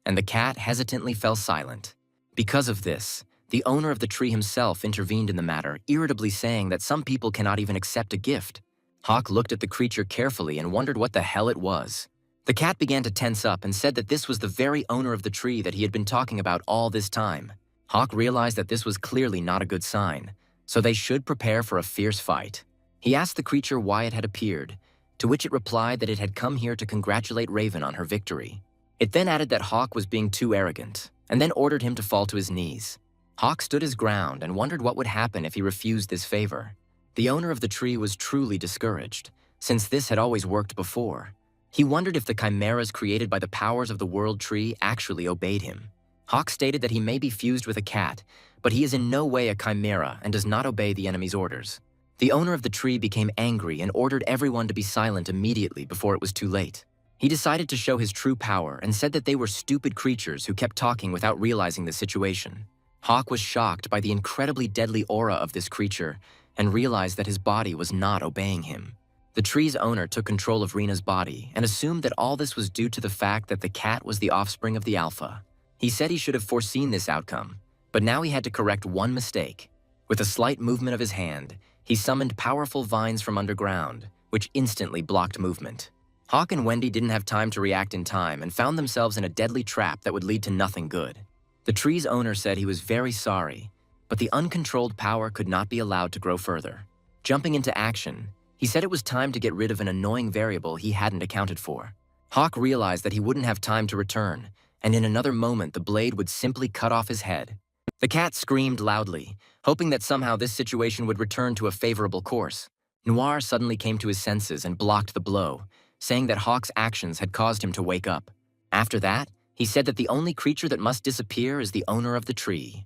And the cat hesitantly fell silent. Because of this, the owner of the tree himself intervened in the matter, irritably saying that some people cannot even accept a gift. Hawk looked at the creature carefully and wondered what the hell it was. The cat began to tense up and said that this was the very owner of the tree that he had been talking about all this time. Hawk realized that this was clearly not a good sign, so they should prepare for a fierce fight. He asked the creature why it had appeared, to which it replied that it had come here to congratulate Raven on her victory. It then added that Hawk was being too arrogant, and then ordered him to fall to his knees. Hawk stood his ground and wondered what would happen if he refused this favor. The owner of the tree was truly discouraged, since this had always worked before. He wondered if the chimeras created by the powers of the World Tree actually obeyed him. Hawk stated that he may be fused with a cat, but he is in no way a chimera and does not obey the enemy's orders. The owner of the tree became angry and ordered everyone to be silent immediately before it was too late. He decided to show his true power and said that they were stupid creatures who kept talking without realizing the situation. Hawk was shocked by the incredibly deadly aura of this creature and realized that his body was not obeying him. The tree's owner took control of Rena's body and assumed that all this was due to the fact that the cat was the offspring of the alpha. He said he should have foreseen this outcome, but now he had to correct one mistake. With a slight movement of his hand, he summoned powerful vines from underground, which instantly blocked movement. Hawk and Wendy didn't have time to react in time and found themselves in a deadly trap that would lead to nothing good. The tree's owner said he was very sorry, but the uncontrolled power could not be allowed to grow further. Jumping into action, he said it was time to get rid of an annoying variable he hadn't accounted for. Hawk realized that he wouldn't have time to return, and in another moment the blade would simply cut off his head. The cat screamed loudly, hoping that somehow this situation would return to a favorable course. Noir suddenly came to his senses and blocked the blow, saying that Hawk's actions had caused him to wake up. After that, he said that the only creature that must disappear is the owner of the tree.